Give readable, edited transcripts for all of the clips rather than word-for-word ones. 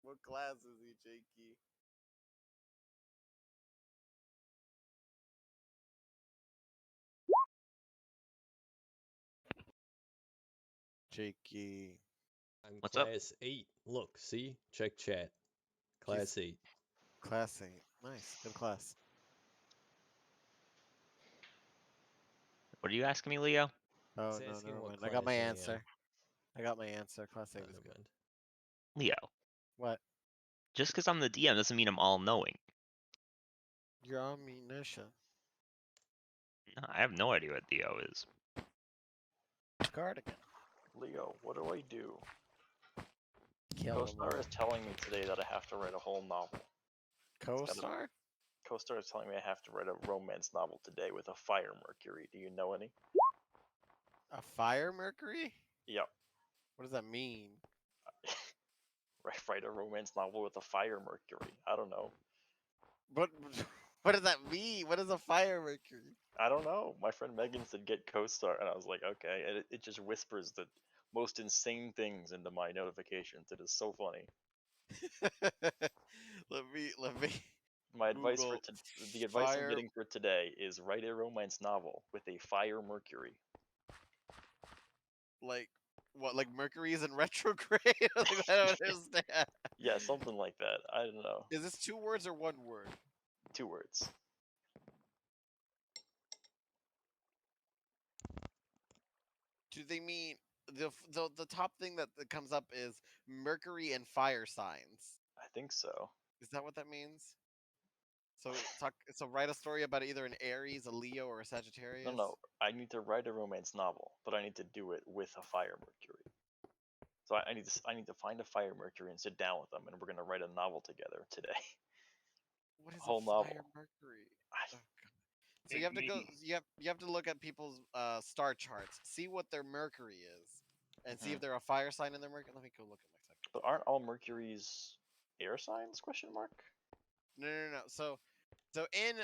What class is he, Jakey? Jakey. I'm What's up? class 8. Look, see? Check chat. Class 8. Class 8. Nice. Good class. What are you asking me, Leo? Oh, He's no, asking never what mind. I got my class I am. answer. I got my answer. Class 8 Oh, was never good. mind. Leo, What? just because I'm the DM doesn't mean I'm all knowing. Your ammunition. I have no idea what Leo is. Cardigan. Leo, what do I do? Kill them all. CoStar is telling me today that I have to write a whole novel. Co-star? CoStar is telling me I have to write a romance novel today with a fire Mercury. Do you know any? A fire Mercury? Yep. What does that mean? Write a romance novel with a fire Mercury. I don't know. What what does that mean? What is a fire Mercury? I don't know. My friend Megan said get CoStar, and I was like, okay. And it just whispers the most insane things into my notifications. It is so funny. let me My advice Google the advice I'm fire getting for today is write a romance novel with a fire Mercury. like what, like Mercury is in retrograde? Like, I don't understand. Yeah, something like that. I don't know. Is this 2 words or 1 word? 2 words. Do they mean the top thing that comes up is Mercury and fire signs? I think so. Is that what that means? So write a story about either an Aries, a Leo, or a Sagittarius. No. I need to write a romance novel, but I need to do it with a fire Mercury. So I need to find a fire Mercury and sit down with them, and we're gonna write a novel together today. What is Whole a novel. fire Mercury? I- Oh, God. So you have to go. You have to look at people's star charts, see what their Mercury is, and see if they're a fire sign in their Mercury. Let me go look at my second. But aren't all Mercuries air signs? Question mark. No. So in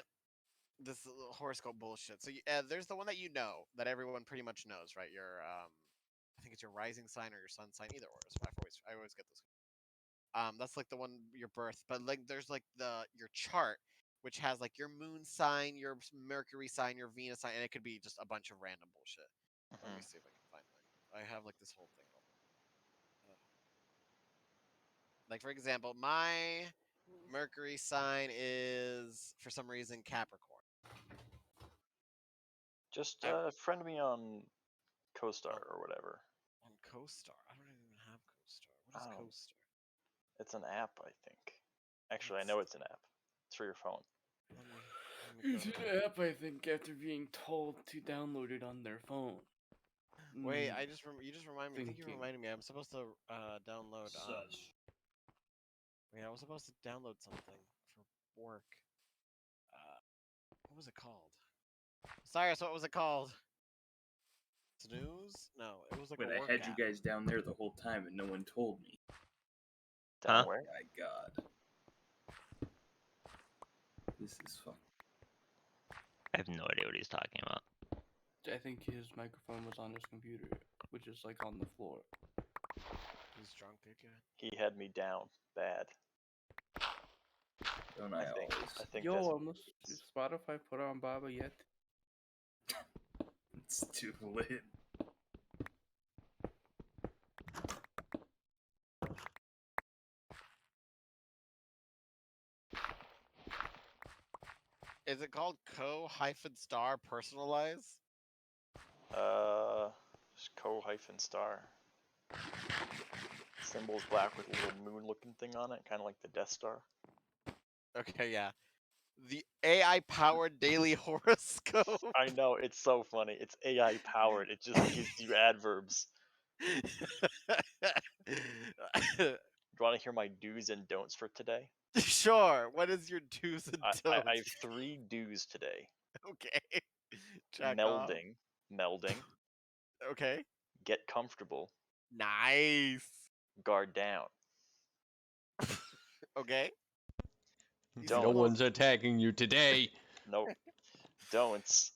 this horoscope bullshit. So there's the one that you know that everyone pretty much knows, right? Your I think it's your rising sign or your sun sign, either or. So I always get those. That's like the one your birth, but like there's like your chart, which has like your moon sign, your Mercury sign, your Venus sign, and it could be just a bunch of random bullshit. Let me see if I can find mine. I have like this whole thing. Like for example, my Mercury sign is for some reason Capricorn. Just I- friend me on CoStar Oh. or whatever. On CoStar, I don't even have CoStar. What is Oh. CoStar? It's an app, I think. Actually, I know it's an app. It's for your phone. Let me It's an app, I think, after being told to download it on their phone. Wait, you just reminded me. I think you Thinking. reminded me. I'm supposed to download. Such. Wait, I was supposed to download something for work. What was it called? Cyrus, what was it called? Snooze? No, it was like But a I work had app. you guys down there the whole time and no one told me. Down Huh? where? My god. This is fuck. I have no idea what he's talking about. I think his microphone was on his computer, which is like on the floor. He's drunk again. He had me down bad. Don't I, think. always? I think Yo, that's. almost did Spotify put on Baba yet? It's too lit. Is it called co-star personalize? Just co-star. Symbol's black with a little moon-looking thing on it, kind of like the Death Star. Okay, yeah. The AI-powered daily horoscope. I know, it's so funny. It's AI powered. It just gives you adverbs. Do you want to hear my do's and don'ts for today? Sure. What is your do's and don'ts? I have 3 do's today. Okay. Check off. Melding, Okay. get comfortable, Nice. guard down. Okay. No one's attacking you today. Nope. Don'ts.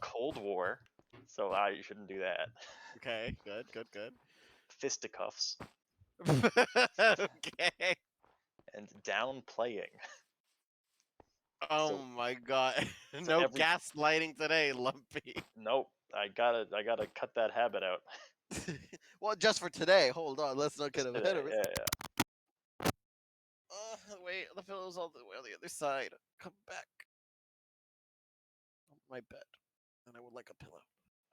Cold War. So you shouldn't do that. Okay. Good. Fisticuffs. Okay. and down playing. Oh So- my god. so No every- gaslighting today, Lumpy. Nope, I gotta cut that habit out. Well, just for today. Hold on, let's not get Just ahead today, of it. yeah. Wait, the pillow's all the way on the other side. Come back. On my bed. And I would like a pillow.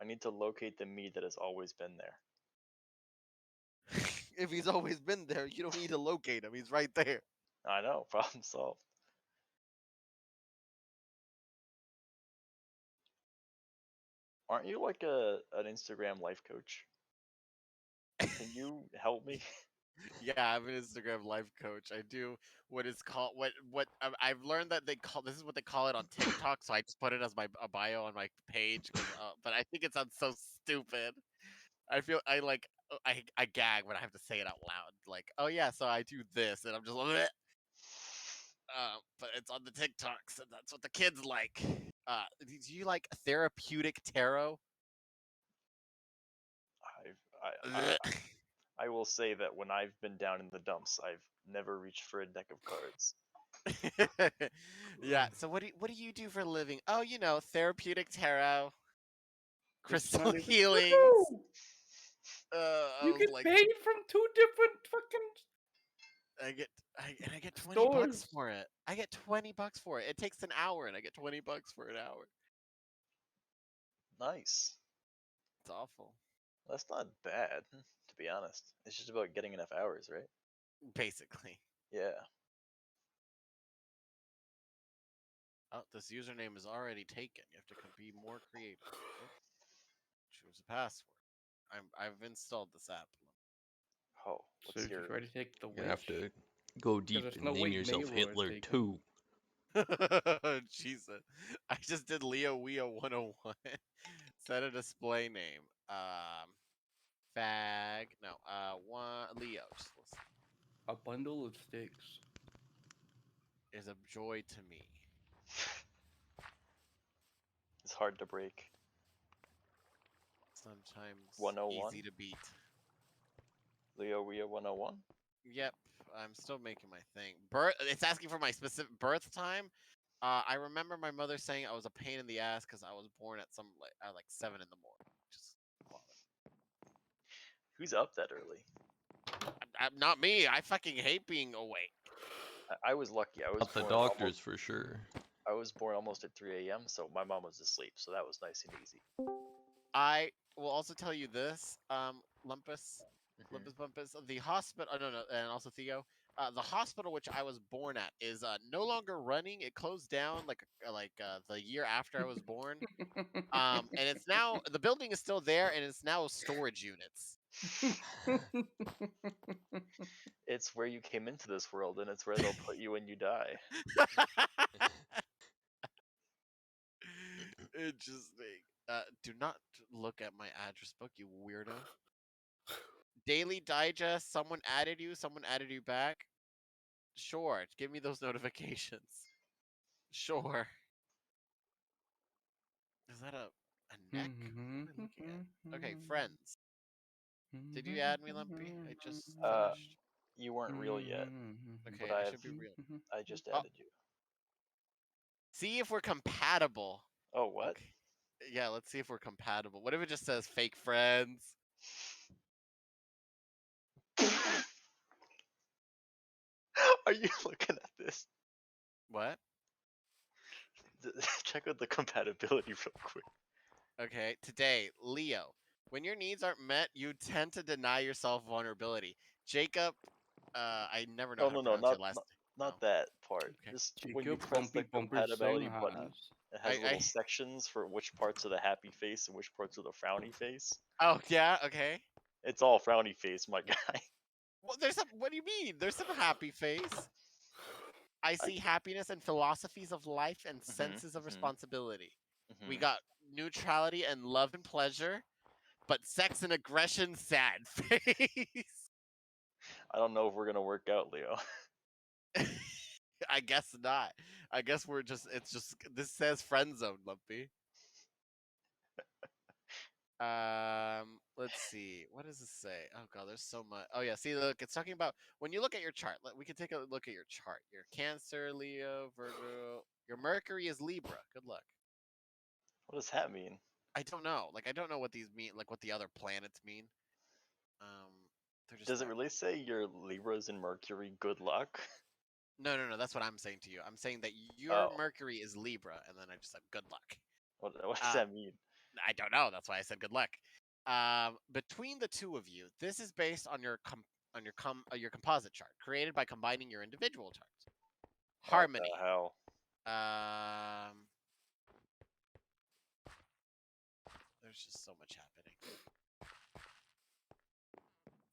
I need to locate the me that has always been there. If he's always been there, you don't need to locate him. He's right there. I know, problem solved. Aren't you like an Instagram life coach? Can you help me? Yeah, I'm an Instagram life coach. I do what is called I've learned that they call this is what they call it on TikTok. So I just put it as my a bio on my page. But I think it sounds so stupid. I feel I gag when I have to say it out loud. Like, oh yeah, so I do this, and I'm just like, but it's on the TikToks, and that's what the kids like. Do you like therapeutic tarot? I will say that when I've been down in the dumps, I've never reached for a deck of cards. Yeah. So what do you do for a living? Oh, you know, therapeutic tarot, crystal not even healings. true. I You was get like, paid from 2 different fucking. I get $20 Stores. for it. I get $20 for it. It takes an hour, and I get $20 for an hour. Nice. It's awful. That's not bad, to be honest. It's just about getting enough hours, right? Basically. Yeah. Oh, this username is already taken. You have to be more creative. Oh, choose a password. I've installed this app. Oh, So what's did you your... try to take the You witch? have to go deep there's and no name way yourself Mayor is Hitler taken. too. Jesus. I just did Leo Weo 101. Set a display name. Fag. No, Leo. Just listen. A bundle of sticks. Is a joy to me. It's hard to break. Sometimes 101? easy to beat. Leo Ria 101? Yep, I'm still making my thing. It's asking for my specific birth time. I remember my mother saying I was a pain in the ass because I was born at like 7 in the morning. Just Who's up that early? not me. I fucking hate being awake. I was lucky. I was Not the born doctors for sure. I was born almost at 3 a.m., so my mom was asleep, so that was nice and easy. I will also tell you this, Lumpus, Mhm. Bumpus, the hospital. Oh, no, and also Theo. The hospital which I was born at is no longer running. It closed down the year after I was born. And it's now the building is still there, and it's now storage units. It's where you came into this world, and it's where they'll put you when you die. Interesting. Do not look at my address book, you weirdo. Daily Digest. Someone added you. Someone added you back. Sure. Give me those notifications. Sure. Is that a neck? What am I looking at? Okay, friends. Did you add me, Lumpy? I just finished. You weren't real yet. Okay, but I should be real. I just Oh. added you. See if we're compatible. Oh, what? Okay. Yeah, let's see if we're compatible. What if it just says fake friends? Are you looking at this? What? Check out the compatibility real quick. Okay, today, Leo. When your needs aren't met, you tend to deny yourself vulnerability. Jacob, I never know Oh, how to no, pronounce your last name. not that part. Okay. Just when you Jacob press the Bumpy Bumper compatibility saying button, has. it has little I- sections for which parts of the happy face and which parts of the frowny face. Oh, yeah, okay. It's all frowny face, my guy. Well, what do you mean? There's some happy face. I see happiness and philosophies of life and senses of responsibility. We got neutrality and love and pleasure, but sex and aggression, sad face. I don't know if we're gonna work out, Leo. I guess not. I guess this says friend zone, Lumpy. let's see. What does this say? Oh god, there's so much. Oh yeah, see, look, it's talking about when you look at your chart. We can take a look at your chart. Your Cancer, Leo, Virgo. Your Mercury is Libra. Good luck. What does that mean? I don't know. Like I don't know what these mean. Like what the other planets mean. They're just Does it there. really say your Libras and Mercury good luck? No. That's what I'm saying to you. I'm saying that your Oh. Mercury is Libra, and then I just said good luck. What does that mean? I don't know. That's why I said good luck. Between the two of you, this is based on your your composite chart, created by combining your individual charts. Harmony. What the hell? There's just so much happening.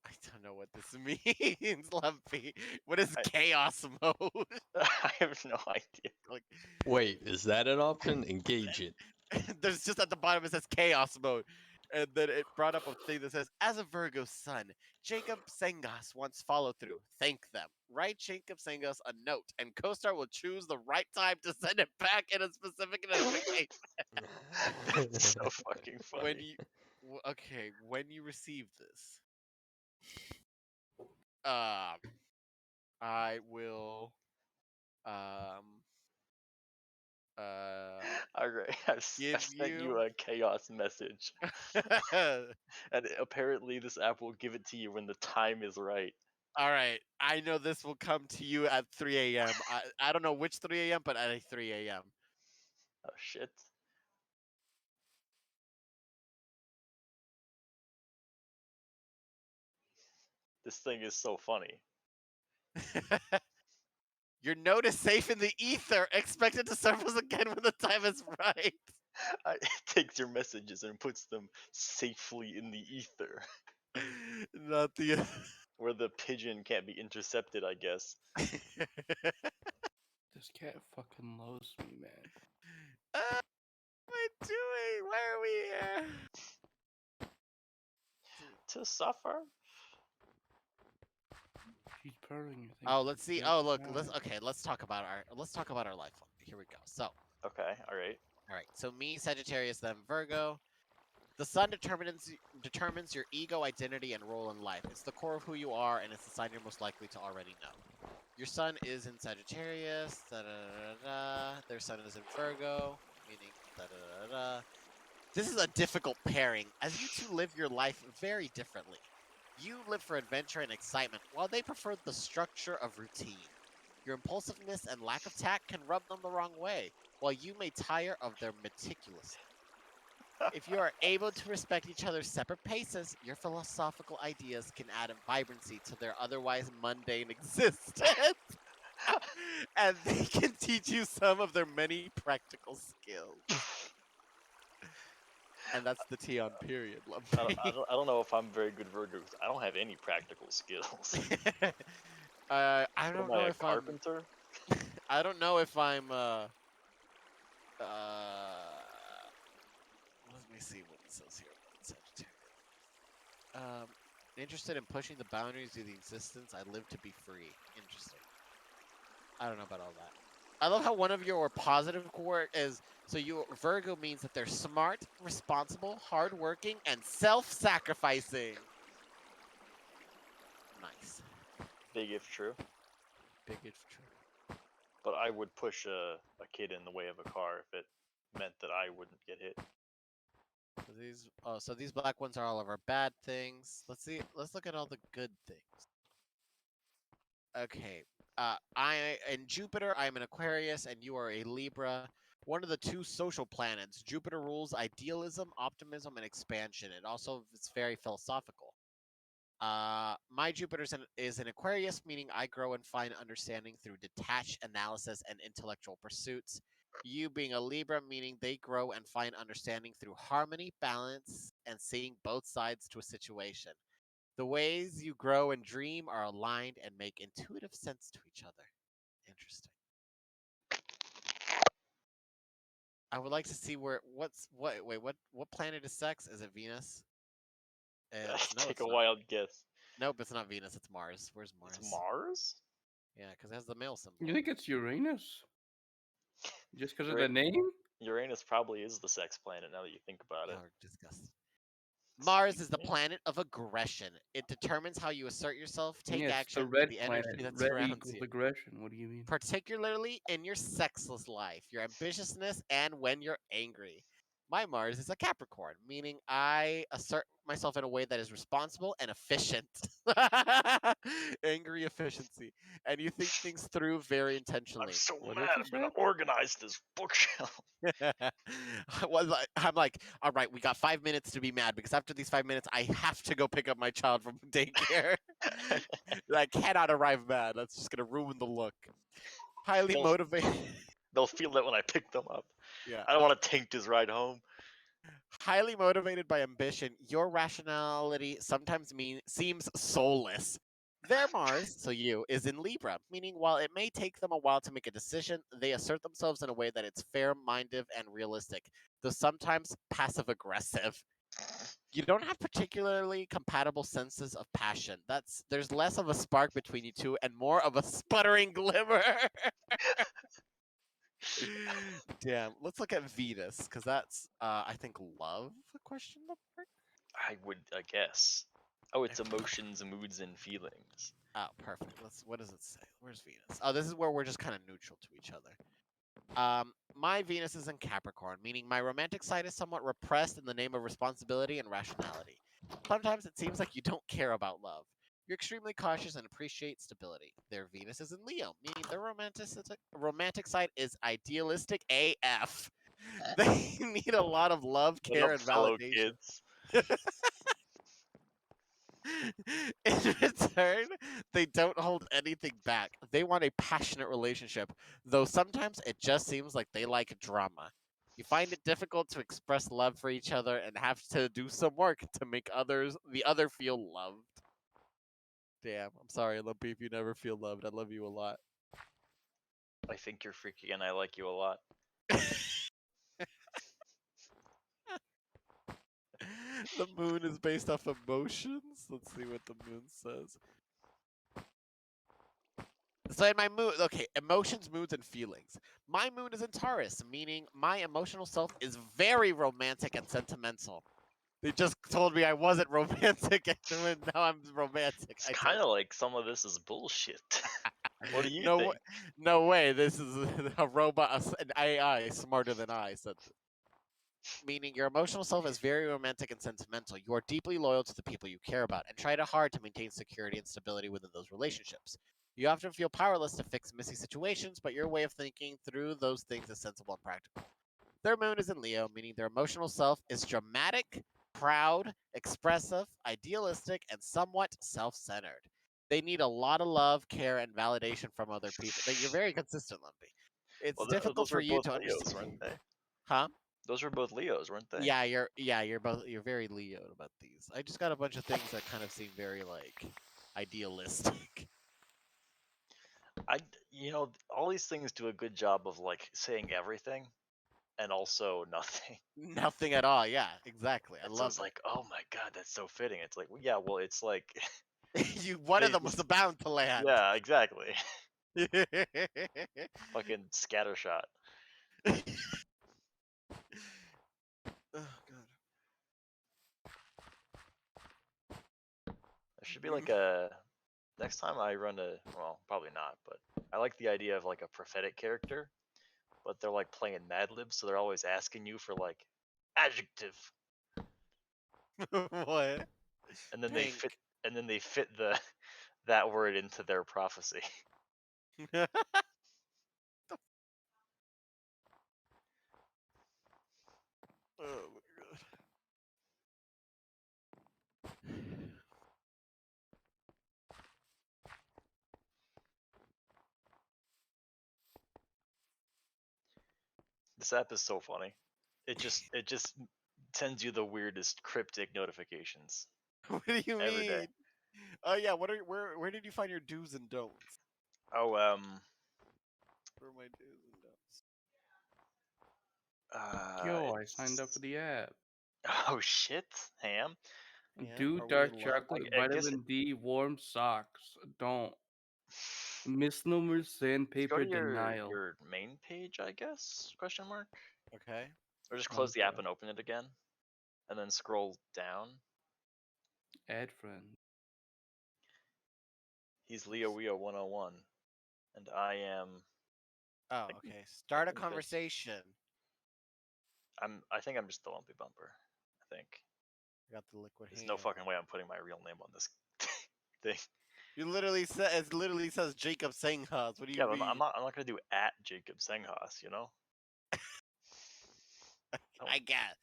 I don't know what this means, Lumpy. What is chaos mode? I have no idea. Like, Wait, is that an option? Engage it. there's just at the bottom it says chaos mode. And then it brought up a thing that says, as a Virgo sun, Jacob Sengas wants follow through. Thank them. Write Jacob Sengas a note, and CoStar will choose the right time to send it back in a specific notification. It's so fucking funny. When you receive this, I will, Alright, I've sent you a chaos message. And apparently this app will give it to you when the time is right. All right, I know this will come to you at 3 a.m. I don't know which 3 a.m., but at 3 a.m. Oh shit. This thing is so funny. Your note is safe in the ether. Expected to surface again when the time is right. It takes your messages and puts them safely in the ether. Not the. Where the pigeon can't be intercepted, I guess. This cat fucking loves me, man. What am I doing? Why are we here? To suffer? She's purring. Oh, let's see. Oh, look. Let's talk about our life. Here we go. So. Okay, alright. All right. So me, Sagittarius, then Virgo. The sun determines your ego, identity, and role in life. It's the core of who you are, and it's the sign you're most likely to already know. Your sun is in Sagittarius. Their sun is in Virgo, meaning. This is a difficult pairing, as you two live your life very differently. You live for adventure and excitement, while they prefer the structure of routine. Your impulsiveness and lack of tact can rub them the wrong way, while you may tire of their meticulousness. If you are able to respect each other's separate paces, your philosophical ideas can add a vibrancy to their otherwise mundane existence. And they can teach you some of their many practical skills. And that's the T on period, Lumpy. I don't know if I'm very good Virgo. I don't have any practical skills. I don't know if carpenter? I don't know if I'm let me see what it says here. Sagittarius. Interested in pushing the boundaries of the existence. I live to be free. Interesting. I don't know about all that. I love how one of your positive core is so Virgo means that they're smart, responsible, hardworking, and self-sacrificing. Nice. Big if true. Big if true. But I would push a kid in the way of a car if it meant that I wouldn't get hit. So these black ones are all of our bad things. Let's look at all the good things. Okay. In Jupiter, I'm an Aquarius, and you are a Libra. One of the two social planets. Jupiter rules idealism, optimism, and expansion. It's very philosophical. My Jupiter is an Aquarius, meaning I grow and find understanding through detached analysis and intellectual pursuits. You being a Libra, meaning they grow and find understanding through harmony, balance, and seeing both sides to a situation. The ways you grow and dream are aligned and make intuitive sense to each other. Interesting. I would like to see what planet is sex? Is it Venus? Take a wild guess. Nope, it's not Venus. It's Mars. Where's Mars? It's Mars? Yeah, because it has the male symbol. You think it's Uranus? Just because of the name? Uranus probably is the sex planet now that you think about it. Oh, disgusting. Mars is the me? planet of aggression. It determines how you assert yourself, take Yeah, it's action the with red the planet. energy that Red surrounds equals you. aggression. What do you mean? Particularly in your sexless life, your ambitiousness, and when you're angry. My Mars is a Capricorn, meaning I assert myself in a way that is responsible and efficient. Angry efficiency. And you think things through very I'm intentionally. so What mad. did you I'm gonna say? organize this bookshelf. I'm like, all right, we got 5 minutes to be mad because after these 5 minutes, I have to go pick up my child from daycare. I cannot arrive mad. That's just gonna ruin the look. Highly They'll- motivated. They'll feel it when I pick them up. Yeah. I don't want to taint his ride home. Highly motivated by ambition, your rationality sometimes seems soulless. Their Mars, so you, is in Libra, meaning while it may take them a while to make a decision, they assert themselves in a way that it's fair-minded and realistic, though sometimes passive-aggressive. You don't have particularly compatible senses of passion. There's less of a spark between you two and more of a sputtering glimmer. Damn, let's look at Venus because that's I think love question mark. I would, I guess. Oh, it's emotions, moods, and feelings. Oh, perfect. What does it say? Where's Venus? Oh, this is where we're just kind of neutral to each other. My Venus is in Capricorn, meaning my romantic side is somewhat repressed in the name of responsibility and rationality. Sometimes it seems like you don't care about love. You're extremely cautious and appreciate stability. Their Venus is in Leo, meaning their romantic side is idealistic AF. They need a lot of love, What care, up, and fellow validation. kids? In return, they don't hold anything back. They want a passionate relationship, though sometimes it just seems like they like drama. You find it difficult to express love for each other and have to do some work to make the other feel loved. Damn, I'm sorry, Lumpy, if you never feel loved. I love you a lot. I think you're freaky and I like you a lot. The moon is based off emotions. Let's see what the moon says. So in my mood, okay, emotions, moods, and feelings. My moon is in Taurus, meaning my emotional self is very romantic and sentimental. They just told me I wasn't romantic, and now I'm romantic. It's I kind told of like some of this is bullshit. What do you no, think? no way. This is a robot, an AI smarter than I said. Meaning your emotional self is very romantic and sentimental. You are deeply loyal to the people you care about and try hard to maintain security and stability within those relationships. You often feel powerless to fix messy situations, but your way of thinking through those things is sensible and practical. Their moon is in Leo, meaning their emotional self is dramatic, proud, expressive, idealistic, and somewhat self centered. They need a lot of love, care, and validation from other people. You're very consistent, Lumpy. It's Well, difficult those for were you both to Leos, understand. weren't they? Huh? Those were both Leos, weren't they? Yeah, you're very Leo about these. I just got a bunch of things that kind of seem very like idealistic. All these things do a good job of like saying everything and also nothing. Nothing at all. Yeah, exactly. I And so love it's like, oh my god, that's so fitting. It's like, well, yeah, well, it's like, it. One of they them was just, bound to land. yeah, exactly. Oh Fucking scattershot. god. There should be like a next time I run well, probably not, but I like the idea of like a prophetic character, but they're like playing Mad Libs, so they're always asking you for like adjective, What? and then Pink. they fit the that word into their prophecy. Oh my god. This app is so funny. It just sends you the weirdest cryptic notifications What do you every day. mean? Oh yeah. Where did you find your do's and don'ts? Oh Where are my do's and don'ts? Yo, I signed up for the app. oh shit, Ham. Yeah, Do are we dark in love? chocolate, I guess vitamin D, warm socks. Don't. Misnomer, Just go sandpaper, to your denial. main page, I guess? Question mark. Okay. Or just close the app Okay. and open it again, and then scroll down. add friend. He's Leo Weo 101, and I am. Oh, think- okay. Start a think that's- conversation. I think I'm just the Lumpy Bumper. I think Got the liquid there's hand. no fucking way I'm putting my real name on this thing. You literally said it. Literally says Jacob Senghas. What do you Yeah, but mean? I'm not gonna do at Jacob Senghas, you know. I get.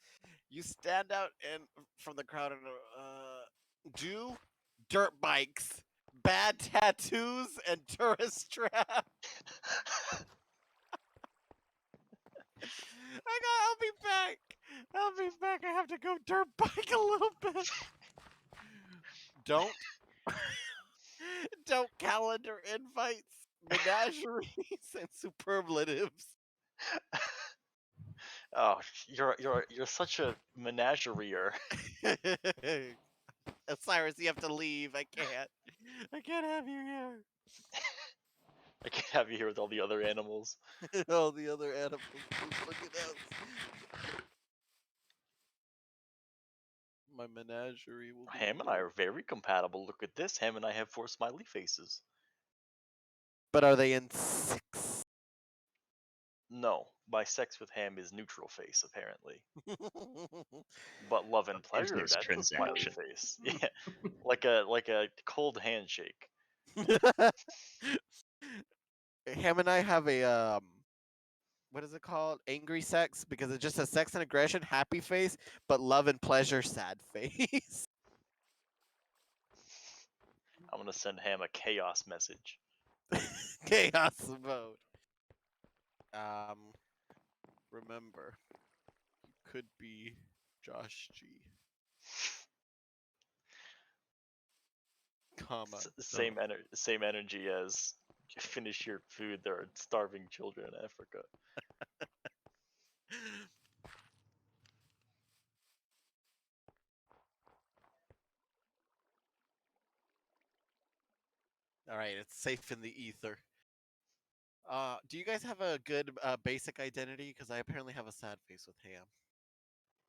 You stand out and from the crowd and do dirt bikes, bad tattoos, and tourist trap. I'll be back. I'll be back. I have to go dirt bike a little bit. Don't don't calendar invites, menageries, and superlatives. Oh, you're such a menagerie-er. Cyrus, you have to leave. I can't. I can't have you here. I can't have you here with all the other animals. All the other animals. Look at us. My menagerie will be. Ham and I are very compatible. Look at this. Ham and I have 4 smiley faces. But are they in six? No, my sex with Ham is neutral face, apparently. But love and pleasure, Business that's a smiley transaction. face. Yeah, like a cold handshake. Ham and I have a what is it called? Angry sex, because it just says sex and aggression, happy face, but love and pleasure, sad face. I'm gonna send Ham a chaos message. Chaos mode. Remember, you could be Josh G. Comma. Same energy as finish your food. There are starving children in Africa. All right, it's safe in the ether. Do you guys have a good basic identity? Because I apparently have a sad face with Ham.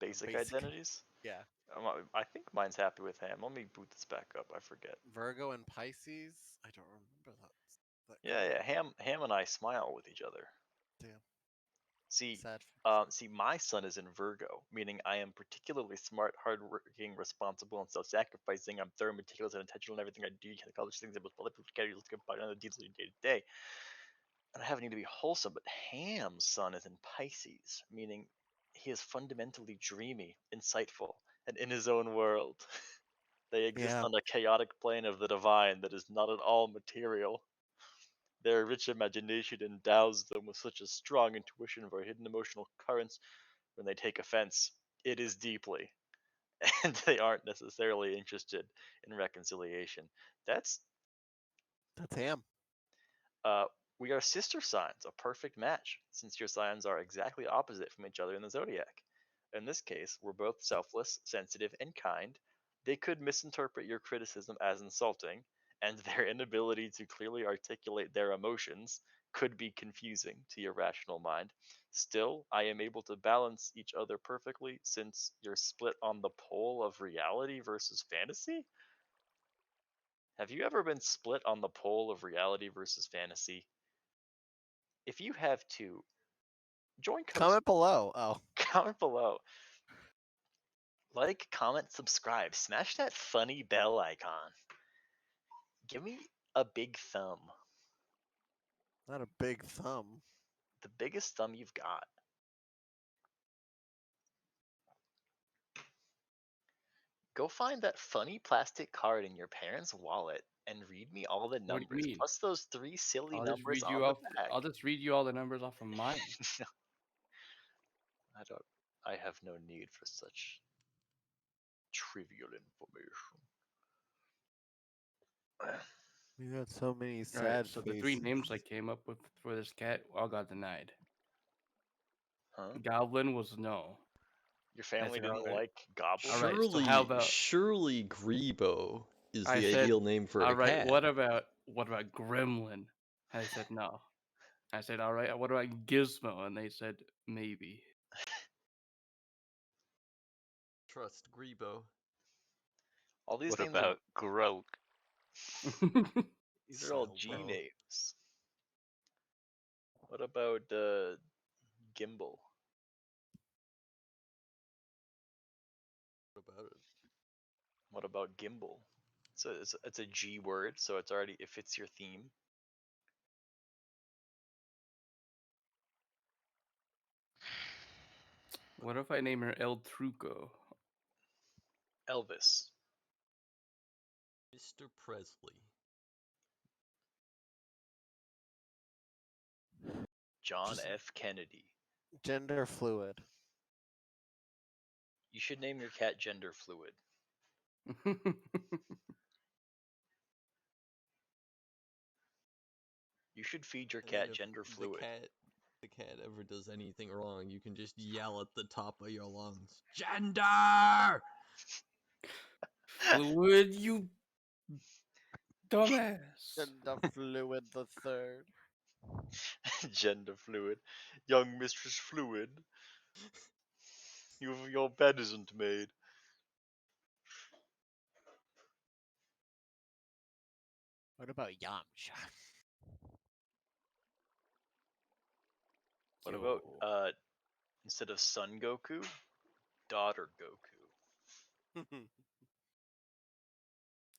Basic basic. identities. Yeah. I think mine's happy with Ham. Let me boot this back up. I forget. Virgo and Pisces. I don't remember that. Yeah. Ham and I smile with each other. Damn. See, Sad. my sun is in Virgo, meaning I am particularly smart, hardworking, responsible, and self-sacrificing. I'm thorough, meticulous, and intentional in everything I do. You can accomplish things that most other people carry. Let's get by on the deeds of day to day. And I have need to be wholesome, but Ham's sun is in Pisces, meaning he is fundamentally dreamy, insightful, and in his own world. They exist Yeah. on a chaotic plane of the divine that is not at all material. Their rich imagination endows them with such a strong intuition for hidden emotional currents. When they take offense, it is deeply, and they aren't necessarily interested in reconciliation. That's Ham. we are sister signs, a perfect match, since your signs are exactly opposite from each other in the zodiac. In this case, we're both selfless, sensitive, and kind. They could misinterpret your criticism as insulting, and their inability to clearly articulate their emotions could be confusing to your rational mind. Still, I am able to balance each other perfectly since you're split on the pole of reality versus fantasy. Have you ever been split on the pole of reality versus fantasy? If you have to, join Comment below. Oh. comment below. Like, comment, subscribe. Smash that funny bell icon. Give me a big thumb. Not a big thumb. The biggest thumb you've got. Go find that funny plastic card in your parents' wallet and read me all the What do you numbers, mean? plus those 3 silly I'll just numbers read on you the off. back. I'll just read you all the numbers off of mine. I have no need for such trivial information. We got so many sad Alright, so the 3 faces. names I came up with for this cat all got denied. Huh? Goblin was no. Your family said, didn't alright. like goblins? Alright, so Surely, how about- surely Grebo is I the said, ideal name for a Alright, cat. what about Gremlin? I said no. I said, alright, what about Gizmo? And they said maybe. Trust Grebo. All these What names about Grok? these are all Sail, G bro. names. What about Gimbal? What about it? What about Gimbal? It's a G word, so it fits your theme. What if I name her El Truco? Elvis. Mr. Presley. John Just- F. Kennedy. Gender fluid. You should name your cat gender fluid. You should feed your And then cat if gender fluid. the cat ever does anything wrong, you can just yell at the top of your lungs. Gender! Fluid, you dumbass. Gender fluid the third. Gender fluid. Young Mistress Fluid. Your bed isn't made. What about Yamcha? What about Yo. instead of Son Goku, Daughter Goku?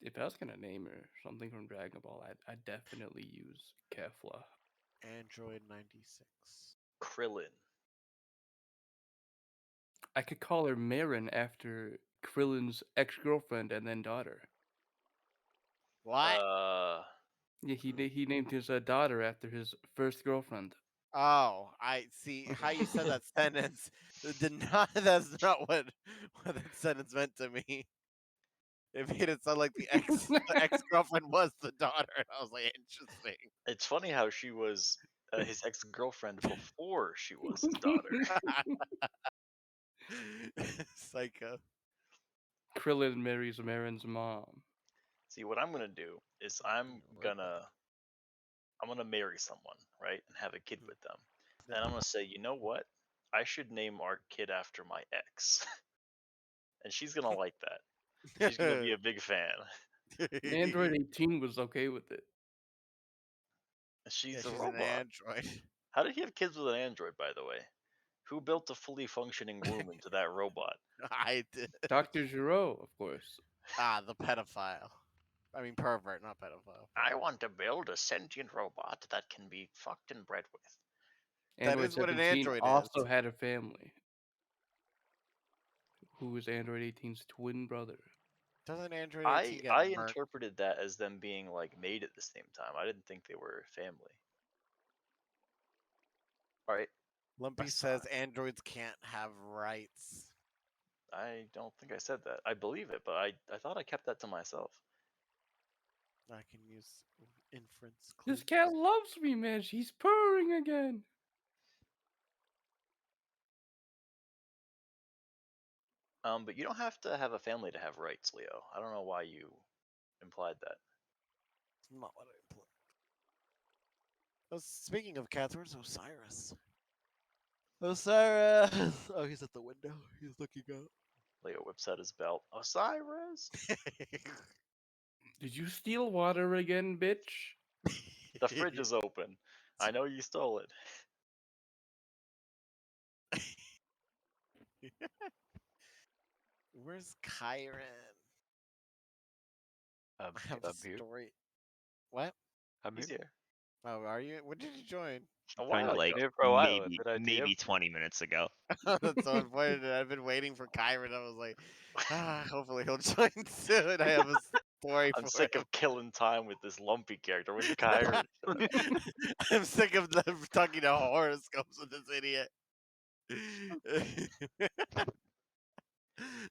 If I was gonna name her something from Dragon Ball, I'd definitely use Kefla. Android 96. Krillin. I could call her Marin after Krillin's ex-girlfriend and then daughter. What? Yeah, he named his daughter after his first girlfriend. Oh, I see how you said that sentence. Did not. That's not what that sentence meant to me. It made it sound like the ex girlfriend was the daughter, and I was like, interesting. It's funny how she was his ex girlfriend before she was his daughter. Psycho. Krillin marries Marin's mom. See, what I'm gonna do is I'm gonna marry someone, right, and have a kid with them, and I'm gonna say, you know what? I should name our kid after my ex, and she's gonna like that. She's gonna be a big fan. Android 18 was okay with it. She's Yeah, a she's an robot. android. How did he have kids with an android, by the way? Who built a fully functioning womb into that robot? I did. Dr. Giro, of course. Ah, the pedophile. I mean, pervert, not pedophile. I want to build a sentient robot that can be fucked and bred with. That Android is what an 17 android also is. had a family. Who was Android 18's twin brother. Doesn't Android I 18 get I murked? interpreted that as them being like made at the same time. I didn't think they were family. All right, Lumpy Press says on. androids can't have rights. I don't think I said that. I believe it, but I thought I kept that to myself. I can use inference This clues. cat loves me, man. She's purring again. But you don't have to have a family to have rights, Leo. I don't know why you implied that. It's not what I implied. Oh, speaking of cats, where's Osiris? Osiris! Oh, he's at the window. He's looking out. Leo whips out his belt. Osiris! Did you steal water again, bitch? The fridge is open. I know you stole it. Where's Kyron? I'm, I have I'm a here. story. What? I'm He's here. here. Oh, are you? When did you join? A Joined while like ago. Here for a while. maybe Good idea. maybe 20 minutes ago. That's so unfortunate. I've been waiting for Kyron. I was like, hopefully he'll join soon. I have a story I'm for sick him. of killing time with this lumpy character with Kyron. I'm sick of them talking to horoscopes with this idiot.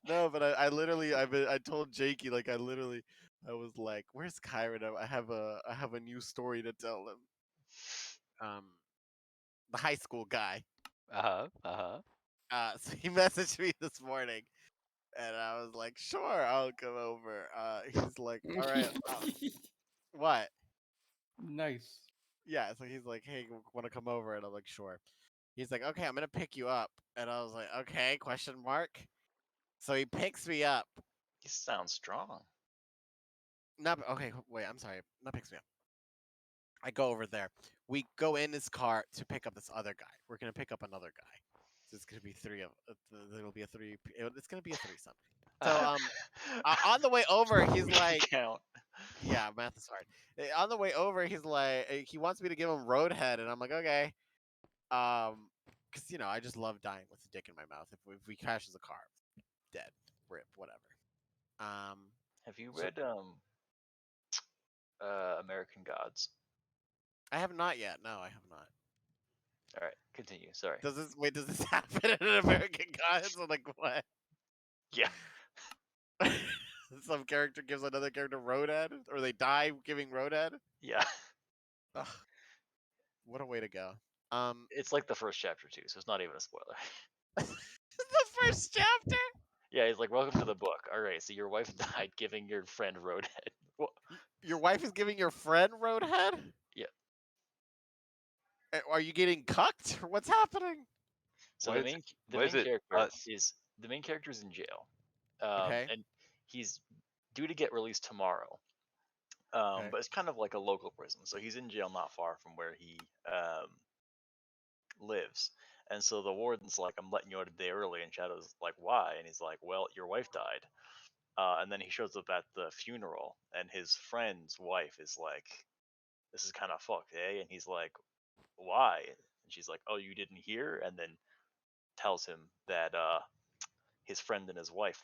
No, but I literally I told Jakey like I was like, "Where's Kyron? I have a new story to tell him." The high school guy. So he messaged me this morning, and I was like, "Sure, I'll come over." He's like, "All right, what?" Nice. Yeah, so he's like, "Hey, want to come over?" And I'm like, "Sure." He's like, "Okay, I'm gonna pick you up," and I was like, "Okay?" Question mark. So he picks me up, You sound strong. Okay, wait. I'm sorry. That picks me up. I go over there. We go in his car to pick up this other guy. We're gonna pick up another guy. So it's gonna be three of. It'll be a three. It's gonna be a threesome. So on the way over, he's We can like, count. yeah, math is hard. On the way over, he's like, he wants me to give him roadhead, and I'm like, okay. Because I just love dying with a dick in my mouth. If we crashes a car, dead, rip, whatever. Have you So- read American Gods? I have not yet. No, I have not. All right, continue. Sorry. Does this happen in American Gods? Or like what? Yeah. Some character gives another character roadhead, or they die giving roadhead. Yeah. Ugh, what a way to go. It's like the first chapter too, so it's not even a spoiler. The first chapter. Yeah, he's like, "Welcome to the book." All right, so your wife died giving your friend roadhead. Well, Your wife is giving your friend roadhead. Yeah. Are you getting cucked? Or what's happening? so Why the is main why is it character us? is the main character is in jail, Okay. and he's due to get released tomorrow. Okay. But it's kind of like a local prison, so he's in jail not far from where he lives. And so the warden's like, "I'm letting you out a day early," and Shadow's like, "Why?" And he's like, "Well, your wife died." And then he shows up at the funeral, and his friend's wife is like, "This is kind of fucked, eh?" And he's like, "Why?" And she's like, "Oh, you didn't hear?" And then tells him that his friend and his wife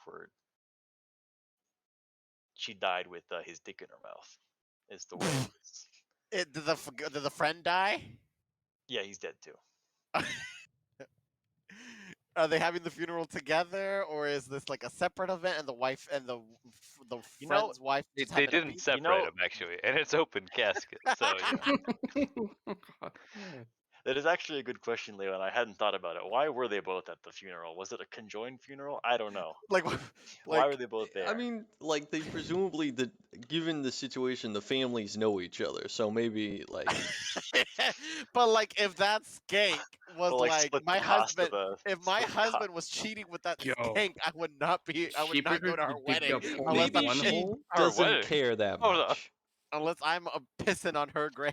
she died with his dick in her mouth. Is the way it is. Did the friend die? Yeah, he's dead too. Are they having the funeral together, or is this like a separate event, and the wife and the You know, friend's wife They, just they happen to didn't be? separate know- them actually, and it's open casket. So God. that is actually a good question, Leo, and I hadn't thought about it. Why were they both at the funeral? Was it a conjoined funeral? I don't know. Like, Why were they both there? I mean, like they presumably given the situation, the families know each other, so maybe like but like if that skank was Well, like split the my cost husband, of a if my split the cost. husband was cheating with that Yo. skank, I would not Cheaper go to her to dig wedding up only unless maybe I'm one she hole? Her doesn't wedding? care that Hold on. much. unless I'm pissing on her grave.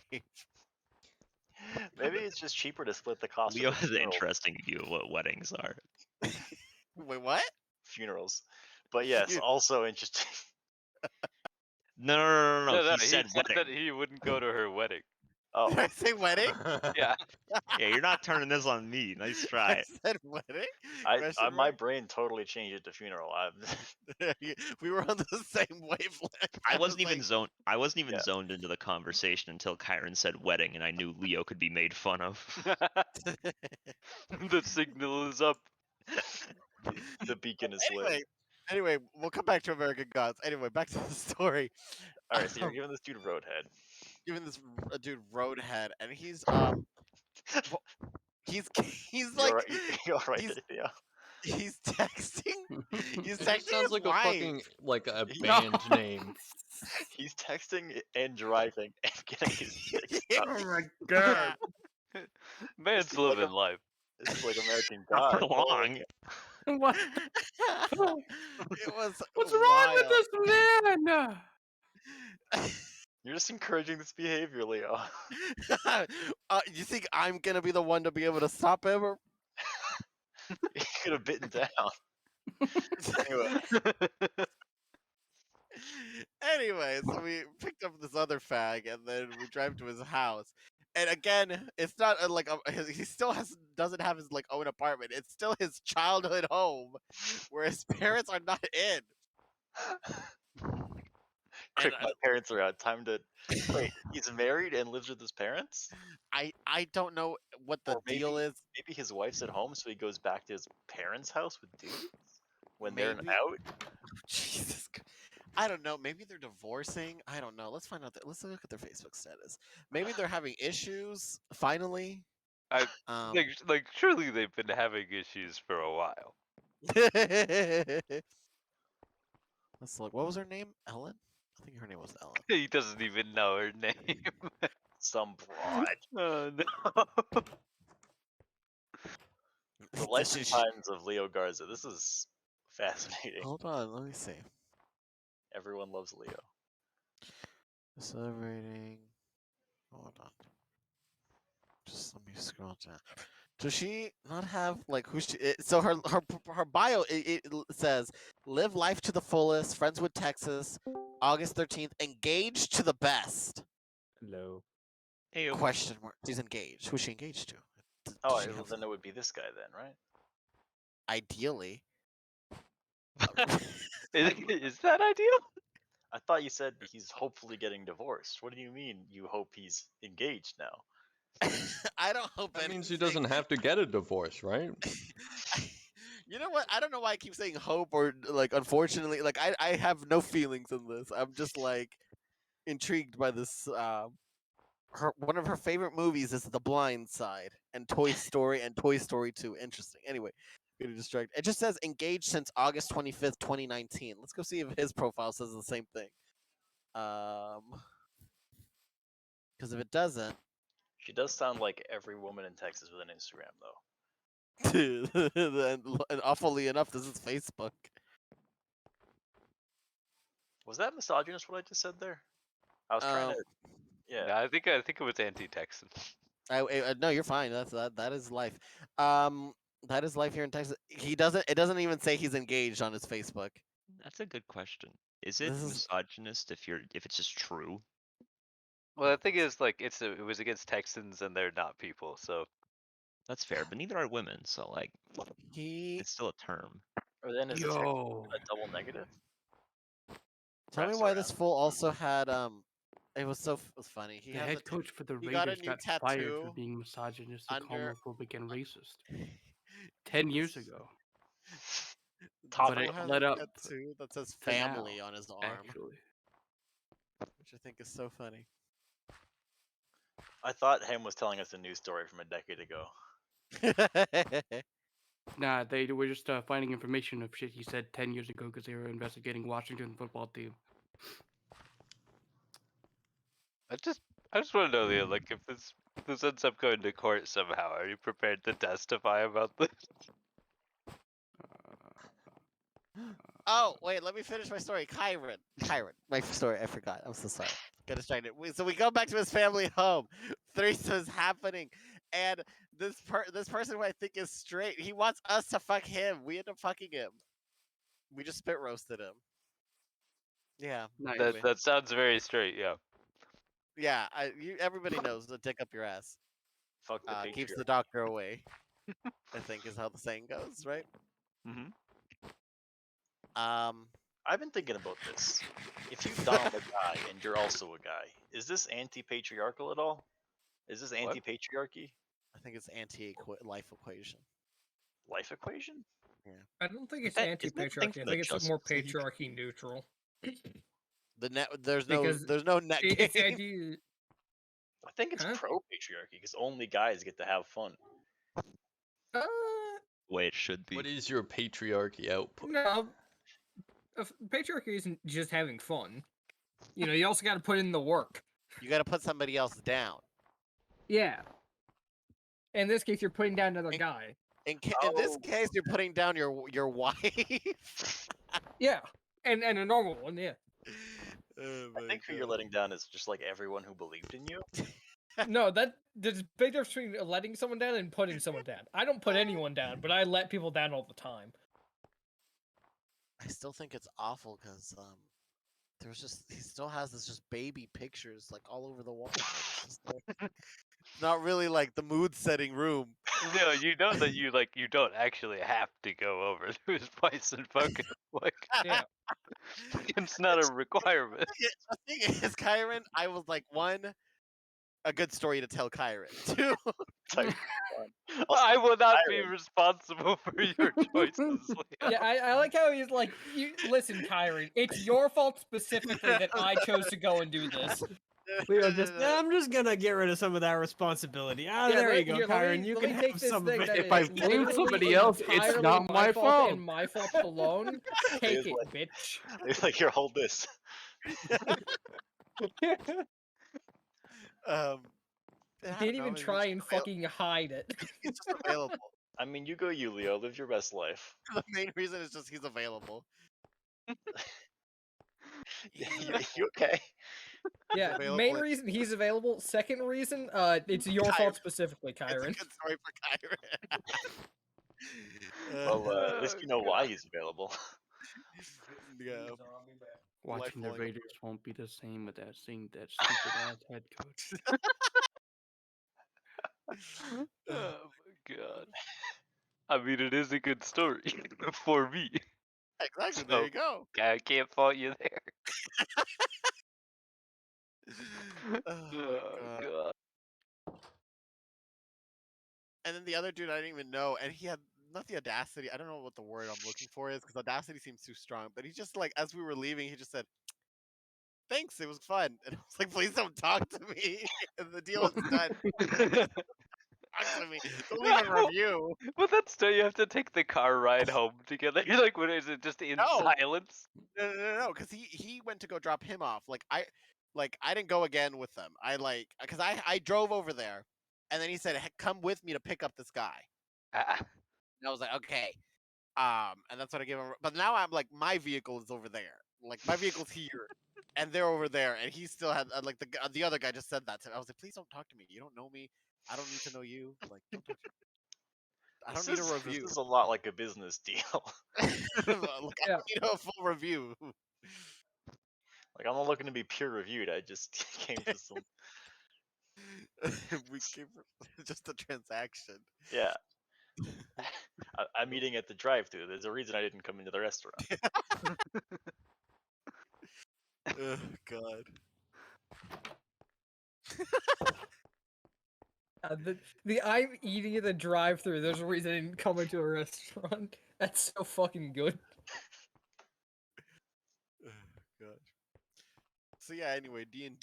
Maybe it's just cheaper to split the cost Leo of the has an funeral, interesting view of what weddings are. Wait, what? funerals. But yes, Phew. also interesting. No. No, He he said said that wedding. he wouldn't go to her wedding. Oh, Did I say wedding? Yeah. Yeah, you're not turning this on me. Nice I try. said wedding. my Question brain totally changed it to funeral. mark? We were on the same wavelength. I was wasn't even like, zoned. I wasn't even Yeah. zoned into the conversation until Kyron said wedding, and I knew Leo could be made fun of. The signal is up. the beacon is lit. Anyway, we'll come back to American Gods. Anyway, back to the story. All right, so you're giving this dude roadhead. Giving this dude roadhead, and he's he's You're like right. You're right. he's- Yeah. he's texting. He's It texting just sounds his like wife. a fucking like a No. band name. He's texting and driving and getting his dick Yeah. sucked. Oh my god. Man's is like living a- life. This is like American Not God. for long. What? It was What's wrong with wild. this man? You're just encouraging this behavior, Leo. You think I'm gonna be the one to be able to stop him? Or... He could have bitten down. Anyway, Anyway, so we picked up this other fag, and then we drive to his house. And again, it's not he still doesn't have his like own apartment. It's still his childhood home, where his parents are not in. quick, And, my parents are out. Time to wait. He's married and lives with his parents. I don't know what the Or maybe- deal is. Maybe his wife's at home, so he goes back to his parents' house with dudes when they're Maybe. out. Jesus, I don't know. Maybe they're divorcing. I don't know. Let's find out. Let's look at their Facebook status. Maybe they're having issues. Finally. I- Um, like surely they've been having issues for a while. Let's look. What was her name? Ellen? I think her name was Ellen. He doesn't even know her name. Some broad. Oh no. The life and times of Leo Garza. This is fascinating. Hold on, let me see. Everyone loves Leo. Celebrating. Hold on. Just let me scroll down. Does she not have like who she? So her bio says live life to the fullest, friends with Texas, August 13th, engaged to the best. Hello. Hey, Question mark. She's engaged. Who's she engaged to? Oh, Does she well, have- then it would be this guy then, right? ideally. Is that ideal? I thought you said he's hopefully getting divorced. What do you mean you hope he's engaged now? I don't hope That means he anything. doesn't have to get a divorce, right? You know what? I don't know why I keep saying hope or like unfortunately. Like I have no feelings in this. I'm just like intrigued by this. One of her favorite movies is The Blind Side and Toy Story and Toy Story 2. Interesting. Anyway, getting distracted. It just says engaged since August 25th, 2019. Let's go see if his profile says the same thing. Because if it doesn't, She does sound like every woman in Texas with an Instagram, though. and awfully enough, this is Facebook. Was that misogynist? What I just said there? I was trying to. Yeah. No, I think it was anti-Texan. No, you're fine. That is life. That is life here in Texas. He doesn't. It doesn't even say he's engaged on his Facebook. that's a good question. Is it This is- misogynist if it's just true? Well, the thing is, like, it was against Texans and they're not people, so That's fair, but neither are women, so like, He it's still a term. Or then is this Yo. a double negative? tell me Press why around. this fool also had It was so it was funny. He The had head the coach for the he got a Raiders new got fired for tattoo being misogynistic, under- homophobic, and racist 10 years ago. Top But Fool it has led a up tattoo that says to now, family on his arm, actually. which I think is so funny. I thought Ham was telling us a news story from a decade ago. Nah, they were just finding information of shit he said 10 years ago because they were investigating Washington football team. I just want to know, Leo, like, if this ends up going to court somehow, are you prepared to testify about this? Oh wait, let me finish my story. Kyron, my story. I forgot. I'm so sorry. Got distracted. So we go back to his family home. Threesome is happening, and this person who I think is straight, he wants us to fuck him. We end up fucking him. We just spit roasted him. Yeah. Nice. anyway. That sounds very straight, yeah. Yeah. Everybody knows the dick up your ass Fuck the keeps the patriarchy. doctor away. I think is how the saying goes, right? Mm-hmm. I've been thinking about this. If you dom a guy and you're also a guy, is this anti-patriarchal at all? Is this anti-patriarchy? I think it's anti-life equation. Life equation? I don't think it's Isn't that a thing anti-patriarchy. I from the think it's more Justice League? patriarchy neutral. The net. There's Because no net It's the gain. idea. I think it's Huh? pro-patriarchy because only guys get to have fun. Uh, Way it should be. What is your patriarchy output? no. Patriarchy isn't just having fun. You know, you also got to put in the work. You got to put somebody else down. Yeah. In this case, you're putting down another And- guy. In this Oh. case, you're putting down your wife. Yeah. And a normal one, yeah. Oh I my think who you're God. letting down is just like everyone who believed in you. No, there's a big difference between letting someone down and putting someone down. I don't put anyone down, but I let people down all the time. I still think it's awful because there's just he still has this just baby pictures like all over the wall. It's just like, not really like the mood setting room. No, you know that you don't actually have to go over to his place and fuck him. Like, Yeah. it's not a requirement. The thing is, Kyron, I was like, one, a good story to tell Kyron. Two, Like, I will not be Byron. responsible for your choices. Leo. Yeah, I like how he's like, you listen, Kyron, it's your fault specifically that I chose to go and do this. Leo I'm just gonna get rid of some of that responsibility. Ah, Yeah, there let- you go, here, let Kyron. me- You let can me take have this some thing of that it. If I is blame literally somebody else, it's entirely not my fault. and my fault alone. Take it, bitch. It's like, here, hold this. I don't Didn't know, even maybe try it's and just avail- fucking hide it. He's just available. I mean, you go, you Leo. Live your best life. The main reason is just he's available. You okay? Yeah, available main in- reason he's available. Second reason, it's your Kyron. fault specifically, It's a Kyron. good story for Kyron. Well, at least you know why he's available. Yeah. Watching the falling Raiders won't be the same without seeing that stupid ass head coach. Oh my god. I mean, it is a good story for me. Exactly. There So you go. I can't fault you there. Oh my Oh god. god. And then the other dude I didn't even know, and he had not the audacity. I don't know what the word I'm looking for is because audacity seems too strong. But he just like as we were leaving, he just said, "Thanks, it was fun." And I was like, "Please don't talk to me." And the deal is done. Talk to me. Don't leave a review. Well, that's still you have to take the car ride home together. You're like, what is it? Just in No. silence? No, because he went to go drop him off. I didn't go again with them. Because I drove over there, and then he said, "Hey, come with me to pick up this guy." Ah, And I was like, okay. And that's what I gave him. But now I'm like, my vehicle is over there. Like my vehicle's here, and they're over there, and he still had like the other guy just said that to me. I was like, please don't talk to me. You don't know me. I don't need to know you. Like, don't talk to me. I don't need a review. This is a lot like a business deal. Look, I Yeah. don't need a full review. Like I'm not looking to be peer reviewed. I just came to some. We came for just a transaction. Yeah. I'm eating at the drive-thru. There's a reason I didn't come into the restaurant. Oh God. The I'm eating at the drive-through. There's a reason I didn't come into a restaurant. That's so fucking good. Oh, God. So yeah. Anyway, D&D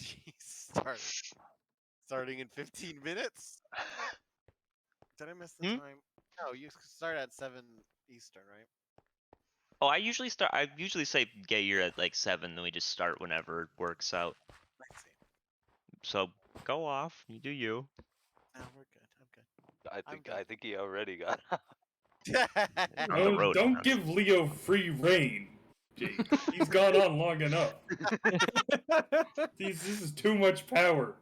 starting in 15 minutes. Did I miss the Hmm? time? No, you start at 7 Eastern, right? Oh, I usually say get here at like 7, then we just start whenever it works out. I see. So go off, you do you. No, we're good. I'm good. I think he already got. On the road, Don't huh? give Leo free reign, Jake. He's gone on long enough. This is too much power.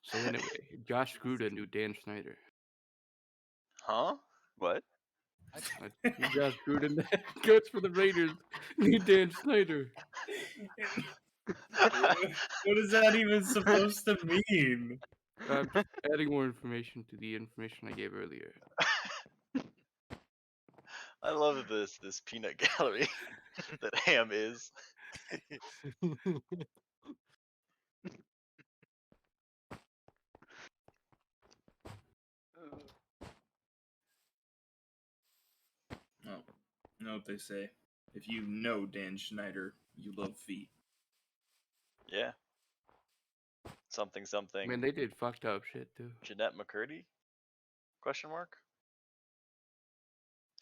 So anyway, Josh Gruden knew Dan Snyder. Huh? What? Josh Gruden, coach for the Raiders, knew Dan Snyder. What is that even supposed to mean? I'm just adding more information to the information I gave earlier. I love this peanut gallery that Ham is. Oh, you know what they say. If you know Dan Schneider, you love feet. Yeah. Something. I mean, they did fucked up shit too. Jeanette McCurdy? Question mark.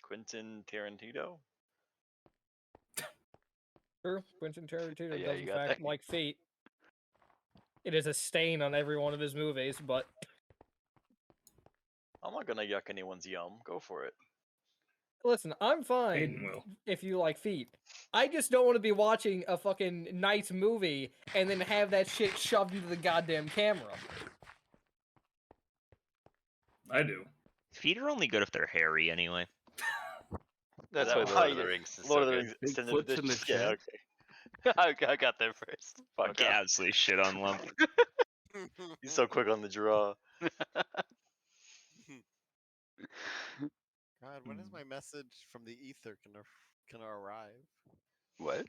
Quentin Tarantino. True. Quentin Tarantino Yeah, does you in got fact that. like feet. It is a stain on every one of his movies, but I'm not gonna yuck anyone's yum. Go for it. listen, I'm fine Hayden will. if you like feet. I just don't want to be watching a fucking nice movie and then have that shit shoved into the goddamn camera. I do. Feet are only good if they're hairy anyway. That's that why why Lord of the you- Rings is Lord so of the good. Rings Big extended foots in edition. the Yeah, chat. okay. I got there first. Fuck Yeah, off. absolutely shit on lump. He's so quick on the draw. God, when is my message from the ether gonna arrive? What?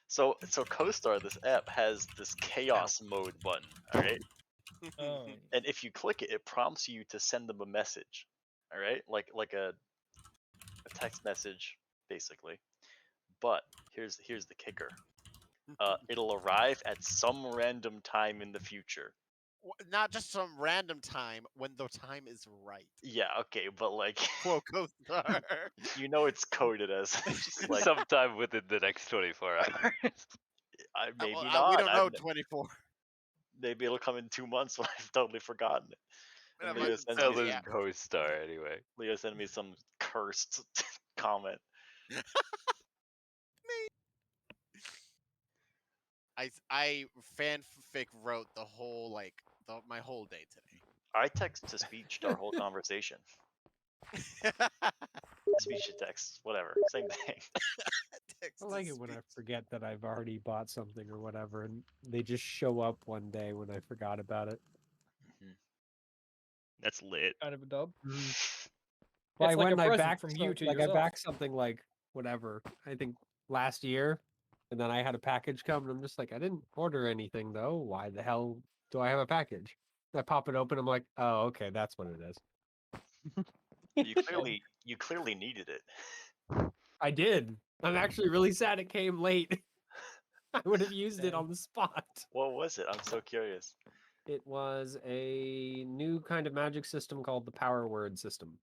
So CoStar, this app, has this chaos mode button. All right. And if you click it, it prompts you to send them a message. All right, like a text message, basically. But here's the kicker. It'll arrive at some random time in the future. Not just some random time when the time is right. Yeah, okay, but like, Quote co-star. you know, it's coded as just like Sometime within the next 24 hours. maybe Well, not. we don't know I've- 24. Maybe it'll come in 2 months when I've totally forgotten it. And And I Leo might sends Tell me, the this app. co-star anyway. Leo sent me some cursed comment. I fanfic wrote the whole my whole day I text to speech our whole conversation. today. Speech to text, whatever, same thing. I like it when I forget that I've already bought something or whatever, and they just show up one day when I forgot about it. That's lit. Kind of a dub. Like It's like a when I present backed from you to I yourself. backed something like whatever, I think last year, and then I had a package come, and I'm just like, I didn't order anything though. Why the hell do I have a package? I pop it open, I'm like, oh, okay, that's what it is. You clearly needed it. I did. I'm actually really sad it came late. I would have used it on the spot. What was it? I'm so curious. It was a new kind of magic system called the Power Word system.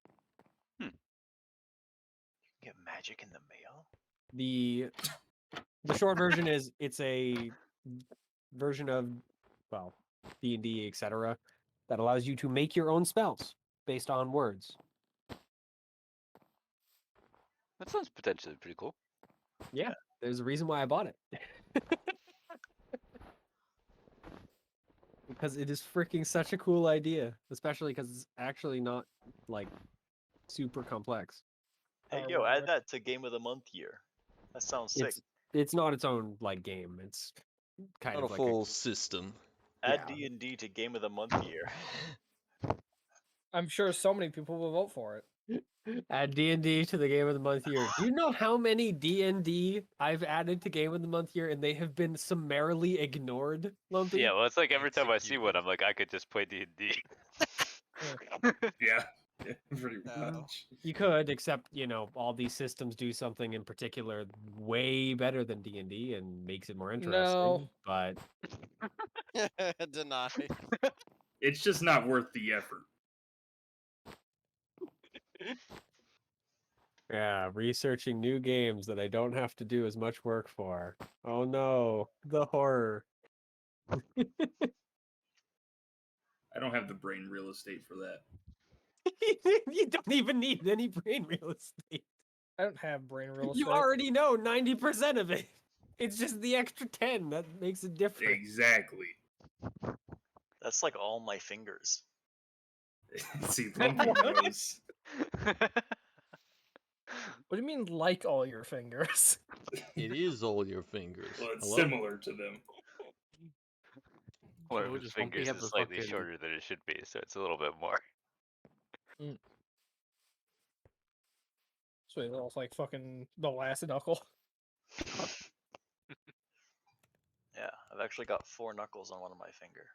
Get magic in the mail? The short version is it's a version of, well, D&D, etc., that allows you to make your own spells based on words. That sounds potentially pretty cool. Yeah, there's a reason why I bought it. Because it is freaking such a cool idea, especially because it's actually not like super complex. Hey, yo, add that to Game of the Month year. That sounds sick. It's not its own like game. It's kind Not of a like full system. Add yeah. D&D to Game of the Month year. I'm sure so many people will vote for it. Add D&D to the Game of the Month year. Do you know how many D&D I've added to Game of the Month year and they have been summarily ignored, Lumpy? Yeah, well, it's like every time I see one, I'm like, I could just play D&D. Yeah, pretty No. much. You could, except, all these systems do something in particular way better than D&D and makes it more interesting. No. But Deny. It's just not worth the effort. yeah, researching new games that I don't have to do as much work for. Oh no, the horror. I don't have the brain real estate for that. You don't even need any brain real estate. I don't have brain real estate. You already know 90% of it. It's just the extra 10 that makes it different. Exactly. That's like all my fingers. See, Lumpy knows. What do you mean, like all your fingers? It is all your fingers. Well, it's Hello? similar to them. One So of his does Monkey fingers have is the slightly fucking- shorter than it should be, so it's a little bit more. So it's all like fucking the last knuckle. Yeah, I've actually got 4 knuckles on one of my finger.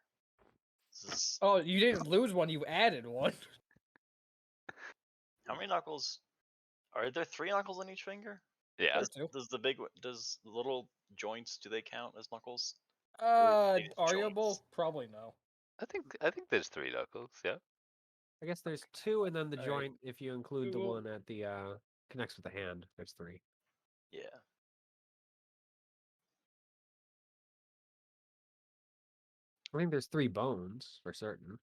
This is... Oh, you didn't lose one, you added one. How many knuckles? Are there 3 knuckles on each finger? Yeah. There's two. Does the big one, does the little joints, do they count as knuckles? they just Arguable? joints? Probably no. I think there's 3 knuckles, yeah. I guess there's 2 and then the Alright. joint, if you include the Google. one at the, connects with the hand, there's 3. Yeah. I think there's 3 bones for certain.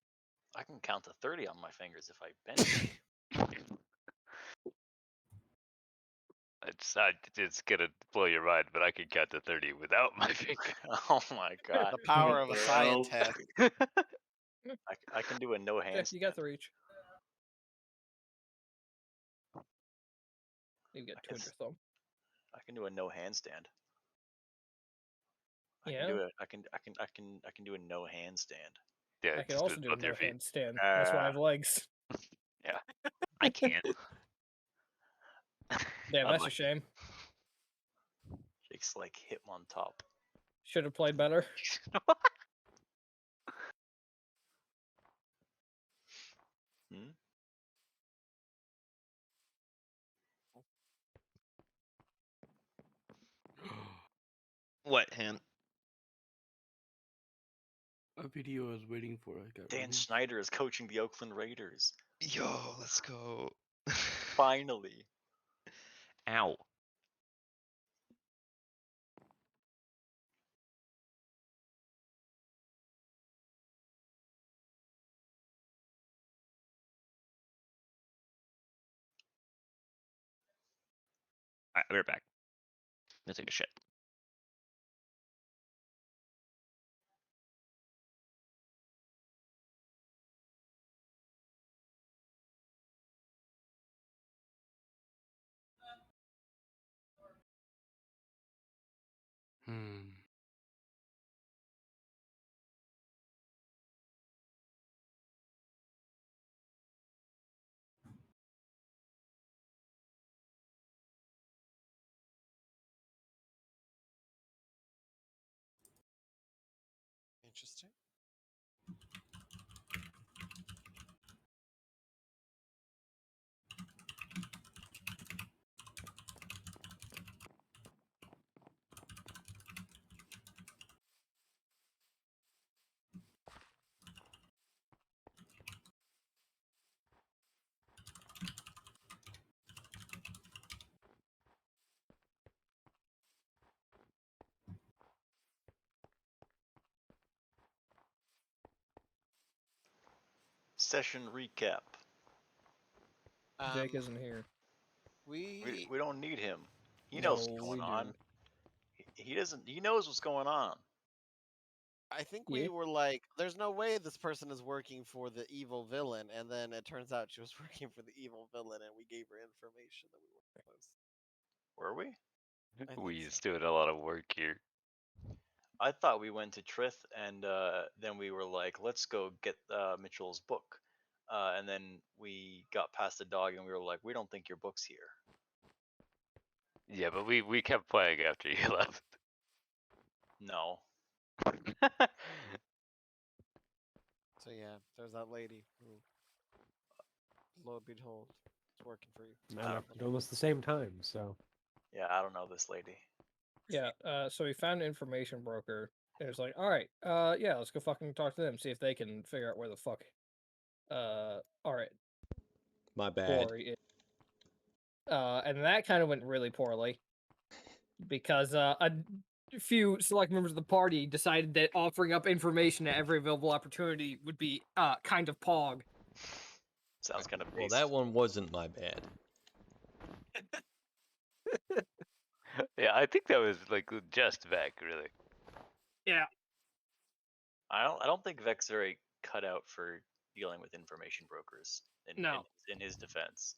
I can count to 30 on my fingers if I bend it. It's gonna blow your mind, but I can count to 30 without my finger. Oh my god. The power of What a the hell? scientist. I can do a no Yeah, hand. you got 3 each. You get 2 on your thumb. I can do a no handstand. I Yeah. can do it. I can do a no handstand. Yeah, I can just also with do a both your no feet. handstand. That's why I have legs. I can't. Damn, I'm that's a like- shame. Jake's like hit on top. Should have played better. Hmm? What, Han? A video I was waiting for. I got Dan released. Schneider is coaching the Oakland Raiders. Yo, let's go. Finally. Ow. Alright, we're back. Let's take a shit. Hmm. Interesting. Session recap. Vic isn't here. We don't need him. He No, knows what's we going do. on. He doesn't. He knows what's going on. I think Yeah. we were like, there's no way this person is working for the evil villain, and then it turns out she was working for the evil villain, and we gave her information that we weren't supposed Were we? I think We's so. doing a lot of work here. I thought we went to Trith, and then we were like, let's go get Mitchell's book. And then we got past the dog, and we were like, we don't think your book's here. Yeah, but we kept playing after you left. No. So yeah, there's that lady who, lo and behold, is working for you. And at almost the same time, so. Yeah, I don't know this lady. Yeah, so we found an information broker. And it was like, all right, yeah, let's go fucking talk to them, see if they can figure out where the fuck, all right, My bad. Corey is. And that kind of went really poorly because a few select members of the party decided that offering up information at every available opportunity would be kind of pog. Sounds kind of Well, based. that one wasn't my bad. Yeah, I think that was like just Vec, really. Yeah. I don't think Vec's very cut out for dealing with information brokers. No. In his defense,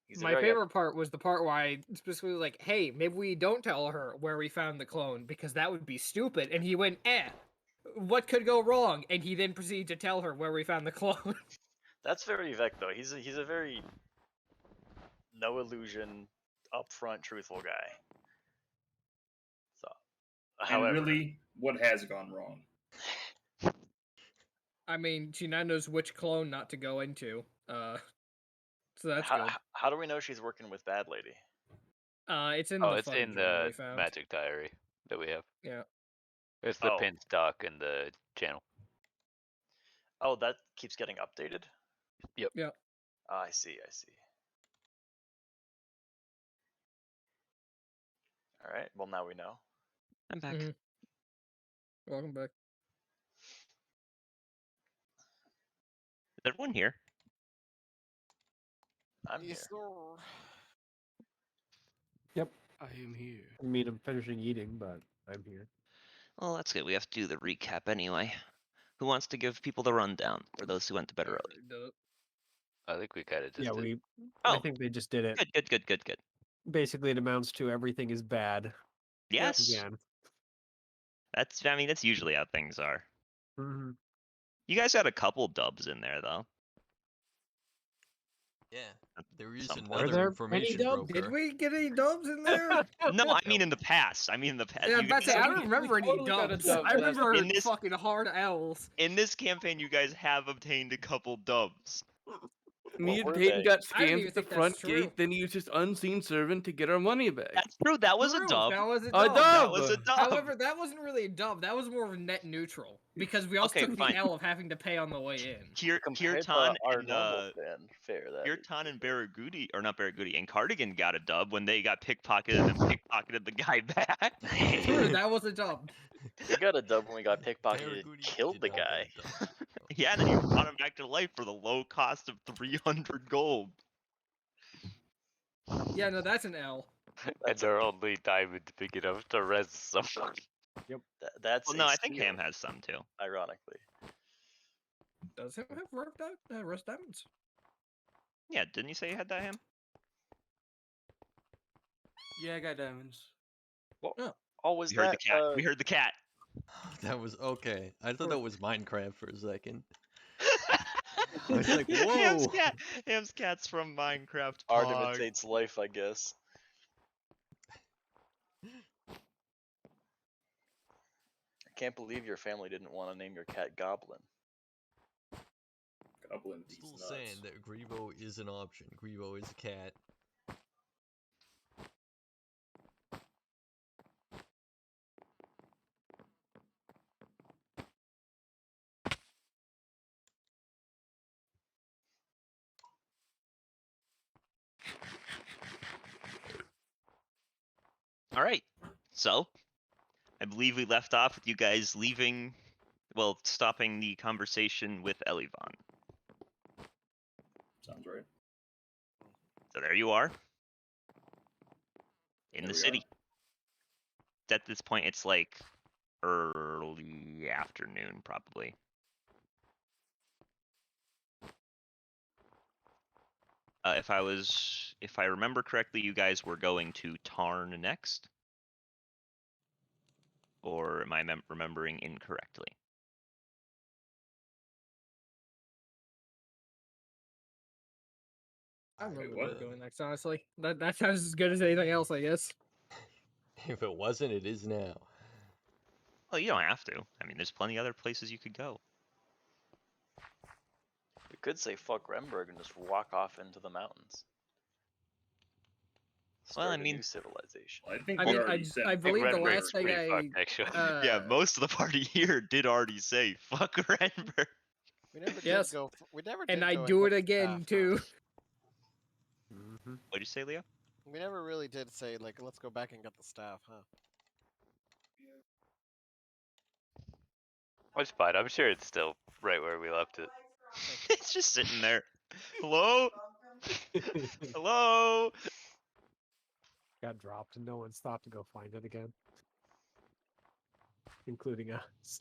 he's a My very favorite part was the part where I specifically was like, hey, maybe we don't tell her where we found the clone because that would be stupid. And he went, what could go wrong? And he then proceeded to tell her where we found the clone. That's very Vec though. He's a very no illusion, upfront, truthful guy. So, And however, really, what has gone wrong? I mean, she now knows which clone not to go into. So that's good. how do we know she's working with Bad Lady? It's in Oh, the it's footage in we already the found. magic diary that we have. Yeah. It's the Oh. pin stock in the channel. Oh, that keeps getting updated? Yep. Yep. I see. All right. Well, now we know. I'm back. Mhm. Welcome back. Is everyone here? I'm Yes, here. sir. I am here. I mean, I'm finishing eating, but I'm here. Well, that's good. We have to do the recap anyway. Who wants to give people the rundown for those who went to bed I early? already did it. I think we kind of just Yeah, did. I Oh, think they just did it. good. Basically, it amounts to everything is bad. Yes, Again. I mean, that's usually how things are. Hmm. You guys had a couple dubs in there, though. Yeah. There is Some point. Were another there any information dubs? broker. Did we get any dubs in there? No, I mean in the past. Yeah, You I was guys- about to say, I don't We remember any totally got a dubs. dub I last remember In this- fucking hard L's. in this campaign, you guys have obtained a couple dubs. Me What and were Peyton they? got I don't scammed even at the think that's front true. gate, then he used his unseen servant to get our money back. That's true. That was a True, dub. That was a A dub. dub! That was a dub. However, that wasn't really a dub. That was more of a net neutral because we also Okay, took fine. the L of having to pay on the way in. Compared to Kirtan our and normal fan fare, that is Kirtan and fair. Barragoody, or not Barragoody, and Cardigan got a dub when they got pickpocketed and pickpocketed the guy back. True, that was a dub. We got a dub when we got pickpocketed and Barragoody killed did the not get guy. a dub. Yeah, and then you brought him back to life for the low cost of 300 gold. Yeah, no, that's an L. And our only diamond big enough to res someone. That's Well, no, a I think steal, Ham has some too. ironically. Does him have rust diamonds? Yeah, didn't you say you had that, Ham? Yeah, I got diamonds. Oh, was We heard that? the cat. We heard the cat. That was okay. I thought that was Minecraft for a second. I was like, whoa. Ham's cat's from Minecraft. Art Pog. imitates life, I guess. I can't believe your family didn't want to name your cat Goblin. Goblin, these Still nuts. saying that Grebo is an option. Grebo is a cat. All right. So, I believe we left off with you guys leaving, well, stopping the conversation with Elivon. Sounds right. So there you are. In There the we city. At this point, it's like early afternoon, probably. If I remember correctly, you guys were going to Tarn next, or am I remembering incorrectly? I don't know Wait, what what? we're doing next, honestly. That sounds as good as anything else, I guess. If it wasn't, it is now. Well, you don't have to. I mean, there's plenty other places you could go. We could say fuck Remberg and just walk off into the mountains. Well, Start I a mean- new civilization. Well, I think I we mean, already said. I I think believe the Renberg's last thing pretty I fucked, actually. Yeah, most of the party here did already say fuck Renberg. We never Yes. did go. We never did and I go do get it the again staff, too. Huh? What'd you say, Leo? We never really did say like, let's go back and get the staff, huh? It's fine. I'm sure it's still right where we left it. It's just sitting there. Hello? Hello? Got dropped and no one stopped to go find it again, including us.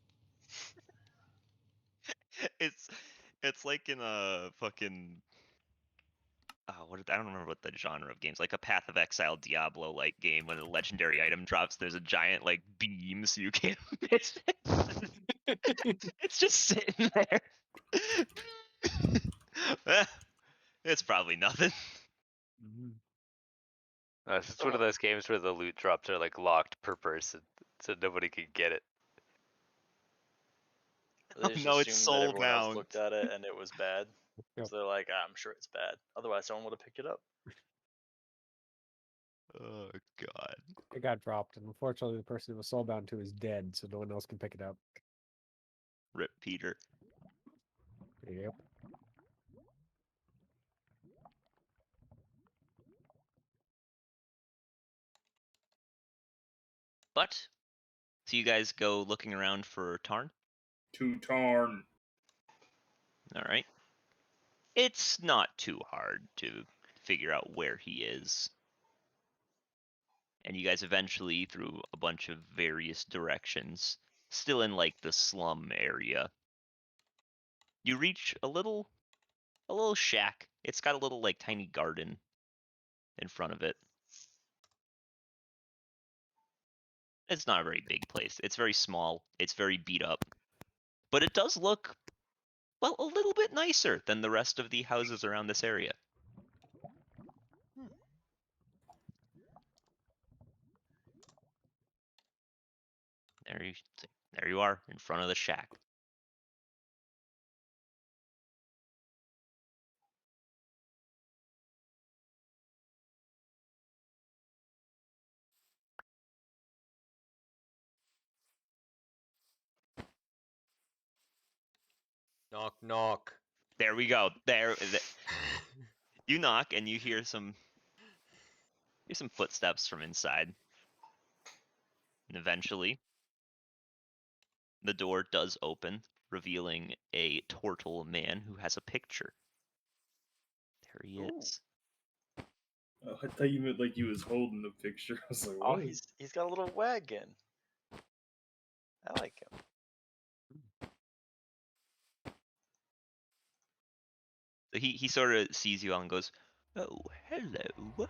It's like in a fucking I don't remember what the genre of games, like a Path of Exile Diablo like game when a legendary item drops, there's a giant like beam so you can't miss it. It's just sitting there. It's probably nothing. It's just one of those games where the loot drops are like locked per person, so nobody can get it. They just No, it's assumed that everyone else soulbound. looked at it and it was bad. Yep. So they're like, I'm sure it's bad. Otherwise, someone would have picked it up. Oh god. It got dropped, and unfortunately, the person it was soulbound to is dead, so no one else can pick it up. Rip Peter. Yep. But so you guys go looking around for Tarn? To Tarn. Alright. It's not too hard to figure out where he is. And you guys eventually, through a bunch of various directions, still in like the slum area, you reach a little shack. It's got a little like tiny garden in front of it. It's not a very big place. It's very small. It's very beat up. But it does look, well, a little bit nicer than the rest of the houses around this area. There you are, in front of the shack. Knock, knock. There we go. You knock and you hear some footsteps from inside. And eventually, the door does open, revealing a turtle man who has a picture. There he is. Oh, I thought you meant like he was holding the picture. I was like, Oh, what? he's got a little wagon. I like him. So he sort of sees you all and goes, "Oh, hello.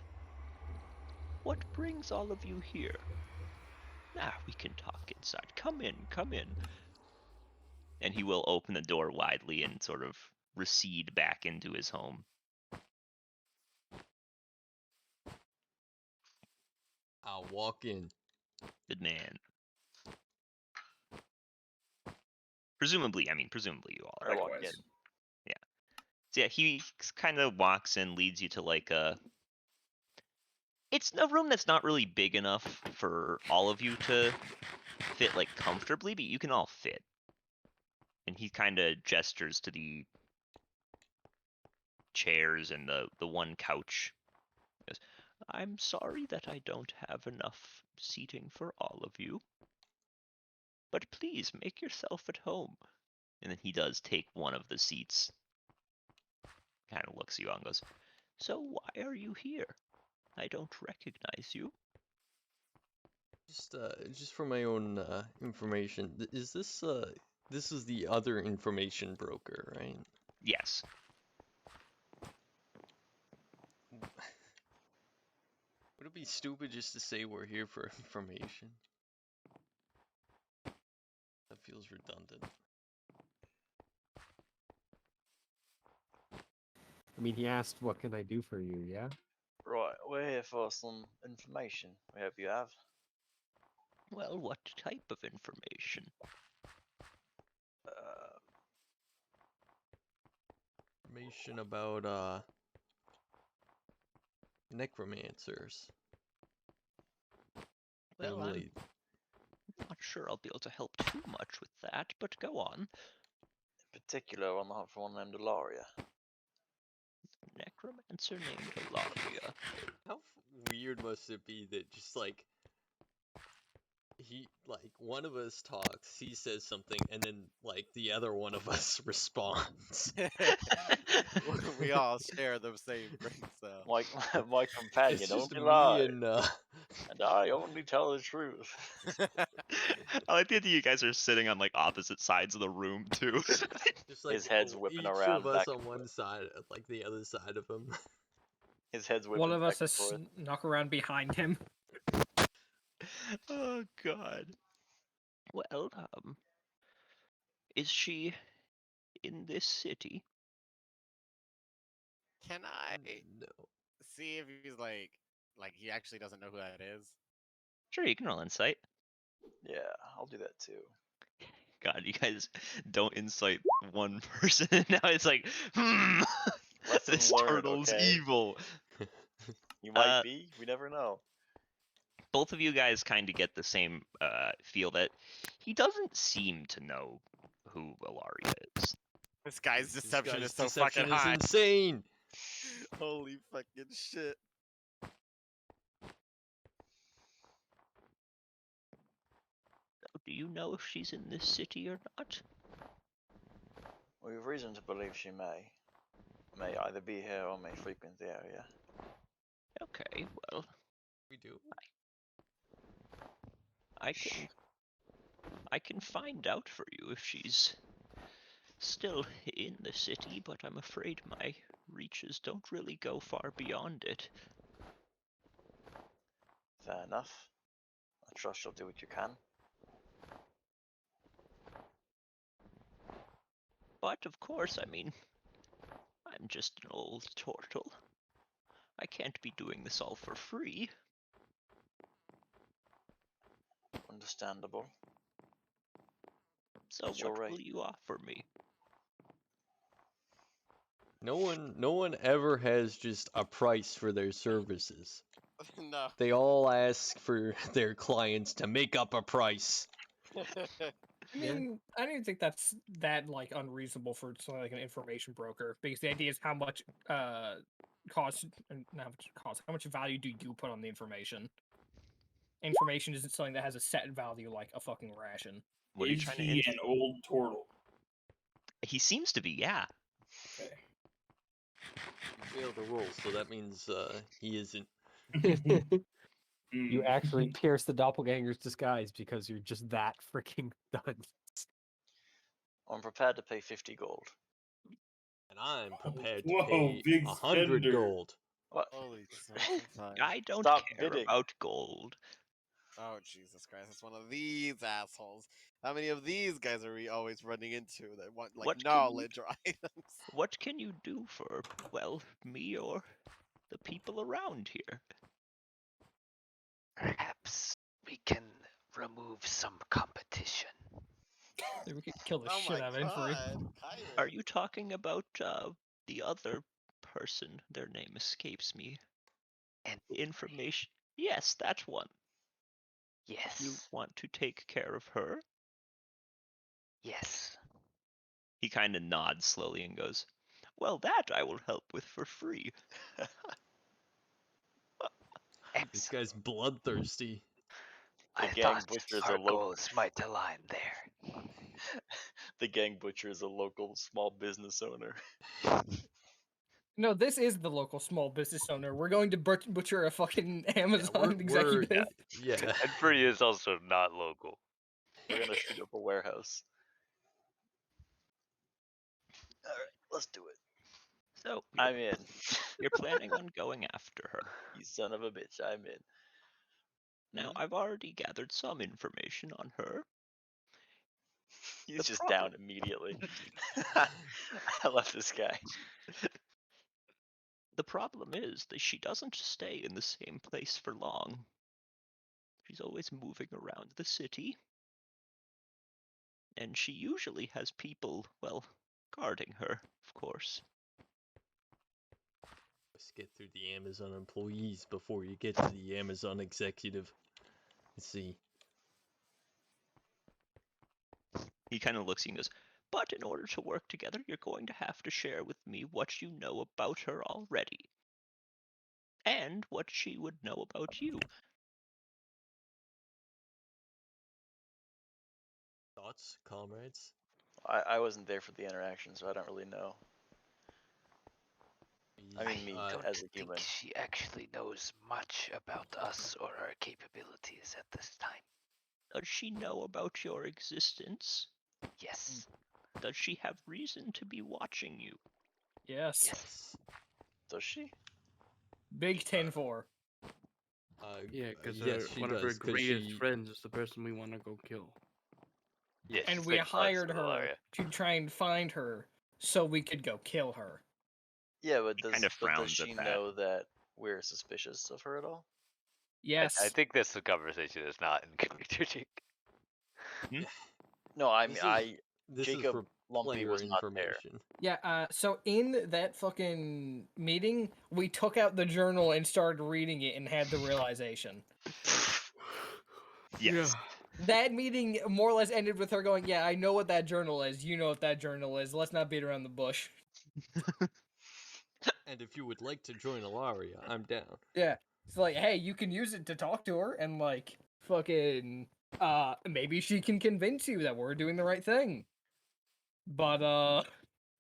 What brings all of you here? We can talk inside. Come in, come in. And he will open the door widely and sort of recede back into his home. I'll walk in. Good man. Presumably you all are. I walk in. Likewise. So yeah, he kind of walks in, leads you to like it's a room that's not really big enough for all of you to fit like comfortably, but you can all fit. And he kind of gestures to the chairs and the one couch. He goes, I'm sorry that I don't have enough seating for all of you, but please make yourself at home. And then he does take one of the seats, kind of looks at you and goes, so why are you here? I don't recognize you. Just for my own information, is this this is the other information broker, right? Yes. Would it be stupid just to say we're here for information? That feels redundant. I mean, he asked, "What can I do for you?" Yeah. Right, we're here for some information. We hope you have. Well, what type of information? Information about necromancers. Well, Namely, I'm not sure I'll be able to help too much with that, but go on. In particular, on the hunt for one named Ilaria. Necromancer named Ilaria. how weird must it be that just like one of us talks, he says something, and then like the other one of us responds. We all share the same brain cell. My companion It's just only me lies, and and I only tell the truth. I like the idea you guys are sitting on like opposite sides of the room too. just like His head's whipping each around of us back on and one side, like the other side of him. His head's whipping One of back us has and forth. snuck around behind him. Oh God. Well, is she in this city? Can I No. see if he's like he actually doesn't know who that is? Sure, you can roll insight. Yeah, I'll do that too. God, you guys don't incite one person, and now it's like, Lesson this learned, turtle's okay? evil. You might be. We never know. Both of you guys kind of get the same feel that he doesn't seem to know who Ilaria is. This guy's This deception guy's is so deception fucking is high. insane. Holy fucking shit. Do you know if she's in this city or not? We have reason to believe she may either be here or may frequent the area. Okay, well, We do. I can find out for you if she's still in the city, but I'm afraid my reaches don't really go far beyond it. Fair enough. I trust you'll do what you can. But of course, I mean, I'm just an old turtle. I can't be doing this all for free. Understandable. So It's your what right. will you offer me? No one ever has just a price for their services. No. They all ask for their clients to make up a price. I mean, I don't even think that's that like unreasonable for something like an information broker, because the idea is how much cost, not how much cost, how much value do you put on the information? Information isn't something that has a set value like a fucking ration. What are you Is trying to he an old turtle? He seems to be, yeah. Okay. You failed the roll, so that means he isn't. You Hmm. actually pierce the doppelganger's disguise because you're just that freaking done. I'm prepared to pay 50 gold. And I'm prepared to Whoa, pay big 100 spender. gold. What? Holy fucking fuck. I don't Stop care bidding. about gold. Oh Jesus Christ! It's one of these assholes. How many of these guys are we always running into that want like What can you- knowledge or items? What can you do for, well, me or the people around here? Perhaps we can remove some competition. Maybe we could kill the Oh shit my out of Inferi. God, Are Kyron. you talking about the other person? Their name escapes me. And The information. Yes, that one. You yes, want to take care of her? yes. He kind of nods slowly and goes, "Well, that I will help with for free." This Excellent. guy's bloodthirsty. The I gang thought butcher is a our local. goals might align there. The gang butcher is a local small business owner. No, this is the local small business owner. We're going to butcher a fucking Amazon executive. Yeah. And Pretty is also not local. We're gonna shoot up a warehouse. All right, let's do it. So I'm in. you're planning on going after her. You son of a bitch, I'm in. Now, I've already gathered some information on her. He's The just problem- down immediately. I love this guy. The problem is that she doesn't stay in the same place for long. She's always moving around the city. And she usually has people, well, guarding her, of course. Let's get through the Amazon employees before you get to the Amazon executive. Let's see. He kind of looks at you and goes, "But in order to work together, you're going to have to share with me what you know about her already. And what she would know about you." Thoughts, comrades? I wasn't there for the interaction, so I don't really know. I mean, me I don't as a think human. she actually knows much about us or our capabilities at this time. Does she know about your existence? Yes. Does she have reason to be watching you? Yes. Yes. Does she? Big 10-4. Yeah, because yes, she one of her does, 'cause greatest she- friends is the person we want to go kill. Yes, And she's we like us hired with her Ilaria. to try and find her so we could go kill her. Yeah, but He does, kinda but does frowns at she that. know that we're suspicious of her at all? Yes. I think this conversation is not in character, Jake. No, I mean, This Jacob is for Lumpy player was not there. information. Yeah, so in that fucking meeting, we took out the journal and started reading it and had the realization. Yes. That meeting more or less ended with her going, "Yeah, I know what that journal is. You know what that journal is. Let's not beat around the bush." And if you would like to join Ilaria, I'm down. Yeah. It's like, hey, you can use it to talk to her and like fucking maybe she can convince you that we're doing the right thing. But You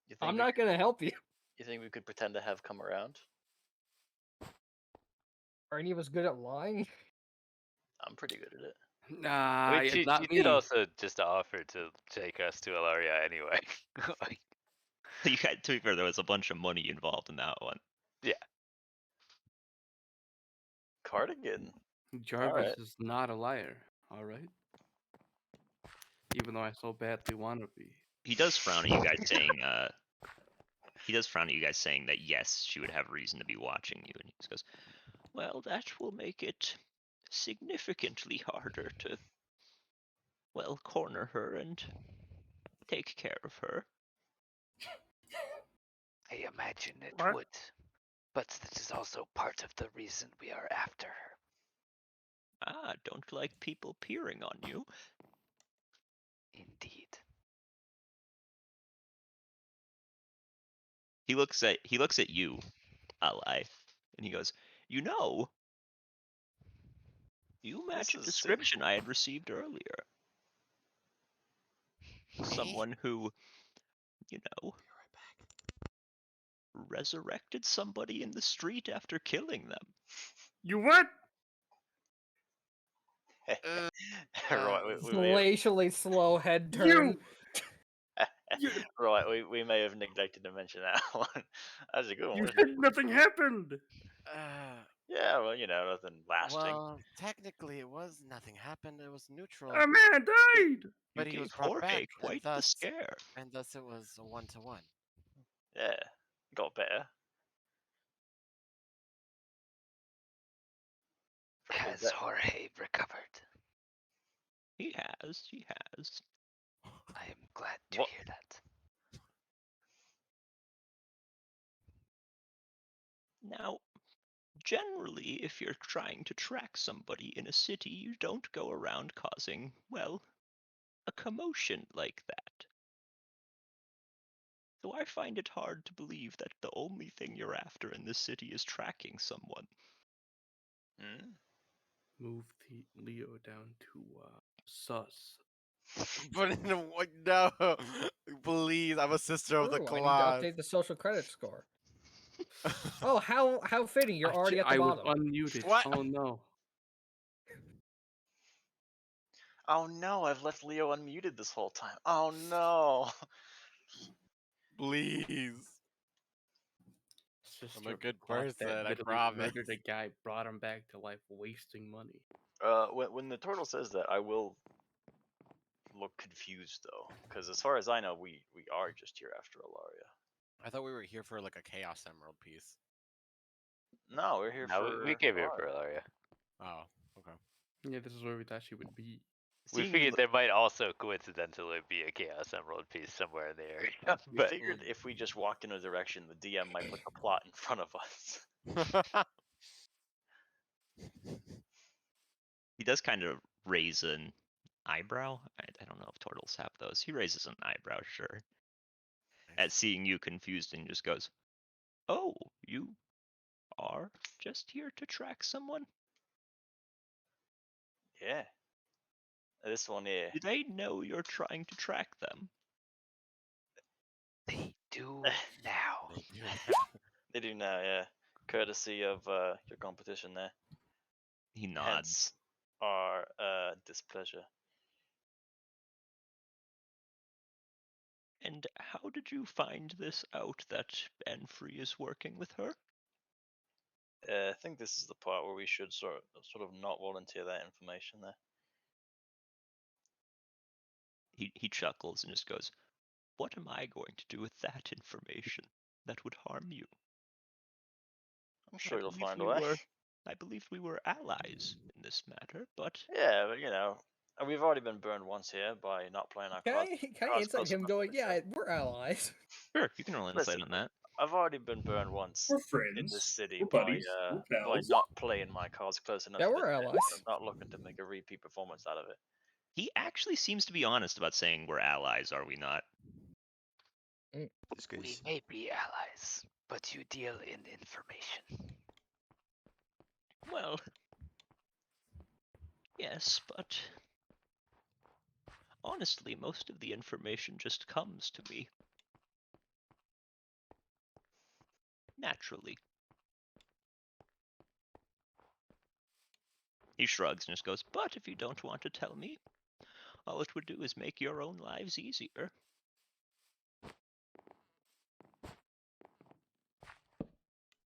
think I'm we not could, gonna help you. You think we could pretend to have come around? Are any of us good at lying? I'm pretty good at it. Nah, I mean, it's she not me. did also just offer to take us to Ilaria anyway. Like, You got, to be fair, there was a bunch of money involved in that one. Cardigan. Jarvis Alright. is not a liar, alright? Even though I so badly want to be. He does frown at you guys saying, that yes, she would have reason to be watching you, and he just goes, "Well, that will make it significantly harder to, well, corner her and take care of her." I imagine it What? would. But this is also part of the reason we are after her. Ah, don't like people peering on you. Indeed. He looks at you, Ally, and he goes, "You know, you match a is description I had received earlier. Someone who, you know, resurrected somebody in the street after killing them." You what? Right, Glacially slow head turn. right, we may have neglected to mention that one. That's a good one. You wasn't said it? nothing happened! Yeah, well, nothing lasting. Well, technically, nothing happened. It was neutral. A man died. But You he was gave brought Jorge back, quite the scare. and thus it was a 1-to-1. Yeah, got better. Has that- Jorge recovered? He has. I am glad to What- hear that. Now, generally, if you're trying to track somebody in a city, you don't go around causing, well, a commotion like that. So I find it hard to believe that the only thing you're after in this city is tracking someone. Hmm? Move the Leo down to sus. But in a, no, please, I'm a sister of the Ooh, I need to class. update the social credit score. Oh, how fitting! You're already at the I was bottom. unmuted. What? Oh no. Oh no, I've left Leo unmuted this whole time. Oh no. Please. Sister I'm a of the good class that person, I literally promise. murdered a guy, brought him back to life, wasting money. When the turtle says that, I will look confused though, because as far as I know, we are just here after Alaria. I thought we were here for like a Chaos Emerald piece. No, we're here No, for. we came here Alaria. for Ilaria. Oh, okay. Yeah, this is where we thought she would be. We Seeing figured there might also coincidentally be a Chaos Emerald piece somewhere in the area. We But figured if we just walked in a direction, the DM might put the plot in front of us. He does kind of raise an eyebrow. I don't know if turtles have those. He raises an eyebrow, sure, at seeing you confused and just goes, "Oh, you are just here to track someone? Yeah. This one here. Do they know you're trying to track them?" They do now. They do. They do now, yeah. Courtesy of your competition there. He nods. Hence our displeasure. And how did you find this out that Benfrey is working with her? I think this is the part where we should sort of not volunteer that information there. He chuckles and just goes, "What am I going to do with that information that would harm you? I'm sure you'll believe find a we way. were- I believe we were allies in this matter, but Yeah, but we've already been burned once here by not playing our cards. Can I insight him going, yeah, we're allies. sure, you can roll insight on that. I've already been burned once We're in this friends. city We're by buddies. We're by pals. not playing my cards close enough. Yeah, to we're the chest. allies. I'm not looking to make a repeat performance out of it. He actually seems to be honest about saying we're allies, are we not? This We guy's may be allies, but you deal in information. Well, yes, but honestly, most of the information just comes to me. Naturally. He shrugs and just goes, "But if you don't want to tell me, all it would do is make your own lives easier."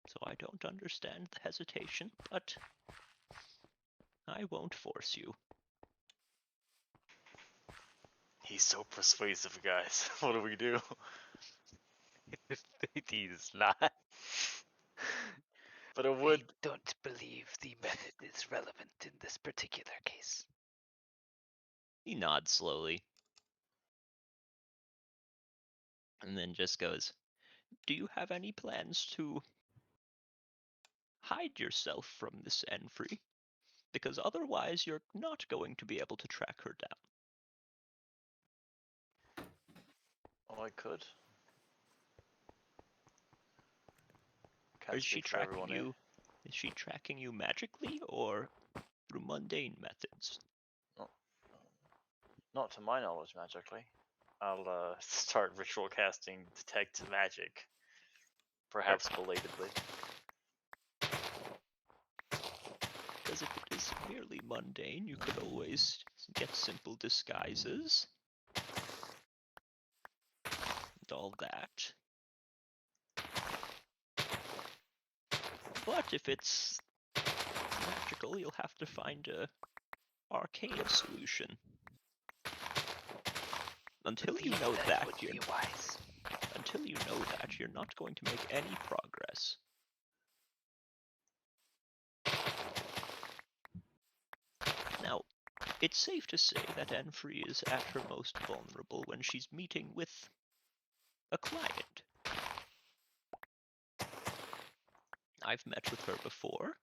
So I don't understand the hesitation, but I won't force you. He's so persuasive, guys. What do we do? he's not. But it I would. don't believe the method is relevant in this particular case. He nods slowly. And then just goes, "Do you have any plans to hide yourself from this Enfrey? Because otherwise you're not going to be able to track her down." Oh, I could. Or Can't is she speak for tracking everyone here. you? Is she tracking you magically or through mundane methods? Not to my knowledge, magically. I'll start ritual casting detect magic. Perhaps belatedly. Because if it is merely mundane, you could always get simple disguises and all that. But if it's practical, you'll have to find a arcane solution. Until you know that, would be wise. until you know that, you're not going to make any progress. Now, it's safe to say that Enfrey is at her most vulnerable when she's meeting with a client. I've met with her before.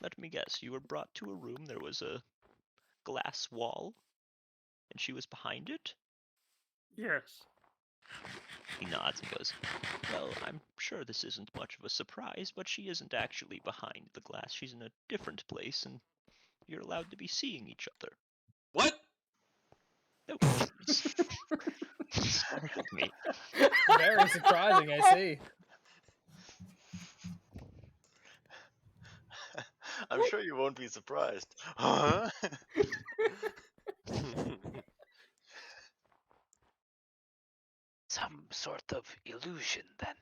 Let me guess, you were brought to a room, there was a glass wall, and she was behind it? Yes. He nods and goes, well, I'm sure this isn't much of a surprise, but she isn't actually behind the glass. She's in a different place, and you're allowed to be seeing each other. What? No, startled me. Very surprising, I see. I'm sure you won't be surprised. Huh? Some sort of illusion, then.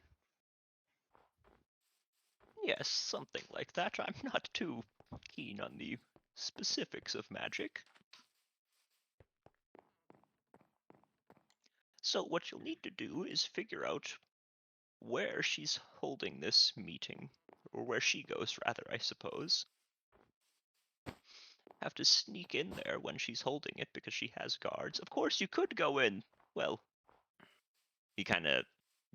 Yes, something like that. I'm not too keen on the specifics of magic. So what you'll need to do is figure out where she's holding this meeting, or where she goes, rather, I suppose. Have to sneak in there when she's holding it because she has guards. Of course, you could go in. Well, he kind of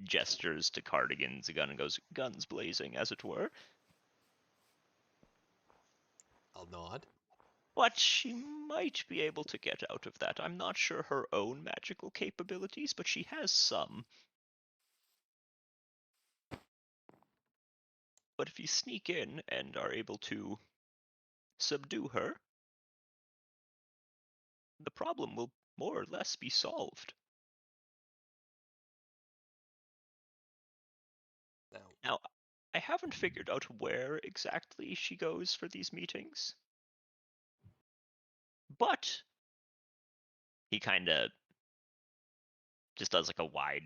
gestures to Cardigan's gun and goes, guns blazing, as it were. I'll nod. But she might be able to get out of that. I'm not sure her own magical capabilities, but she has some. But if you sneak in and are able to subdue her, the problem will more or less be solved. Now, I haven't figured out where exactly she goes for these meetings, but he kind of just does like a wide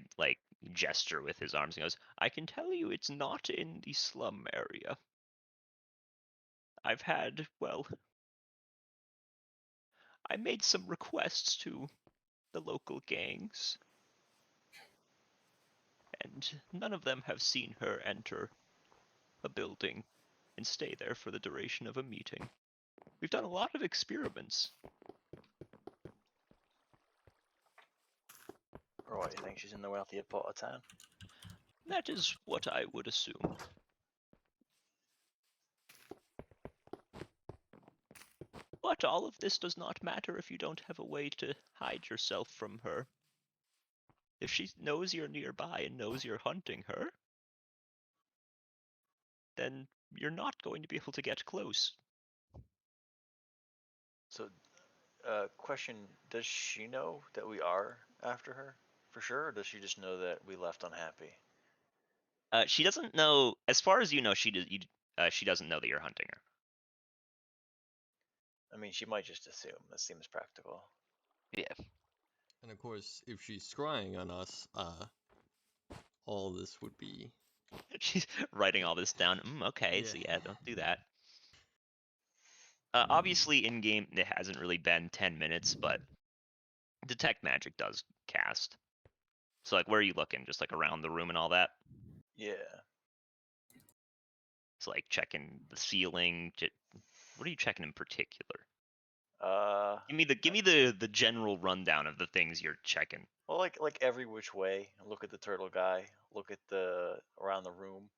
gesture with his arms and goes, I can tell you it's not in the slum area. I've had, well, I made some requests to the local gangs, and none of them have seen her enter a building and stay there for the duration of a meeting. We've done a lot of experiments. Or what, you think she's in the wealthiest part of town? That is what I would assume. But all of this does not matter if you don't have a way to hide yourself from her. If she knows you're nearby and knows you're hunting her, then you're not going to be able to get close. So, question, does she know that we are after her, for sure, or does she just know that we left unhappy? She doesn't know, as far as you know, she doesn't know that you're hunting her. I mean, she might just assume. That seems practical. Yeah. And of course, if she's scrying on us, all this would be... She's writing all this down. Okay, Yeah. so yeah, don't do that. Obviously, in-game, it hasn't really been 10 minutes, but Detect Magic does cast. So, where are you looking? Just, around the room and all that? Yeah. So, checking the ceiling. What are you checking in particular? Give me the general rundown of the things you're checking. Well, like every which way. Look at the turtle guy. Look at around the room.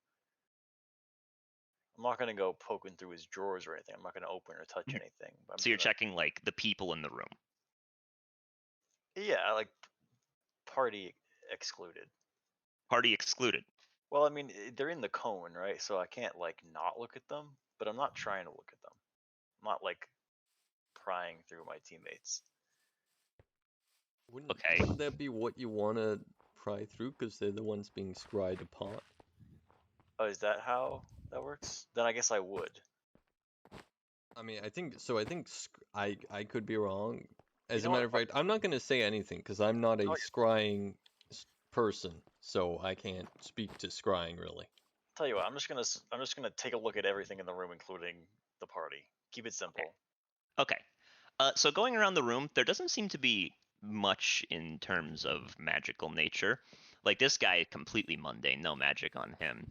I'm not gonna go poking through his drawers or anything. I'm not gonna open or touch anything. So you're checking the people in the room. Yeah, party excluded. Party excluded. Well, I mean, they're in the cone, right? So I can't not look at them, but I'm not trying to look at them. I'm not prying through my teammates. Wouldn't that be what you want to pry through? Because they're the ones being scried upon. Oh, is that how that works? Then I guess I would. I mean, I think so. I think I could be wrong. As a matter of fact, I'm not going to say anything because I'm not a scrying person, so I can't speak to scrying really. Tell you what, I'm just gonna take a look at everything in the room, including the party. Keep it simple. Okay. So going around the room, there doesn't seem to be much in terms of magical nature. Like this guy, completely mundane, no magic on him.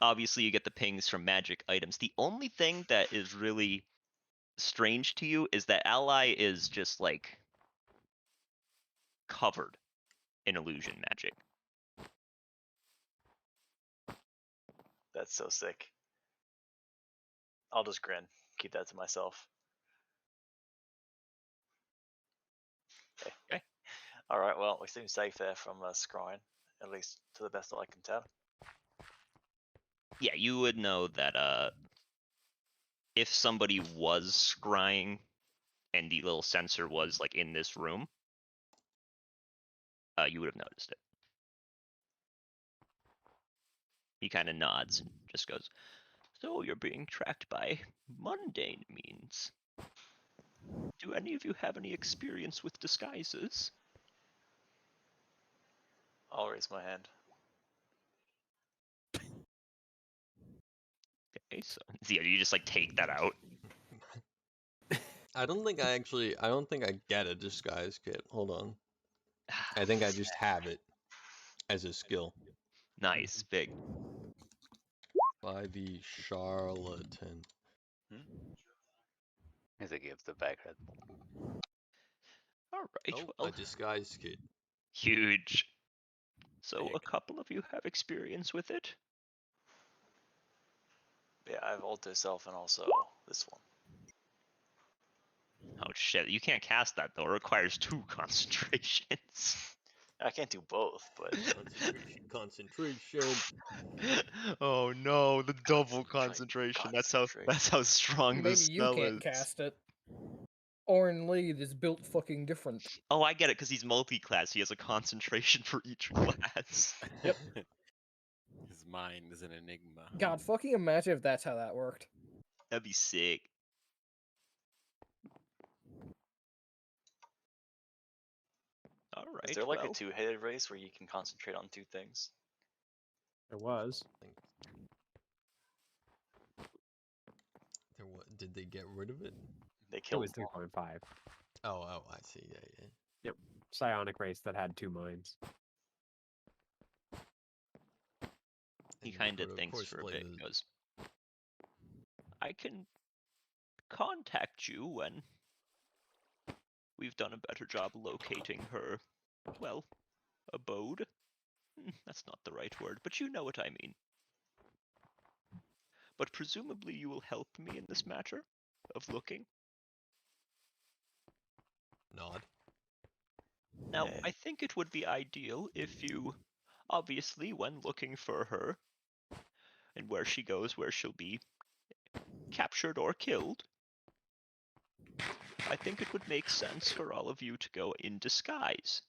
Obviously, you get the pings from magic items. The only thing that is really strange to you is that Ally is just like covered in illusion magic. That's so sick. I'll just grin. Keep that to myself. Okay. All right. Well, we seem safe there from scrying, at least to the best that I can tell. Yeah, you would know that if somebody was scrying and the little sensor was like in this room, you would have noticed it. He kind of nods and just goes, "So you're being tracked by mundane means. Do any of you have any experience with disguises?" I'll raise my hand. Okay, so yeah, you just like take that out. I don't think I get a disguise kit. Hold on. I think I just have it as a skill. Nice, big. By the charlatan. As I give the backhead. All right, Oh, well, a disguise kit. huge. So a Big. couple of you have experience with it. Yeah, I have Alto Self and also this one. Oh shit, you can't cast that though. It requires 2 concentrations. I can't do both, but Concentration. Oh no, the double Concentrate, concentration. concentrate. That's how strong Maybe this you spell can't is. cast it. Orin Lee is built fucking different. Oh, I get it, because he's multi-class. He has a concentration for each class. Yep. His mind is an enigma. God, fucking imagine if that's how that worked. That'd be sick. All right. Is there like well, a two-headed race where you can concentrate on 2 things? There was. Did they get rid of it? They It killed was one. 3.5. Oh, I see. Yeah. Psionic race that had 2 minds. he And you kind of could, of thinks course, for a play bit. the- Goes, "I can contact you when we've done a better job locating her, well, abode. That's not the right word, but you know what I mean. But presumably you will help me in this matter of looking. Nod. Now, Yeah. I think it would be ideal if you, obviously, when looking for her, and where she goes, where she'll be captured or killed, I think it would make sense for all of you to go in disguise.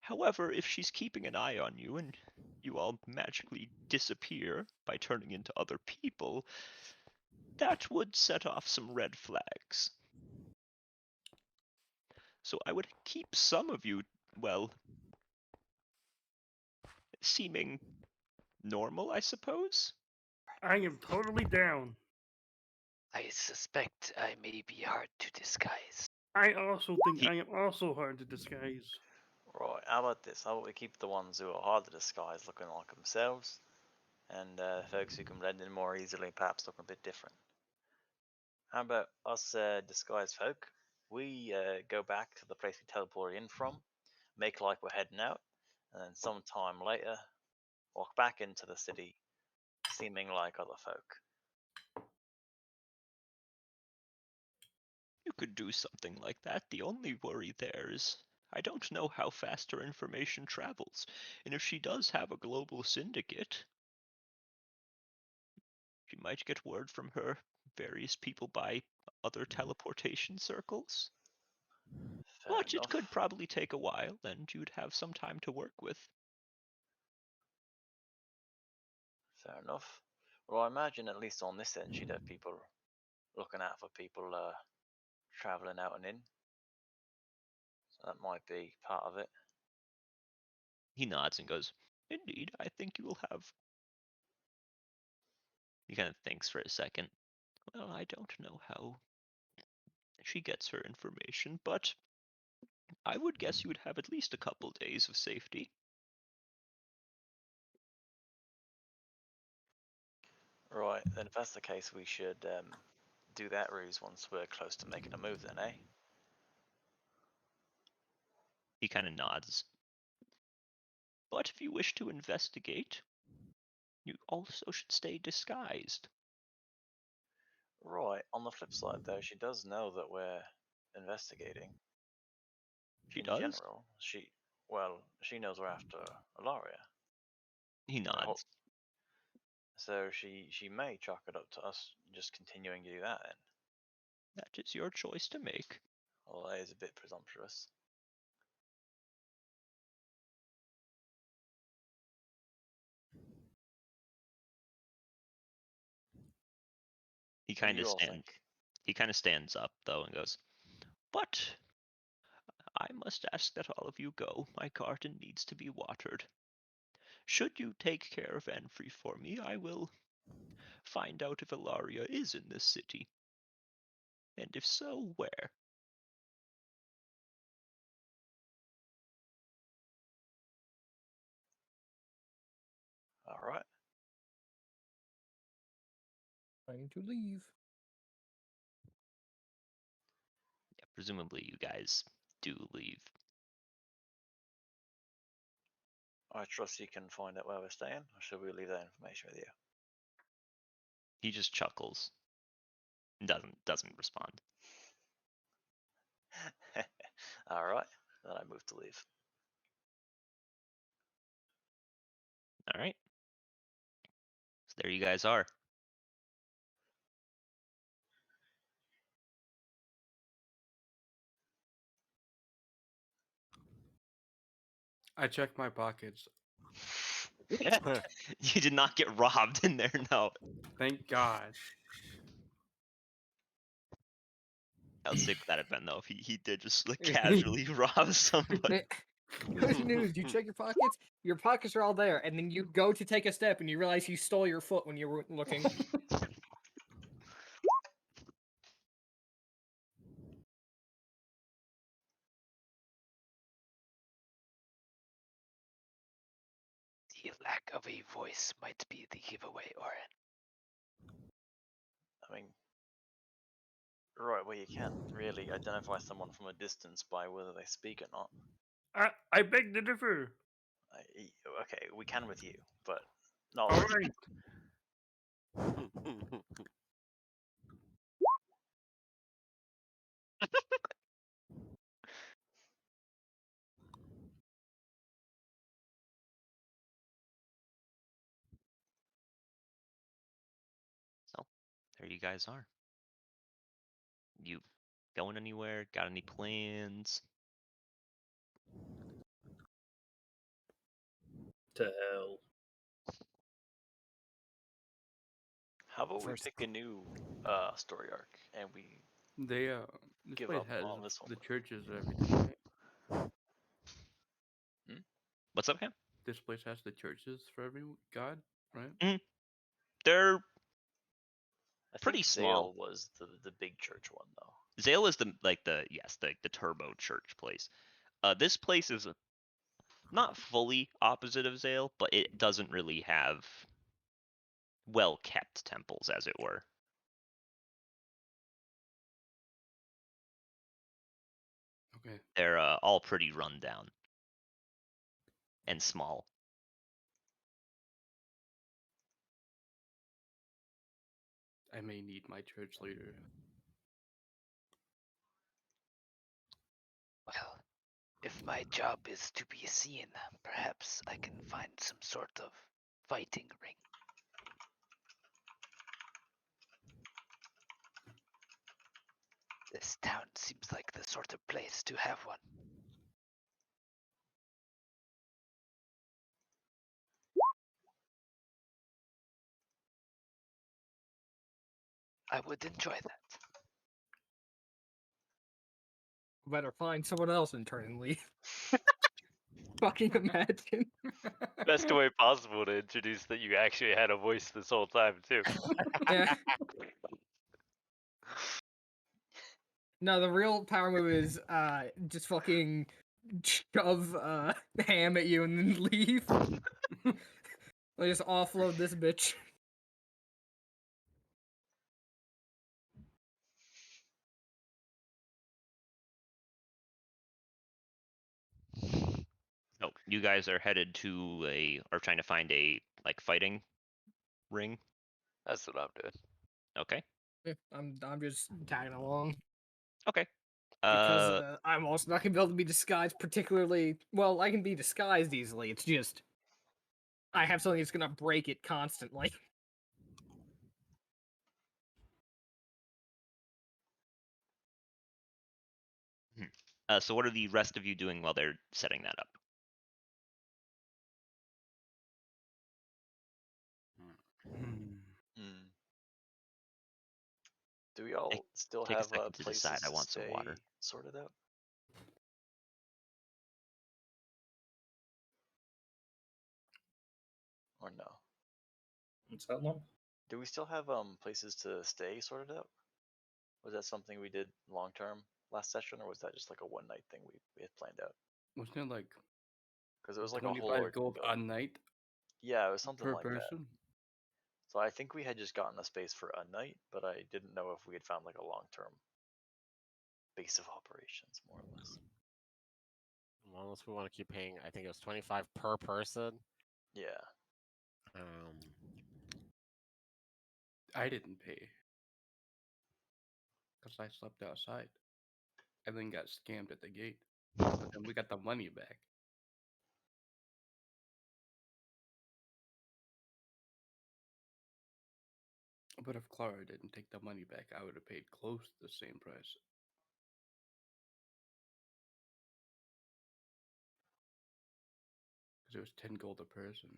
However, if she's keeping an eye on you and you all magically disappear by turning into other people, that would set off some red flags. So I would keep some of you, well, seeming normal, I suppose? I am totally down. I suspect I may be hard to disguise. I also think He- I am also hard to disguise. Right, how about this? How about we keep the ones who are hard to disguise looking like themselves, and folks who can blend in more easily perhaps look a bit different. How about us disguised folk? We go back to the place we teleported in from, make like we're heading out, and then sometime later walk back into the city, seeming like other folk. You could do something like that. The only worry there is I don't know how fast her information travels, and if she does have a global syndicate, she might get word from her various people by other teleportation circles. Fair But it enough. could probably take a while, and you'd have some time to work with. Fair enough. Well, I imagine at least on this end she'd have people looking out for people traveling out and in. So that might be part of it. He nods and goes, "Indeed, I think you will have." He kind of thinks for a second. Well, I don't know how she gets her information, but I would guess you would have at least a couple days of safety. Right, then if that's the case, we should do that ruse once we're close to making a move then, eh? He kind of nods. But if you wish to investigate, you also should stay disguised. Right, on the flip side though, she does know that we're investigating. She In does? general, she knows we're after Ilaria. He nods. So she may chalk it up to us just continuing to do that then. That is your choice to make. Well, that is a bit presumptuous. He What do kind you of all stands. think? He kind of stands up though and goes, "But I must ask that all of you go. My garden needs to be watered. Should you take care of Anfrey for me, I will find out if Ilaria is in this city. And if so, where?" All right. Trying to leave. Yeah, presumably you guys do leave. I trust you can find out where we're staying, or should we leave that information with you? He just chuckles. Doesn't respond. All right. Then I move to leave. All right. So there you guys are. I checked my pockets. You did not get robbed in there, no. Thank God. How sick would that have been though if he did just like casually rob somebody. Crazy news. You check your pockets. Your pockets are all there, and then you go to take a step, and you realize you stole your foot when you were looking. The lack of a voice might be the giveaway, Oren. I mean, right, well, you can't really identify someone from a distance by whether they speak or not. I beg to differ. Okay, we can with you, but not All with right. So there you guys are. You going anywhere? Got any plans? To hell. How about First- we pick a new story arc and we They this give place up has on this one? the churches and everything, right? What's up, Cam? This place has the churches for every god, right? They're I pretty think small. Zale was the big church one though. Zale is the turbo church place. This place is not fully opposite of Zale, but it doesn't really have well kept temples, as it were. Okay. They're all pretty run down and small. I may need my church leader. Well, if my job is to be seen, perhaps I can find some sort of fighting ring. This town seems like the sort of place to have one. I would enjoy that. Better find someone else and turn and leave. Fucking imagine. Best way possible to introduce that you actually had a voice this whole time too. Yeah. No, the real power move is just fucking shove ham at you and then leave. I just offload this bitch. Oh, you guys are headed to are trying to find a like fighting ring. That's what I'm doing. Okay. Yeah, I'm just tagging along Okay. because I'm also not gonna be able to be disguised particularly well. I can be disguised easily. It's just I have something that's gonna break it constantly. So what are the rest of you doing while they're setting that up? Do we all still take a have second to places decide. I to want some stay water. sorted out? Or no? What's that long? Do we still have places to stay sorted out? Was that something we did long term last session, or was that just like a one night thing we had planned out? Wasn't it like Because it was like a whole 25 gold a night Yeah, it was something per like that. person? So I think we had just gotten a space for a night, but I didn't know if we had found like a long term base of operations, more or less. Well, unless we want to keep paying, I think it was 25 per person. Yeah. I didn't pay because I slept outside and then got scammed at the gate. But then we got the money back. But if Clara didn't take the money back, I would have paid close to the same price. Because it was 10 gold a person.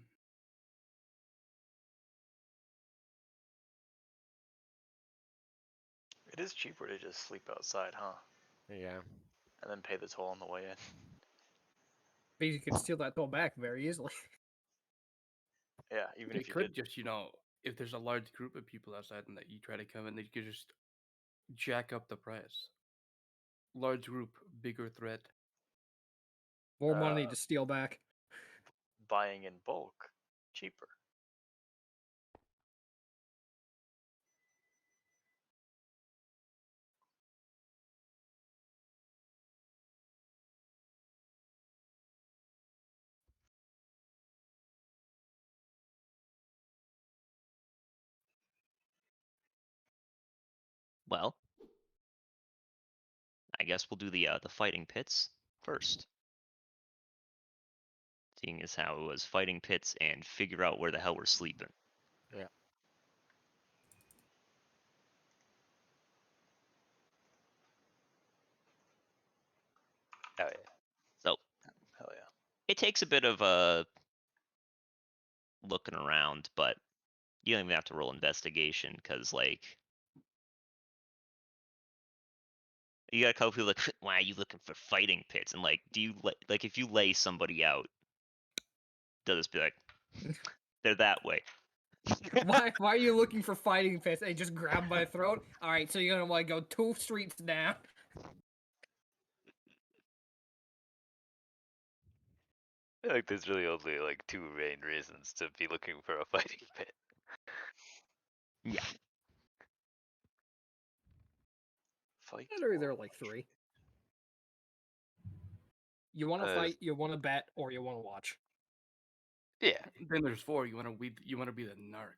It is cheaper to just sleep outside, huh? Yeah. And then pay the toll on the way in. But you could steal that toll back very easily. Yeah, even They if you could did. just, if there's a large group of people outside and that you try to come in, they could just jack up the price. Large group, bigger threat. More money to steal back. Buying in bulk, cheaper. Well, I guess we'll do the fighting pits first. Seeing as how it was fighting pits and figure out where the hell we're sleeping. Yeah. Oh yeah. So Hell yeah. it takes a bit of looking around, but you don't even have to roll investigation because like you got a couple people like, why are you looking for fighting pits? And like, do you like if you lay somebody out, they'll just be like, they're that way. Why are you looking for fighting pits? They just grab my throat. All right, so you're gonna like go 2 streets down. I feel like there's really only like 2 main reasons to be looking for a fighting pit. Yeah. Fight. Or there are like 3. You want to fight, you want to bet, or you want to watch. Yeah. Then there's 4. You want to be the narc.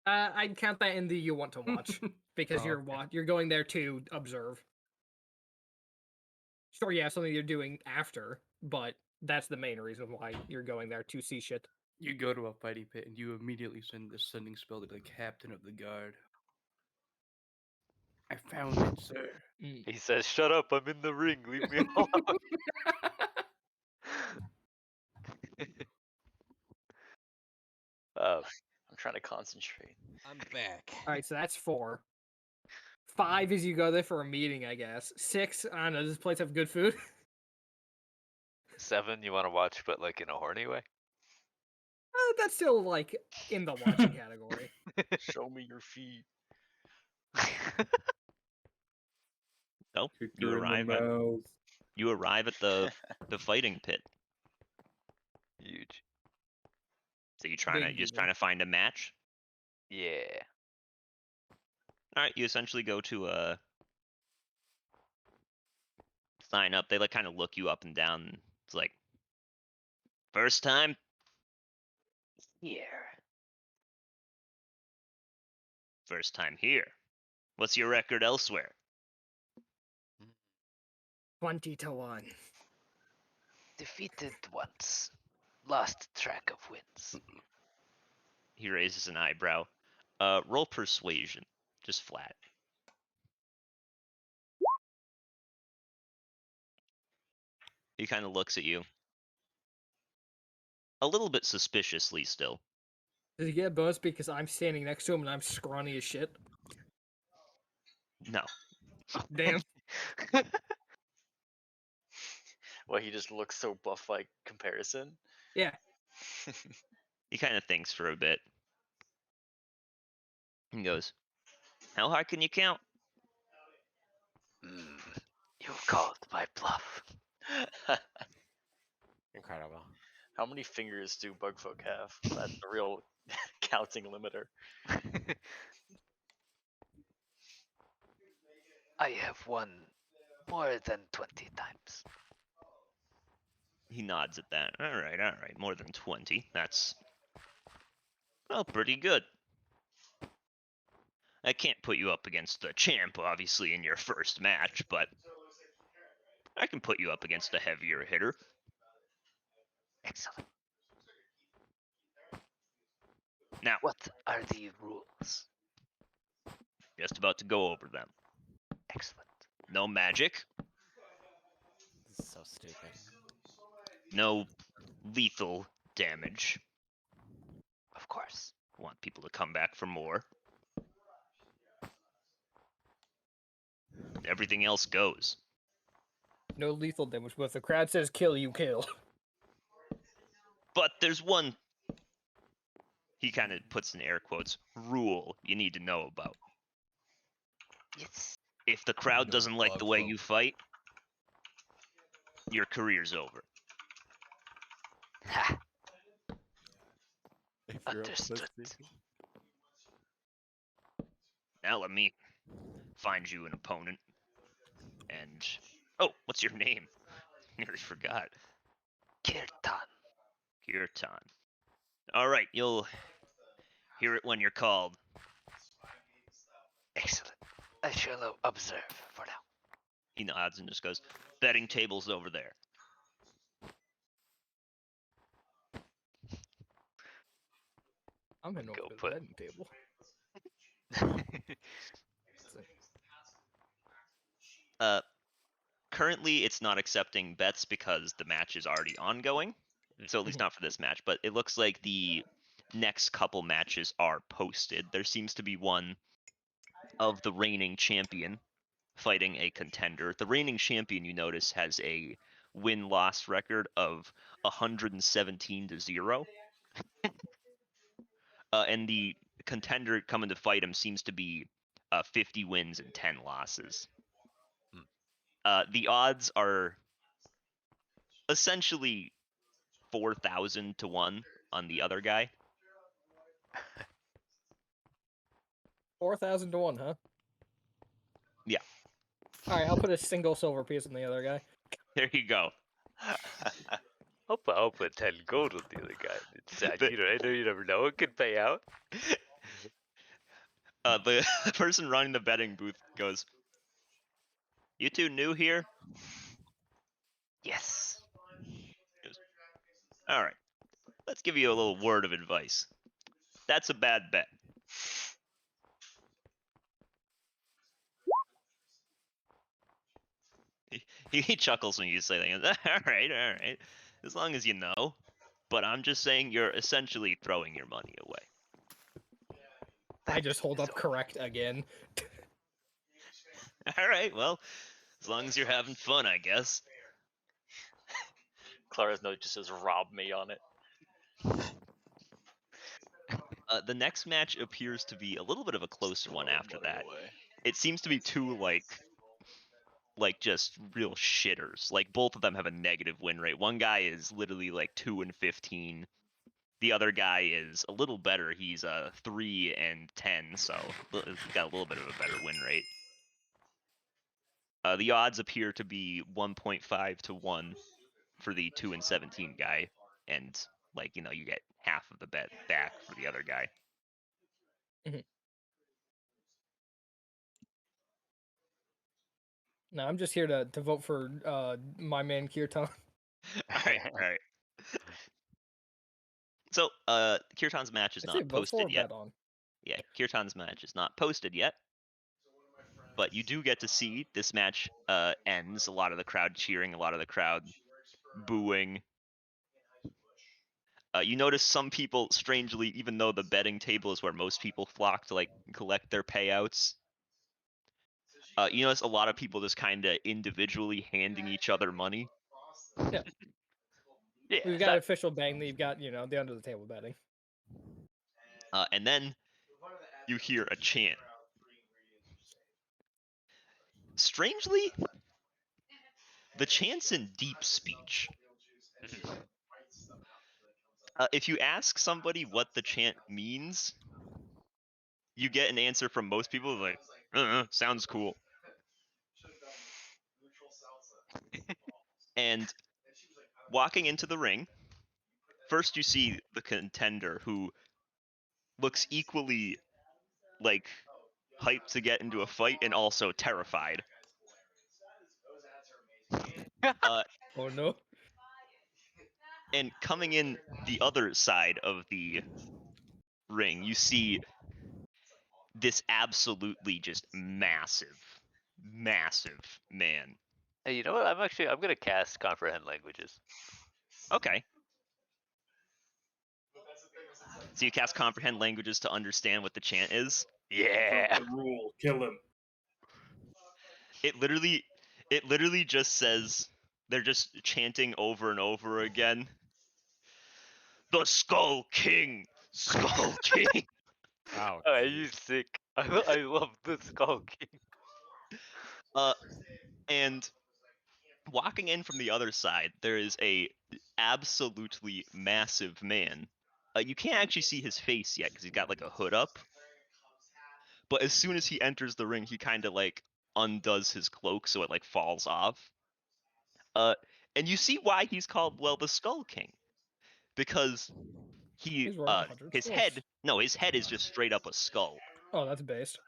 I'd count that in the you want to watch because Oh, you're going there to observe. Sure, you have something you're doing after, but that's the main reason why you're going there to see shit. You go to a fighting pit and you immediately send the sending spell to the captain of the guard. I found it, sir. He says, "Shut up! I'm in the ring. Leave me alone." I'm trying to concentrate. I'm back. All right, so that's 4. 5 is you go there for a meeting, I guess. 6, I don't know. Does this place have good food? 7, you want to watch, but like in a horny way. That's still like in the watching category. Show me your feet. Oh, Kick you her in arrive the at mouth. the fighting pit. Huge. So you Big just deal. trying to find a match. Yeah. All right, you essentially go to sign up. They like kind of look you up and down. It's like first time. Here. First time here. What's your record elsewhere? 20-1. Defeated once. Lost track of wins. He raises an eyebrow. Roll persuasion, just flat. He kind of looks at you. A little bit suspiciously still. Does he get a bonus because I'm standing next to him and I'm scrawny as shit? No. Damn. Well, he just looks so buff by comparison. Yeah. He kind of thinks for a bit. He goes, how high can you count? You've called my bluff. Incredible. How many fingers do bugfolk have? That's the real counting limiter. I have won more than 20 times. He nods at that. All right. More than 20. That's, well, pretty good. I can't put you up against the champ, obviously, in your first match, but I can put you up against a heavier hitter. Excellent. Now, What are the rules? just about to go over them. Excellent. No magic. This is so stupid. No lethal damage. Of course. Want people to come back for more. Everything else goes. No lethal damage, but if the crowd says kill, you kill. But there's one, he kind of puts in air quotes, rule you need to know about. Yes. If the crowd No doesn't like the way bug you fight, your career's over. Ha. If you're a Understood. pussy. Now let me find you an opponent. And, oh, what's your name? I nearly forgot. Kirtan. Kirtan. All right, you'll hear it when you're called. Excellent. I shall observe for now. He nods and just goes, betting table's over there. I'm heading Go over to the put- betting table. Currently, it's not accepting bets because the match is already ongoing. So at least not for this match. But it looks like the next couple matches are posted. There seems to be one of the reigning champion fighting a contender. The reigning champion, you notice, has a win-loss record of 117-0. And the contender coming to fight him seems to be 50 wins and 10 losses. The odds are essentially 4,000 to 1 on the other guy. 4,000 to 1, huh? Yeah. Alright, I'll put a single silver piece on the other guy. There you go. I'll put 10 gold on the other guy. It's sad, I know you never know. It could pay out. The person running the betting booth goes, you two new here? Yes. All right. Let's give you a little word of advice. That's a bad bet. He chuckles when you say that. All right. As long as you know. But I'm just saying you're essentially throwing your money away. I just hold up correct again. All right, well, as long as you're having fun, I guess. Clara's note just says "rob me" on it. The next match appears to be a little bit of a closer one after Money that. away. It seems to be two, like, like just real shitters. Like both of them have a negative win rate. One guy is literally like 2-15. The other guy is a little better. He's 3-10, so he's got a little bit of a better win rate. The odds appear to be 1.5 to 1 for the 2-17 guy, and like you get half of the bet back for the other guy. No, I'm just here to vote for my man Kirtan. All right. So, Kirtan's match is I say not vote for posted or yet. bet on. Yeah, Kirtan's match is not posted yet. But you do get to see this match ends. A lot of the crowd cheering, a lot of the crowd booing. You notice some people, strangely, even though the betting table is where most people flock to like collect their payouts, you notice a lot of people just kind of individually handing each other money. Yeah. Yeah, We've got official betting. You've got the under the table betting. And then you hear a chant. Strangely, the chant's in deep speech. If you ask somebody what the chant means, you get an answer from most people like, sounds cool. And walking into the ring, first you see the contender who looks equally like hyped to get into a fight and also terrified. Oh no. And coming in the other side of the ring, you see this absolutely just massive man. Hey, you know what? I'm gonna cast comprehend languages. Okay. So you cast comprehend languages to understand what the chant is? Yeah. The rule, kill him. It literally just says they're just chanting over and over again. The Skull King! Skull King! Wow. Oh, you sick. I love the Skull King. And walking in from the other side, there is a absolutely massive man. You can't actually see his face yet because he's got like a hood up. But as soon as he enters the ring, he kind of like undoes his cloak so it like falls off. And you see why he's called the Skull King, because He's rolling 100. his head is just straight up a skull. Oh, that's based.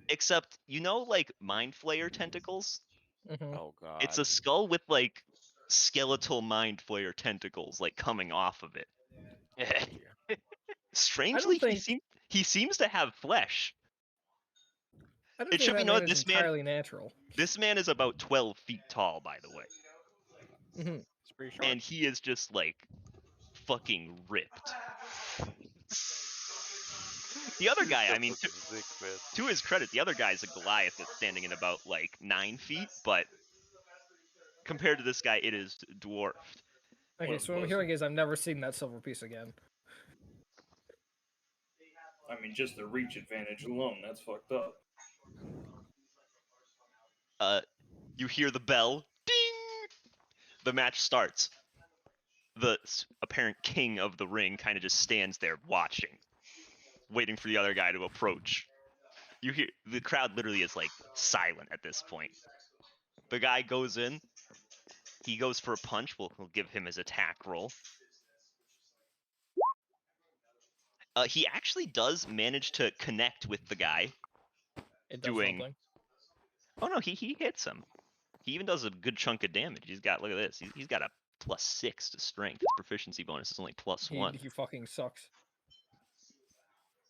Except like mind flayer tentacles. Mm-hmm. Oh god. It's a skull with like skeletal mind flayer tentacles like coming off of it. Strangely, he seems to have flesh. I don't It think should be that noted man is entirely natural. This man is about 12 feet tall, by the way. Mm-hmm. It's pretty short. And he is just like fucking ripped. The other guy, I mean, to his credit, the other guy is a Goliath that's standing in about like 9 feet, but compared to this guy, it is dwarfed. Okay, so what I'm hearing is I've never seen that silver piece again. I mean, just the reach advantage alone, that's fucked up. You hear the bell. Ding! The match starts. The apparent king of the ring kind of just stands there watching, waiting for the other guy to approach. You hear the crowd literally is like silent at this point. The guy goes in. He goes for a punch. We'll give him his attack roll. He actually does manage to connect with the guy. It does something. Oh no, he hits him. He even does a good chunk of damage. He's got, look at this. He's got a +6 to strength. His proficiency bonus is only +1. He fucking sucks.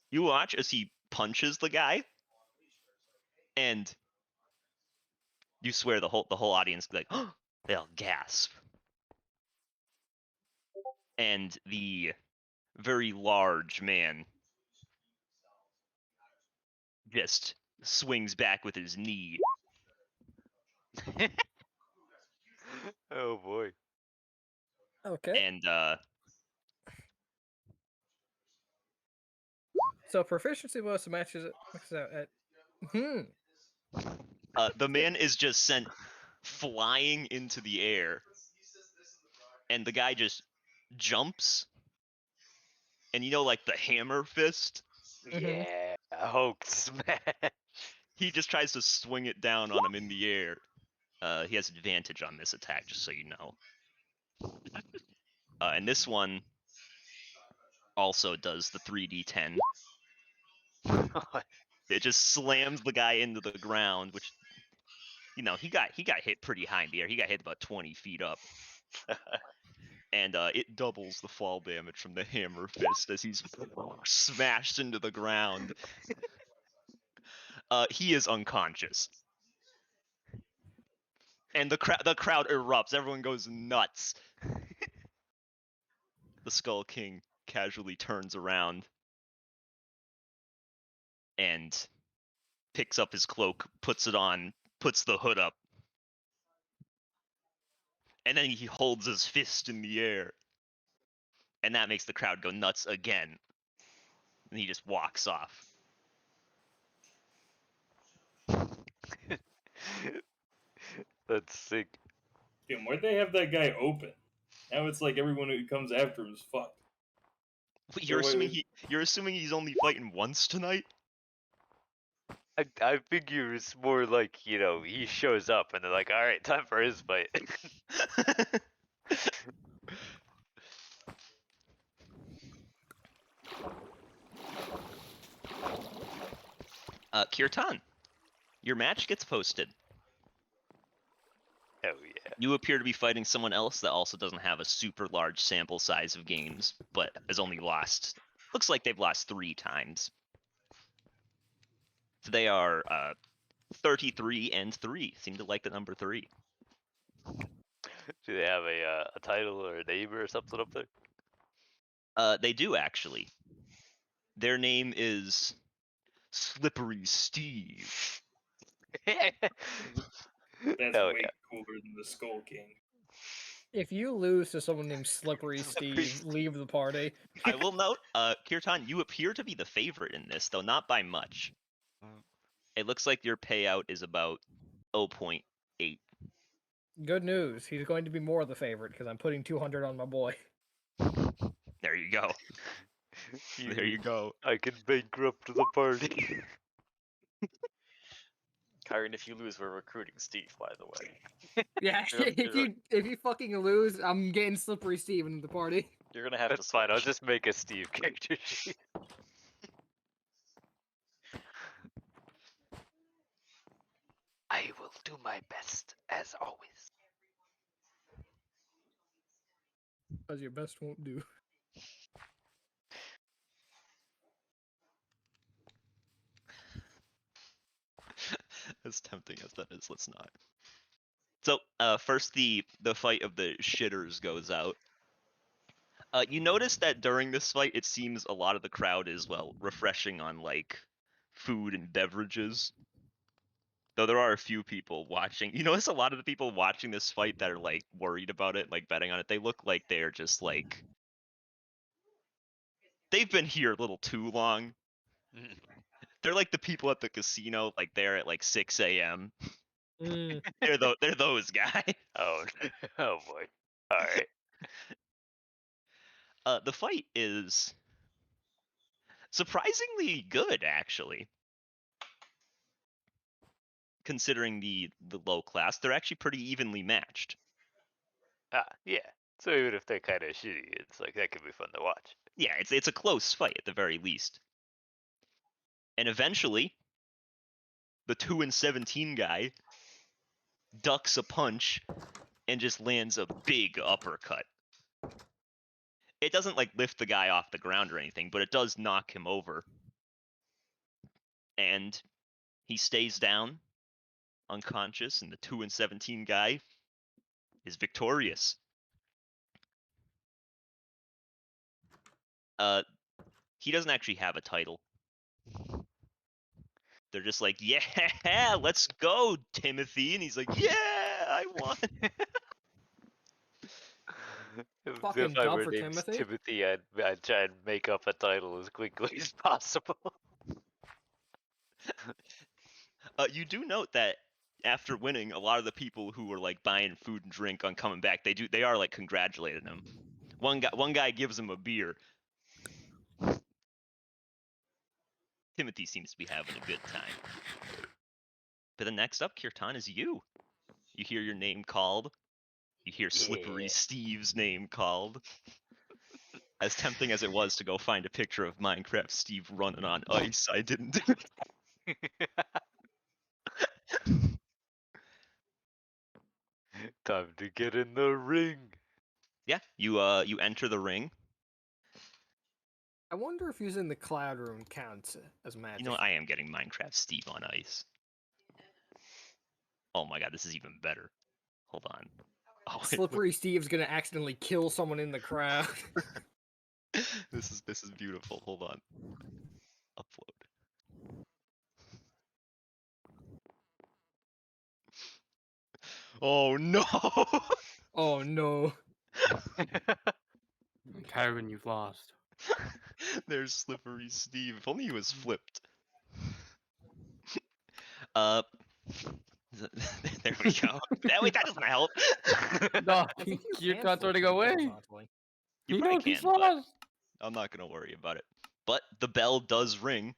You watch as he punches the guy, and you swear the whole audience will be like, oh, they'll gasp. And the very large man just swings back with his knee. Oh boy. Okay. And so proficiency bonus matches it out at The man is just sent flying into the air, and the guy just jumps, and you know, like the hammer fist? Yeah, Hulk smash. He just tries to swing it down on him in the air. He has advantage on this attack, just so you know. And this one also does the 3d10. It just slams the guy into the ground, which, you know, he got hit pretty high in the air. He got hit about 20 feet up. And it doubles the fall damage from the hammer fist as he's smashed into the ground. He is unconscious. And the crowd erupts. Everyone goes nuts. The Skull King casually turns around and picks up his cloak, puts it on, puts the hood up. And then he holds his fist in the air. And that makes the crowd go nuts again. And he just walks off. That's sick. Damn, why'd they have that guy open? Now it's like everyone who comes after him is fucked. You're assuming he's only fighting once tonight? I figure it's more like, you know, he shows up and they're like, all right, time for his fight. Kirtan, your match gets posted. Oh yeah. You appear to be fighting someone else that also doesn't have a super large sample size of games, but has only lost. Looks like they've lost 3 times. So they are 33-3. Seem to like the number 3. Do they have a title or a name or something up there? They do actually. Their name is Slippery Steve. That's Hell way yeah. cooler than the Skull King. If you lose to someone named Slippery Steve, leave the party. I will note, Kirtan, you appear to be the favorite in this, though not by much. It looks like your payout is about 0.8. Good news. He's going to be more the favorite because I'm putting 200 on my boy. There you go. There you go. I can bankrupt the party. Kyron, if you lose, we're recruiting Steve, by the way. Yeah, if you fucking lose, I'm getting Slippery Steve into the party. You're gonna have That's to fine. I'll switch. just make a Steve character sheet. I will do my best, as always. As your best won't do. As tempting as that is, let's not. So, first the fight of the shitters goes out. You notice that during this fight, it seems a lot of the crowd is, well, refreshing on, like, food and beverages. Though there are a few people watching. You notice a lot of the people watching this fight that are, like, worried about it, like, betting on it. They look like they're just, like... They've been here a little too long. They're like the people at the casino, like, they're at, like, 6 a.m. They're those guys. Oh, oh boy. All right. The fight is surprisingly good, actually. Considering the low class, they're actually pretty evenly matched. Yeah. So even if they're kind of shitty, it's like that could be fun to watch. Yeah, it's a close fight at the very least. And eventually, the 2-17 guy ducks a punch and just lands a big uppercut. It doesn't, like, lift the guy off the ground or anything, but it does knock him over. And he stays down, unconscious, and the 2-17 guy is victorious. He doesn't actually have a title. They're just like, yeah, let's go, Timothy. And he's like, yeah, I won. Fucking If I dumb were for named Timothy. I'd try and make up a title as quickly as possible. You do note that after winning, a lot of the people who were like buying food and drink on coming back, they are like congratulating him. One guy gives him a beer. Timothy seems to be having a good time. But the next up, Kirtan, is you. You hear your name called. You hear Slippery Yeah. Steve's name called. As tempting as it was to go find a picture of Minecraft Steve running on ice, I didn't do it. Time to get in the ring. Yeah, you enter the ring. I wonder if using the cloud room counts as magic. You know what? I am getting Minecraft Steve on ice. Oh my god, this is even better. Hold on. Oh, wait, Slippery Steve's gonna accidentally kill someone in the crowd. this is beautiful. Hold on. Upload. Oh no! Oh no. Cardigan, you've lost. There's Slippery Steve. If only he was flipped. There we go. Wait, that doesn't help. No, I think you you're can not flip running people away. horizontally. You He probably knows he's can, but lost. I'm not gonna worry about it. But the bell does ring,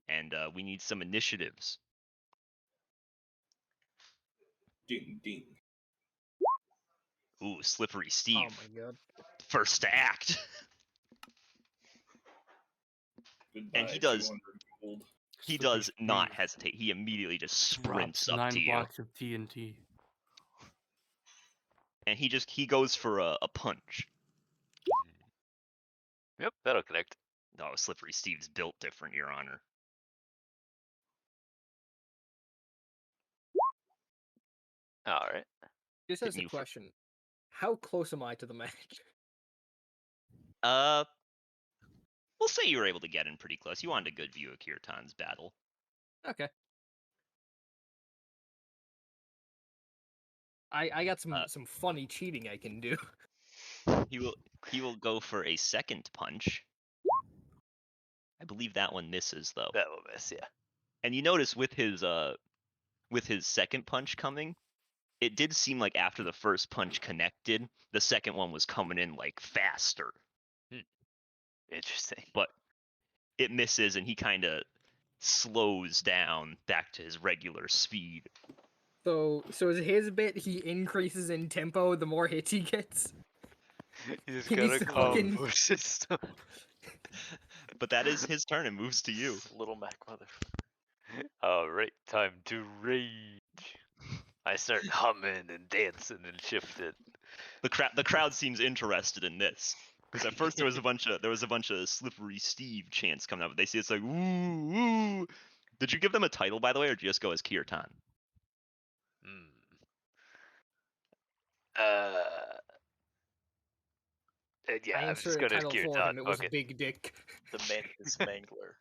and we need some initiatives. Ding ding. Ooh, Slippery Steve. Oh my god. First to act. Goodbye, And he does. 200 gold. He Slippery does not Steve hesitate. He immediately just sprints drops up 9 to you, blocks of TNT. and he goes for a punch. Yep, that'll connect. Oh, Slippery Steve's built different, Your Honor. All right. Just as a You for- question, how close am I to the match? We'll say you were able to get in pretty close. You wanted a good view of Kirtan's battle. Okay. I got some funny cheating I can do. He will go for a second punch. I believe that one misses though. That will miss, yeah. And you notice with his second punch coming, it did seem like after the first punch connected, the second one was coming in like faster. Interesting. But it misses and he kind of slows down back to his regular speed. So is his bit he increases in tempo the more hits he gets? You just He needs gotta to fucking- combo system. But that is his turn. It moves to you. Little Mac motherfucker. Alright, time to rage. I start humming and dancing and shifting. The crowd seems interested in this because at first there was a bunch of Slippery Steve chants coming up. But they see it's like ooh ooh. Did you give them a title by the way, or did you just go as Kirtan? Yeah, I I'm just inserted a gonna title gear for Todd. him. It was Fuck it. Big Dick. The Mantis Mangler.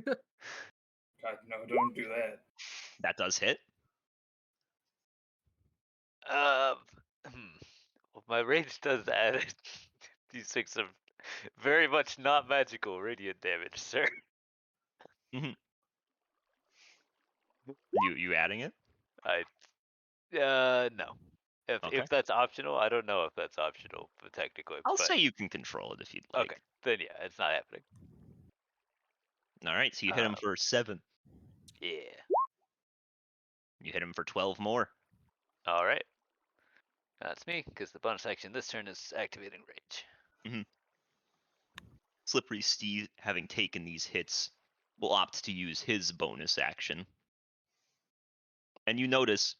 God, no, don't do that. That does hit. Well, my rage does add d6 of very much not magical radiant damage, sir. You adding it? No. Okay. If that's optional, I don't know if that's optional technically. I'll but, say you can control it if you'd like. Okay, then yeah, it's not happening. All right, so you hit him for 7. Yeah. You hit him for 12 more. All right. That's me, because the bonus action this turn is activating rage. Slippery Steve, having taken these hits, will opt to use his bonus action. And you notice,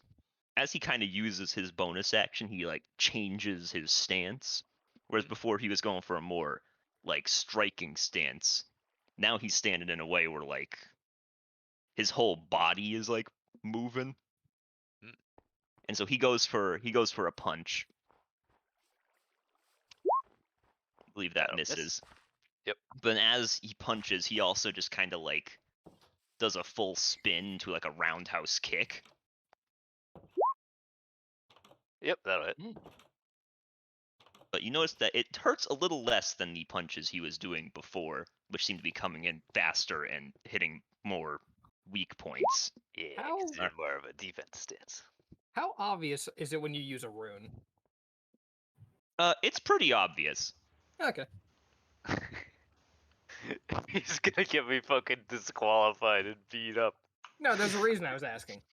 as he kind of uses his bonus action, he like changes his stance. Whereas before he was going for a more like striking stance. Now he's standing in a way where like his whole body is like moving. And so he goes for a punch. I believe that That'll miss. misses. Yep. But as he punches, he also just kind of like does a full spin to like a roundhouse kick. Yep, that'll hit. But you notice that it hurts a little less than the punches he was doing before, which seemed to be coming in faster and hitting more weak points. Yeah, How- 'cause you're in more of a defense stance. How obvious is it when you use a rune? It's pretty obvious. Okay. He's gonna get me fucking disqualified and beat up. No, there's a reason I was asking.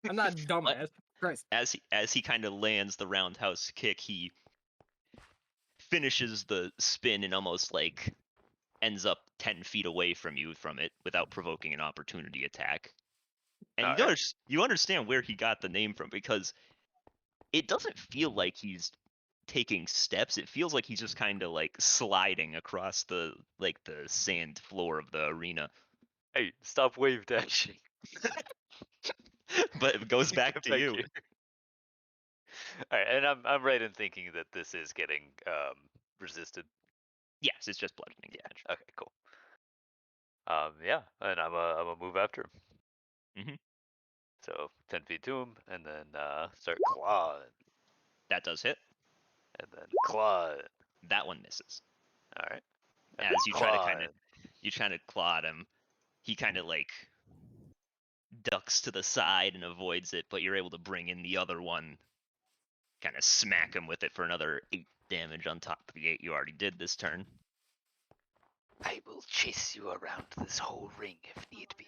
I'm not a dumbass. Christ. As he kind of lands the roundhouse kick, he finishes the spin and almost like ends up 10 feet away from you from it without provoking an opportunity attack. And Alright. you understand where he got the name from, because it doesn't feel like he's taking steps. It feels like he's just kind of like sliding across the sand floor of the arena. Hey, stop wave dashing. But it goes back to Thank you. Alright, and I'm right in thinking that this is getting resisted. Yes, it's just bludgeoning damage. Okay, cool. Yeah, and I'm a move after him. Mhm. So 10 feet to him, and then start clawing, That does hit. and then clawing. That one misses. All right. As you try to claw at him, he kind of like ducks to the side and avoids it, but you're able to bring in the other one, kind of smack him with it for another 8 damage on top of the 8 you already did this turn. I will chase you around this whole ring if need be.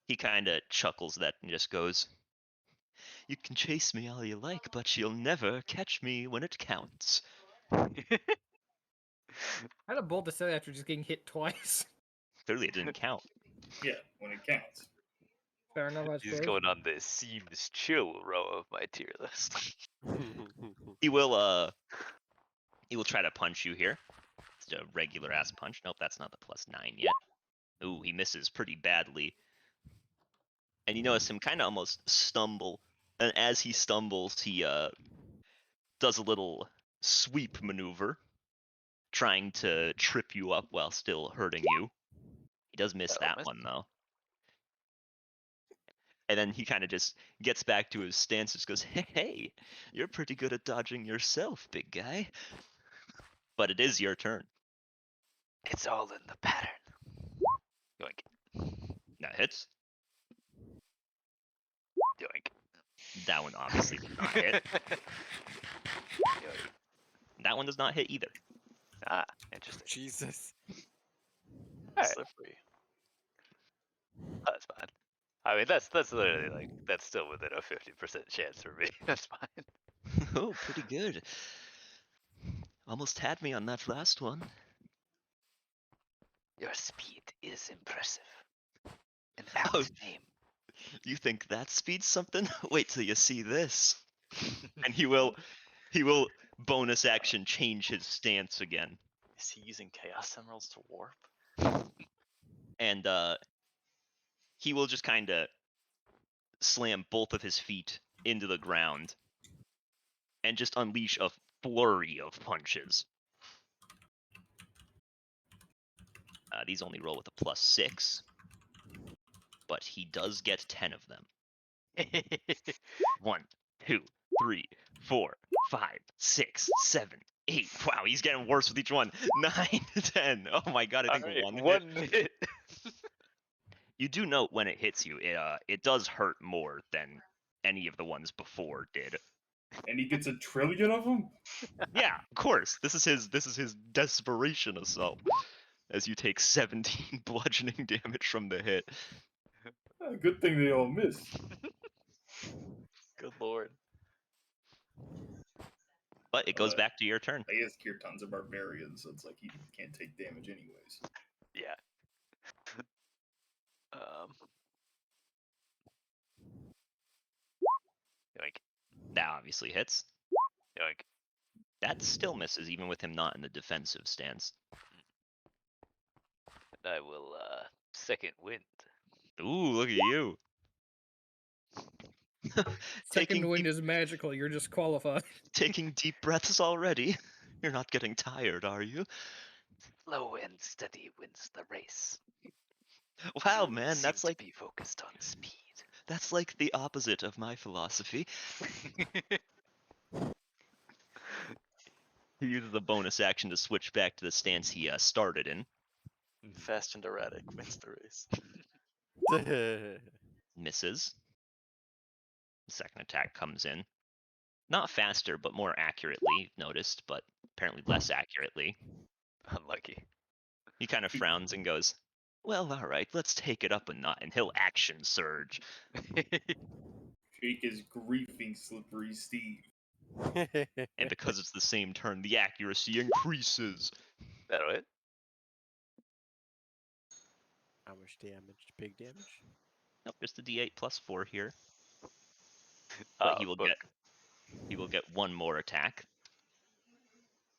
He kind of chuckles that and just goes, "You can chase me all you like, but you'll never catch me when it counts." Kind of bold to say after just getting hit twice. Clearly it didn't count. Yeah, when it counts. Fair enough, I He's suppose. going on the seems chill row of my tier list. He will try to punch you here. It's a regular ass punch. Nope, that's not the +9 yet. Ooh, he misses pretty badly. And you notice him kind of almost stumble. And as he stumbles, he does a little sweep maneuver, trying to trip you up while still hurting you. He does miss That'll that miss. one though. And then he kind of just gets back to his stance, just goes, "Hey, you're pretty good at dodging yourself, big guy." But it is your turn. It's all in the pattern. Yoink. That hits. Yoink. That one obviously did not hit. Yoink. That one does not hit either. Ah, interesting. Jesus. Alright. Slippery. That's fine. I mean, that's literally like, that's still within a 50% chance for me. That's fine. Oh, pretty good. Almost had me on that last one. Your speed is impressive. An Oh. apt name. You think that speed's something? Wait till you see this. And he will bonus action change his stance again. Is he using Chaos Emeralds to warp? And he will just kind of slam both of his feet into the ground and just unleash a flurry of punches. These only roll with a +6, but he does get 10 of them. 1, 2, 3, 4, 5, 6, 7, 8. Wow, he's getting worse with each one. 9, 10. Oh my god, I think Alright, one hit. one hit. You do note when it hits you, it does hurt more than any of the ones before did. And he gets 1 trillion of them? Yeah, of course. This is his desperation assault. As you take 17 bludgeoning damage from the hit. Good thing they all miss. Good lord. But it goes back to your turn. I guess Kirtan's a barbarian, so it's like he can't take damage anyways. Yeah. Yoink. That obviously hits. Yoink. That still misses, even with him not in the defensive stance. And I will second wind. Ooh, look at you. Second wind deep, is magical. You're just qualified. taking deep breaths already. You're not getting tired, are you? Slow and steady wins the race. Wow, You man, seem that's to like be focused on speed. that's like the opposite of my philosophy. He uses a bonus action to switch back to the stance he started in. Fast and erratic wins the race. Misses. The second attack comes in. Not faster, but more accurately, you've noticed, but apparently less accurately. Unlucky. He kind of frowns and goes, well, all right, let's take it up a notch, and he'll action surge. Jake is griefing Slippery Steve. And because it's the same turn, the accuracy increases. That'll hit. How much damage? Big damage? Nope, just a D8 plus 4 here. But he will get one more attack,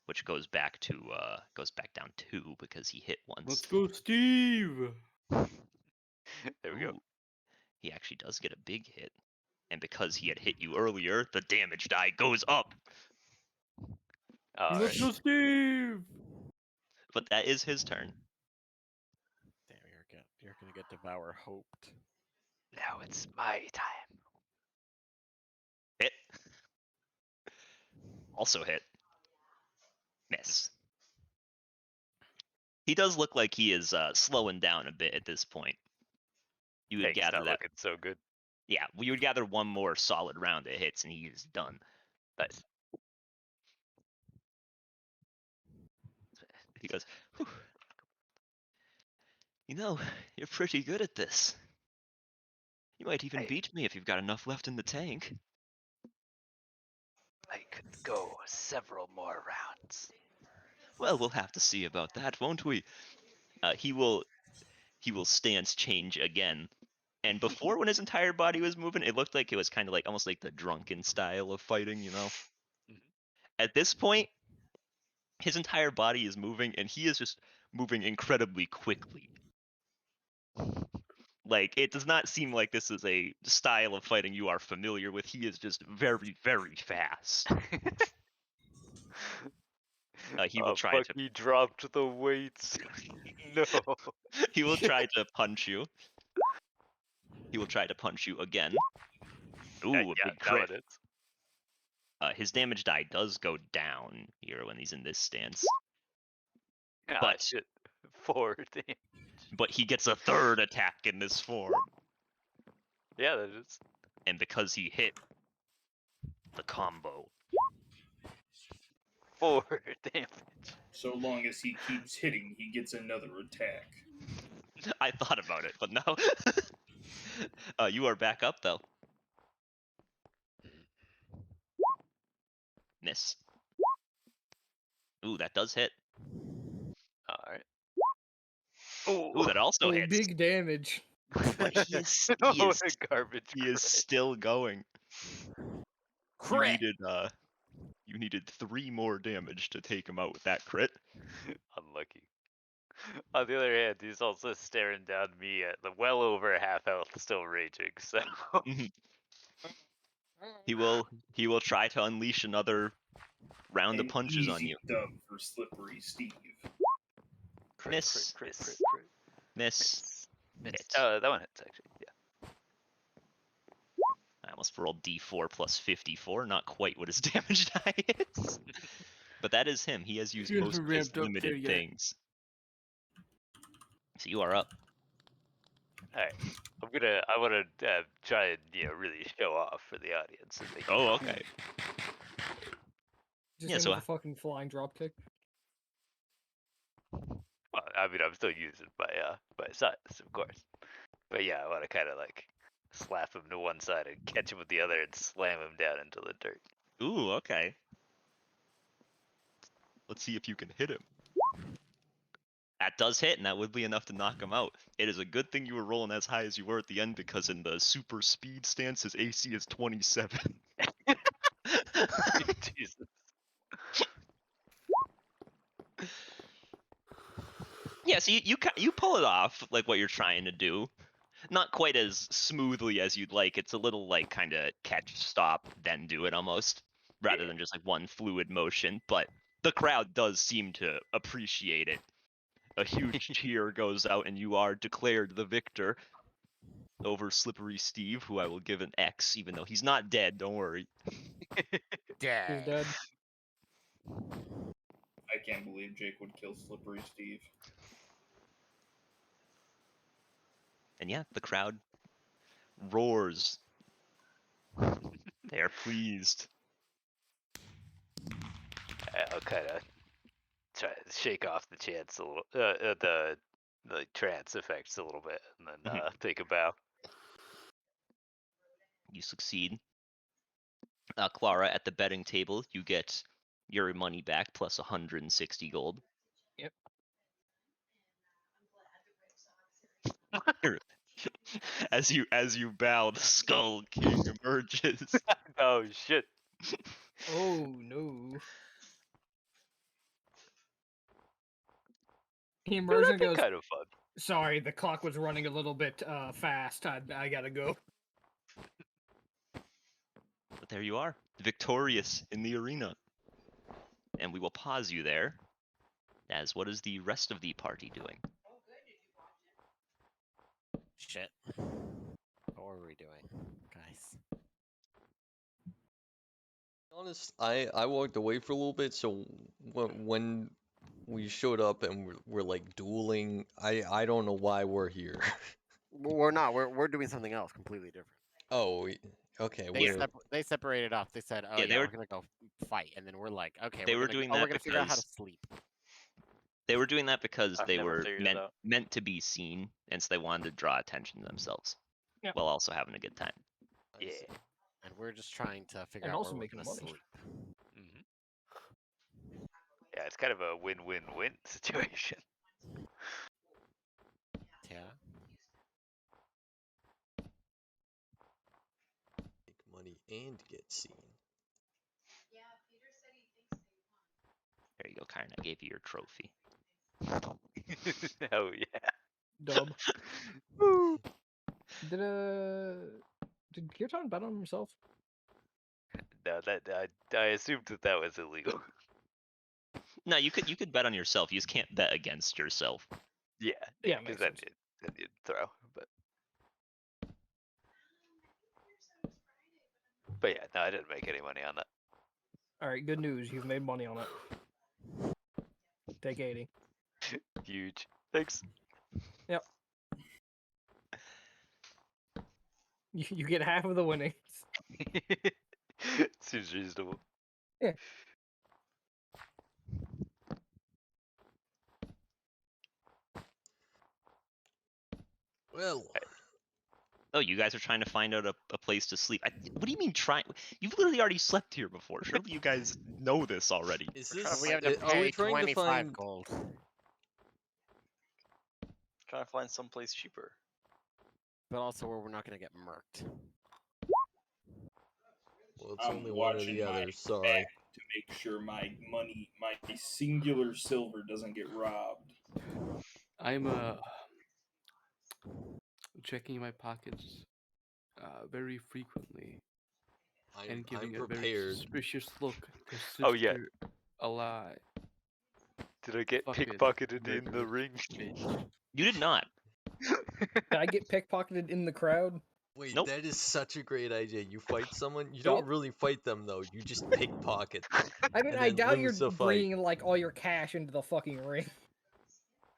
which goes back down 2 because he hit once. Let's go, Steve. There we go. Ooh, he actually does get a big hit. And because he had hit you earlier, the damage die goes up. Let's go, Steve. But that is his turn. Damn, you're gonna get Devour hoped. Now it's my time. Hit. Also hit. Miss. He does look like he is slowing down a bit at this point. You would He's gather not that. looking so good. Yeah, we would gather one more solid round of hits and he is done. Nice. He goes, whew. You know, you're pretty good at this. You might even beat me if you've got enough left in the tank. I could go several more rounds. Well, we'll have to see about that, won't we? He will stance change again. And before, when his entire body was moving, it looked like it was kind of like almost like the drunken style of fighting, you know? At this point, his entire body is moving, and he is just moving incredibly quickly. Like, it does not seem like this is a style of fighting you are familiar with. He is just very, very fast. He will try to. He dropped the weights. No. He will try to punch you. He will try to punch you again. Ooh, a big crit. His damage die does go down here when he's in this stance. But shit. 4 damage. But he gets a third attack in this form. Yeah, that is. And because he hit the combo. 4 damage. So long as he keeps hitting, he gets another attack. I thought about it, but no. You are back up, though. Miss. Ooh, that does hit. Alright. Ooh, that also hits. Big damage. But he is garbage. He is still going. Crit. You needed 3 more damage to take him out with that crit. Unlucky. On the other hand, he's also staring down me at the well over half health, still raging. So he will try to unleash another round of punches on you. Dub for Slippery Steve. Miss. Miss. That one hits actually. Yeah. I almost rolled D4 plus 54, not quite what his damage die is. But that is him. He has used most of his limited things. So you are up. Alright. I wanna try and really show off for the audience. Oh, okay. Just with a fucking flying drop kick. Well, I mean, I'm still using my sides, of course. But yeah, I want to kind of like slap him to one side and catch him with the other and slam him down into the dirt. Ooh, okay. Let's see if you can hit him. That does hit, and that would be enough to knock him out. It is a good thing you were rolling as high as you were at the end, because in the super speed stance, his AC is 27. Jesus. Yeah, so you pull it off, like what you're trying to do. Not quite as smoothly as you'd like. It's a little like kind of catch, stop, then do it almost, rather than just like one fluid motion. But the crowd does seem to appreciate it. A huge cheer goes out, and you are declared the victor over Slippery Steve, who I will give an X, even though he's not dead. Don't worry. He's dead. I can't believe Jake would kill Slippery Steve. And yeah, the crowd roars. They are pleased. I'll kind of try to shake off the chance a little, the trance effects a little bit, and then take a bow. You succeed. Clara, at the betting table, you get your money back plus 160 gold. Yep. As you bow, the Skull King emerges. Oh shit! Oh no. He Dude, emerges that'd and be goes, kind of fun. sorry, the clock was running a little bit fast. I gotta go. But there you are, victorious in the arena. And we will pause you there, as what is the rest of the party doing? Shit. What were we doing, guys? Honest, I walked away for a little bit, so when we showed up and we're like dueling, I don't know why we're here. We're not. We're doing something else completely different. Oh, okay, They separated off. They said, "Oh Yeah, yeah, they we're were- gonna go fight," and then we're like, "Okay, They we're were gonna doing we're that gonna figure out how to because- sleep." They were doing that because I've they never were figured it out. meant to be seen, and so they wanted to draw attention to themselves, Yep. while also having a good time. I Yeah. see. And we're just trying to figure And out also where we're making gonna money. sleep. Yeah, it's kind of a win-win-win situation. Yeah. Make money and get seen. There you go, Karen. I gave you your trophy. Oh yeah. Dub. Did Kirtan bet on himself? No, that I assumed that was illegal. No, you could bet on yourself. You just can't bet against yourself. Yeah, Yeah, because makes then sense. you'd throw. But yeah, no, I didn't make any money on that. All right, good news. You've made money on it. Take 80. Huge. Thanks. Yep. You get half of the winnings. Seems reasonable. Yeah. Well, Oh, you guys are trying to find out a place to sleep. What do you mean trying? You've literally already slept here before. Surely you guys know this already. is We're trying this? to We have to Are we pay trying to 25 find? gold. Trying to find someplace cheaper. But also where we're not gonna get murked. Well, it's I'm only one or watching the my other. Sorry. back to make sure my money, my singular silver, doesn't get robbed. I'm checking my pockets very frequently and giving I'm a very prepared. suspicious look to Sister Oh, yeah. Alive. Did I get Fucking pickpocketed in the murderous ring? bitch. You did not. Did I get pickpocketed in the crowd? Wait, Nope. that is such a great idea. You fight someone, you Yup. don't really fight them though. You just pickpocket them. I mean, And I then doubt you're lose the fight. bringing like all your cash into the fucking ring.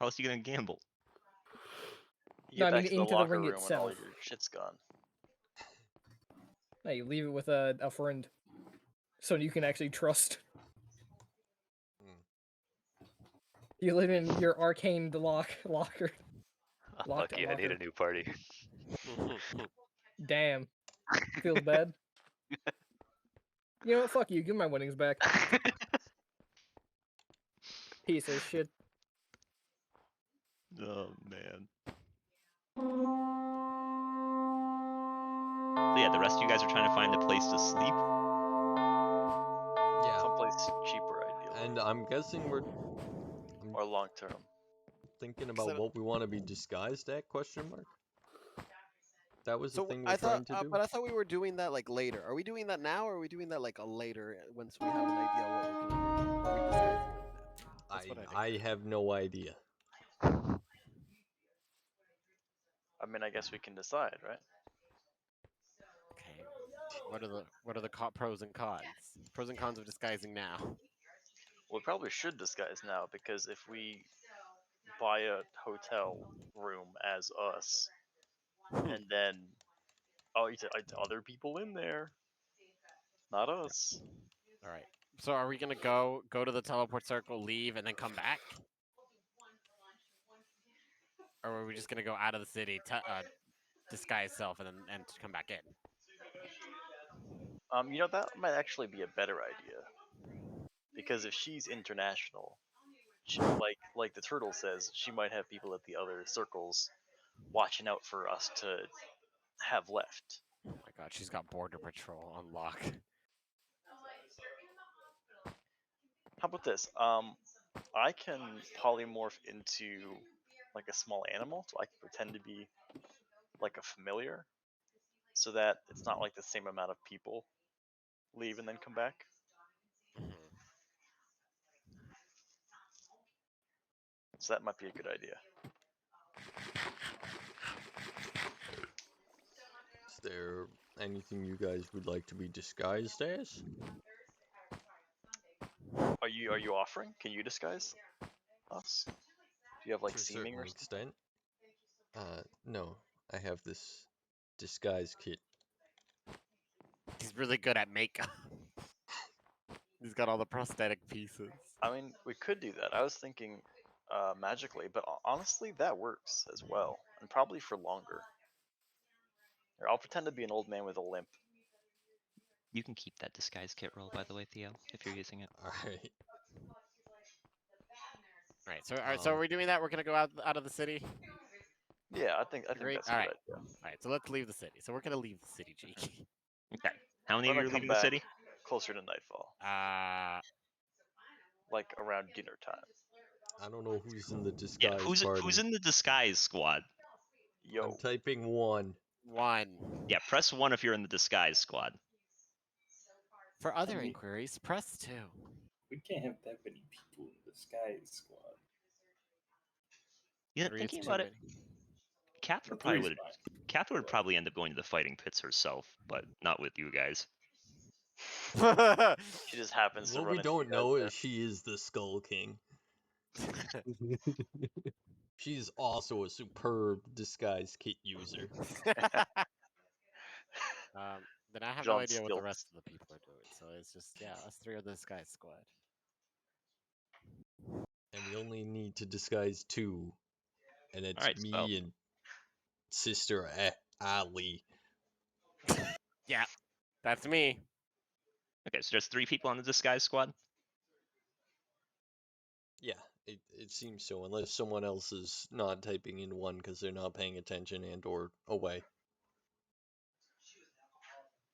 How else are you gonna gamble? You No, get I back mean to the into the locker ring room when all itself. your shit's gone. No, you leave it with a friend, so you can actually trust. You live in your arcane locker. Oh, Locker, fuck yeah, I need locker. a new party. Damn, feels bad. You know what? Fuck you. Give my winnings back. Piece of shit. Oh man. So yeah, the rest of you guys are trying to find a place to sleep. Yeah. Someplace cheaper, ideally. And I'm guessing we're Or long term. thinking about Except- what we want to be disguised at? Question mark. That was the So thing I we're thought, trying to do. but I thought we were doing that like later. Are we doing that now, or are we doing that like a later once we have an idea what we're gonna do? Are we disguising it now? That's what I I didn't have no idea. I mean, I guess we can decide, right? Okay. What are the pros and cons? Pros and cons of disguising now. We probably should disguise now because if we buy a hotel room as us, and then you said other people in there, not us. All right. So are we gonna go to the teleport circle, leave, and then come back? Or are we just gonna go out of the city, disguise self, and come back in? That might actually be a better idea, because if she's international, like the turtle says, she might have people at the other circles watching out for us to have left. Oh my god, she's got border patrol on lock. How about this? I can polymorph into like a small animal, so I can pretend to be like a familiar, so that it's not like the same amount of people leave and then come back. So that might be a good idea. Is there anything you guys would like to be disguised as? Are you offering? Can you disguise us? Do you have like To a seeming certain or something? extent. No, I have this disguise kit. He's really good at makeup. He's got all the prosthetic pieces. I mean, we could do that. I was thinking magically, but honestly, that works as well, and probably for longer. Here, I'll pretend to be an old man with a limp. You can keep that disguise kit roll, by the way, Theo, if you're using it. Alright. Right. So are we doing that? We're gonna go out of the city. Yeah, I think Great. that's a All good right. idea. All right. So let's leave the city. So we're gonna leave the city, Jake. Okay. How many We're of you gonna are come leaving the back city? closer to nightfall, Uh, like around dinner time. I don't know who's in the Yeah. disguise party. Who's in the disguise squad? Yo, I'm typing 1. 1. Yeah, press 1 if you're in the disguise squad. For other mean- inquiries, press 2. We can't have that many people in the disguise squad. Yeah, 3 is thinking too about it, many. Catherine Three's would. fine. Catherine would probably end up going to the fighting pits herself, but not with you guys. she just happens to What run we into don't you guys know there. is she is the Skull King. She's also a superb disguise kit user. Then I have no John idea what the Stilts. rest of the people are doing. So it's just, yeah, us 3 are the disguise squad. And we only need to disguise 2. And it's Alright, me so and Sister Ali. Yeah, that's me. okay, so there's 3 people on the disguise squad. Yeah, it seems so, unless someone else is not typing in 1 because they're not paying attention and or away.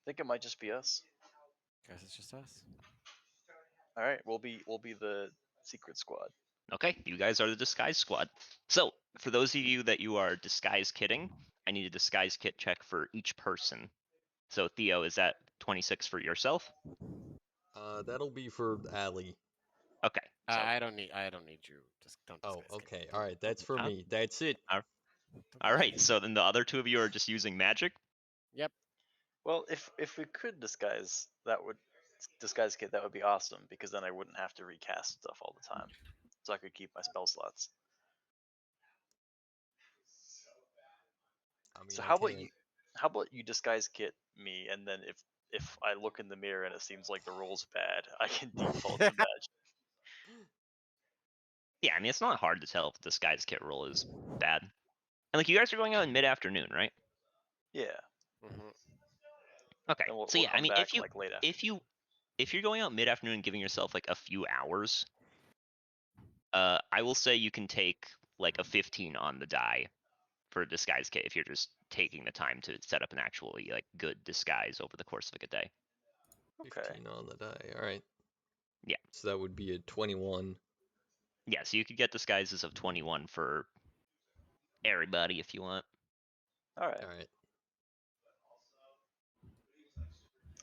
I think it might just be us. Guess it's just us. All right, we'll be the secret squad. Okay, you guys are the disguise squad. So, for those of you that you are disguise kitting, I need a disguise kit check for each person. So, Theo, is that 26 for yourself? That'll be for Ali. Okay. So, I don't need you. Just don't. Oh, disguise kit. okay. All right, that's for me. That's it. all right. So then the other 2 of you are just using magic. Yep. Well, if we could disguise kit, that would be awesome, because then I wouldn't have to recast stuff all the time, so I could keep my spell slots. I mean, So I how about can't- you disguise kit me, and then if I look in the mirror and it seems like the roll's bad, I can default to magic. Yeah, I mean, it's not hard to tell if the disguise kit roll is bad. And like, you guys are going out in mid-afternoon, right? Yeah. Mm-hmm. Okay. Then we'll So yeah, I come mean, back like late afternoon. if you're going out mid-afternoon and giving yourself like a few hours, I will say you can take like a 15 on the die for a disguise kit if you're just taking the time to set up an actually like good disguise over the course of like a day. 15 on the die. All right. Yeah. So that would be a 21. Yeah, so you could get disguises of 21 for everybody if you want. All right. All right.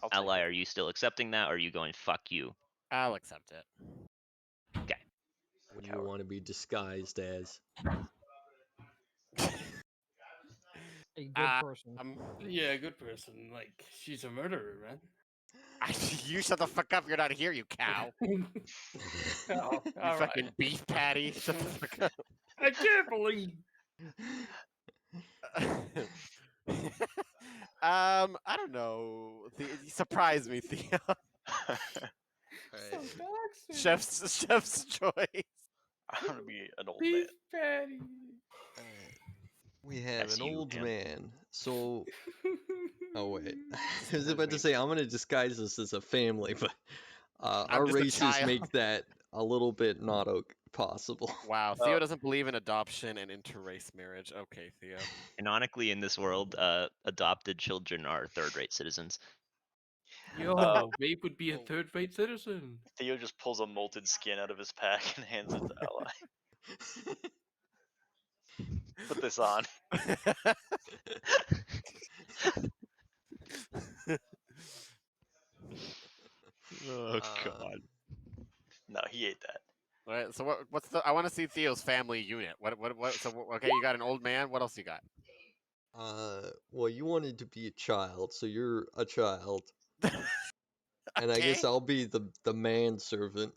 I'll take Ally, it. are you still accepting that, or are you going fuck you? I'll accept it. Okay. What do you want to be disguised as? A good person. Yeah, a good person. Like, she's a murderer, man. You shut the fuck up. You're not here, you cow. Oh, You all fucking right. beef patty. Shut the fuck up. I can't believe. I don't know. You surprised me, Theo. Alright. Chef's choice. I'm gonna be an old Beef man. patty. Alright. We have That's an you, old man. man. So oh wait. I was about to say I'm gonna disguise this as a family, but I'm our just a races child. make that a little bit not possible. Wow, Theo doesn't believe in adoption and interrace marriage. Okay, Theo. Canonically, in this world, adopted children are third-rate citizens. Yo, Vape would be a third-rate citizen. Theo just pulls a molted skin out of his pack and hands it to Ally. Put this on. Oh God. No, he ate that. All right, so what's the? I want to see Theo's family unit. What? So okay, you got an old man. What else you got? Well, you wanted to be a child, so you're a child. And I guess Okay. I'll be the manservant.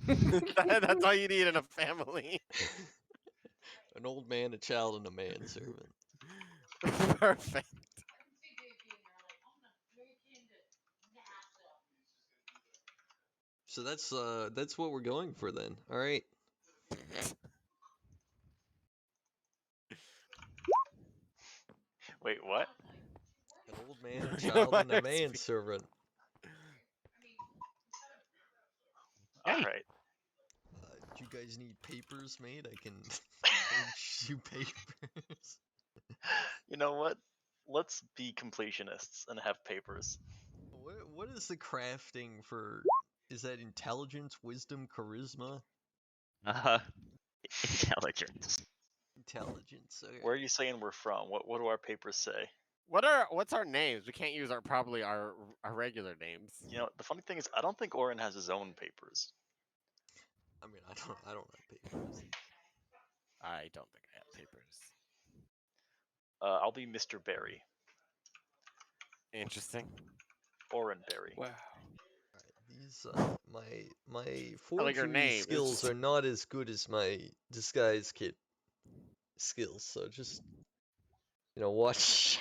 That's all you need in a family. An old man, a child, and a manservant. Perfect. So that's what we're going for then. All right. Wait, what? An old man, a child, and a Let us be- manservant. All Hey. right. Do you guys need papers made? I can forge you papers. You know what? Let's be completionists and have papers. What is the crafting for? Is that intelligence, wisdom, charisma? Intelligence. Intelligence. Okay. Where are you saying we're from? What do our papers say? What's our names? We can't use our regular names. You know, the funny thing is, I don't think Oren has his own papers. I mean, I don't have papers. I don't think I have papers. I'll be Mr. Barry. Interesting. Oren Barry. Wow. These my like your forgery name, it's skills just- are not as good as my disguise kit skills, so just watch.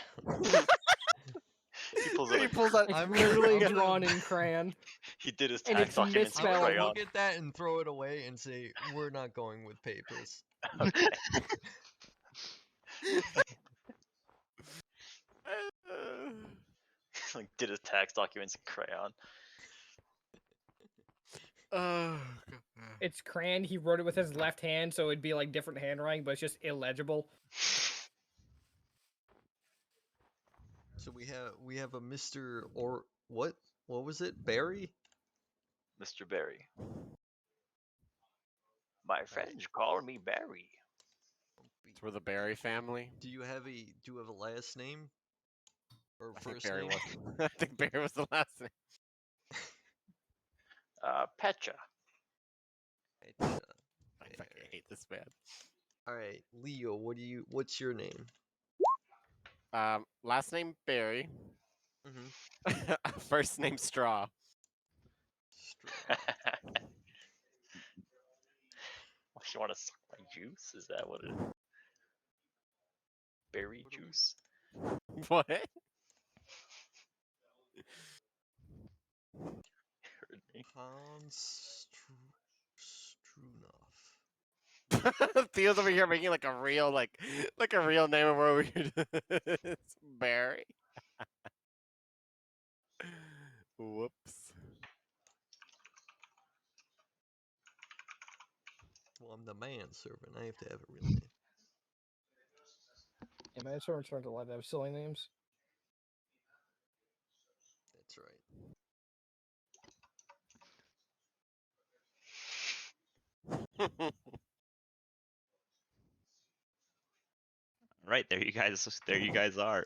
He pulls He out. pulls out. It's I'm literally gonna- drawn in crayon. He did his And tax it's documents in I'm misspelled. gonna crayon. look at that and throw it away and say we're not going with papers. Okay. Like did his tax documents in crayon. Oh, It's crayon. He wrote it with his left hand, so it'd be like different handwriting, but it's just illegible. So we have a Mr. or what was it? Barry? Mr. Barry. My friends call me Barry. we're the Barry family. Do you have a last name? Or I think first Barry name? was. I think Barry was the last name. Pecha. Right, I fucking hate this man. all right, Leo, what's your name? Last name Barry. Mm-hmm. First name Straw. You want to suck my juice? Is that what it is? Berry juice? What? Heard me. Hans Strunoff. Theo's over here making like a real name, and we're over here. It's Barry. Whoops. Well, I'm the manservant. I have to have a real name. Yeah, man, it's trying to let have silly names. That's right. Right, there you guys are.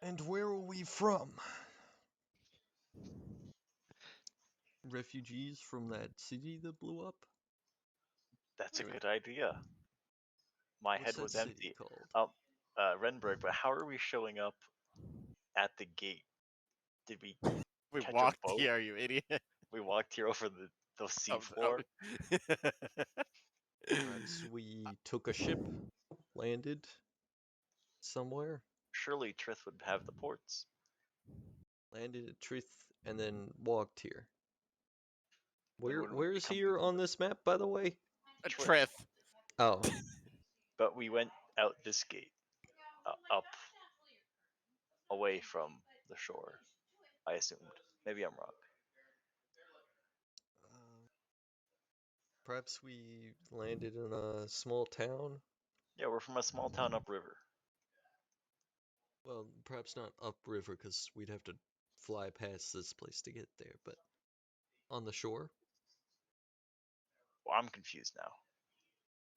And where are we from? Refugees from that city that blew up? That's a good idea. My What's head that was city empty. called? Renberg, but how are we showing up at the gate? Did we We catch walked a boat? here, you idiot. We walked here over the seafloor? Perhaps we took a ship? landed somewhere. Surely Trith would have the ports. Landed at Trith and then walked here. Then wouldn't we Where is become here people? on this map, by the way? A Trith. Trith. Oh, But we went out this gate, up, away from the shore. I assumed. Maybe I'm wrong. perhaps we landed in a small town. Yeah, we're from a small town upriver. Well, perhaps not upriver because we'd have to fly past this place to get there, but on the shore. Well, I'm confused now.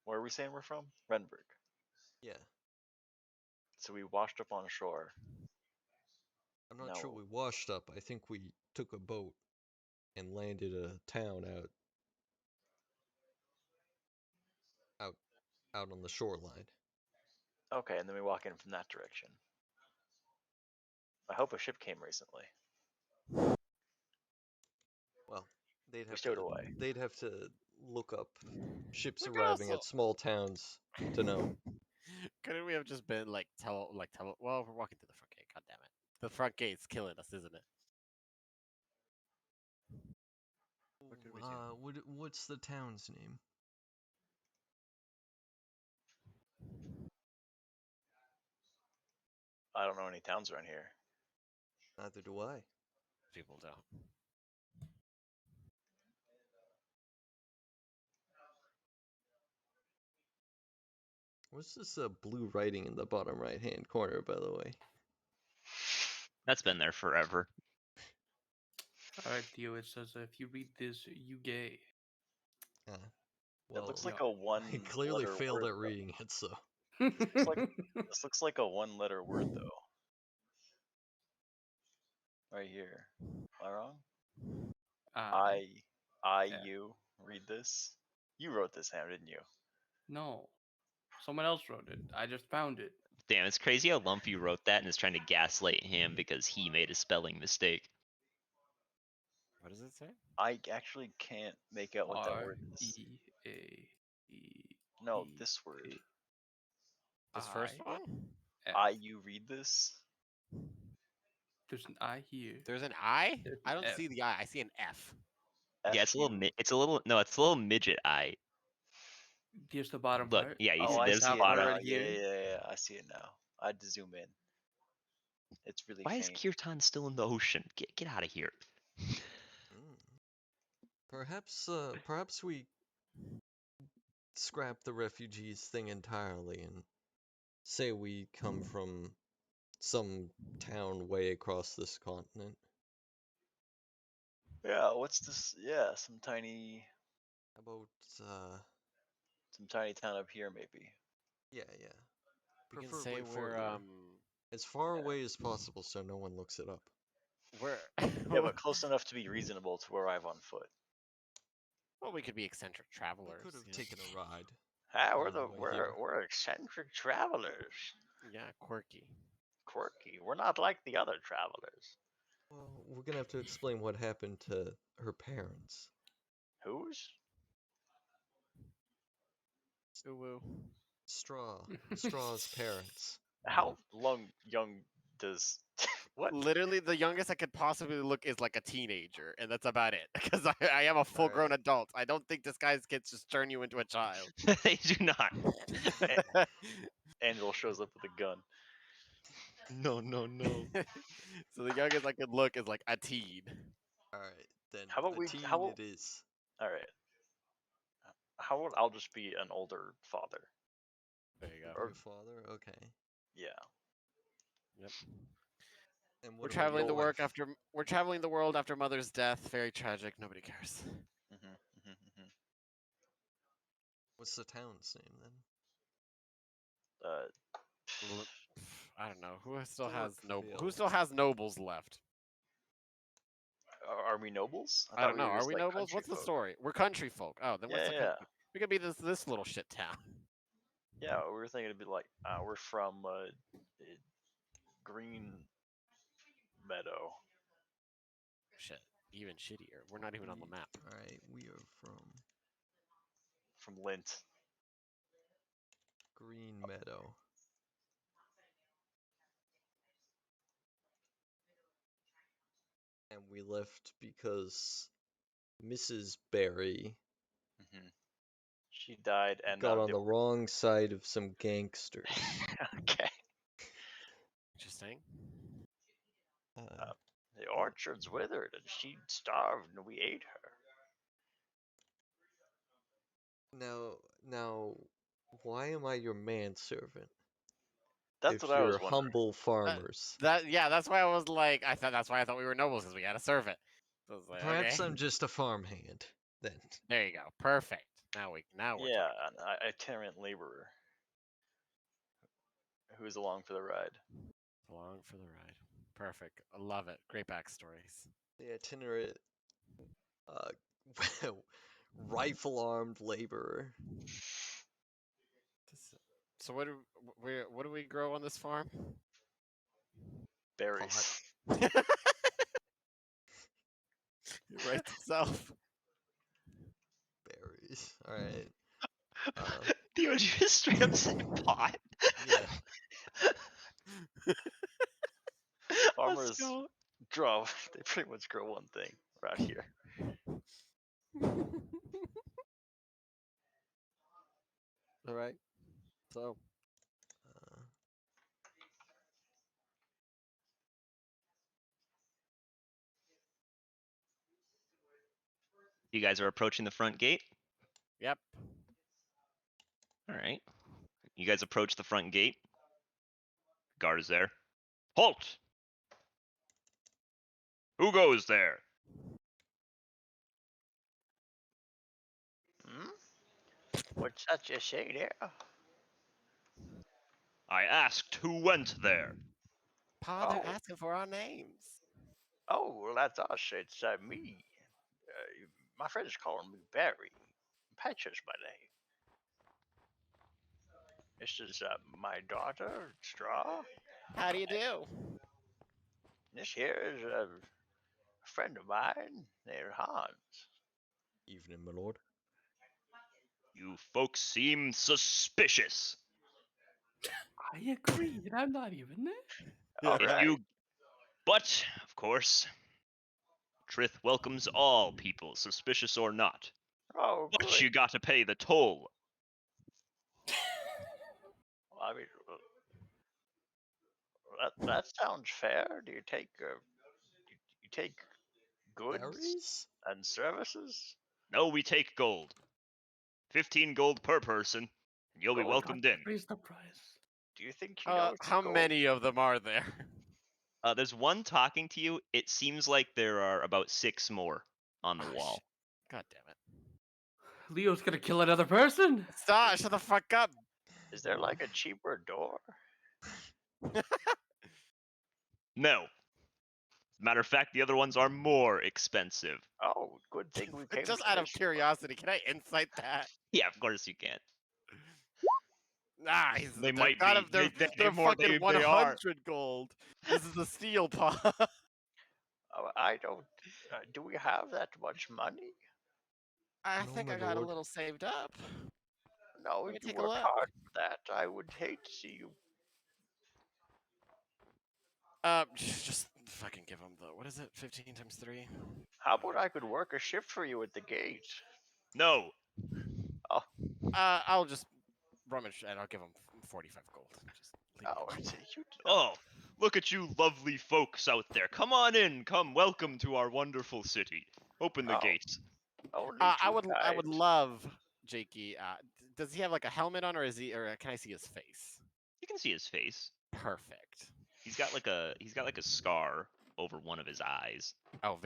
Where are we saying we're from? Renberg. Yeah, So we washed up on shore. I'm not sure No. we washed up. I think we took a boat and landed a town out on the shoreline. Okay, and then we walk in from that direction. I hope a ship came recently. Well, they'd We have stowed to away. they'd have to look up ships We could arriving also- at small towns to know. Couldn't we have just been like tell? Well, we're walking through the front gate. God damn it! The front gate's killing us, isn't it? What could we do? What's the town's name? I don't know any towns around here. Neither do I. People don't. What's this blue writing in the bottom right-hand corner, by the way? That's been there forever. Alright, Theo, it says if you read this, you gay. Well, It looks like a one. I clearly letter failed word, at reading it, so. This looks like a one-letter word though. Right here. Am I wrong? Yeah. You read this. You wrote this, Ham, didn't you? No. Someone else wrote it. I just found it. Damn, it's crazy how Lumpy wrote that and is trying to gaslight him because he made a spelling mistake. What does it say? I actually can't make out what that word is. R-E-A-E. No, this word. This first I- one? You read this? There's an I here. There's an I. There's I an don't F. see the I. I see an F. Yeah, it's a little. FU. It's a little. No, it's a little midget eye. Here's the bottom Look, part. yeah, you Oh, see I there's see the it bottom. now. right here. Yeah, I see it now. I had to zoom in. It's really Why is faint. Kirtan still in the ocean? Get out of here. Perhaps we scrap the refugees thing entirely and say we come from some town way across this continent. Yeah, what's this? Yeah, some tiny How about town up here maybe. yeah. We can Preferably say we're as far yeah. away as possible so no one looks it up. we're Yeah, but close enough to be reasonable to arrive on foot. well, we could be eccentric We travelers. could have you know. taken a ride. Ah, On the way here. we're eccentric travelers. Yeah, quirky. Quirky. We're not like the other travelers. Well, we're gonna have to explain what happened to her parents. Whose? Ooh woo. Straw's parents. How young does what? Literally, the youngest I could possibly look is like a teenager, and that's about it. Because I am a full-grown Alright. adult. I don't think disguise kids just turn you into a child. They do not. Angel shows up with a gun. No. So the youngest I could look is like a teen. Alright, then How about a we- teen how- it is. All right. How would I'll just be an older father? There you go. Your father? Okay. Yeah. Yep. And what We're about traveling your the work wife? after we're traveling the world after mother's death. Very tragic. Nobody cares. What's the town's name then? I don't know who still Don't has work for the Who still has nobles left? Are we nobles? I thought don't know. were Are just, we like, nobles? country What's the folk. story? We're country folk. Oh, then what's the Yeah. country? We could be this little shit town. Yeah, we were thinking it'd be like we're from Green Meadow. Shit. Even shittier. We're not even on the map. Alright, we are from From Lint. Green Meadow. And we left because Mrs. Berry Hmm. She died, and got on the wrong side of some gangsters. okay. Interesting. The orchard's withered, and she starved, and we ate her. Now, why am I your manservant? That's if what I was you're wondering. humble farmers. That's why I was like, that's why I thought we were nobles, because we had a servant. So I was like, Perhaps okay. I'm just a farmhand then. There you go. Perfect. Now we're Yeah, talking. an itinerant laborer who's along for the ride. Along for the ride. Perfect. I love it. Great backstories. The itinerant rifle-armed laborer. So what do we grow on this farm? Berries. It writes itself. Berries. All right. Theo, did you just straight up say pot? Yeah. Farmers grow. They pretty much grow one thing around here. All right. So. You guys are approaching the front gate? Yep. All right. You guys approach the front gate. Guard is there. Halt! Who goes there? Hmm? What's that you say there? I asked who went there. Pa, they're asking for our names. Oh, well, that's us. It's me. My friends calling me Barry. Patches my name. This is my daughter, Straw. How do you do? This here is a friend of mine named Hans. Evening, my lord. You folks seem suspicious. I agree, and I'm not even there. All right. But, of course, Trith welcomes all people, suspicious or not. Oh, But good. you gotta pay the toll. I mean, that sounds fair. Do you take you take goods Berries? and services? No, we take gold. 15 gold per person, and you'll be Gold. welcomed in. Raise the price. Do you think he knows How gold? many of them are there? There's one talking to you. It seems like there are about 6 more on the wall. Shit. God damn it. Leo's gonna kill another person. Stop! Shut the fuck up! Is there like a cheaper door? No. As a matter of fact, the other ones are more expensive. Oh, good thing we came. Just to out of this one. curiosity, can I insight that? Yeah, of course you can. Nah, They might be. They're more- fucking they are. 100 gold. This is a steal pot. Oh, I don't. Do we have that much money? I No, think my I got lord. a little saved up. No, Let me you take a work look. hard for that. I would hate to see you. Just fucking give them the, what is it, 15 times 3? How about I could work a shift for you at the gate? No. I'll just rummage and I'll give them 45 gold. Just leave Oh, me it's alone. you. Oh, look at you lovely folks out there. Come on in. Come, welcome to our wonderful city. Open the Oh. gates. Only I two would guys. love Jakey. Does he have like a helmet on, or can I see his face? You can see his face. Perfect. He's got like a scar over one of his eyes. Oh,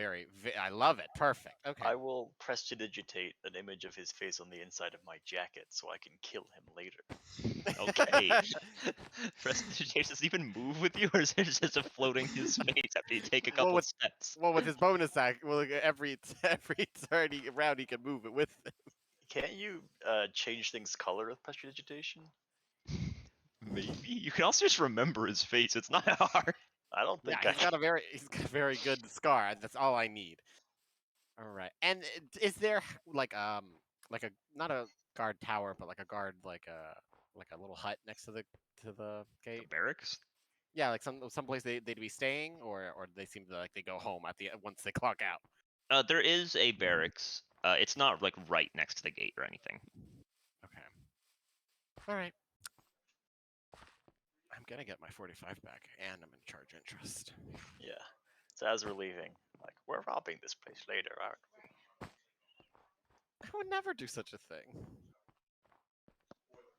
I love it. Perfect. Okay. I will prestidigitate an image of his face on the inside of my jacket so I can kill him later. Okay. Prestidigitation doesn't even move with you, or is it just a floating his face after you take a couple steps? Well, with his bonus act, every turn round he can move it with him. Can't you change things color with prestidigitation? Maybe. You can also just remember his face. It's not hard. I don't think Yeah, he's got a very good scar. That's all I need. All right. And is there like a not a guard tower, but like a guard a little hut next to the The gate? barracks? Yeah, like some place they'd be staying, or they seem to like they go home at the once they clock out. There is a barracks. It's not like right next to the gate or anything. Okay. All right. I'm gonna get my 45 back, and I'm gonna charge interest. Yeah. So as we're leaving, like, we're robbing this place later, aren't we? I would never do such a thing.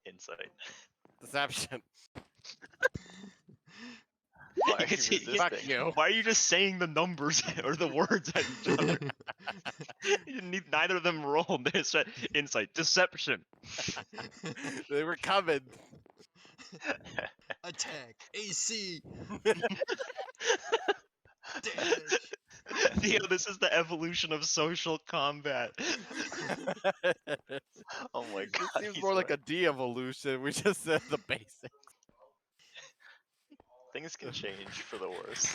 Insight. Deception. Why are you It's- yeah, Fuck resisting? you. Why are you just saying the numbers or the words at each other? You didn't need neither of them rolled. They said insight, deception. They were coming. Attack. AC. Damage. Theo, this is the evolution of social combat. Oh my This god. seems he's more like right. a de-evolution. We just said the basics. Things can change for the worse.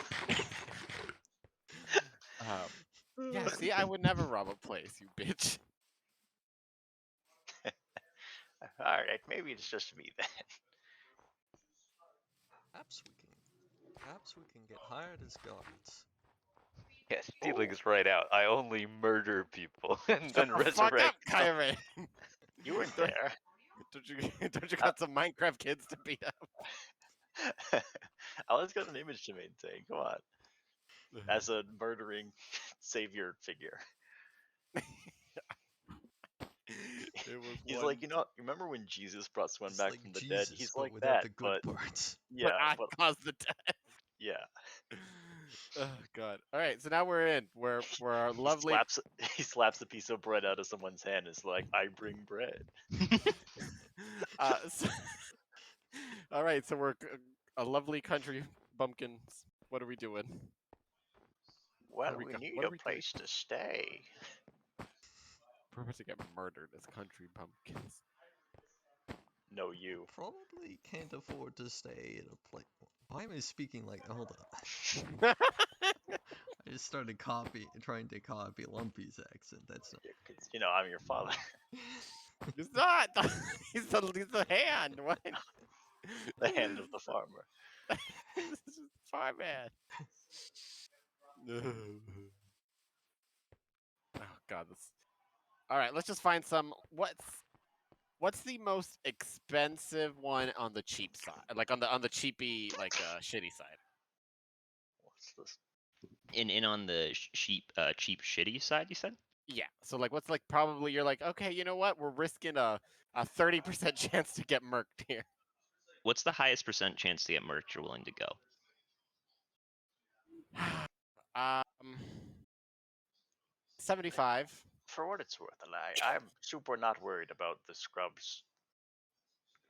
Yeah, see, I would never rob a place, you bitch. Alright, maybe it's just me then. Perhaps we can get hired as guards. Yeah, stealing's right out. I only murder people and then Shut the fuck up, resurrect. them. Kyrie. You weren't there. Don't you got some Minecraft kids to beat up? Ali's got an image to maintain. Come on. As a murdering savior figure. It was He's one, like, you remember when Jesus brought someone It's back like from the Jesus, dead? He's but like without that, the good but parts. yeah, but I but caused the death. yeah. Oh god. All right, so now we're in. We're our lovely. He slaps a piece of bread out of someone's hand. And is like, I bring bread. So, all right, so we're a lovely country bumpkins. What are we doing? Well, are we we go- need what are a we doing? place to stay. We're about to get murdered as country bumpkins. No, you. Probably can't afford to stay in a place. Why am I speaking like? Hold on. I just started trying to copy Lumpy's accent. That's not. Yeah, 'cause, I'm your father. He's not. He's the hand. What? The hand of the farmer. This is farmhand. Oh god, this. All right, let's just find some. What's the most expensive one on the cheap side? Like on the cheapy shitty side. What's this? In on the cheap shitty side, you said? Yeah. So like, what's like probably you're like, okay, you know what? We're risking a 30% chance to get murked here. What's the highest percent chance to get murked you're willing to go? um, 75. For what it's worth, I'm super not worried about the scrubs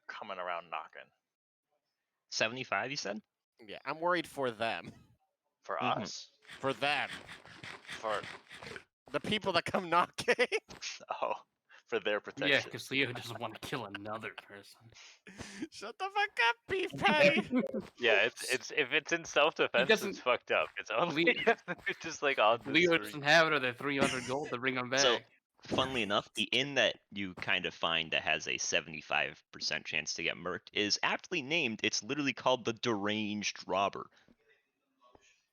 coming around knocking. 75, you said? Yeah, I'm worried for them. For Mhm. us? For them. For The people that come knocking. for their Yeah, protection. because Leo doesn't want to kill another person. Shut the fuck up, beef patty. Yeah, it's if it's in self-defense, doesn't- it's fucked up. It's only Le- if it's just like on the Leo street. doesn't have it, or they're 300 gold to bring him back. So, funnily enough, the inn that you kind of find that has a 75% chance to get murked is aptly named. It's literally called the Deranged Robber.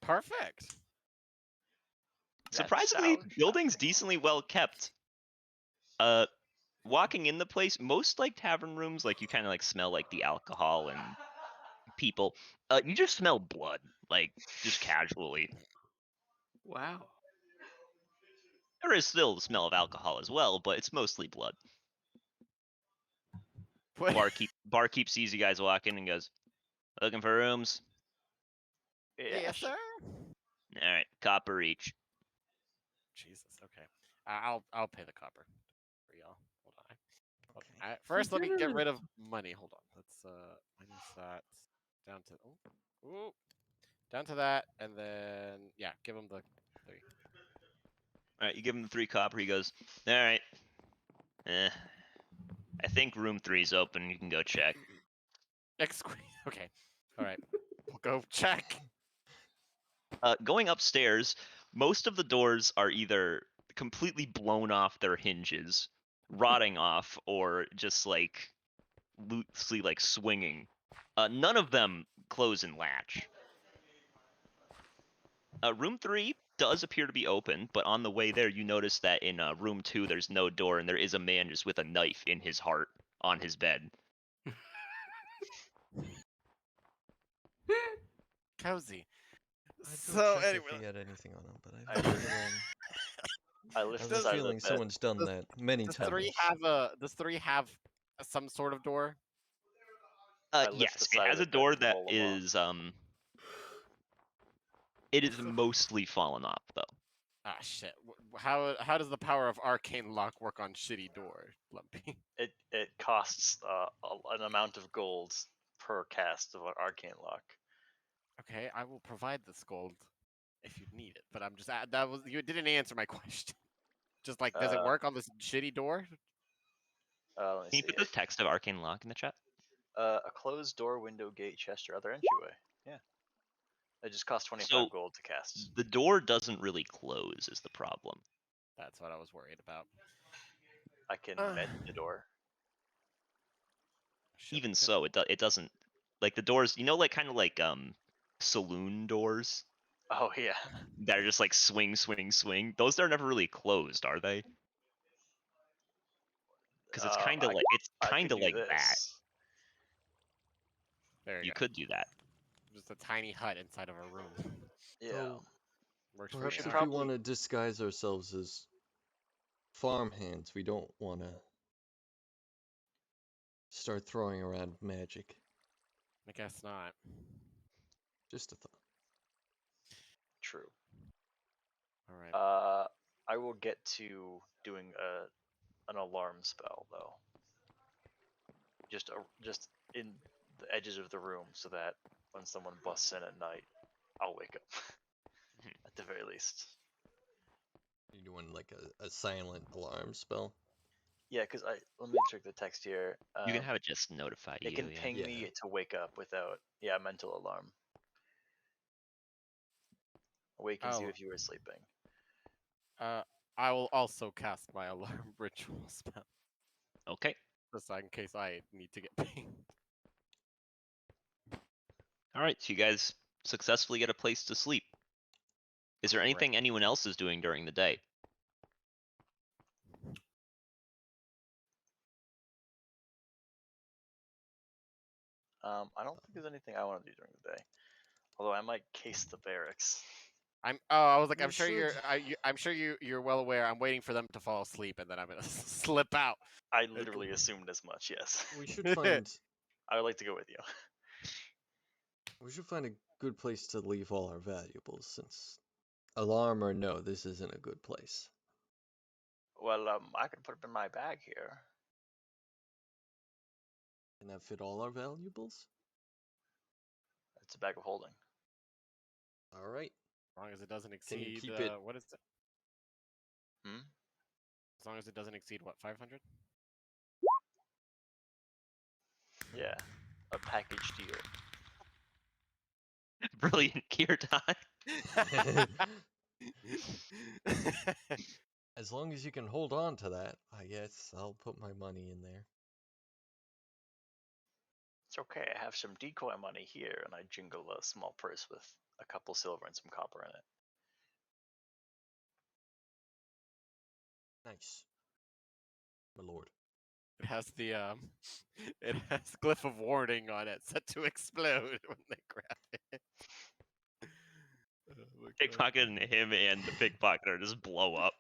Perfect. That Surprisingly, sounds building's decently well kept. Walking in the place, most like tavern rooms, like you kind of like smell like the alcohol and people. You just smell blood, like just casually. Wow. There is still the smell of alcohol as well, but it's mostly blood. Barkeep sees you guys walk in and goes, "Looking for rooms?" Yeah, Yes, sure. sir. All right, copper each. Jesus. Okay. I'll pay the copper for y'all. Hold on. Okay. All right, first, let me get rid of money. Hold on. Let's minus that down to down to that, and then yeah, give him the 3. All right, you give him the 3 copper. He goes, "All right. I think room 3's open. You can go check." Okay. All right. We'll go check. Going upstairs, most of the doors are either completely blown off their hinges, rotting off, or just like loosely like swinging. None of them close and latch. Room 3 does appear to be open, but on the way there, you notice that in room 2, there's no door, and there is a man just with a knife in his heart on his bed. Cozy. I'd go So check anyway, if he had anything on him, but I I have a lift- feeling, I I lift have the a side of the feeling bed. someone's done Does- that many does times. three have some sort of door? I lift Yes, the it side of has the a bed door and that roll 'em off. is it is mostly fallen off though. Ah shit. How does the power of arcane lock work on shitty door, Lumpy? It costs an amount of gold per cast of an arcane lock. Okay, I will provide this gold if you need it, but I'm just that was you didn't answer my question. Just like, does it work on this shitty door? Let me Can you see. put the text of Arcane Lock in the chat? A closed door, window, gate, chest, or other entryway. Yeah. It just costs 25 So- gold to cast. The door doesn't really close is the problem. That's what I was worried about. I can mend the door. Shit, Even okay. so, it doesn't like the doors, like kind of like saloon doors Oh yeah. that are just like swing. Those are never really closed, are they? Because it's kind of like I could do like that. this. There You go. could do that. Just a tiny hut inside of a room. Yeah. So, Works for perhaps me. should if Alright. we want to disguise ourselves as farm hands, we don't want to start throwing around magic. I guess not. Just a thought. True. All right. I will get to doing an alarm spell though. Just in the edges of the room, so that when someone busts in at night, I'll wake up. At the very least. You're doing like a silent alarm spell. Yeah, because let me check the text here. You can have it just notify you. It can yeah. ping Yeah. me to wake up without mental alarm. Awakens you Oh. if you were sleeping. I will also cast my alarm ritual spell, Okay. just in case I need to get pinged. All right. So you guys successfully get a place to sleep. Is there anything anyone else is doing during the day? I don't think there's anything I want to do during the day. Although I might case the barracks. I was like, We I'm sure should. I'm sure you're well aware. I'm waiting for them to fall asleep, and then I'm gonna slip out. I literally assumed as much. Yes. We should find. I would like to go with you. We should find a good place to leave all our valuables, since alarm or no, this isn't a good place. Well, I can put it in my bag here. Can that fit all our valuables? It's a bag of holding. All right. As long as it doesn't Can you exceed. keep it- What is it? Hmm? As long as it doesn't exceed what, 500? Yeah, a package deal. Brilliant, Kirtan. As long as you can hold on to that, I guess I'll put my money in there. It's okay. I have some decoy money here, and I jingle a small purse with a couple silver and some copper in it. Nice. My lord. It has the it has glyph of warning on it, set to explode when they grab it. Oh my God. Pickpocket and him and the pickpocketer just blow up.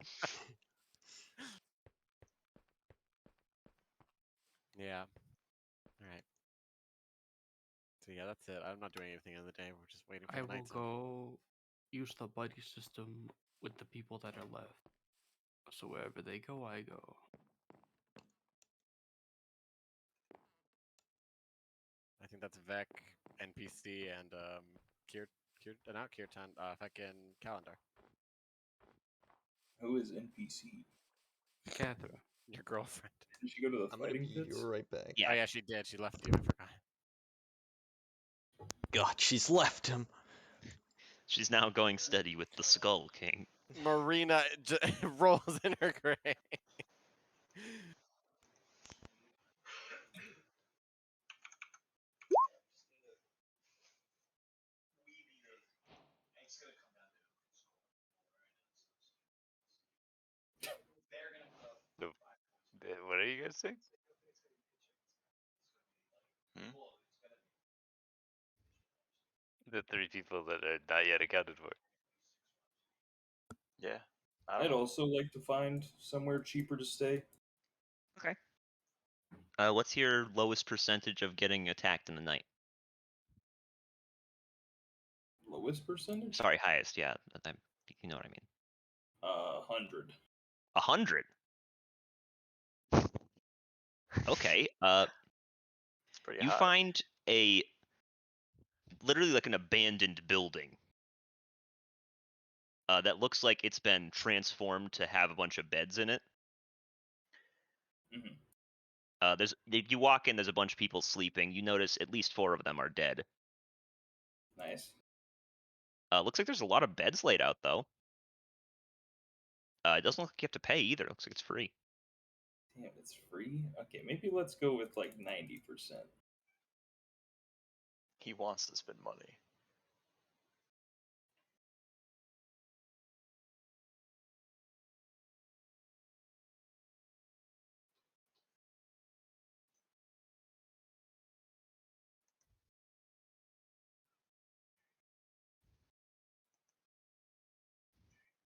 Yeah. All right. So yeah, that's it. I'm not doing anything in the day. We're just waiting for I the will night. go use the buddy system with the people that are left. So wherever they go, I go. I think that's Vec, NPC, and not Kirtan, fucking Calendar. Who is NPC? Catherine. Your girlfriend. Did she go to the I'm gonna fighting be pits? right back. Yeah. Oh yeah, she did. She left you. I forgot. God, she's left him. She's now going steady with the Skull King. Marina rolls in her grave. you guys think? The 3 people that are not yet accounted for. Yeah. I don't I'd know. also like to find somewhere cheaper to stay. Okay. What's your lowest percentage of getting attacked in the night? Lowest percentage? Sorry, highest. Yeah, you know what I mean. 100. 100. Okay. It's pretty You high. find literally like an abandoned building. That looks like it's been transformed to have a bunch of beds in it. Mhm. You walk in, there's a bunch of people sleeping. You notice at least 4 of them are dead. Nice. Looks like there's a lot of beds laid out though. It doesn't look like you have to pay either. It looks like it's free. Damn, it's free? Okay, maybe let's go with like 90%. He wants to spend money.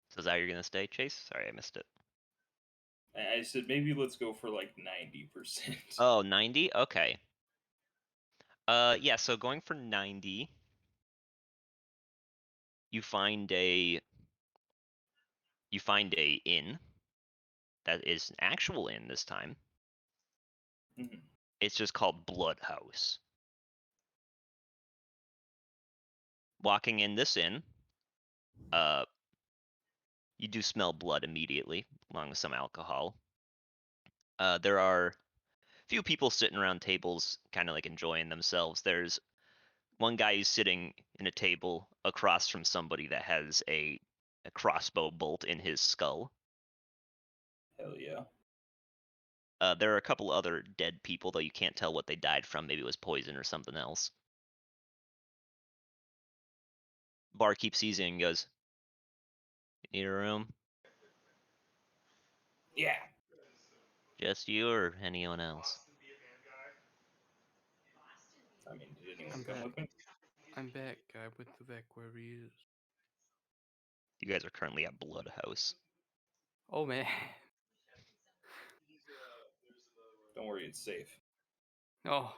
So is that how you're gonna stay, Chase? Sorry, I missed it. I said maybe let's go for like 90%. Oh, 90? Okay. Yeah, so going for 90, you find a inn that is an actual inn this time. Mhm. It's just called Blood House. Walking in this inn, you do smell blood immediately, along with some alcohol. There are a few people sitting around tables, kind of like enjoying themselves. There's one guy who's sitting in a table across from somebody that has a crossbow bolt in his skull. Hell yeah. There are a couple other dead people, though you can't tell what they died from. Maybe it was poison or something else. Barkeep sees you and goes, "You need a room? Yeah. Just you or anyone else?" I mean, did anyone I'm come back. with me? I'm back. I went to back where he is. You guys are currently at Blood House. Oh man. Don't worry, it's safe. Oh.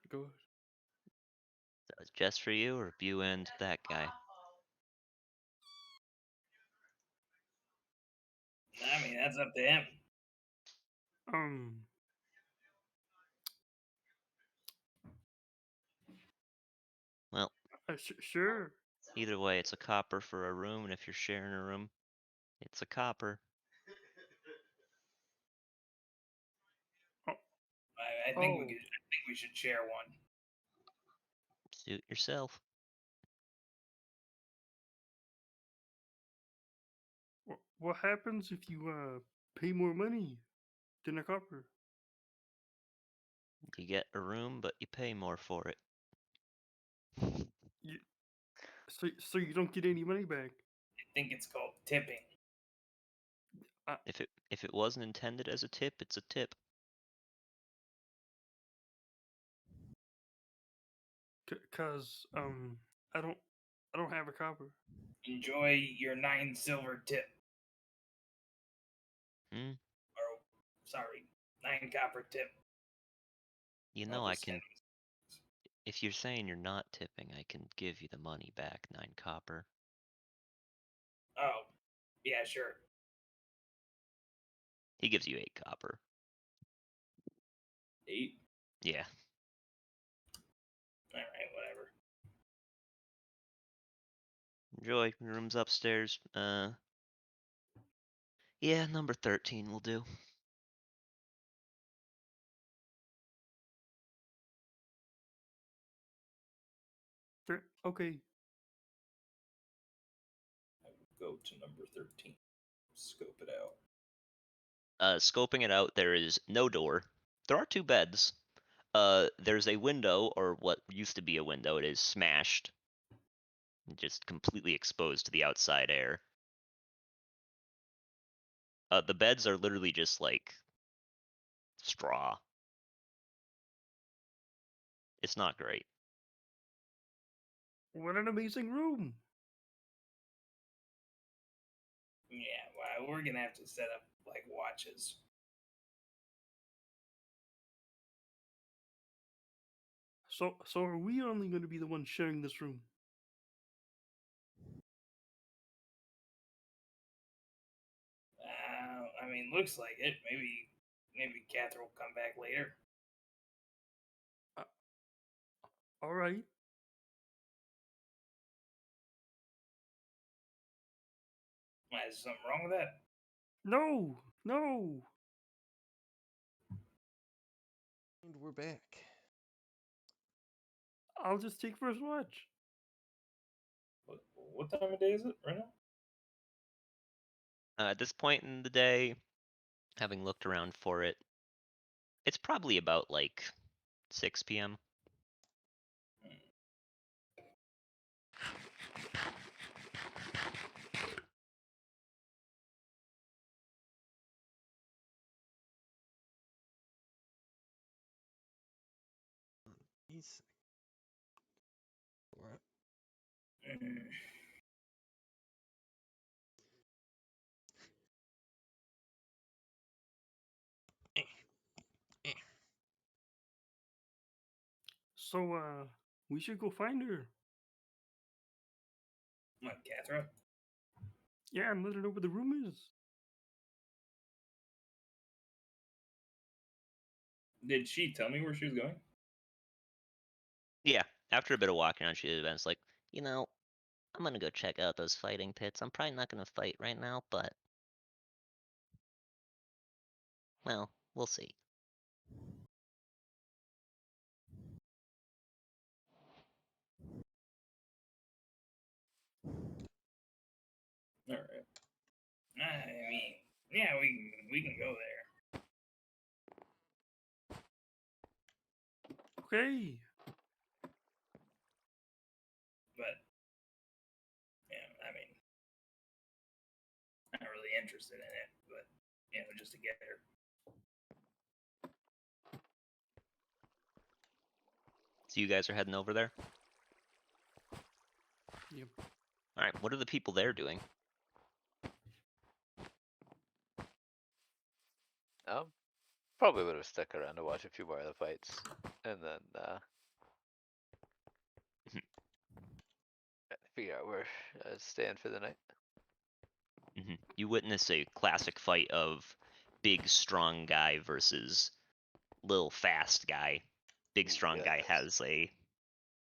Good. That was just for you, or if you and that guy? I mean, that's up to him. Well, Sure. either way, it's a copper for a room, and if you're sharing a room, it's a copper. I think we should share one. Suit yourself. What happens if you pay more money than a copper? You get a room, but you pay more for it. So you don't get any money back. I think it's called tipping. If it wasn't intended as a tip, it's a tip. Cause I don't have a copper. Enjoy your 9 silver tip. Hmm? Or, sorry, 9 copper tip. You know I can. If you're saying you're not tipping, I can give you the money back, 9 copper. Oh, yeah, sure. He gives you 8 copper. 8? Yeah. Alright, whatever. Enjoy. Your room's upstairs. Yeah, number 13 will do. Okay. I will go to number 13. Scope it out. Scoping it out, there is no door. There are 2 beds. There's a window, or what used to be a window. It is smashed. Just completely exposed to the outside air. The beds are literally just like straw. It's not great. What an amazing room! Yeah, well, we're gonna have to set up like watches. So are we only going to be the ones sharing this room? I mean, looks like it. Maybe Catherine will come back later. All right. Is something wrong with that? No, no. And we're back. I'll just take first watch. What time of day is it right now? At this point in the day, having looked around for it, it's probably about like 6 p.m. He's. Alright. So, we should go find her. What, Catherine? Yeah, and let her know where the room is. Did she tell me where she was going? Yeah, after a bit of walking around, she events like, you know, I'm gonna go check out those fighting pits. I'm probably not gonna fight right now, but well, we'll see. All right. I mean, yeah, we can go there. Okay. But yeah, I mean, not really interested in it. But just to get her. So you guys are heading over there? Yep. Alright, what are the people there doing? Probably would have stuck around to watch a few more of the fights, and then figure out where I'd stand for the night. You witness a classic fight of big strong guy versus little fast guy. Big strong guy Yes. has a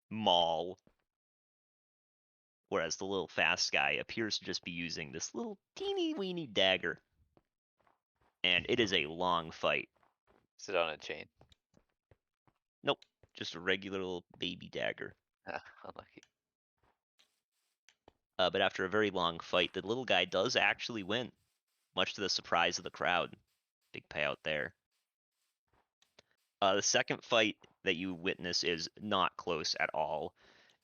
maul, whereas the little fast guy appears to just be using this little teeny weeny dagger. And it is a long fight. Sit on a chain. Nope, just a regular little baby dagger. Unlucky. But after a very long fight, the little guy does actually win, much to the surprise of the crowd. Big payout there. The second fight that you witness is not close at all.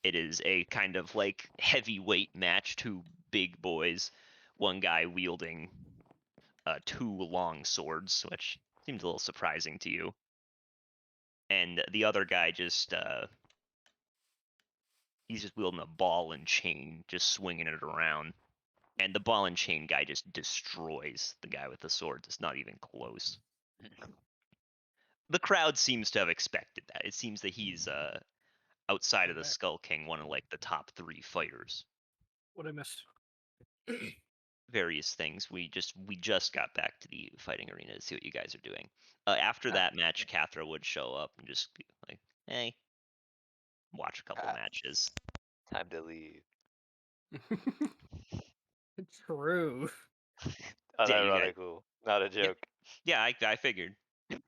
It is a kind of like heavyweight match, two big boys, one guy wielding two long swords, which seems a little surprising to you. And the other guy just, he's just wielding a ball and chain, just swinging it around. And the ball and chain guy just destroys the guy with the swords. It's not even close. The crowd seems to have expected that. It seems that he's outside of the Skull King, one of like the top 3 fighters. What I missed? Various things. We just got back to the fighting arena to see what you guys are doing. After that match, Cathra would show up and just be like, "Hey, watch a couple matches." Time to leave. True. Yeah, you guys- Unironical, not a joke. Yeah, I figured. I mean,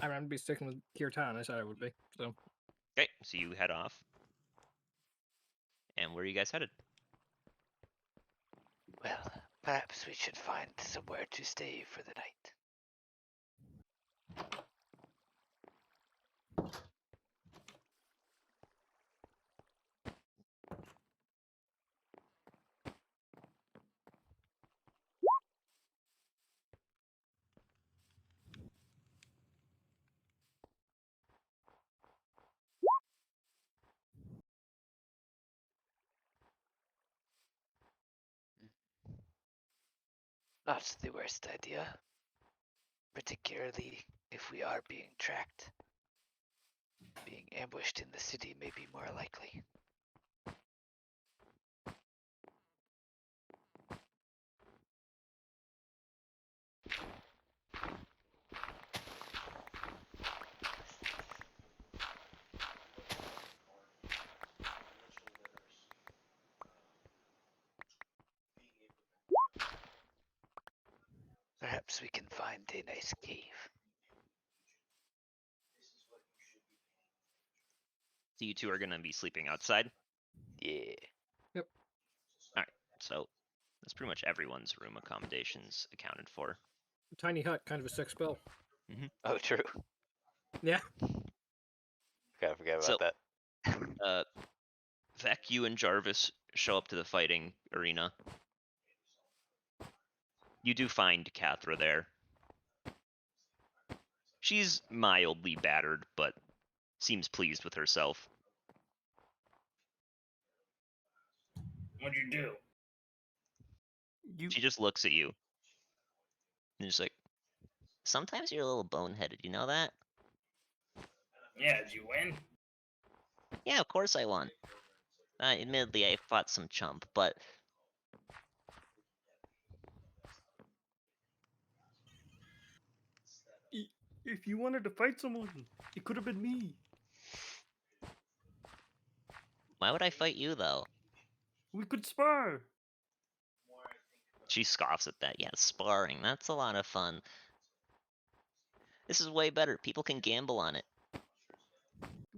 I'm gonna be sticking with Kirtan. I said I would be. So Okay, so you head off. And where are you guys headed? Well, perhaps we should find somewhere to stay for the night. Not the worst idea. Particularly if we are being tracked. Being ambushed in the city may be more likely. Perhaps we can find a nice cave. So you two are gonna be sleeping outside. Yeah. So that's pretty much everyone's room accommodations accounted for. Tiny hut, kind of a sick spell. Oh, true. Yeah. Gotta forget So- about that. Vec, you and Jarvis show up to the fighting arena. You do find Cathra there. She's mildly battered, but seems pleased with herself. What'd you do? You She just looks at you. And just like, sometimes you're a little boneheaded, you know that? Yeah, did you win? Yeah, of course I won. Admittedly, I fought some chump, but if you wanted to fight someone, it could have been me. why would I fight you, though? We could spar. She scoffs at that. Yeah, sparring, that's a lot of fun. This is way better. People can gamble on it.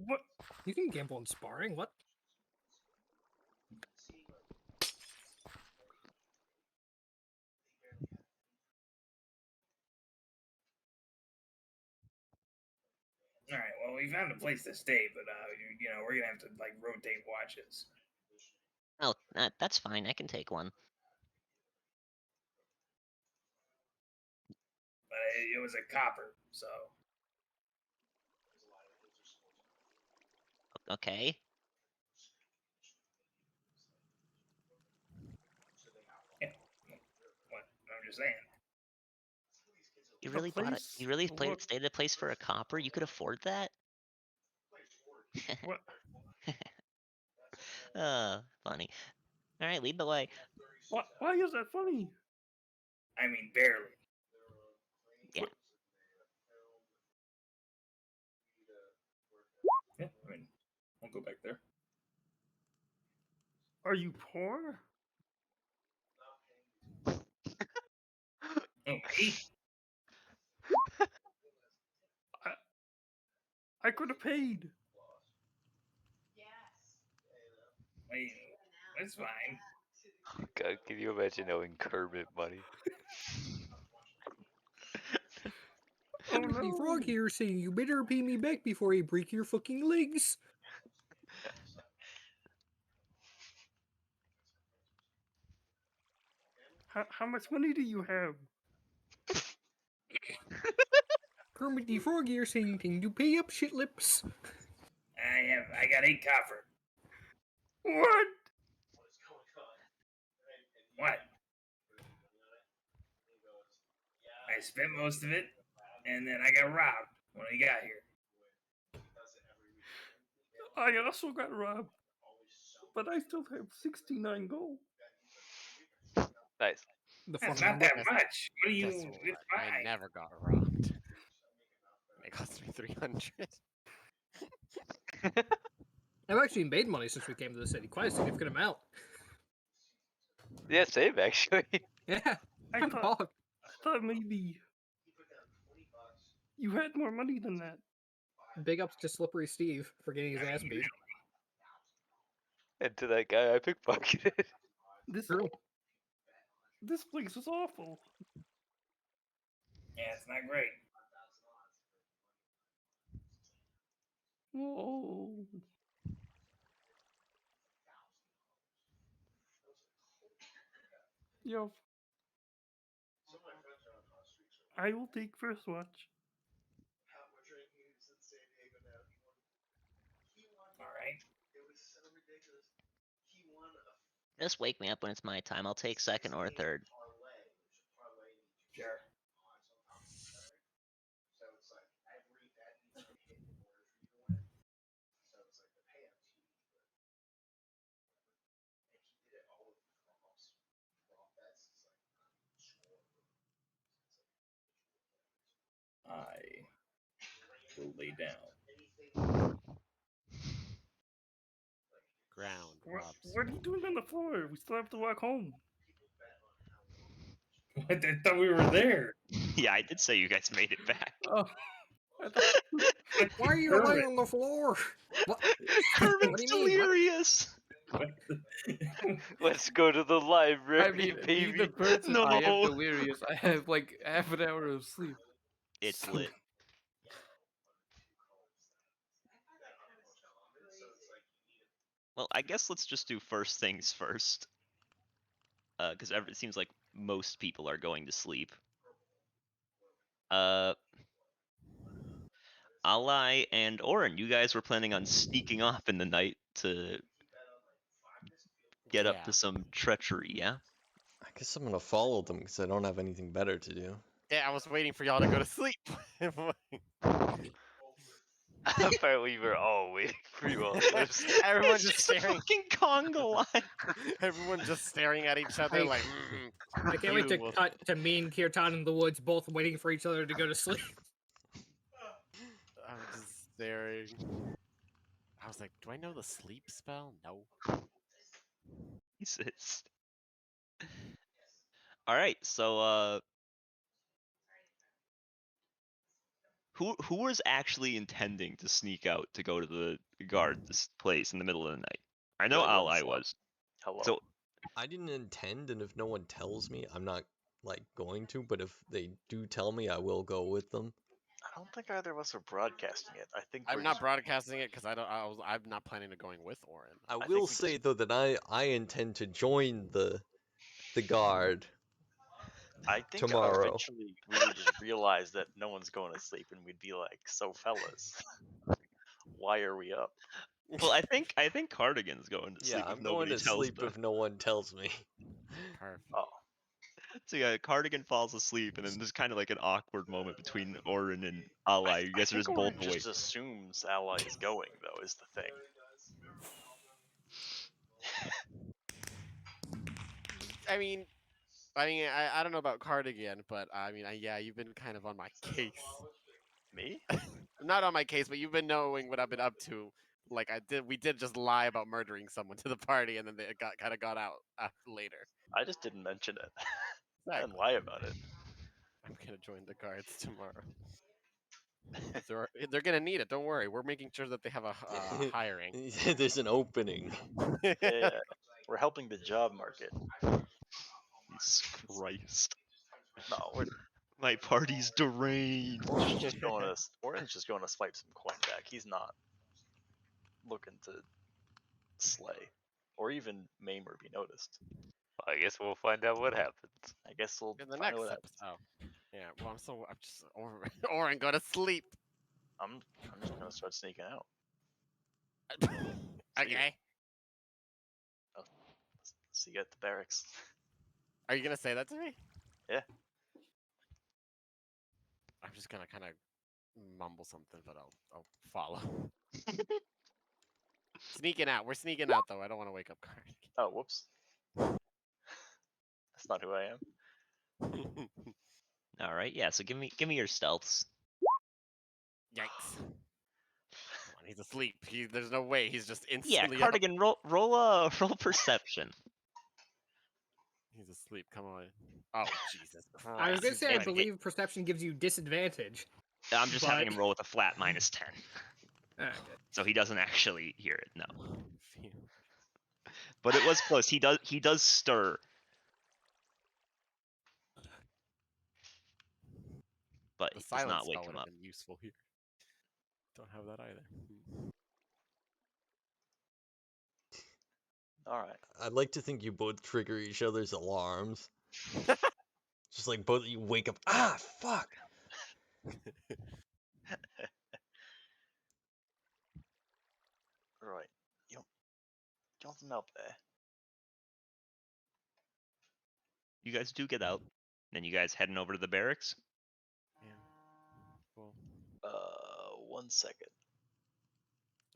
What? You can gamble on sparring. What? All right. Well, we found a place to stay, but we're gonna have to like rotate watches. Oh, that's fine. I can take one. But it was a copper, so Okay. what? I'm just saying. You The really bought it? place? You really What? stayed at a place for a copper? You could afford that? What? Funny. All right, lead the way. Why is that funny? I mean, barely. Yeah. Yeah. I mean, I'll go back there. Are you poor? Okay. I could have paid. Wait, that's fine. God, can you imagine owing Kermit money? Oh Timothy no. Frog here saying you better pay me back before I break your fucking legs. How much money do you have? Kermit the Frog here saying, can you pay up, shit lips? I got 8 copper. What? What? I spent most of it, and then I got robbed when I got here. I also got robbed. But I still have 69 gold. Nice. The That's fucking not that Guess- much. What do you? Guess what? It's I fine. never got robbed. It cost me 300. I've actually made money since we came to the city. Quite a significant amount. Yeah, same actually. Yeah. I thought maybe you had more money than that. Big ups to Slippery Steve for getting his ass beat. And to that guy I pickpocketed. This True. this place is awful. Yeah, it's not great. Oh. Yeah. I will take first watch. All right. Just wake me up when it's my time. I'll take second or third. I will lay down. Ground props. What are you doing on the floor? We still have to walk home. I thought we were there. Yeah, I did say you guys made it back. Oh, Why are you laying on the floor? What? Herman's What do you mean? What? delirious. Let's go to the library, I mean, be baby. the person. No. I am delirious. I have like half an hour of sleep. It's So- lit. Well, I guess let's just do first things first. Because it seems like most people are going to sleep. Ally and Orin, you guys were planning on sneaking off in the night to get up Yeah. to some treachery, yeah? I guess I'm gonna follow them because I don't have anything better to do. Yeah, I was waiting for y'all to go to sleep. Apparently, we're all waiting for you all to go to sleep. Everyone It's just just a staring. fucking conga line. Everyone just staring at each other I- like. I can't wait You to will- cut to me and Kirtan in the woods, both waiting for each other to go to sleep. I'm just staring. I was like, do I know the sleep spell? No. Jesus. Alright, so who was actually intending to sneak out to go to the guard this place in the middle of the night? I know Yo, what's Ally up? was. Hello. So I didn't intend, and if no one tells me, I'm not like going to. But if they do tell me, I will go with them. I don't think either of us are broadcasting it. I think I'm we're not just- broadcasting it because I'm not planning to going with Orin. I think will we say just- though that I intend to join the guard. I think tomorrow. eventually we would just realize that no one's going to sleep, and we'd be like, "So, fellas, why are we up?" well, I think Cardigan's going to Yeah, sleep if I'm nobody going to tells sleep them. if no one tells me. Perfect. Oh, So yeah, Cardigan falls asleep, and then there's kind of like an awkward moment between Orin and Ally. You guys are I think just both Orin awake. just assumes Ally is going, though, is the thing. I don't know about Cardigan, but yeah, you've been kind of on my case. Me? Not on my case, but you've been knowing what I've been up to. Like we did just lie about murdering someone to the party, and then they got out later. I just didn't mention it. I Exactly. didn't lie about it. I'm gonna join the guards tomorrow. They're gonna need it. Don't worry. We're making sure that they have a hiring. There's an opening. Yeah, we're helping the job market. Jesus Christ. No, My party's deranged. Orin's just going to swipe some coin back. He's not looking to slay or even maim or be noticed. I guess we'll find out what happens. I guess we'll In the find out next what episode. happens. Oh, yeah. Well, I'm just Orin, go to sleep. I'm just gonna start sneaking out. Okay. See you at the barracks. Are you gonna say that to me? Yeah. I'm just gonna kind of mumble something, but I'll follow. Sneaking out. We're sneaking out though. I don't want to wake up Cardigan. Oh, whoops. That's not who I am. All right, yeah. So give me your stealths. Yikes. Come on, he's asleep. There's no way he's just Yeah, instantly up. Cardigan, roll perception. He's asleep. Come on. Oh Jesus Christ. I was gonna he's say, I ready. believe perception gives you disadvantage. I'm just having But- him roll with a flat -10, Okay. so he doesn't actually hear it. No, Phew. but it was close. He does stir. But The it does silence not spell wake would him have up. been useful here. Don't have that either. All right. I'd like to think you both trigger each other's alarms. Just like both of you wake up. Ah, fuck. Right. Got them out there. You guys do get out. Then you guys heading over to the barracks? Yeah. Cool. 1 second.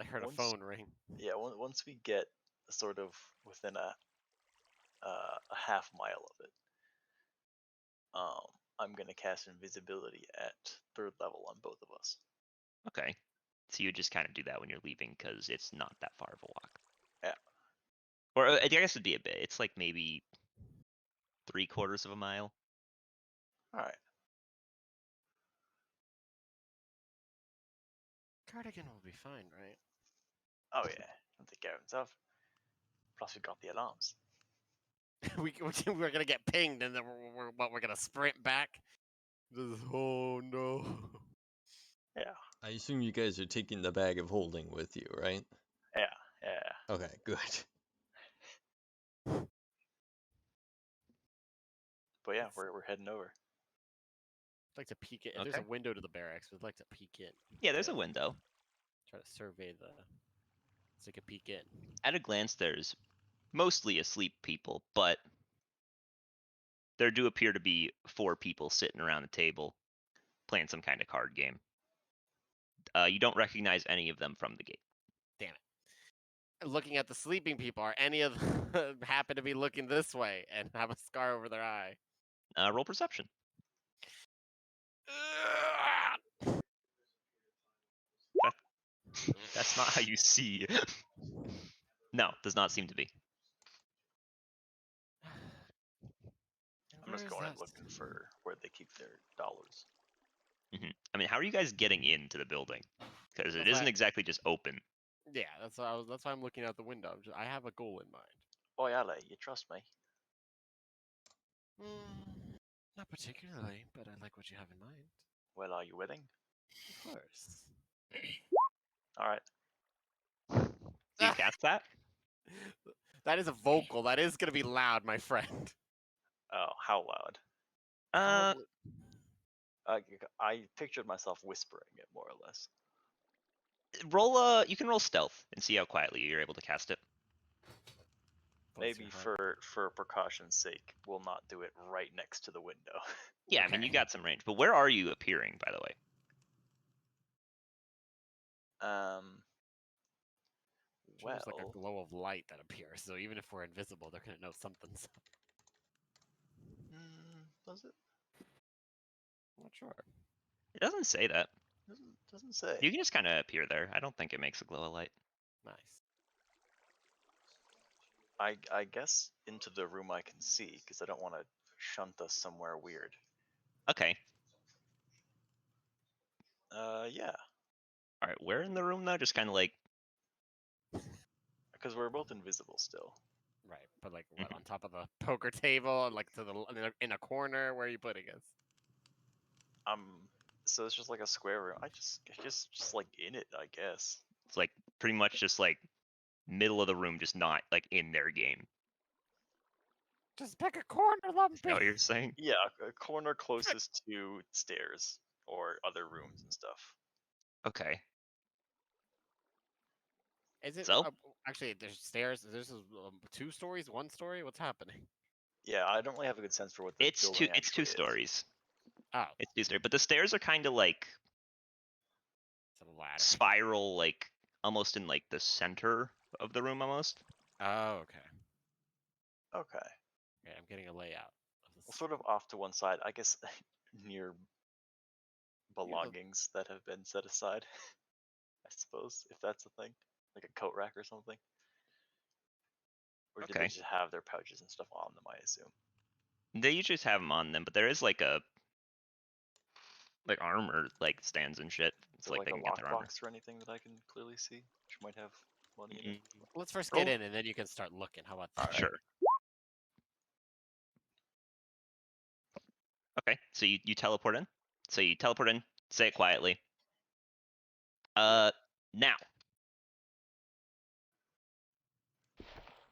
I heard a Once- phone ring. Yeah, once we get sort of within a half mile of it, I'm gonna cast invisibility at 3rd level on both of us. Okay. So you would just kind of do that when you're leaving because it's not that far of a walk. Yeah. Or I guess it'd be a bit. It's like maybe 3/4 of a mile. All right. Cardigan will be fine, right? Oh yeah, I'll take care of himself. Plus we got the alarms. We're gonna get pinged, and then we're gonna sprint back. Oh no! Yeah. I assume you guys are taking the bag of holding with you, right? Yeah. Okay, good. But yeah, we're heading over. I'd like to peek in. If there's a Okay. window to the barracks, we'd like to peek in. Yeah, there's a window. Try to survey so you can peek in. At a glance, there's mostly asleep people, but there do appear to be 4 people sitting around the table playing some kind of card game. You don't recognize any of them from the gate. Damn it! Looking at the sleeping people, are any of them happen to be looking this way and have a scar over their eye? Roll perception. That's not how you see. No, does not seem to be. I'm just going and looking for where they keep their dollars. I mean, how are you guys getting into the building? Because it That's isn't why- exactly just open. Yeah, that's why I'm looking out the window. I have a goal in mind. Oh yeah, you trust me? Not particularly, but I like what you have in mind. Well, are you willing? Of course. All right. Do you cast that? That is a vocal. That is gonna be loud, my friend. Oh, how loud? Probably- I pictured myself whispering it more or less. Roll you can roll stealth and see how quietly you're able to cast it. Bless Maybe your heart. for precaution's sake, we'll not do it right next to the window. Yeah, I mean, you Okay. got some range. But where are you appearing, by the way? There's like a Well, glow of light that appears, so even if we're invisible, they're gonna know something's up. does it? I'm not sure. It doesn't say that. Doesn't say. You can just kind of appear there. I don't think it makes a glow of light. Nice. I guess into the room I can see because I don't want to shunt us somewhere weird. Okay. Yeah, All right. Where in the room though? Just kind of like. because we're both invisible still. Right, but like what on top of the poker table, like to the in a corner? Where are you putting us? So it's just like a square room. I just like in it, I guess. It's like pretty much just like middle of the room, just not like in their game. Just pick a corner, Lumpy. Is that what you're saying? Yeah, a corner closest to stairs or other rooms and stuff. Okay. Is it So? actually? There's stairs. There's 2 stories, 1 story. What's happening? Yeah, I don't really have a good sense for what the It's building two. It's 2 actually is. stories. Oh, It's 2 stories, but the stairs are kind of like it's a ladder. spiral, like almost in like the center of the room, almost. Oh, okay. Okay. Okay, I'm getting a layout. Well, sort of off to one side, I guess, near belongings that have been set aside. I suppose, if that's a thing, like a coat rack or something. Or do they Okay. just have their pouches and stuff on them? I assume. They usually just have them on them, but there is like a armor like stands and shit. It's Is it like like they a can get their armor. lockbox or anything that I can clearly see, which might have money in it? Let's first Roll. get in, and then you can start looking. How about that? Alright. Sure. Okay, so you teleport in. So you teleport in. Say it quietly. Now.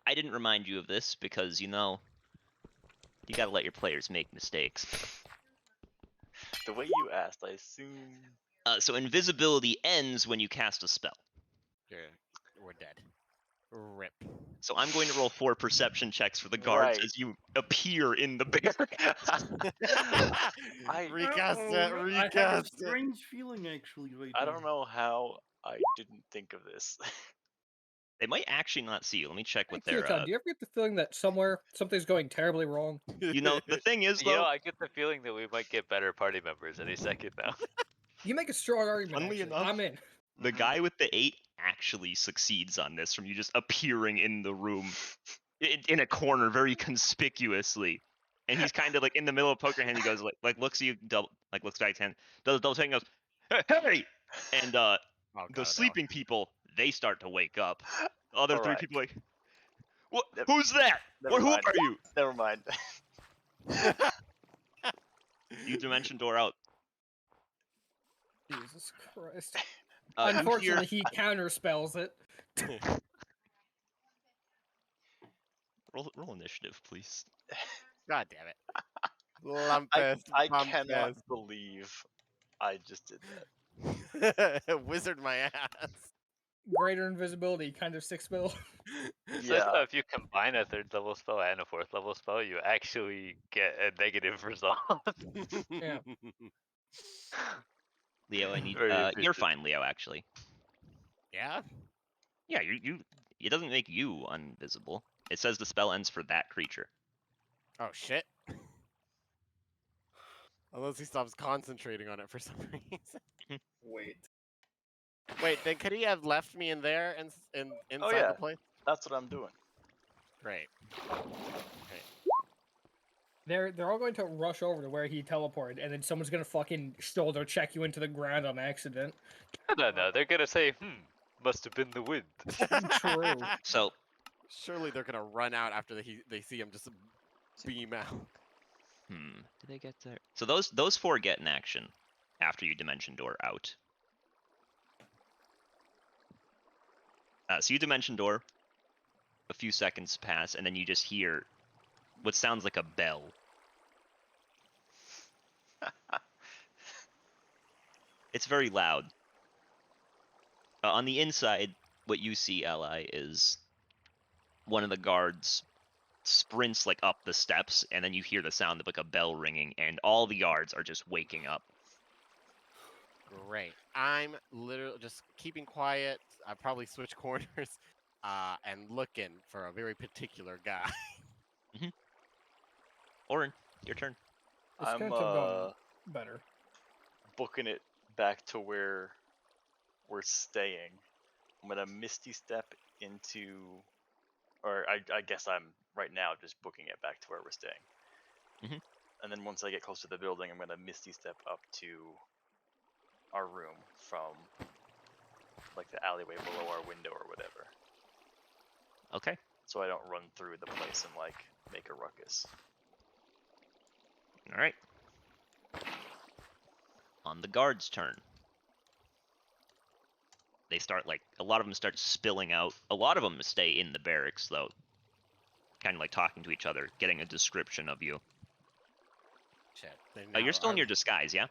I didn't remind you of this because you gotta let your players make mistakes. The way you asked, I assume. So invisibility ends when you cast a spell. We're dead. Rip. So I'm going to roll 4 perception checks for the guards Right. as you appear in the barracks. Recast Uh-oh, it. I have a Recast it. strange feeling actually right I now. don't know how I didn't think of this. They might actually not see you. Let me check with Actually, their. Todd, do you ever get the feeling that somewhere something's going terribly wrong? You know, the thing is, You know, though, I get the feeling that we might get better party members any second now. You make a strong argument. Funnily Actually. enough, I'm in. the guy with the 8 actually succeeds on this from you just appearing in the room in a corner very conspicuously. And he's kind of like in the middle of poker hand. He goes like looks at you looks back hand, does a double take and goes, hey! And Oh, the God, sleeping people, they start to wake up. The other 3 Alright. people like, what? Nev- Who's that? Never Who mind. are you? Never mind. You dimension door out. Jesus Christ. You hear Unfortunately, he counterspells it. roll initiative, please. God damn it. I Lumpus. cannot bumpus. believe I just did Wizard my ass. Greater invisibility, kind of 6 mil. It's Yeah. like if you combine a 3rd level spell and a 4th level spell, you actually get a negative result. Yeah. Leo, I need. Very You're efficient. fine, Leo. Actually. Yeah? Yeah, you. It doesn't make you invisible. It says the spell ends for that creature. Oh, shit. Unless he stops concentrating on it for some reason. Wait. Wait, then could he have left me in there inside yeah. the place? That's what I'm doing. Great. They're all going to rush over to where he teleported, and then someone's gonna fucking shoulder check you into the ground on accident. No, they're gonna say, must have been the wind. True. So Surely they're gonna run out after they see him just beam out. Did they get there? So those 4 get in action after you dimension door out. So you dimension door. A few seconds pass, and then you just hear what sounds like a bell. It's very loud. On the inside, what you see, Ally, is one of the guards sprints like up the steps, and then you hear the sound of like a bell ringing, and all the guards are just waking up. Great. I'm literally just keeping quiet. I probably switch corners, and looking for a very particular guy. Orin, your turn. This I'm couldn't have gone better. booking it back to where we're staying. I'm gonna Misty Step into, or I guess I'm right now just booking it back to where we're staying. And then once I get close to the building, I'm gonna Misty Step up to our room from like the alleyway below our window or whatever. Okay. So I don't run through the place and like make a ruckus. All right. On the guard's turn. They start a lot of them start spilling out. A lot of them stay in the barracks though. Kind of like talking to each other, getting a description of you. Shit. You're still in your disguise, yeah?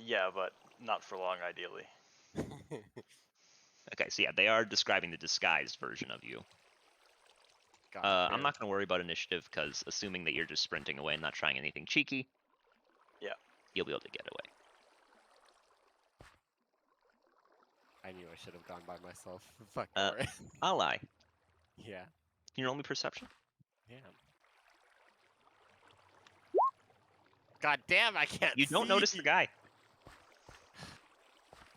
Yeah, but not for long, ideally. Okay, so yeah, they are describing the disguised version of you. I'm not going to worry about initiative because assuming that you're just sprinting away and not trying anything cheeky, yeah, you'll be able to get away. I knew I should have gone by myself. Fuck it. Ally, Yeah. can you roll me perception? Yeah. God damn, I can't You don't see. notice the guy.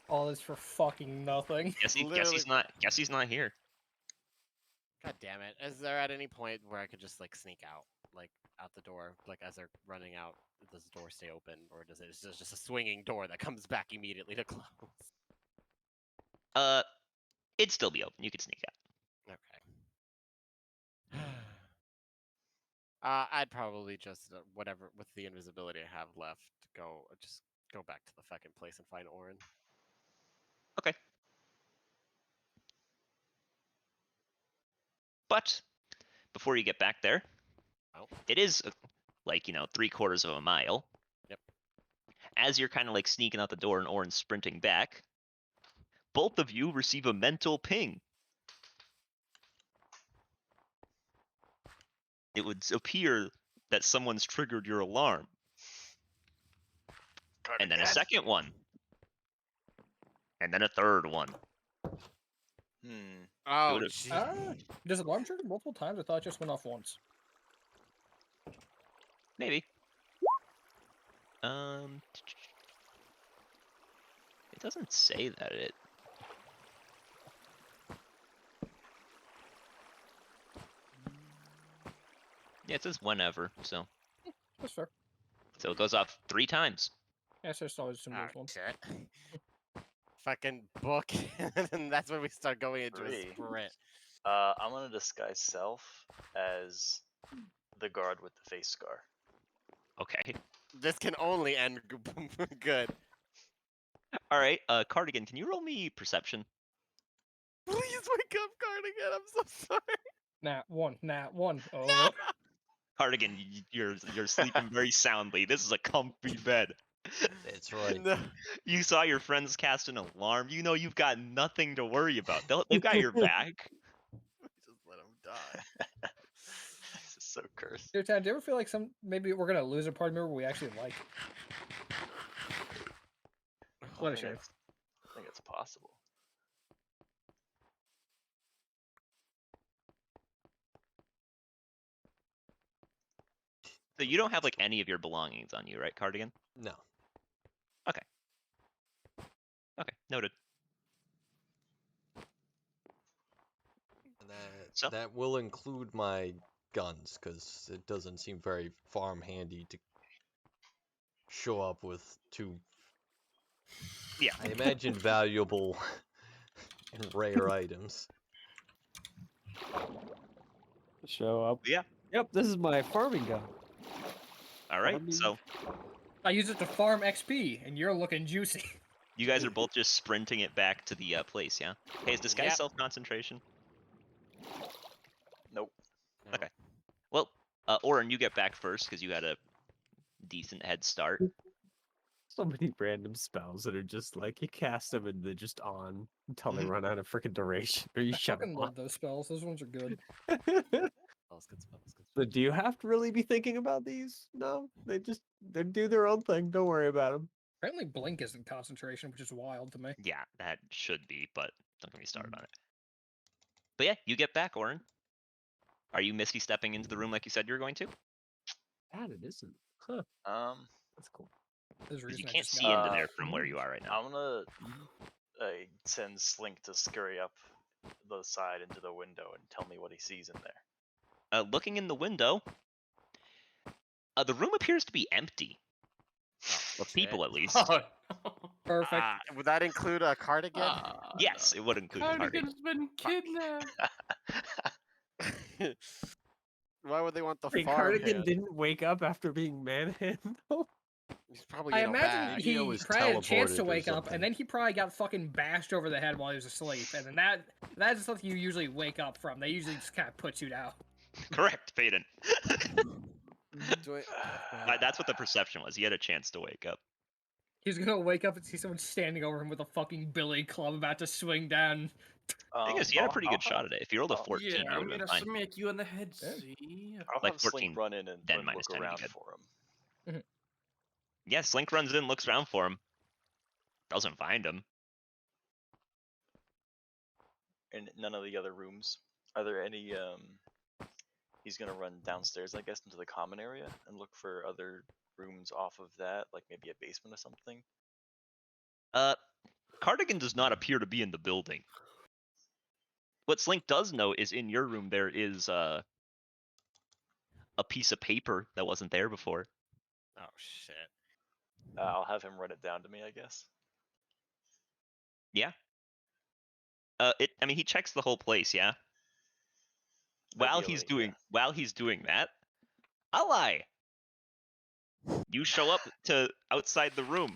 All this for fucking nothing. Guess he's not here. God damn it. Is there at any point where I could just like sneak out? Like out the door? Like as they're running out, does the door stay open? Or is it just a swinging door that comes back immediately to close? It'd still be open. You could sneak out. Okay. I'd probably just, whatever, with the invisibility I have left, just go back to the fucking place and find Orin. Okay. But before you get back there, it is like 3/4 of a mile. Yep. As you're kind of like sneaking out the door and Orin sprinting back, both of you receive a mental ping. it would appear that someone's triggered your alarm. And then a second one. And then a third one. Oh, would've- jeez. Does alarm trigger multiple times? I thought it just went off once. Maybe. It doesn't say that it. Yeah, it says whenever, so That's fair. it goes off 3 times. Yeah, so it's always some Oh, those ones. shit. Fucking book, and that's when we start going into a 3. sprint. I'm gonna disguise self as the guard with the face scar. Okay. This can only end good. All right, Cardigan, can you roll me perception? Please wake up, Cardigan. I'm so sorry. Nat one. Oh, No! Cardigan, you're sleeping very soundly. This is a comfy bed. That's right. No. You saw your friends cast an alarm. You know you've got nothing to worry about. They've got your back. Just let him die. This is so cursed. Dude, Tad, do you ever feel like maybe we're gonna lose a party member we actually like? What a shame. I think it's possible. So you don't have like any of your belongings on you, right, Cardigan? No. Okay, noted. And that will include my guns, because it doesn't seem very farm handy to show up with 2. Yeah. I imagine valuable and rare items. Show up. Yeah. Yep, this is my farming gun. All right, Farming. so I use it to farm XP, and you're looking juicy. you guys are both just sprinting it back to the place, yeah? Hey, is this guy's Yep. self-concentration? Nope. Okay. Well, Oren, you get back first because you had a decent head start. So many random spells that are just like you cast them and they're just on until they run out of freaking duration, or you I shut fucking them love off. those spells. Those ones are good. Good spell. But do you have to really be thinking about these? No, they do their own thing. Don't worry about them. Apparently, blink isn't concentration, which is wild to me. Yeah, that should be, but don't get me started on it. But yeah, you get back, Oren. Are you misty stepping into the room like you said you were going to? That it isn't. Huh. That's cool. There's a 'Cause you reason I can't just see got- into there from where you are right now. I'm gonna send Slink to scurry up the side into the window and tell me what he sees in there. Looking in the window, the room appears to be empty. Of people, at least. Perfect. Would that include a Cardigan? Yes, it would include Cardigan. Cardigan's been kidnapped. Why would they want the Wait, farm Cardigan hand? didn't wake up after being manhandled. He's probably I in a imagine bag. He he was probably had a chance teleported to or wake up, something. and then he probably got fucking bashed over the head while he was asleep, and then that's something you usually wake up from. They usually just kind of put you down. Correct, Peyton. Do That's what the perception was. He had a chance to wake up. He's gonna wake up and see someone standing over him with a fucking billy club about to swing down. Thing is, he had a I'll- pretty I'll good shot have- at it. If you rolled a I'll- 14, Yeah, you I'm would have gonna been fine. smack you in the head. Yeah. See? I'll like have Slink 14, run in and then look minus 10 would be around good. for him. Yeah, Slink runs in, looks around for him. Doesn't find him. In none of the other rooms. Are there any? He's gonna run downstairs, I guess, into the common area and look for other rooms off of that, like maybe a basement or something. Cardigan does not appear to be in the building. What Slink does know is in your room there is a piece of paper that wasn't there before. Oh shit. I'll have him run it down to me, I guess. Yeah. I mean, he checks the whole place, yeah. While he's Ideally, doing that, ally, you show up to outside the room,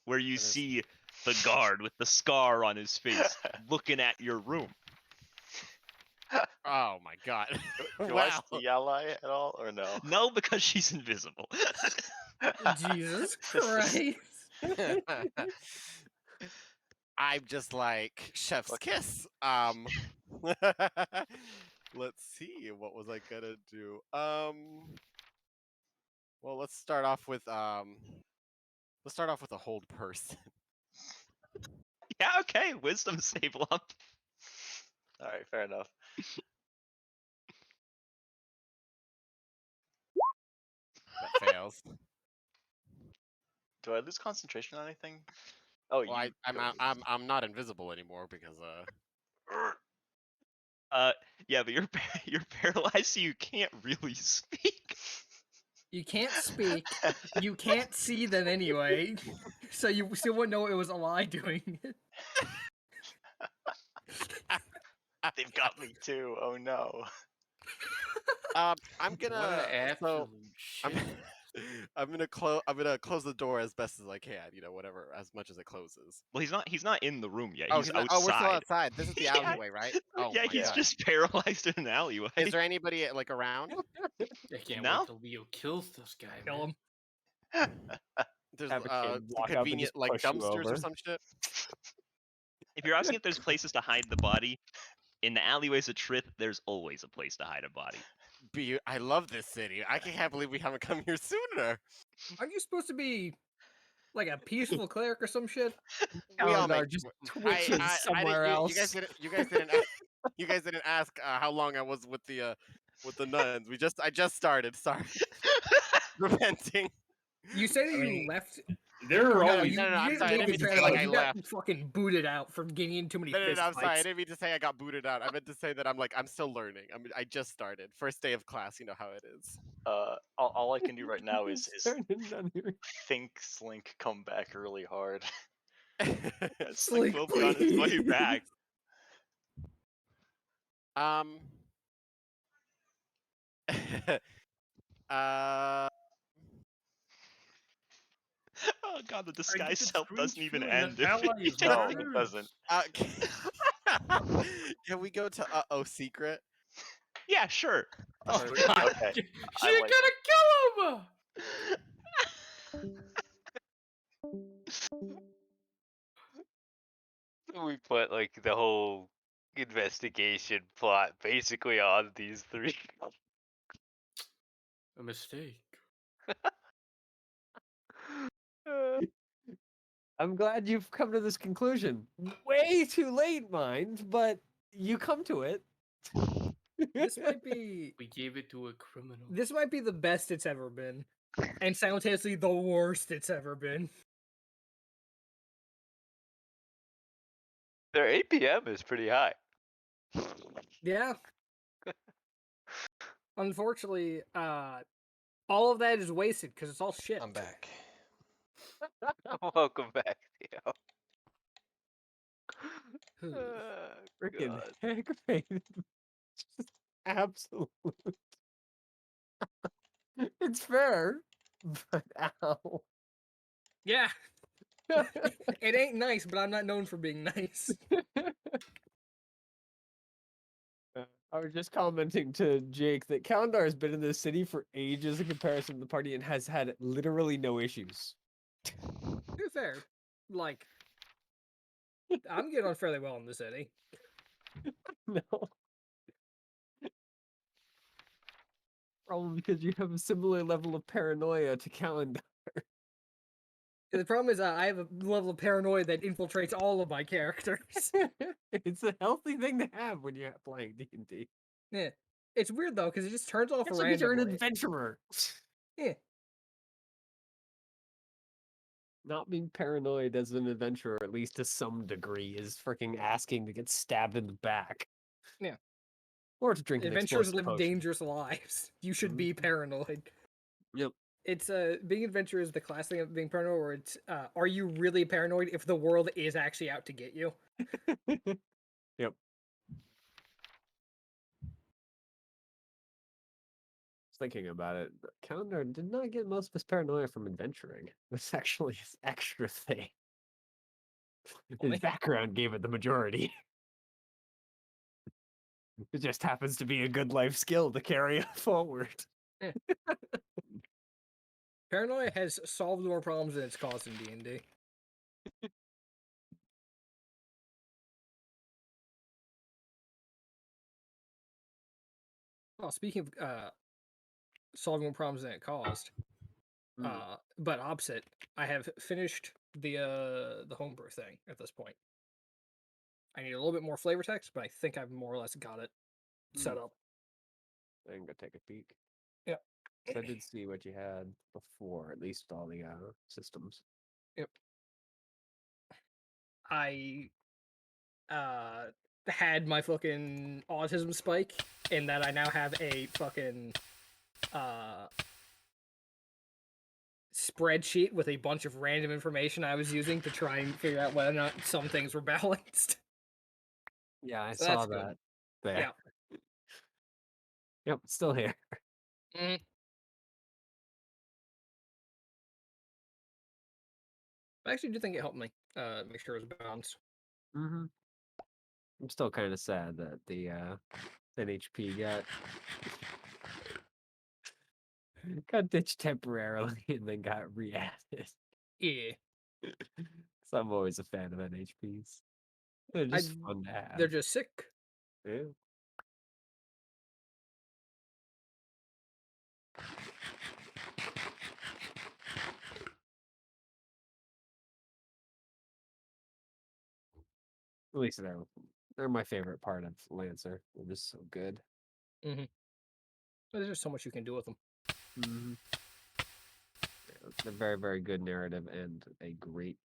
where you That is- see the guard with the scar on his face looking at your room. Oh my god. Do I Wow. see ally at all, or no? No, because she's invisible. Jesus Christ. I'm just like chef's Fuck. kiss. Let's see. What was I gonna do? Well, let's start off with a hold person. Yeah, okay. Wisdom save lump. All right, fair enough. That fails. Do I lose concentration on anything? Oh, Well, you. I'm not invisible anymore because Yeah, but you're paralyzed, so you can't really speak. You can't speak. You can't see them anyway, so you still wouldn't know it was a lie doing it. They've got me too. Oh no. I'm What gonna absolute I'm shit. I'm gonna close the door as best as I can. Whatever, as much as it closes. Well, he's not in the room yet. Oh, He's not, outside. oh, we're still outside. This is the Yeah. alleyway, right? Oh Yeah, my he's God. just paralyzed in an alleyway. Is there anybody like around? I can't No? wait till Leo kills this guy, Kill man. him. There's Have a kid some walk up and convenient just like push you dumpsters or over. some shit. If you're asking if there's places to hide the body, in the alleyways of Trith, there's always a place to hide a body. I love this city. I can't believe we haven't come here sooner. Aren't you supposed to be like a peaceful cleric or some shit? We all Calendar make just I twitches somewhere didn't, else. you guys didn't you guys didn't ask how long I was with the nuns. I just started. Sorry. Repenting. You say that I you mean, left. There are No, always. you, No, I'm you sorry, I didn't didn't mean get to say, like, paralyzed. I You got left. fucking booted out for getting in too many No, fist I'm sorry. I fights. didn't mean to say I got booted out. I meant to say that I'm still learning. I just started. First day of class. You know how it is. All I can do right now is Turning down here. think Slink come back really hard. Slink will be on his way please. back. uh, Oh god, the I get disguise the self strange doesn't even feeling that end if ally you is take No, not it hers. doesn't. can we go to Uh-Oh Secret? Yeah, sure. Oh, Sure. God. Okay, She I like gonna kill him! We put like the whole investigation plot basically on these three. A mistake. I'm glad you've come to this conclusion. Way too late, mind, but you come to it. This might be We gave it to a criminal. this might be the best it's ever been, and simultaneously the worst it's ever been. Their APM is pretty high. Yeah. Unfortunately, all of that is wasted because it's all shit. I'm back. Welcome back, Theo. Freaking God. aggravated. Just absolute. It's fair, but ow. Yeah. It ain't nice, but I'm not known for being nice. I was just commenting to Jake that Kalendar has been in this city for ages in comparison to the party and has had literally no issues. To be fair, like, I'm getting on fairly well in the city. No. Probably because you have a similar level of paranoia to Calendar. The problem is I have a level of paranoia that infiltrates all of my characters. It's a healthy thing to have when you're playing D&D. Yeah. It's weird though, because it just turns off It's like you're an randomly. adventurer. Yeah. Not being paranoid as an adventurer, at least to some degree, is freaking asking to get stabbed in the back. Yeah. Or to drink an Adventurers explosive live potion. dangerous lives. You should be paranoid. Yep. It's being adventurer is the class thing of being paranoid, where it's are you really paranoid if the world is actually out to get you? Yep. Thinking about it, Calendar did not get most of his paranoia from adventuring. It's actually his extra thing. Funny. His background gave it the majority. It just happens to be a good life skill to carry it forward. Paranoia has solved more problems than it's caused in D&D. Oh, speaking of solving more problems than it caused, but opposite, I have finished the homebrew thing at this point. I need a little bit more flavor text, but I think I've more or less got it set up. I can go take a peek. Yeah. 'Cause I did see what you had before, at least all the systems. Yep. I had my fucking autism spike in that I now have a fucking spreadsheet with a bunch of random information I was using to try and figure out whether or not some things were balanced. Yeah, I So saw that's good. that there. Yeah. Yep, still here. Mm. I actually do think it helped me make sure it was balanced. Mm-hmm. I'm still kind of sad that the NHP got ditched temporarily and then got re-added. Yeah. So I'm always a fan of NHPs. They're just fun to have. They're just sick. Yeah. At least they're my favorite part of Lancer. They're just so good. Mm-hmm. There's just so much you can do with them. Mm-hmm. Yeah, they're very, very good narrative and a great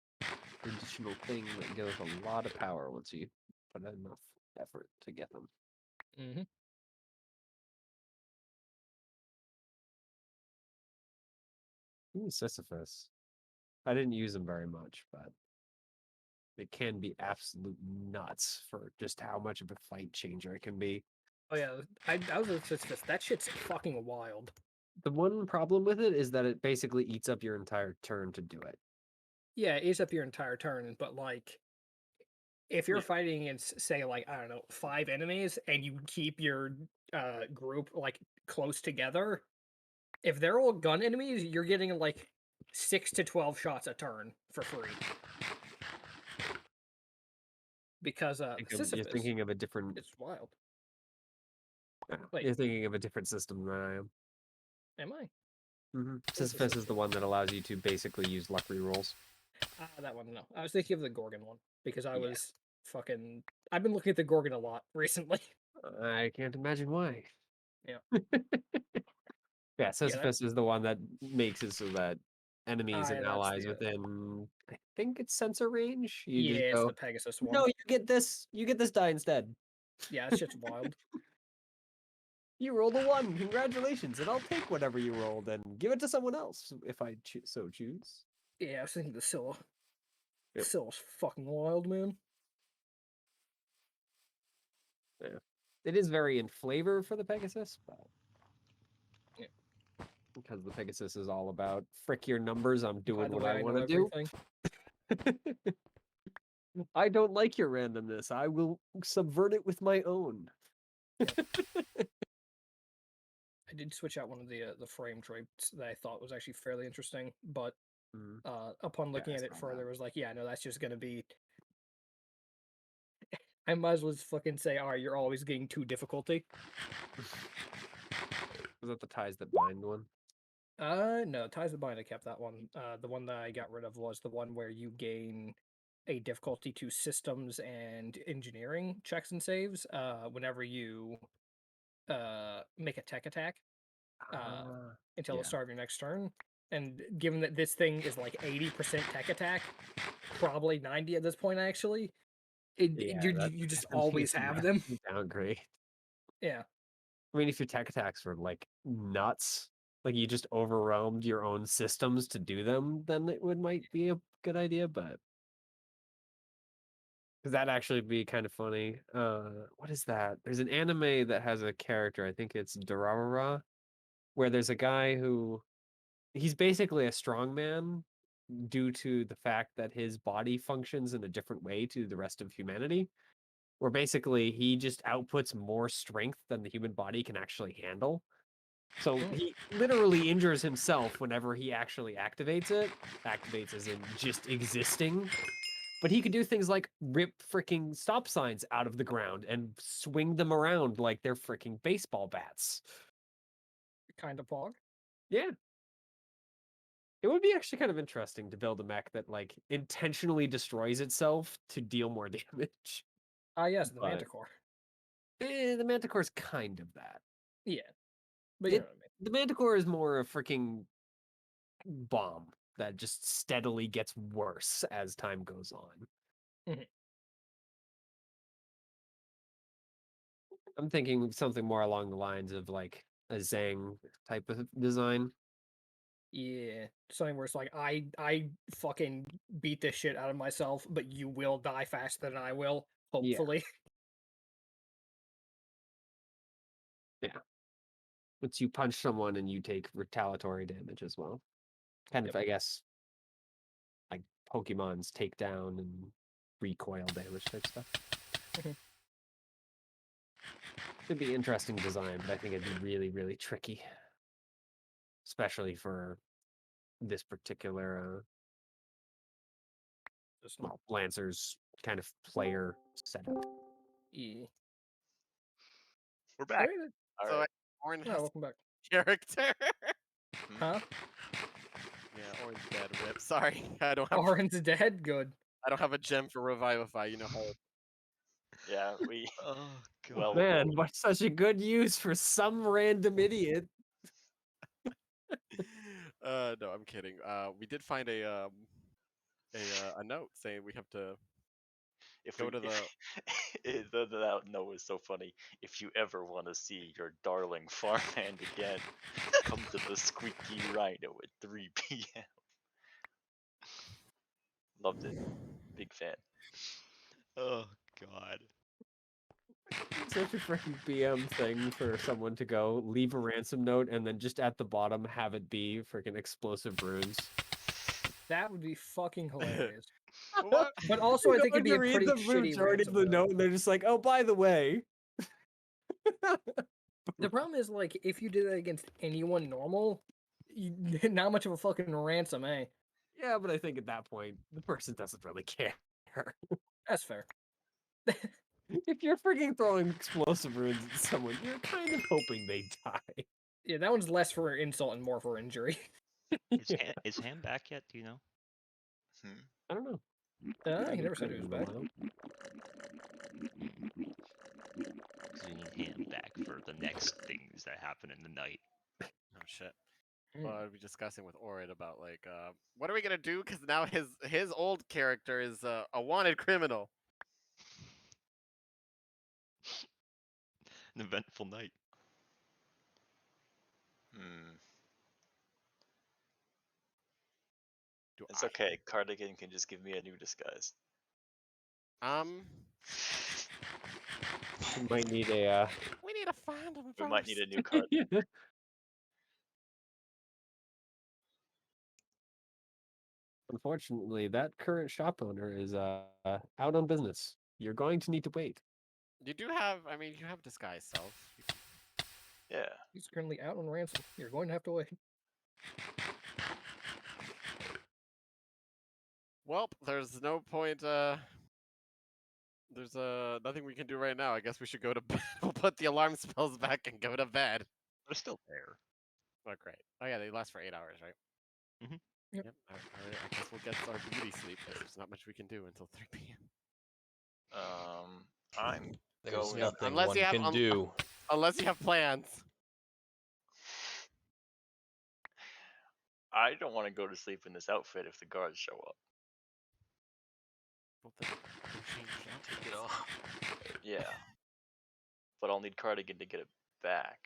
additional thing that gives a lot of power once you put enough effort to get them. Mm-hmm. Ooh, Sisyphus. I didn't use them very much, but it can be absolute nuts for just how much of a fight changer it can be. Oh yeah, I was just that shit's fucking wild. The one problem with it is that it basically eats up your entire turn to do it. Yeah, it eats up your entire turn, but like if you're fighting against say like I don't know 5 enemies and you keep your group like close together, if they're all gun enemies, you're getting like 6 to 12 shots a turn for free. Because You're thinking of a different. It's wild. You're thinking of a different system than I am. Am I? Mm-hmm. Sisyphus is the one that allows you to basically use luck rerolls. That one, no. I was thinking of the Gorgon one because I was fucking. I've been looking at the Gorgon a lot recently. I can't imagine why. Yeah. Yeah, Sisyphus is the one that makes it so that enemies and that's allies the, within, I think it's sensor range. You yeah, just it's go, the Pegasus one. no, you get this die instead. Yeah, that shit's wild. You rolled a 1. Congratulations, and I'll take whatever you rolled and give it to someone else if I so choose. Yeah, I was thinking the Scylla. Yep. Scylla's fucking wild, man. Yeah. It is very in flavor for the Pegasus, but because the Pegasus is all about frick your numbers, I'm doing what I want to do. I don't like your randomness. I will subvert it with my own. I did switch out one of the frame traits that I thought was actually fairly interesting, but upon looking at it further, it was like, yeah, no, that's just gonna be. I might as well just fucking say, all right, you're always getting 2 difficulty. Was that the ties that bind one? No, ties that bind. I kept that one. The one that I got rid of was the one where you gain a difficulty to systems and engineering checks and saves. Whenever you make a tech attack. Until the start of your next turn. And given that this thing is like 80% tech attack, probably 90 at this point actually, you just always have them. Downgrade. Yeah. I mean, if your tech attacks were like nuts, like you just overwhelmed your own systems to do them, then it might be a good idea, but because that'd actually be kind of funny. What is that? There's an anime that has a character, I think it's Durarara, where there's a guy who he's basically a strongman due to the fact that his body functions in a different way to the rest of humanity, where basically he just outputs more strength than the human body can actually handle. So he literally injures himself whenever he actually activates it. Activates as in just existing. But he could do things like rip freaking stop signs out of the ground and swing them around like they're freaking baseball bats. Kind of pog. Yeah. It would be actually kind of interesting to build a mech that like intentionally destroys itself to deal more damage. Ah, yes, the But- Manticore. The Manticore's kind of that. Yeah, but you It- know what I mean. The Manticore is more a freaking bomb that just steadily gets worse as time goes on. Mhm. I'm thinking something more along the lines of like a Zang type of design. Yeah, something where it's like I fucking beat this shit out of myself, but you will die faster than I will. Yeah. Hopefully. Once you punch someone and you take retaliatory damage as well. Kind of, Yep. I guess, like Pokemon's takedown and recoil damage type stuff. Mhm. It'd be interesting design, but I think it'd be really, really tricky. Especially for this particular well, Lancer's kind of player setup. Yeah. We're back. Alright, All So right. Orin yeah, has welcome back. character. Huh? Yeah, Orin's dead. Rip. Sorry, I don't have. Orin's dead. Good. I don't have a gem for revivify. You know how. Yeah, we. Oh god. Well, Man, what such a good use for some random idiot. No, I'm kidding. We did find a note saying we have to if go we, to the. that note was so funny. If you ever want to see your darling farmhand again, come to the Squeaky Rhino at 3 p.m. Loved it. Big fan. Oh god. Such a freaking BM thing for someone to go leave a ransom note and then just at the bottom have it be freaking explosive runes. That would be fucking hilarious. What? But also, I You think go it'd be to a read pretty the shitty majority of ransom the note. note and they're just like, oh, by the way. The problem is, like, if you did that against anyone normal, not much of a fucking ransom, eh? Yeah, but I think at that point, the person doesn't really care. That's fair. If you're freaking throwing explosive runes at someone, you're kind of hoping they die. Yeah, that one's less for insult and more for injury. Yeah. Is Ham back yet? Do you know? I don't know. He never said he was back. Because we need Ham back for the next things that happen in the night. Oh shit. Hmm. Well, I'd be discussing with Orin about like, what are we gonna do? Because now his old character is a wanted criminal. An eventful night. Do It's I- okay. Cardigan can just give me a new disguise. You might need a. We need to find him. We might need a first. new card. Unfortunately, that current shop owner is out on business. You're going to need to wait. You do have. I mean, you have disguise self. Yeah. He's currently out on ransom. You're going to have to wait. Well, there's no point. There's nothing we can do right now. I guess we should go to bed. We'll put the alarm spells back and go to bed. They're still there. Oh, great. Oh yeah, they last for 8 hours, right? Mhm. Yep. Yep. I guess we'll get our beauty sleep. 'Cause there's not much we can do until 3 p.m. I'm There's going. nothing unless one you have can do. Unless you have plans. I don't want to go to sleep in this outfit if the guards show up. Well, then change Take it off. Yeah. But I'll need Cardigan to get it back.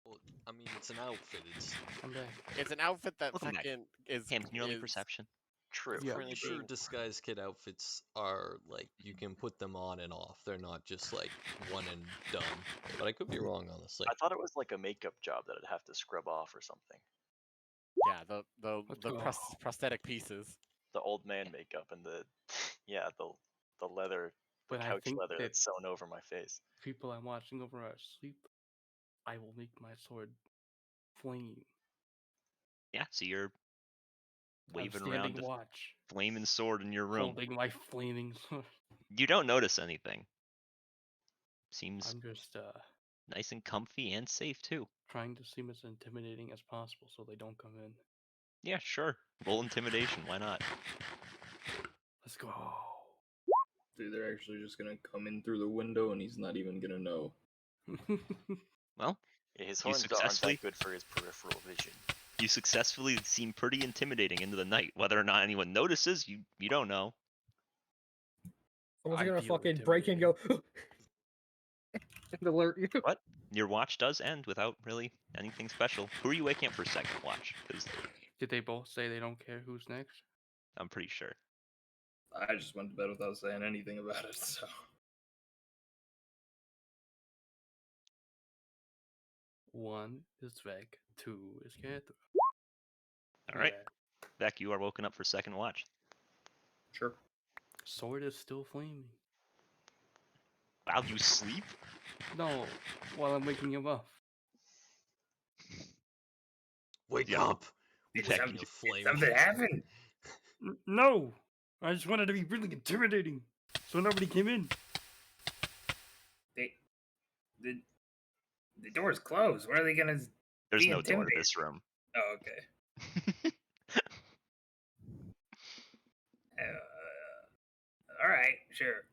Well, I mean, it's an outfit. It's I'm back. It's an outfit that Welcome back. fucking is. Ham, can you roll me is- perception? True. Yeah. currently I'm sure being- disguise kit outfits are like you can put them on and off. They're not just like one and done. But I could be wrong, honestly. I thought it was like a makeup job that I'd have to scrub off or something. Yeah, the Let's the go. prosthetic pieces. The old man makeup and the the leather, the But I couch think leather that- that's sewn over my face. People I'm watching over are asleep. I will make my sword flame. Yeah, so you're waving I'm around standing a watch, flaming sword in your room. holding my flaming sword. You don't notice anything. Seems I'm just nice and comfy and safe too. trying to seem as intimidating as possible so they don't come in. Yeah, sure. Roll intimidation. Why not? Let's go. Dude, they're actually just gonna come in through the window and he's not even gonna know. Well, Yeah, his You horns aren't successfully- that good for his peripheral vision. you successfully seem pretty intimidating into the night. Whether or not anyone notices, you don't know. Someone's I gonna feel fucking break and go and alert you. What? Your watch does end without really anything special. Who are you waking up for second watch? Because Did they both say they don't care who's next? I'm pretty sure. I just went to bed without saying anything about it, so. One is Vec, two is Catherine. All right. Beck, you are woken up for second watch. Sure. Sword is still flaming. While you sleep? No, while I'm waking him up. Wake Yeah. up! Did Beck, something- you flame. Something happened. No! I just wanted to be really intimidating, so nobody came in. The door's closed. What are they gonna? There's Be no door to intimidated. this room. Oh, okay. All right, sure.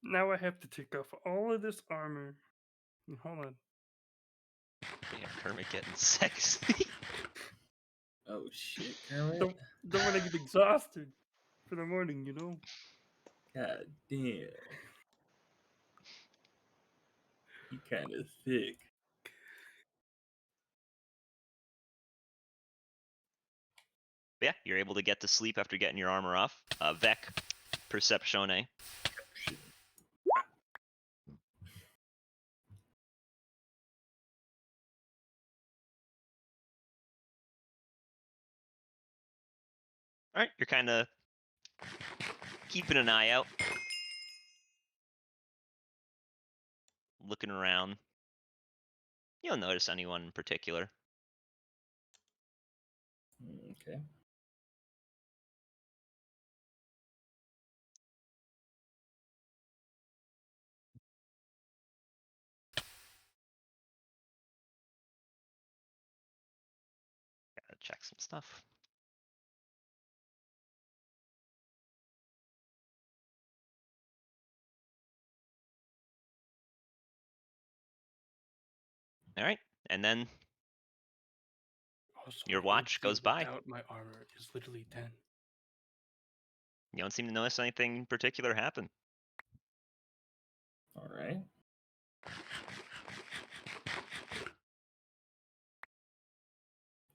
Now I have to take off all of this armor. Hold on. Damn, Kermit getting sexy. Oh shit, Kermit. Don't want to get exhausted for the morning, you know? God damn. You kind of thick. Yeah, you're able to get to sleep after getting your armor off. Vec, Perceptione. Shit. All right, you're kind of keeping an eye out, looking around. You don't notice anyone in particular. Okay. Gotta check some stuff. All right, and then Also, Your my watch HP goes by. without my armor is literally 10. you don't seem to notice anything in particular happen. All right.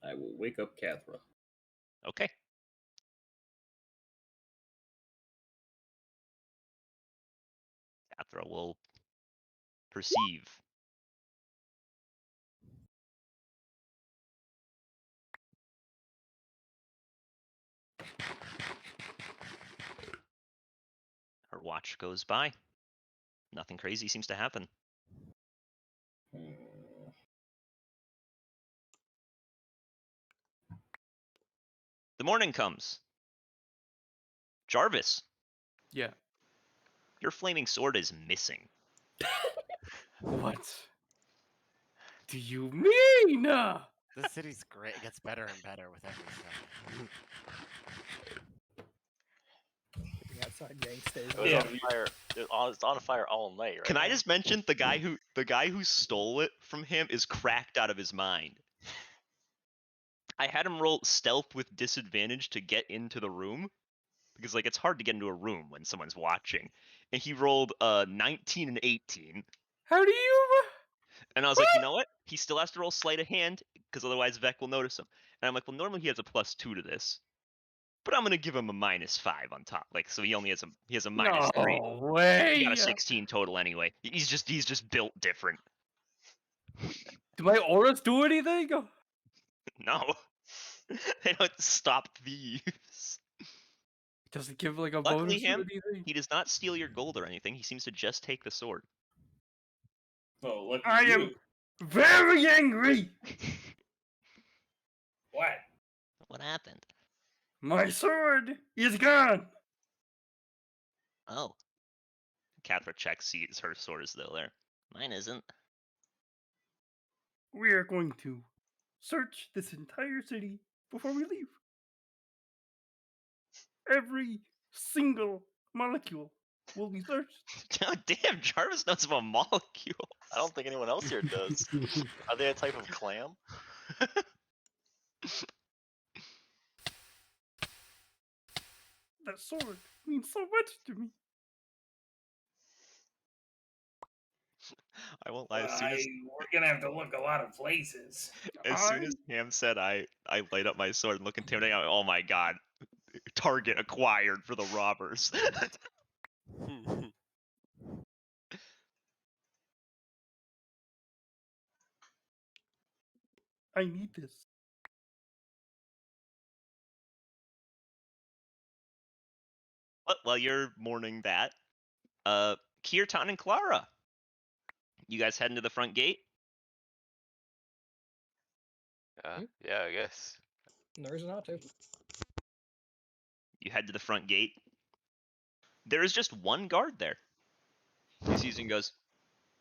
I will wake up Cathra. Okay. Cathra will perceive. Her watch goes by. Nothing crazy seems to happen. The morning comes. Jarvis, Yeah. your flaming sword is missing. What do you mean? This city's great. It gets better and better with every second. The outside gangsters. It was Yeah. on fire. It's on fire all night, right? Can I now? just mention the guy who stole it from him is cracked out of his mind. I had him roll stealth with disadvantage to get into the room because like it's hard to get into a room when someone's watching, and he rolled 19 and 18. How do you? And I was like, you know what? He still has to roll sleight of hand because otherwise Vec will notice him. And I'm like, well, normally he has a +2 to this, but I'm gonna give him a -5 on top. Like, so he only has a -3. No way. He got a 16 total anyway. He's just built different. Do my auras do anything? No, they don't stop thieves. Does it give like a Luckily bonus him, or anything? He does not steal your gold or anything. He seems to just take the sword. Oh, look. I am very angry. What? What happened? My sword is gone. Oh. Catherine checks, sees her sword is still there. Mine isn't. We are going to search this entire city before we leave. Every single molecule will be searched. Oh, damn, Jarvis knows about molecules. I don't think anyone else here does. Are they a type of clam? That sword means so much to me. I won't lie. As soon as We're gonna have to look a lot of places. Ham said I light up my sword and look intimidating, I'm like, oh my god. Target acquired for the robbers. I need this. But while you're mourning that, Kirtan and Clara, you guys heading to the front gate? Yeah, I guess. No reason not to. You head to the front gate. There is just one guard there. He sees you and goes,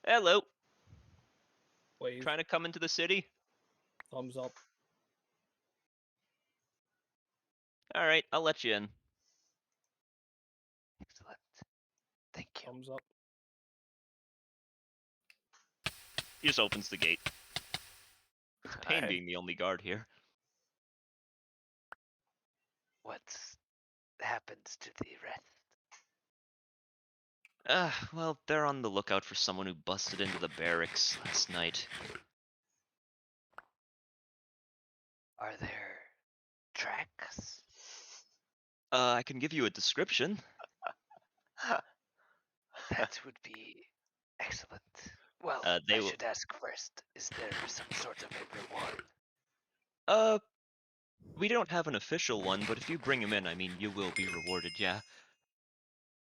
hello, Wave. trying to come into the city? Thumbs up. All right, I'll let you in. Excellent. Thank you. Thumbs up. He just opens the gate. It's a pain Alright. being the only guard here. What happens to the rest? Well, they're on the lookout for someone who busted into the barracks last night. Are there tracks? I can give you a description. That would be excellent. Well, They I will- should ask first, is there some sort of a reward? We don't have an official one, but if you bring him in, I mean, you will be rewarded, yeah.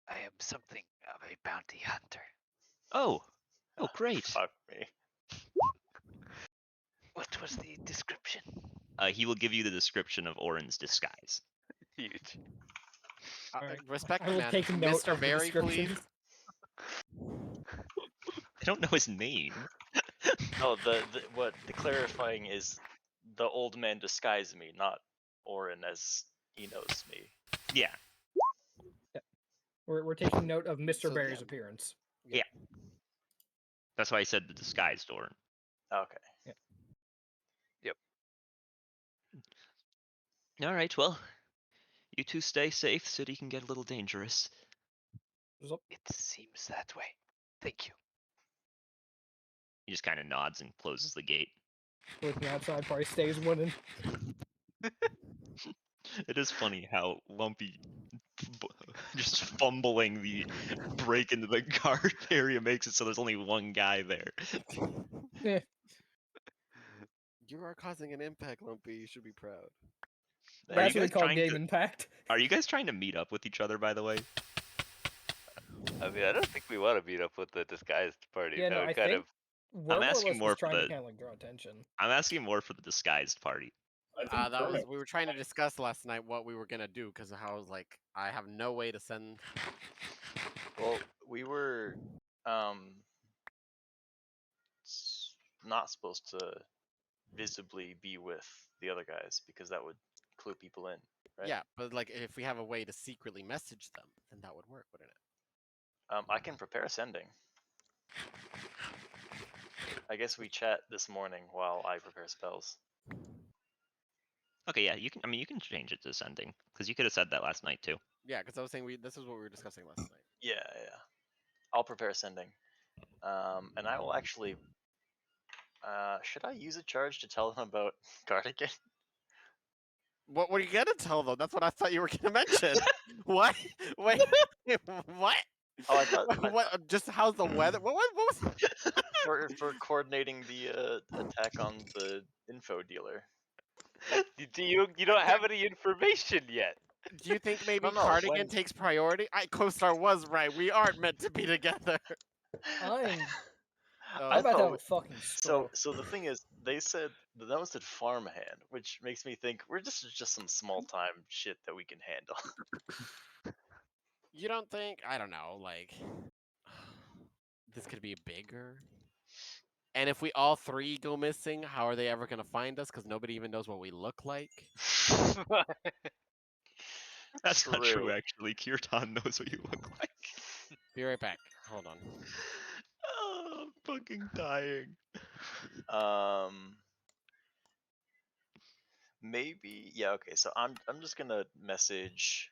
I am something of a bounty hunter. Oh, great. Fuck me. What was the description? He will give you the description of Orin's disguise. Huge. Alright. Respect, I will man. take a note Mr. of the Berry, please. description. I don't know his name. No, the clarifying is the old man disguise me, not Orin as he knows me. Yeah, We're taking note of Mr. So, Barry's yeah. appearance. that's why I said the disguised Orin. Okay. All right, well, you two stay safe. City can get a little dangerous. Thumbs up. It seems that way. Thank you. He just kind of nods and closes the gate. Looking outside probably stays winning. It is funny how Lumpy just fumbling the break into the guard area makes it so there's only one guy there. Yeah. You are causing an impact, Lumpy. You should be proud. That's what we guys call trying game to- impact. Are you guys trying to meet up with each other, by the way? I mean, I don't think we want to meet up with the disguised party. Yeah, that no, would I kind think of. we're asking more just for trying to the- kind of like draw attention. I'm asking more for the disguised party. I think That was we were trying to discuss last night what we were gonna do because how I was like I have no way to send. Well, we were not supposed to visibly be with the other guys because that would clue people in, right? Yeah, but like if we have a way to secretly message them, then that would work, wouldn't it? I can prepare sending. I guess we chat this morning while I prepare spells. Okay, yeah, you can. I mean, you can change it to sending because you could have said that last night too. Yeah, because I was saying this is what we were discussing last night. Yeah. I'll prepare sending. And I will actually. Should I use a charge to tell them about Cardigan? What were you gonna tell them? That's what I thought you were gonna mention. What? Wait, what? Oh, I thought What? Just how's the weather? What was? for coordinating the attack on the info dealer. You don't have any information yet. Do you think maybe No, Cardigan when- takes priority? CoStar was right. We aren't meant to be together. I'm I about to have thought a fucking stroke. so. The thing is, they said that one said farmhand, which makes me think this is just some small time shit that we can handle. You don't think? I don't know. Like, this could be bigger. And if we all three go missing, how are they ever gonna find us? Because nobody even knows what we look like. That's not true, True. actually. Kirtan knows what you look like. Be right back. Hold on. Oh, I'm fucking dying. Maybe yeah. Okay, so I'm just gonna message.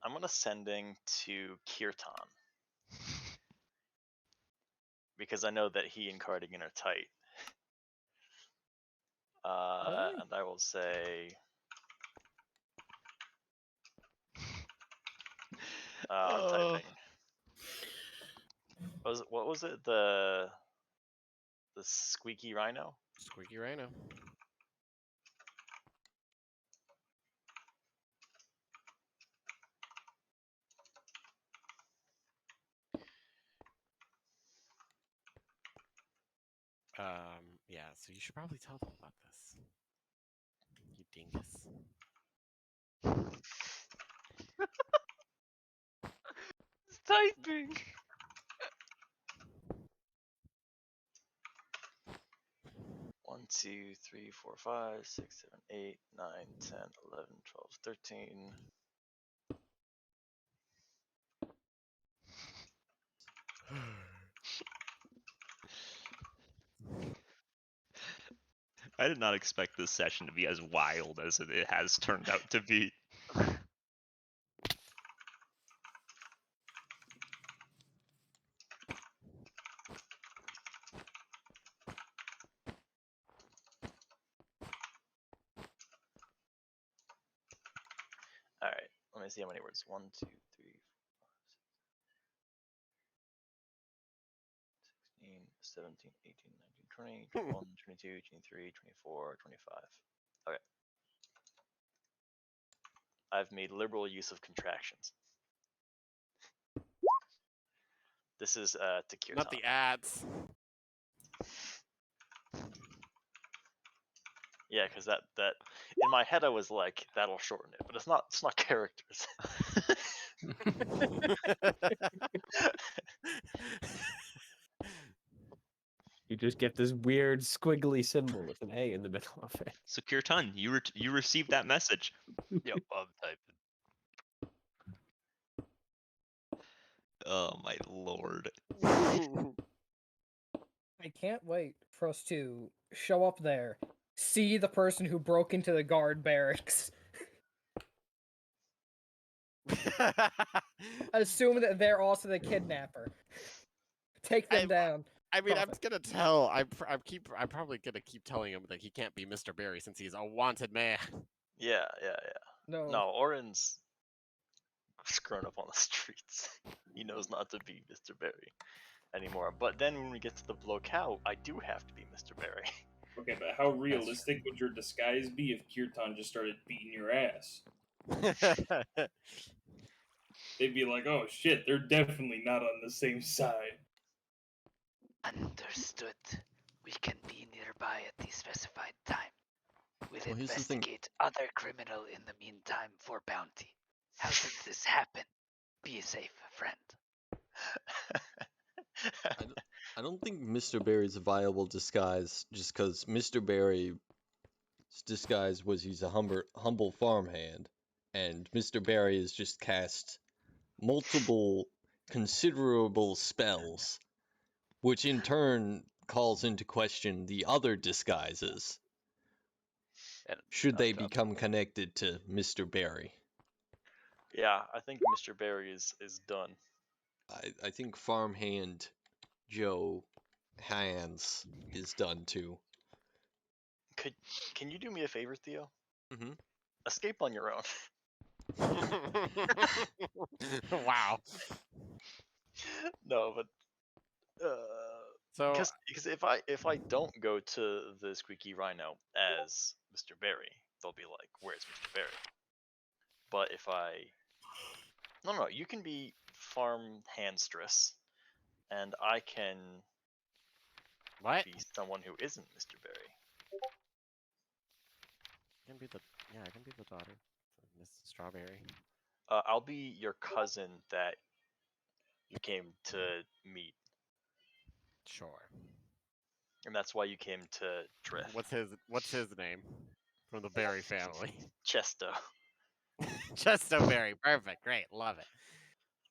I'm gonna sending to Kirtan because I know that he and Cardigan are tight. And I will say. I'm typing. What was it? The squeaky rhino? Squeaky Rhino. Yeah, so you should probably tell them about this. You dingus. It's typing. 1, 2, 3, 4, 5, 6, 7, 8, 9, 10, 11, 12, 13. I did not expect this session to be as wild as it has turned out to be. All right, let me see how many words. 1, 2, 3, 4, 16, 17, 18, 19, 20, 21, 22, 23, 24, 25. Okay. I've made liberal use of contractions. This is to Kirtan. Not the ads. Yeah, because that in my head I was like that'll shorten it, but it's not. It's not characters. You just get this weird squiggly symbol with an A in the middle of it. So Kirtan, you received that message. Yep, I'm typing. Oh my lord. I can't wait for us to show up there, see the person who broke into the guard barracks, assume that they're also the kidnapper, take them down. I mean, I'm Profit. gonna tell. I'm probably gonna keep telling him that he can't be Mr. Barry since he's a wanted man. Yeah. No. No, Oren's grown up on the streets. He knows not to be Mr. Barry anymore. But then when we get to the locale, I do have to be Mr. Barry. Okay, but how realistic would your disguise be if Kirtan just started beating your ass? They'd be like, oh shit, they're definitely not on the same side. Understood. We can be nearby at the specified time. We'll Well, here's the thing. investigate other criminal in the meantime for bounty. How did this happen? Be safe, friend. I don't think Mr. Barry's a viable disguise just because Mr. Barry's disguise was he's a humble farmhand, and Mr. Barry has just cast multiple considerable spells, which in turn calls into question the other disguises. And Should they on top- become connected to Mr. Barry? Yeah, I think Mr. Barry is done. I think farmhand Joe Hands is done too. Can you do me a favor, Theo? Mm-hmm. Escape on your own. Wow. No, but So because if I don't go to the Squeaky Rhino as Mr. Barry, they'll be like, "Where's Mr. Barry?" But if I no, you can be Farm Handstress, and I can What? be someone who isn't Mr. Berry. I can be the I can be the daughter of Miss Strawberry. I'll be your cousin that you came to meet, Sure. and that's why you came to Drift. What's his name? From the Berry family. Chesto. Chesto Berry. Perfect. Great. Love it.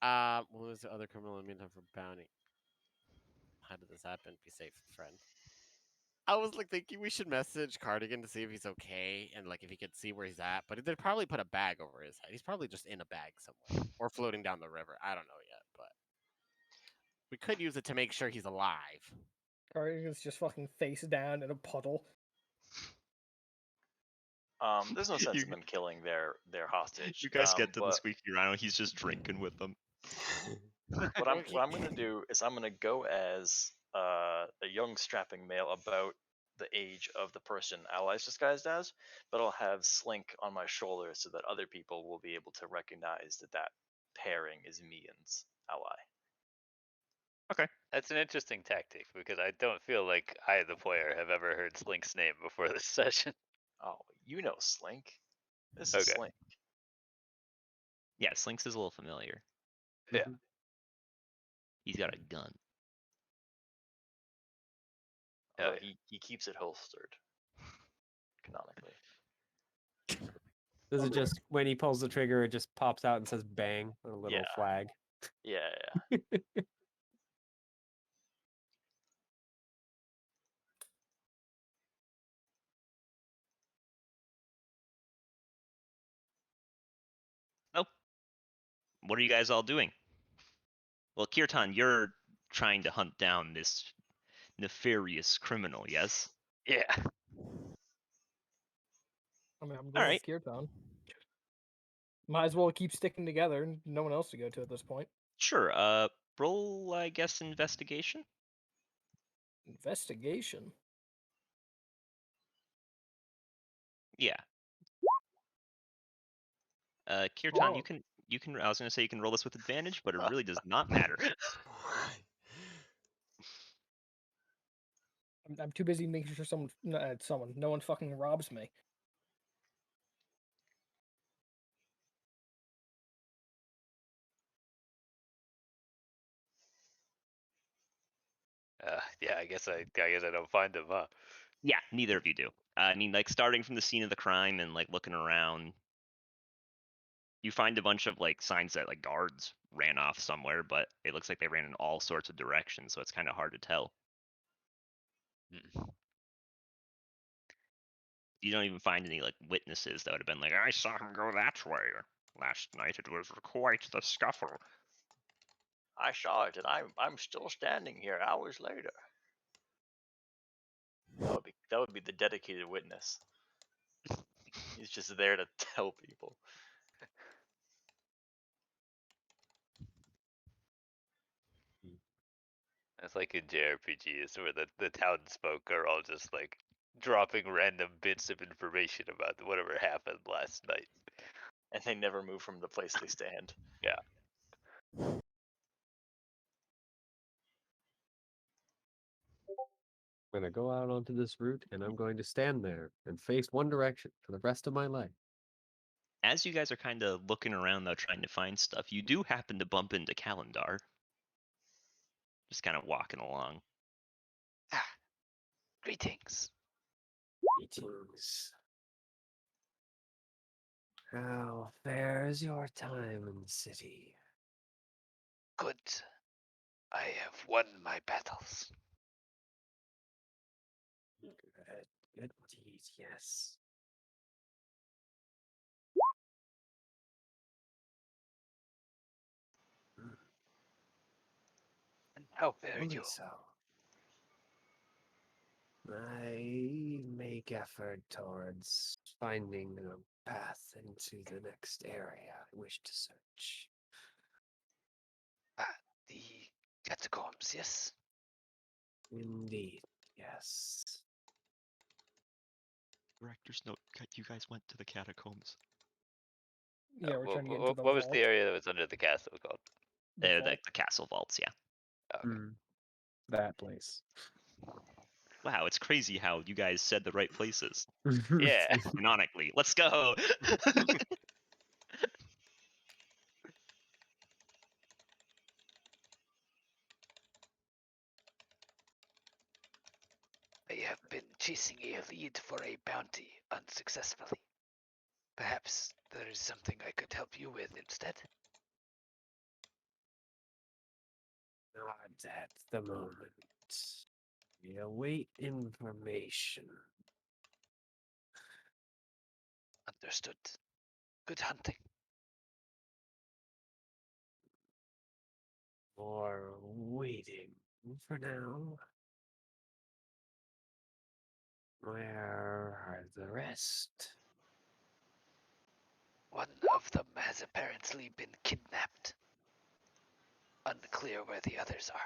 What was the other criminal in the meantime for bounty? How did this happen? Be safe, friend. I was like thinking we should message Cardigan to see if he's okay and like if he could see where he's at, but they'd probably put a bag over his head. He's probably just in a bag somewhere or floating down the river. I don't know yet, but we could use it to make sure he's alive. Cardigan's just fucking face down in a puddle. There's no sense You- in them killing their hostage. You guys get to the but squeaky rhino. He's just drinking with them. what I'm gonna do is I'm gonna go as a young strapping male about the age of the person Ally's disguised as, but I'll have Slink on my shoulder so that other people will be able to recognize that pairing is me and Ally. That's an interesting tactic because I don't feel like I, the player, have ever heard Slink's name before this session. Oh, you know Slink. This is Okay. Slink. Yeah, Slinks is a little familiar. Yeah. Mhm. He's got a gun. Although yeah. he keeps it holstered. Canonically. Does it just when he pulls the trigger, it just pops out and says "bang" on a little Yeah. flag? Yeah. What are you guys all doing? Well, Kirtan, you're trying to hunt down this nefarious criminal, yes? Yeah. I mean, I'm All going right. with Kirtan. Might as well keep sticking together. No one else to go to at this point. Sure. Roll, I guess, investigation. Investigation. Yeah. Kirtan, Oh. you can. I was gonna say you can roll this with advantage, but it really does not matter. I'm too busy making sure no one fucking robs me. Yeah. I guess I don't find him, huh? Yeah, neither of you do. I mean, like starting from the scene of the crime and like looking around, you find a bunch of like signs that like guards ran off somewhere, but it looks like they ran in all sorts of directions, so it's kind of hard to tell. You don't even find any like witnesses that would have been like, I saw him go that way last night. It was quite the scuffle. I saw it, and I'm still standing here hours later. That would be the dedicated witness. He's just there to tell people. It's like in JRPGs where the townsfolk are all just like dropping random bits of information about whatever happened last night. And they never move from the place they stand. Yeah. I'm gonna go out onto this route and I'm going to stand there and face one direction for the rest of my life. As you guys are kind of looking around though, trying to find stuff, you do happen to bump into Calendar. Just kind of walking along. Greetings. Greetings. How fares your time in the city? Good. I have won my battles. Good indeed, yes. And how fare Only you? so. I make effort towards finding a path into the next area I wish to search. The catacombs, yes? Indeed, yes. Director's note: you guys went to the catacombs. Yeah, we're trying to get into the what was vault. the area that was under the castle called? The vault. The castle vaults, yeah. Okay. That place. Wow, it's crazy how you guys said the right places. Yeah. Canonically. Let's go! I have been chasing a lead for a bounty unsuccessfully. Perhaps there is something I could help you with instead. Not at the moment. We await information. Understood. Good hunting. Or waiting for now. Where are the rest? One of them has apparently been kidnapped. Unclear where the others are.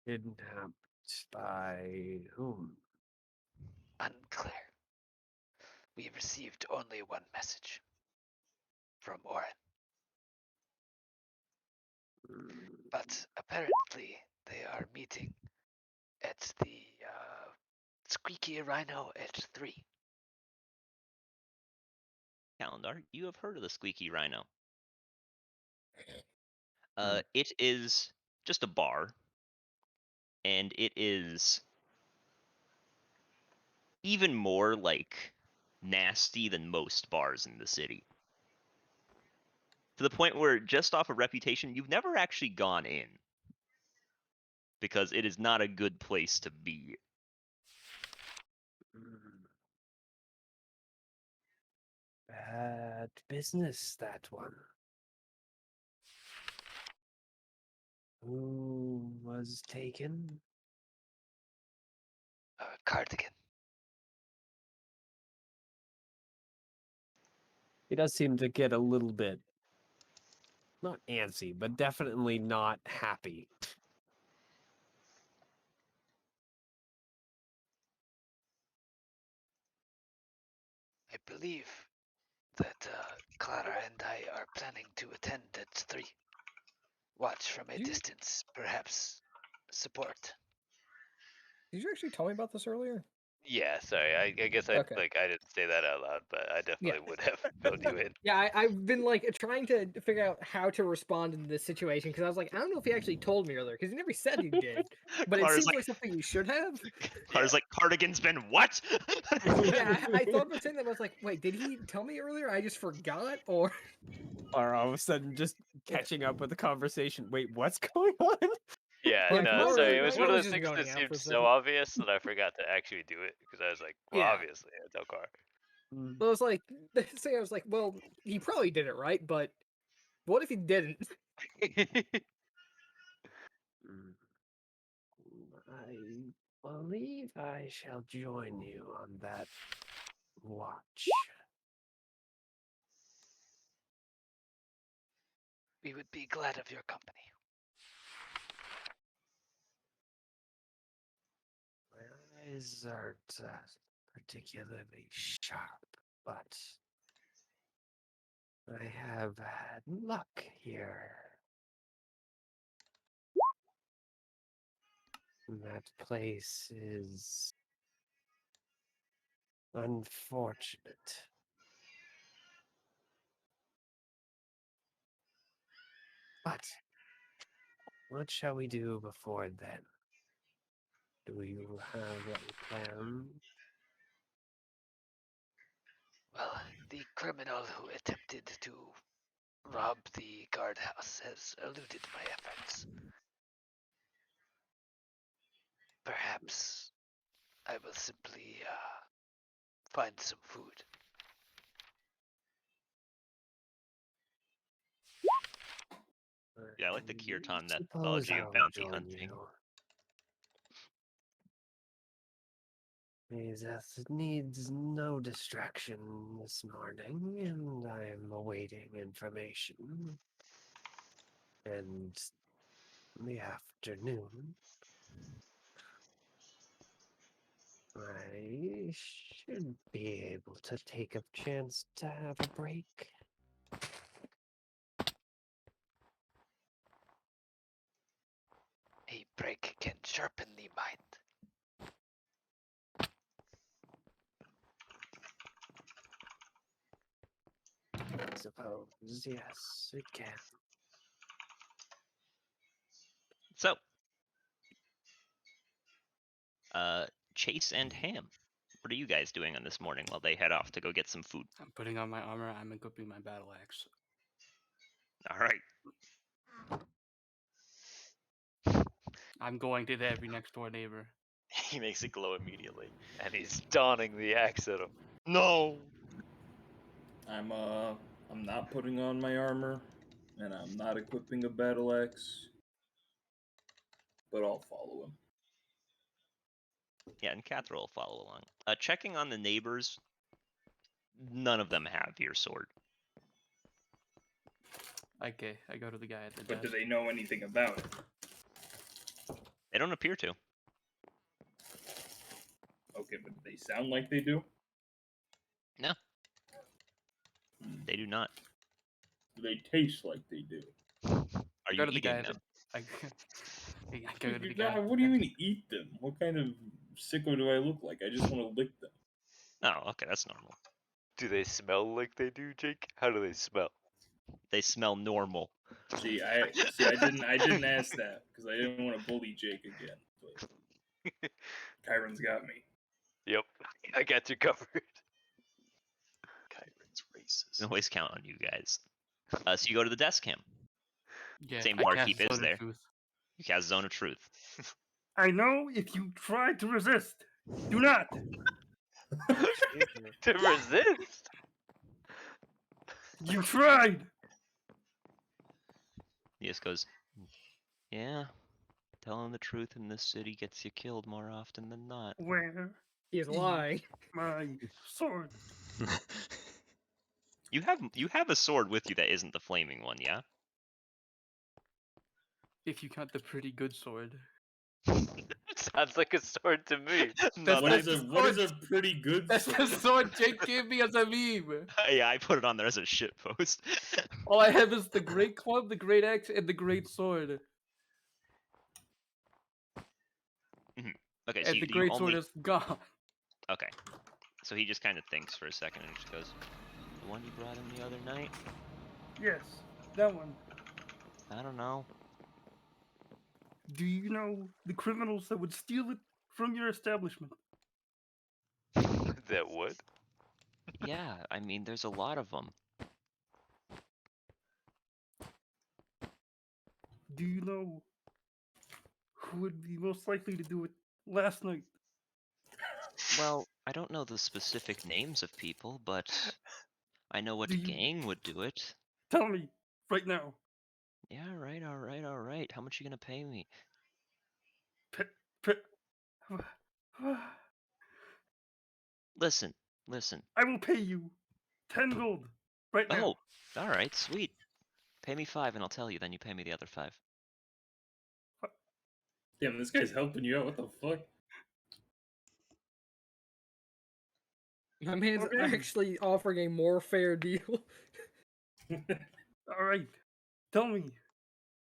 Kidnapped by whom? Unclear. We received only one message. From Oren. But apparently they are meeting at the Squeaky Rhino at 3. Calendar, you have heard of the Squeaky Rhino. Hmm. It is just a bar, and it is even more like nasty than most bars in the city. To the point where, just off of reputation, you've never actually gone in. Because it is not a good place to be. Bad business, that one. Who was taken? Cardigan. He does seem to get a little bit, not antsy, but definitely not happy. I believe that Clara and I are planning to attend at 3. Watch from a distance, perhaps support. Did you actually tell me about this earlier? Yeah, sorry. I guess I Okay. I didn't say that out loud, but I definitely would have filled you in. Yeah, I've been like trying to figure out how to respond in this situation because I was like, I don't know if he actually told me earlier because he never said he did, but it Clara's seems like, like something he should have. Clara's like, Cardigan's been what? Yeah, I thought about saying that. But I was like, wait, did he tell me earlier? I just forgot, or Or all of a sudden just catching up with the conversation. Wait, what's going on? Yeah, Like, no, Mara- sorry. It was Mara one of was those just things zoning that out for seemed a so second. obvious that I forgot to actually do it because I was like, well, Yeah. obviously, I tell Car. So I was like, I was like, well, he probably did it right, but what if he didn't? I believe I shall join you on that watch. We would be glad of your company. My eyes aren't particularly sharp, but I have had luck here. That place is unfortunate. But what shall we do before then? Do you have a plan? Well, the criminal who attempted to rob the guardhouse has eluded my efforts. Perhaps I will simply find some food. Yeah, I like the Kirtan Suppose methodology of I'll bounty join hunting. you. Death needs no distraction this morning, and I am awaiting information. And the afternoon, I should be able to take a chance to have a break. A break sharpen the mind. I suppose, yes, it can. So, Chase and Ham, what are you guys doing on this morning while they head off to go get some food? I'm putting on my armor. I'm equipping my battle axe. All right. I'm going to every next door neighbor. He makes it glow immediately. And he's donning the axe at him. No. I'm not putting on my armor, and I'm not equipping a battle axe, but I'll follow him. Yeah, and Cathra will follow along. Checking on the neighbors, none of them have your sword. Okay, I go to the guy at the But do desk. they know anything about it? They don't appear to. Okay, but do they sound like they do? No. They do not. Do they taste like they do? Are Go you to the guy eating at them? I go to the guy. What do you mean eat them? What kind of sicko do I look like? I just want to lick them. Oh, okay, that's normal. Do they smell like they do, Jake? How do they smell? They smell normal. See, I didn't ask that because I didn't want to bully Jake again. But Kyron's got me. Yep, I got you covered. Kyron's racist. We always count on you guys. So you go to the desk, Ham. Yeah, Same I barkeep cast is Zone of there. Truth. You cast Zone of Truth. I know if you try to resist, do not. To resist? You tried. He just goes, yeah, telling the truth in this city gets you killed more often than not. Where He's lying. my sword? You have a sword with you that isn't the flaming one, yeah? If you count the pretty good sword. Sounds like a sword to me. No, What is a pretty good That's sword? the sword Jake gave me as a meme. yeah, I put it on there as a shit post. All I have is the great club, the great axe, and the great sword. Okay, so And you the great only... sword is gone. Okay. So he just kind of thinks for a second and just goes, the one you brought in the other night? Yes, that one. I don't know. Do you know the criminals that would steal it from your establishment? That would? Yeah, I mean, there's a lot of them. Do you know who would be most likely to do it last night? Well, I don't know the specific names of people, but I know what Do you- gang would do it. Tell me right now. Yeah, alright. How much you gonna pay me? Listen. I will pay you 10 gold right now. Oh, alright, sweet. Pay me 5 and I'll tell you, then you pay me the other 5. Damn, this guy's helping you out. What the fuck? My man's Okay. actually offering a more fair deal. All right. Tell me.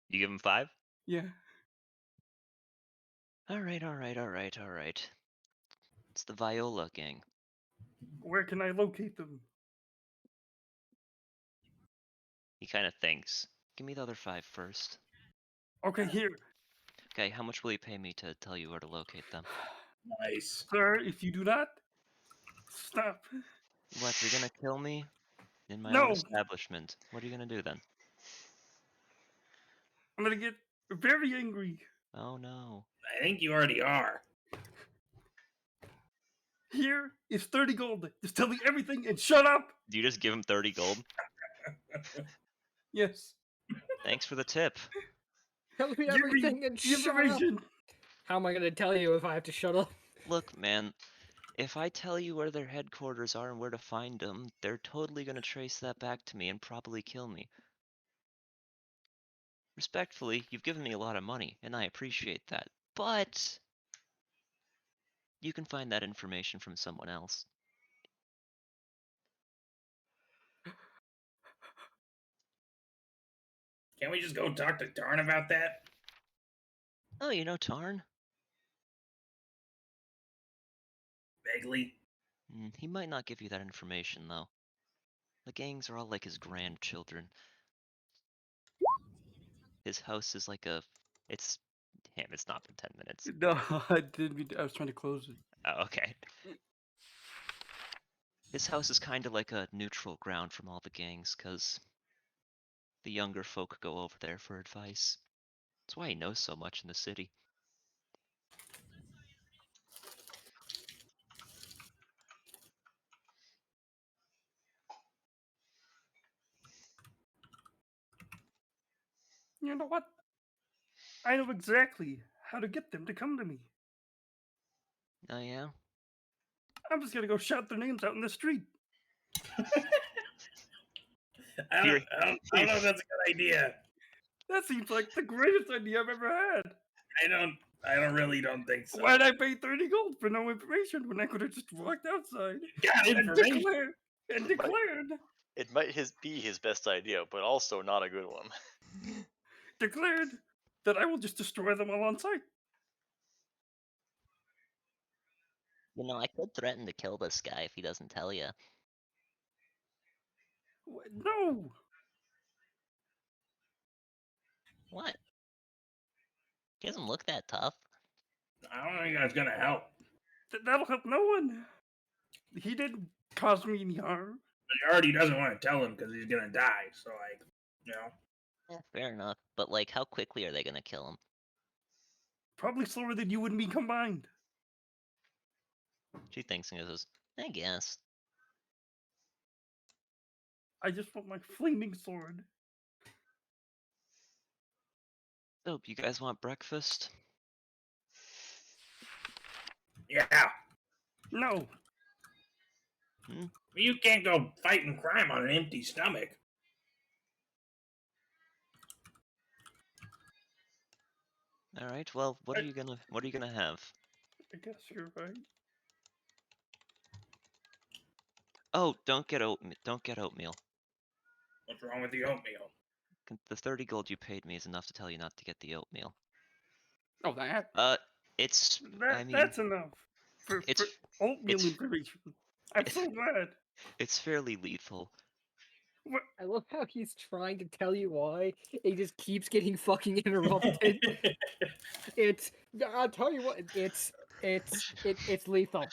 You give him 5? Yeah. Alright. It's the Viola gang. Where can I locate them? He kind of thinks. Give me the other 5 first. Okay, here. Okay, how much will you pay me to tell you where to locate them? Nice. Sir, if you do not, stop. What, you're gonna kill me? In my No. own establishment. What are you gonna do then? I'm gonna get very angry. Oh no. I think you already are. Here is 30 gold. Just tell me everything and shut up. Do you just give him 30 gold? Yes. Thanks for the tip. Tell me Give me everything and the shut up. information. How am I gonna tell you if I have to shut up? Look, man, if I tell you where their headquarters are and where to find them, they're totally gonna trace that back to me and probably kill me. Respectfully, you've given me a lot of money, and I appreciate that. But you can find that information from someone else. Can't we just go talk to Tarn about that? Oh, you know Tarn? Vaguely. He might not give you that information, though. The gangs are all like his grandchildren. His house is like a... It's... Damn, it's not been 10 minutes. No, I didn't mean I was trying to close it. Oh, okay. His house is kind of like a neutral ground from all the gangs, because the younger folk go over there for advice. That's why he knows so much in the city. You know what? I know exactly how to get them to come to me. Oh, yeah? I'm just gonna go shout their names out in the street. I don't know if that's a good idea. That seems like the greatest idea I've ever had. I really don't think so. Why'd I pay 30 gold for no information when I could have just walked outside Got and information. declared It might be his best idea, but also not a good one. declared that I will just destroy them all on sight. You know, I could threaten to kill this guy if he doesn't tell you. No, What? He doesn't look that tough. I don't think that's gonna help. that'll help no one. He didn't cause me any harm. He already doesn't want to tell him because he's gonna die. So like, you know. Yeah, fair enough. But like, how quickly are they gonna kill him? Probably slower than you and me combined. She thinks and goes, I guess. I just want my flaming sword. So, you guys want breakfast? Yeah. No, You can't go fighting crime on an empty stomach. All right. Well, what are you gonna have? I guess you're right. Oh, don't get oatmeal. What's wrong with the oatmeal? The 30 gold you paid me is enough to tell you not to get the oatmeal. Oh, that. It's. I mean, That's enough for it's oatmeal it's information. I'm so glad. it's fairly lethal. I love how he's trying to tell you why. He just keeps getting fucking interrupted. I'll tell you what. It's lethal.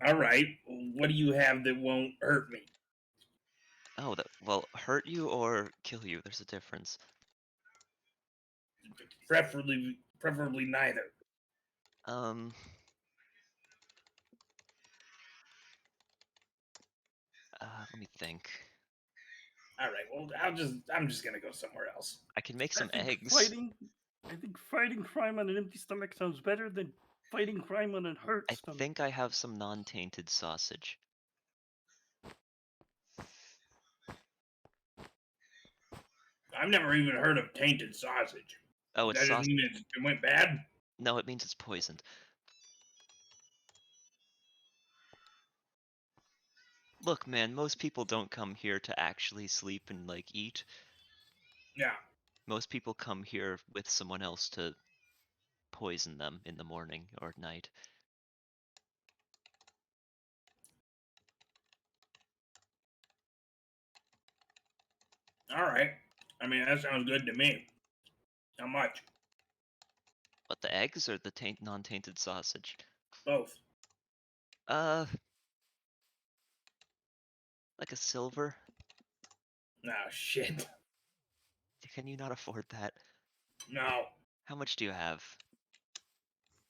All right. What do you have that won't hurt me? Oh, well, hurt you or kill you? There's a difference. Preferably neither. Let me think. All right. Well, I'm just gonna go somewhere else. I can make some I think eggs. I think fighting crime on an empty stomach sounds better than fighting crime on a hurt I stomach. think I have some non-tainted sausage. I've never even heard of tainted sausage. Oh, it's Does that just sausage. mean it went bad? No, it means it's poisoned. Look, man, most people don't come here to actually sleep and, like, eat. Yeah. Most people come here with someone else to poison them in the morning or night. All right. I mean, that sounds good to me. How much? But the eggs or the non-tainted sausage? Both. Like a silver? Oh, shit. Can you not afford that? No. How much do you have?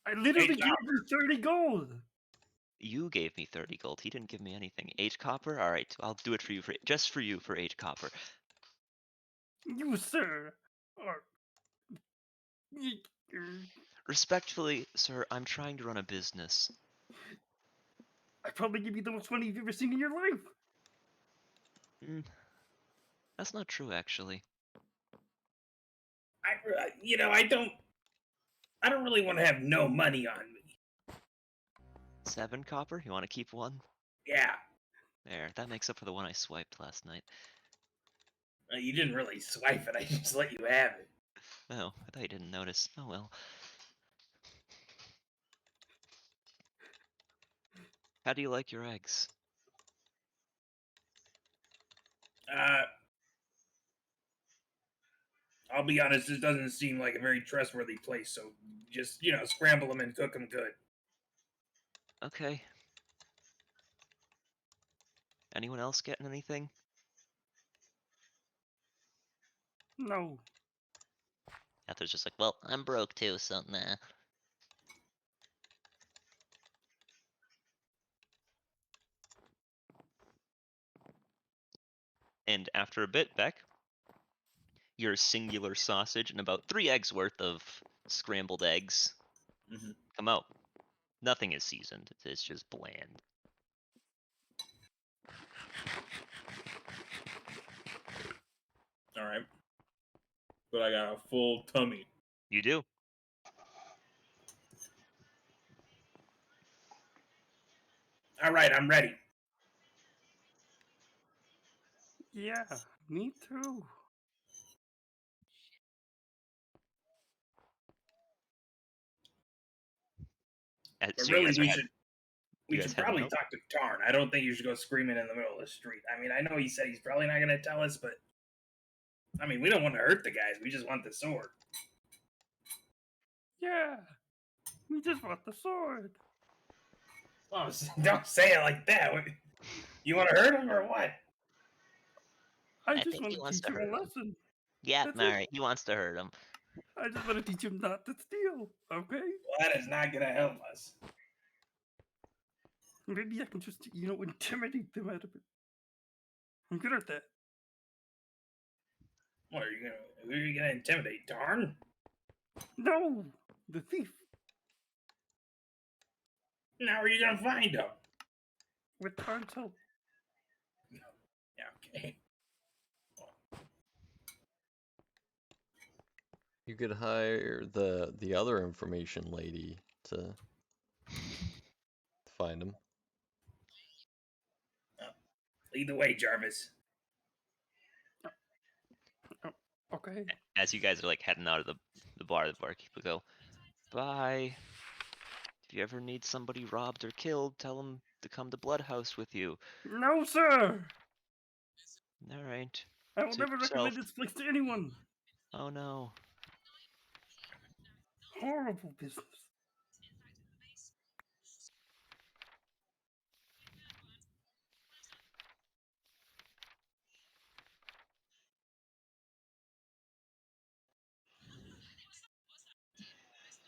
I literally $8. gave you 30 gold. You gave me 30 gold. He didn't give me anything. 8 copper? Alright, I'll do it for you just for you for 8 copper. You, sir, are. Respectfully, sir, I'm trying to run a business. I probably give you the most money you've ever seen in your life. That's not true, actually. I don't really want to have no money on me. 7 copper? You want to keep one? Yeah. There, that makes up for the one I swiped last night. You didn't really swipe it. I just let you have it. Oh, I thought you didn't notice. Oh well. How do you like your eggs? I'll be honest, this doesn't seem like a very trustworthy place, so just, scramble them and cook them good. Okay. Anyone else getting anything? No. Heather's just like, well, I'm broke too, so nah. And after a bit, Beck, your singular sausage and about 3 eggs worth of scrambled eggs Mhm. come out. Nothing is seasoned. It's just bland. All right. But I got a full tummy. You do. All right, I'm ready. Yeah, me too. But So you really, guys are head- we you guys should heading probably out? talk to Tarn. I don't think you should go screaming in the middle of the street. I mean, I know he said he's probably not going to tell us, but I mean, we don't want to hurt the guys. We just want the sword. Yeah, we just want the sword. Oh, don't say it like that. You want to hurt him or what? I I just think want he to wants teach to him hurt a him. lesson. Yeah, That's Mary, he wants to hurt him. I just want to teach him not to steal. Okay? Well, that is not going to help us. Maybe I can just, intimidate them out of it. I'm good at that. What are you going to? Who are you going to intimidate? Tarn? No, the thief. Now, are you going to find him? With Tarn's help. Yeah, okay. You could hire the other information lady to find him. Lead the way, Jarvis. Okay. As you guys are like heading out of the barkeep will go, bye. If you ever need somebody robbed or killed, tell them to come to Bloodhouse with you. No, sir. All right. I will Suit never yourself. recommend this place to anyone. Oh no. Horrible business.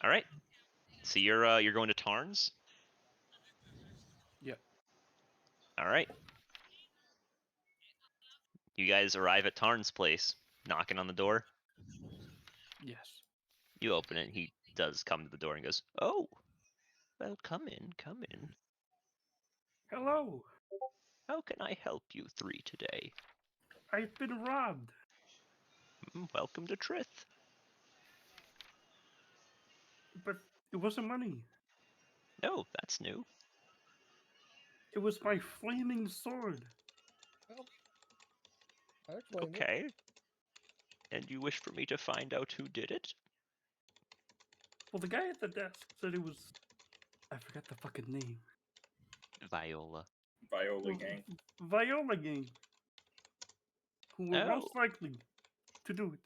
All right. So you're going to Tarn's? Yeah. All right. You guys arrive at Tarn's place, knocking on the door. Yes. You open it. He does come to the door and goes, "Oh, well, come in, come in. Hello. How can I help you 3 today? I've been robbed. Welcome to Trith." But it wasn't money. Oh, that's new. It was my flaming sword. Well, I explained it. Okay. And you wish for me to find out who did it? Well, the guy at the desk said it was. I forgot the fucking name. Viola. Viola gang. Viola gang. Who were Oh. most likely to do it.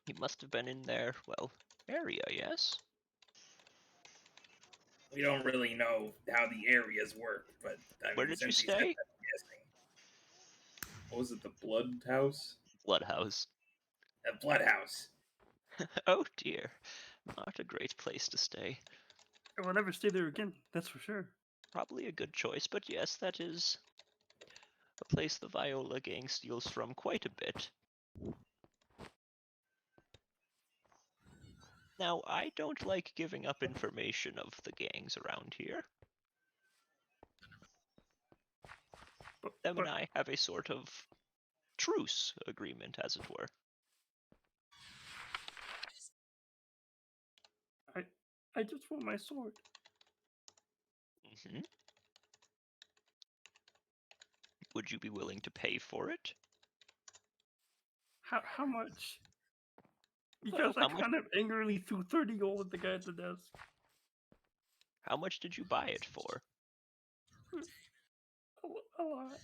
He must have been in their, well, area, yes? We don't really know how the areas work, but I mean, Where did you since he said stay? that, I'm guessing. What was it, the Blood House? Bloodhouse. The Blood House. Oh dear. Not a great place to stay. I will never stay there again, that's for sure. Probably a good choice, but yes, that is a place the Viola gang steals from quite a bit. Now, I don't like giving up information of the gangs around here. Them and I have a sort of truce agreement, as it were. I just want my sword. Mm-hmm. Would you be willing to pay for it? How much? Because Well, I kind of angrily threw 30 gold at the guy at the desk. How much did you buy it for? A lot.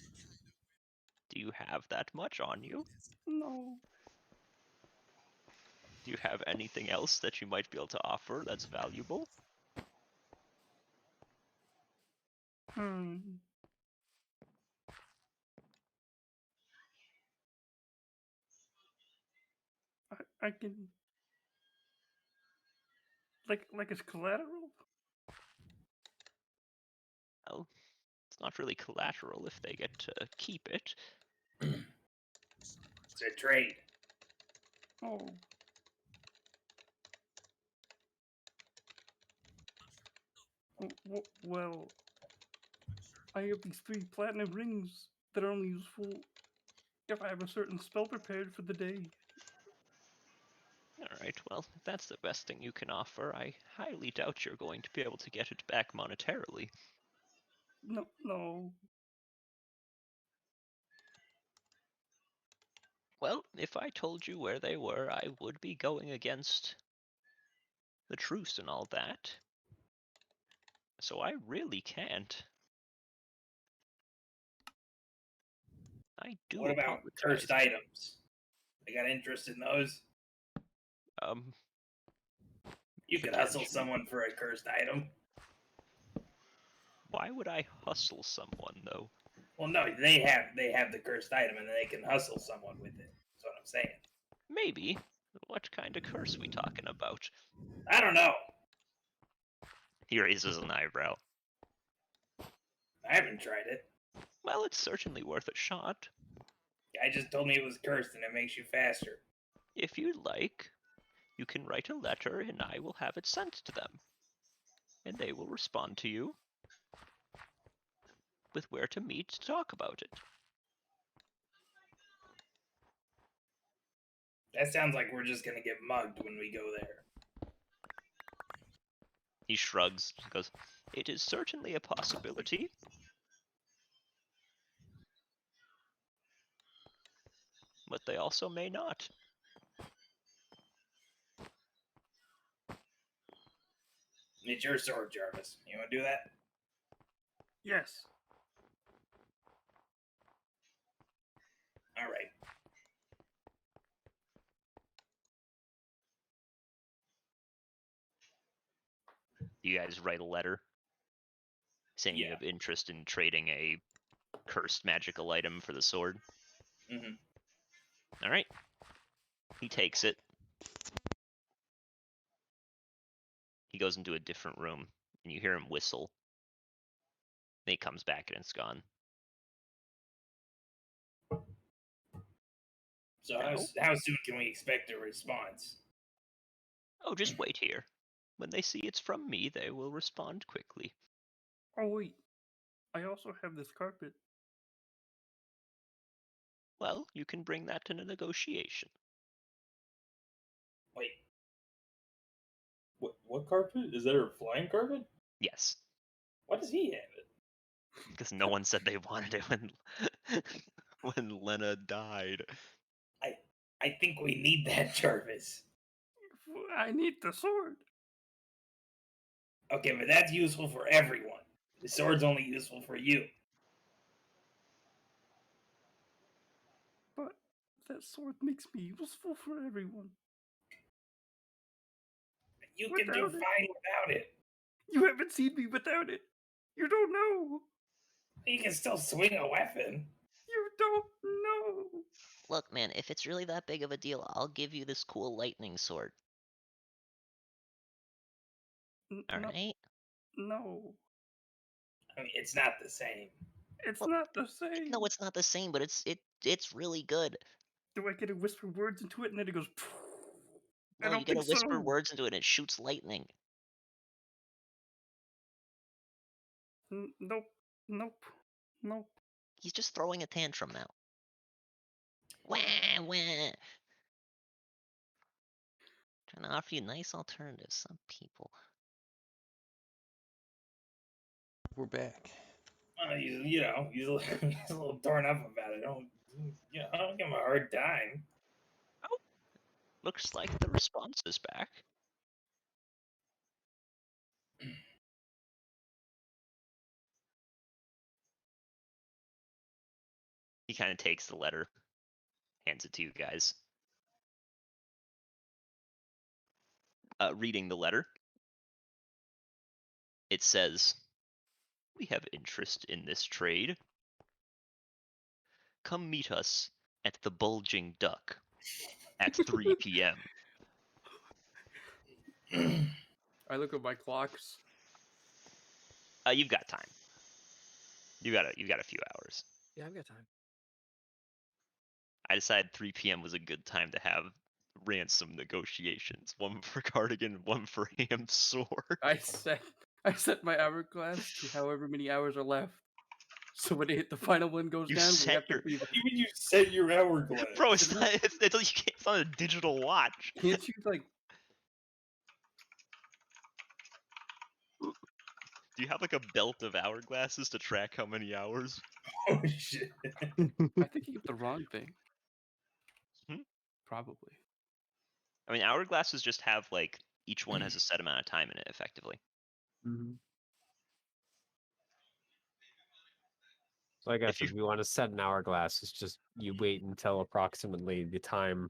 Do you have that much on you? No. Do you have anything else that you might be able to offer that's valuable? I can like it's collateral. Well, it's not really collateral if they get to keep it. It's a trade. Oh. Well, I have these 3 platinum rings that are only useful if I have a certain spell prepared for the day. Alright, well, if that's the best thing you can offer, I highly doubt you're going to be able to get it back monetarily. No. Well, if I told you where they were, I would be going against the truce and all that. So I really can't. I do What about apologize. cursed items? I got interest in those. You could hustle someone for a cursed item. Why would I hustle someone, though? Well, no, they have the cursed item, and they can hustle someone with it. That's what I'm saying. Maybe. What kind of curse we talking about? I don't know. He raises an eyebrow. I haven't tried it. Well, it's certainly worth a shot. I just told me it was cursed, and it makes you faster. If you'd like, you can write a letter and I will have it sent to them. And they will respond to you with where to meet to talk about it. That sounds like we're just gonna get mugged when we go there. He shrugs and goes, "It is certainly a possibility. But they also may not." It's your sword, Jarvis. You want to do that? Yes. All right. You guys write a letter saying you have interest in trading a cursed magical item for the sword. Mm-hmm. All right. He takes it. He goes into a different room, and you hear him whistle. Then he comes back, and it's gone. So how soon can we expect a response? Oh, just wait here. When they see it's from me, they will respond quickly. Oh wait, I also have this carpet. Well, you can bring that to a negotiation. Wait. What carpet? Is that a flying carpet? Yes. Why does he have it? Because no one said they wanted it when Lena died. I think we need that, Jarvis. I need the sword. Okay, but that's useful for everyone. The sword's only useful for you. But that sword makes me useful for everyone. You can do fine without it. You haven't seen me without it. You don't know. You can still swing a weapon. You don't know. Look, man, if it's really that big of a deal, I'll give you this cool lightning sword. Alright? No. I mean, it's not the same. It's not the same. No, it's not the same, but it's really good. Do I get to whisper words into it and then it goes? No, you gotta whisper words into it and it shoots lightning. Nope. He's just throwing a tantrum now. Wah, wah. Trying to offer you nice alternatives. Some people. We're back. He's a little torn up about it. I don't give him a hard time. Oh, looks like the response is back. He kind of takes the letter, hands it to you guys. Reading the letter, it says, "We have interest in this trade. Come meet us at the Bulging Duck at 3 p.m." I look at my clocks. You've got time. You've got a few hours. Yeah, I've got time. I decided 3 p.m. was a good time to have ransom negotiations. One for Cardigan, one for Ham's sword. I set my hourglass to however many hours are left. So when the final one goes You down, we set have to your- be. What do you mean you set your hourglass? Bro, it's not. It's not a digital watch. Can't you like? Do you have like a belt of hourglasses to track how many hours? Oh shit! I think you get the wrong thing. Hmm? Probably. I mean, hourglasses just have like each one has a set amount of time in it, effectively. Mm-hmm. So I guess If if you want to set an hourglass, it's just you wait until approximately the time,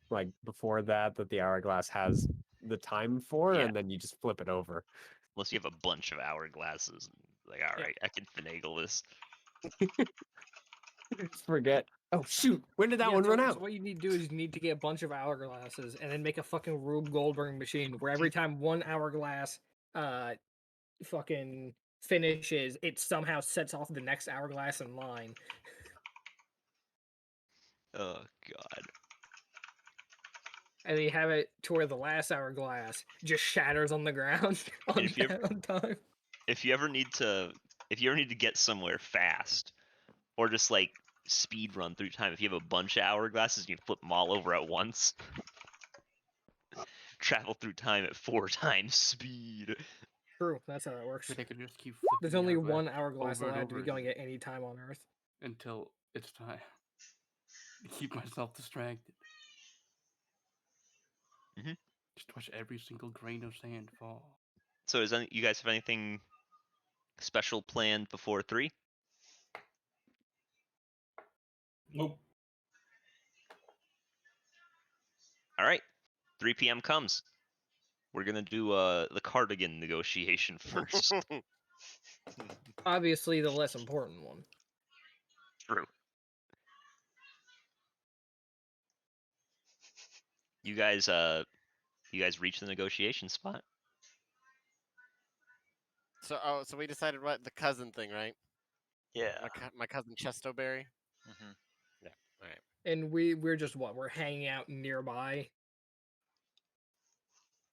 like before that the hourglass has the time for, Yeah. and then you just flip it over. Unless you have a bunch of hourglasses, like, all right, I can finagle this. Just forget. Oh shoot! When did that one run So out? what you need to do is you need to get a bunch of hourglasses and then make a fucking Rube Goldberg machine where every time one hourglass fucking finishes, it somehow sets off the next hourglass in line. Oh god. And then you have it to where the last hourglass just shatters on the ground on, if you ever- on time. If you ever need to get somewhere fast, or just like speed run through time, if you have a bunch of hourglasses, you can flip them all over at once. Travel through time at 4 times speed. True, that's how that works. But they could just keep. There's flipping the only one hourglass hourglass over and allowed to be over going at any time on Earth. until it's time. To keep myself distracted. Mhm. Just watch every single grain of sand fall. So, you guys have anything special planned before 3? Nope. All right, 3 p.m. comes. We're gonna do the Cardigan negotiation first. Obviously, the less important one. True. You guys reach the negotiation spot. So so we decided what the cousin thing, right? Yeah. My cousin Chestoberry. Mm-hmm. Yeah. All right. And we're just we're hanging out nearby.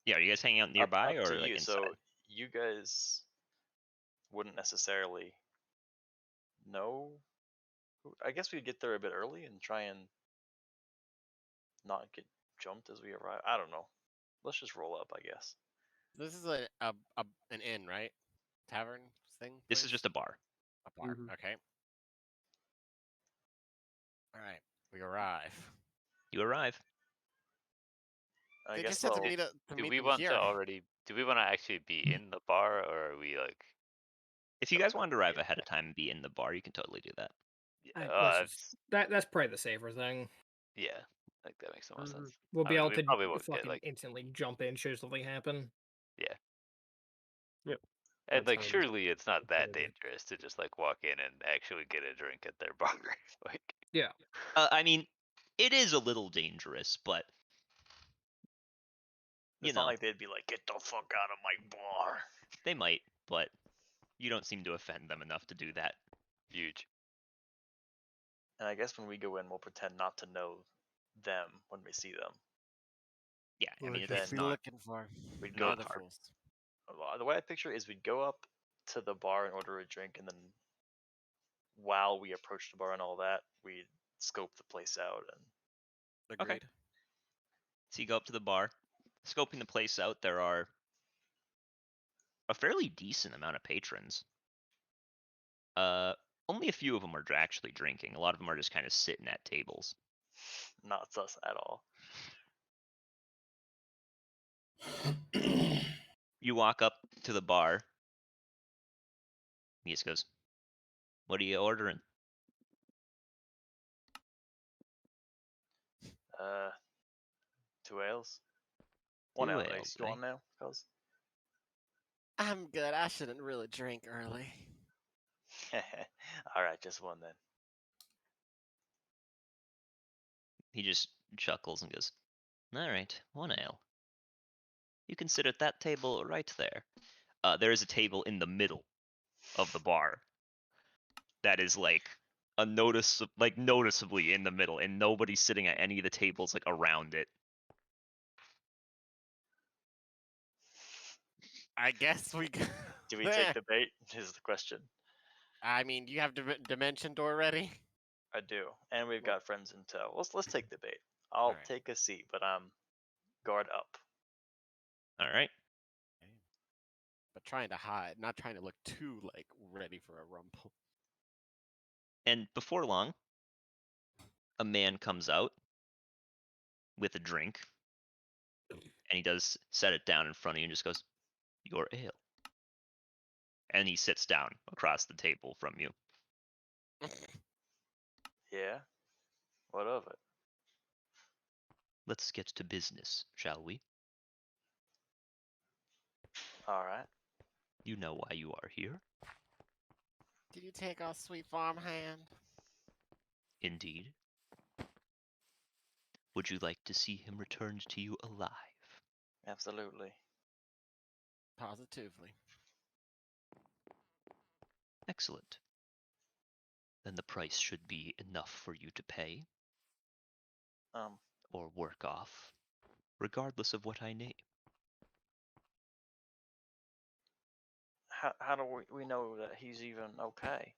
Yeah, are you guys hanging out nearby up or to like you. inside? So you guys wouldn't necessarily know. I guess we'd get there a bit early and try and not get jumped as we arrive. I don't know. Let's just roll up, I guess. This is an inn, right? Tavern thing. This is place? just a bar. a bar. Mhm. Okay. All right. We arrive. You arrive. I They guess just have to they'll- meet Do meet we them want here. to already? Do we want to actually be in the bar, or are we like? If you guys wanted to arrive ahead of time and be in the bar, you can totally do that. That's probably the safer thing. Yeah, like that makes the most sense. We'll I be mean, able we to probably won't get fucking like instantly jump in, should something happen. yeah. Yep. And That like, sounds surely it's not that good idea. dangerous to just like walk in and actually get a drink at their bar. Like, Yeah. I mean, it is a little dangerous, but It's not like they'd be like, "Get the fuck out of my bar." they might, but you don't seem to offend them enough to do that. huge. And I guess when we go in, we'll pretend not to know them when we see them. Yeah, I We're mean, just it's not. looking for. We'd Not go. hard. The way I picture it is we'd go up to the bar and order a drink, and then while we approach the bar and all that, we'd scope the place out and Agreed. Okay. So you go up to the bar, scoping the place out. There are a fairly decent amount of patrons. Only a few of them are actually drinking. A lot of them are just kind of sitting at tables. not sus at all. You walk up to the bar. He just goes, "What are you ordering?" 2 ales. 1 2 ale, ales, Ace. You want now, cuz? I'm good. I shouldn't really drink early. All right, just 1 then. He just chuckles and goes, "All right, 1 ale. You can sit at that table right there." There is a table in the middle of the bar that is like noticeably in the middle, and nobody's sitting at any of the tables like around it. I guess we. Do we take the bait? Is the question. I mean, do you have dimension door ready? I do, and we've got friends in tow. Let's take the bait. I'll Alright. take a seat, but I'm guard up. All right. But trying to hide, not trying to look too like ready for a rumble. And before long, a man comes out with a drink, and he does set it down in front of you and just goes, "Your ale." And he sits down across the table from you. Yeah. What of it? Let's get to business, shall we? All right. You know why you are here. Did you take our sweet farmhand? Indeed. Would you like to see him returned to you alive? Absolutely. Positively. Excellent. Then the price should be enough for you to pay or work off, regardless of what I name. How do we know that he's even okay?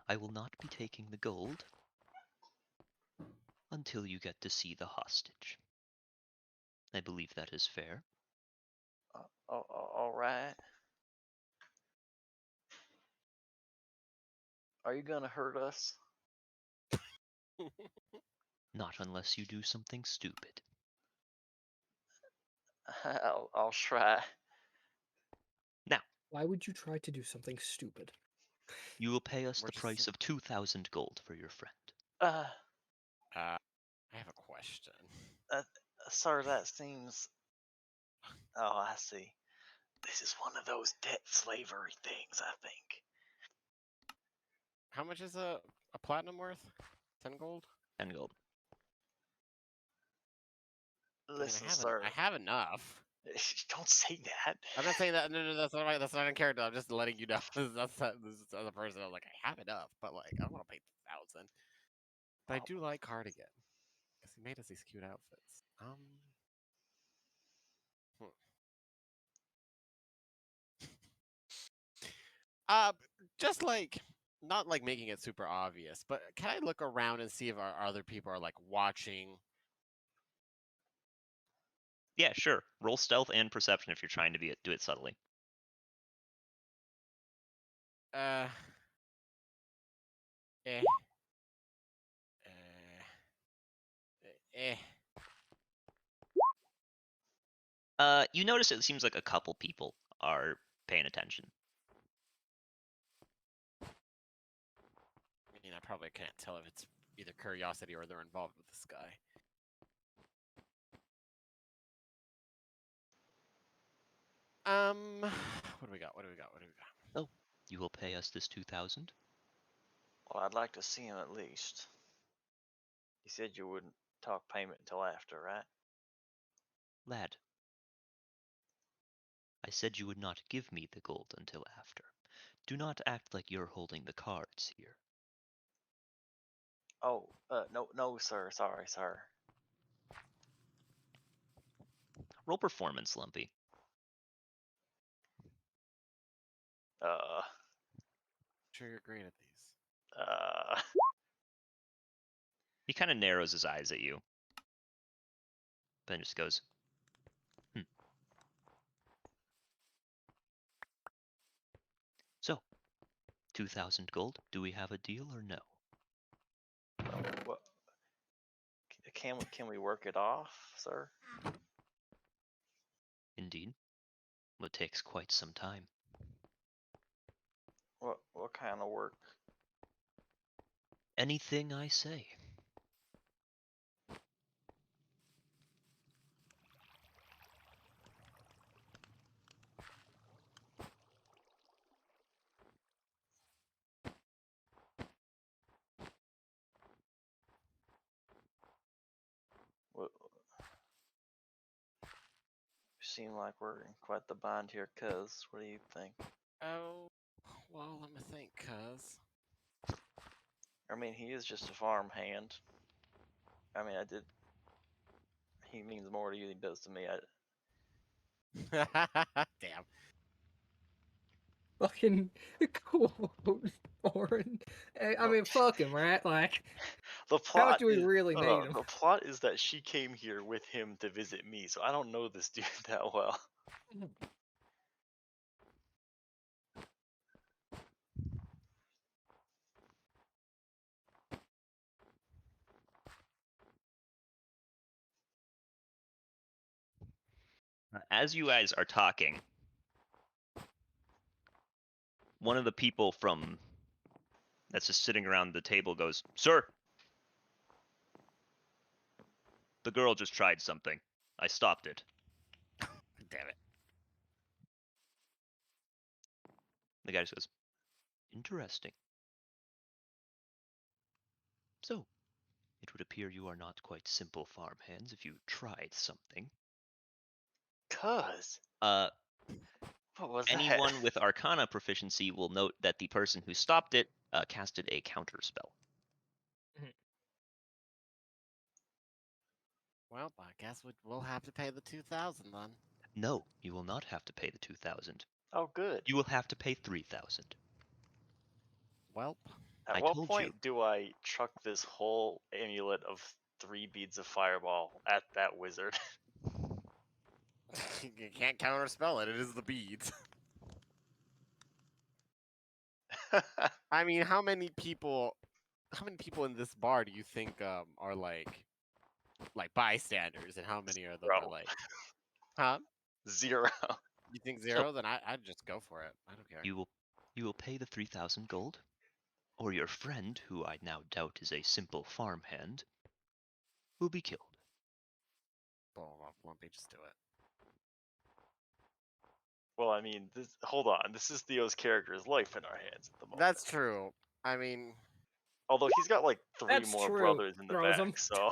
I will not be taking the gold until you get to see the hostage. I believe that is fair. All right. Are you gonna hurt us? Not unless you do something stupid. I'll try. Now, Why would you try to do something stupid? you will pay us We're the just- price of 2,000 gold for your friend. I have a question. Sir, that seems. Oh, I see. This is one of those debt slavery things, I think. How much is a platinum worth? 10 gold? 10 gold. Listen, I mean, sir. I have enough. Don't say that. I'm not saying that. No, that's not right. That's not in character. I'm just letting you know. That's this other person. I'm like, I have enough, but like, I don't want to pay 1,000. But I do like Cardigan because he made us these cute outfits. Just like not like making it super obvious, but can I look around and see if our other people are like watching? Yeah, sure. Roll stealth and perception if you're trying to do it subtly. Eh. You notice it seems like a couple people are paying attention. I mean, I probably can't tell if it's either curiosity or they're involved with this guy. What do we got? Oh, you will pay us this 2,000? Well, I'd like to see him at least. You said you wouldn't talk payment until after, right? Lad, I said you would not give me the gold until after. Do not act like you're holding the cards here. Oh, no, sir. Sorry, sir. Roll performance, Lumpy. Sure, you're great at these. He kind of narrows his eyes at you, then just goes, So, 2,000 gold. Do we have a deal or no? What? Can we work it off, sir? Indeed. Well, it takes quite some time. What kind of work? Anything I say. What, seem like we're in quite the bind here, cuz. What do you think? Oh, well, let me think, cuz. I mean, he is just a farm hand. I mean, he means more to you than he does to me. Damn. Fucking cool, Orin. I mean, fuck him, right? Like, The how much plot do we is really no, need no, him? the plot is that she came here with him to visit me, so I don't know this dude that well. As you guys are talking, one of the people from that's just sitting around the table goes, "Sir, the girl just tried something. I stopped it." Damn it. The guy just goes, "Interesting. So, it would appear you are not quite simple farmhands if you tried something." Cuz, Uh, what was that? anyone with Arcana proficiency will note that the person who stopped it casted a counter spell. Well, I guess we'll have to pay the 2,000 then. No, you will not have to pay the 2,000. Oh, good. You will have to pay 3,000. Welp. At I what told point you. do I chuck this whole amulet of 3 beads of fireball at that wizard? You can't counterspell it. It is the beads. I mean, how many people in this bar do you think are like bystanders, and how many of them are Zero. like, huh? 0. You think So- 0? Then I'd just go for it. I don't care. You will pay the 3,000 gold, or your friend, who I now doubt is a simple farmhand, will be killed. Well, Lumpy, just do it. Well, I mean, hold on. This is Theo's character's life in our hands at the moment. That's true. I mean, Although he's got like 3 That's more true, brothers in the throws back, 'em. so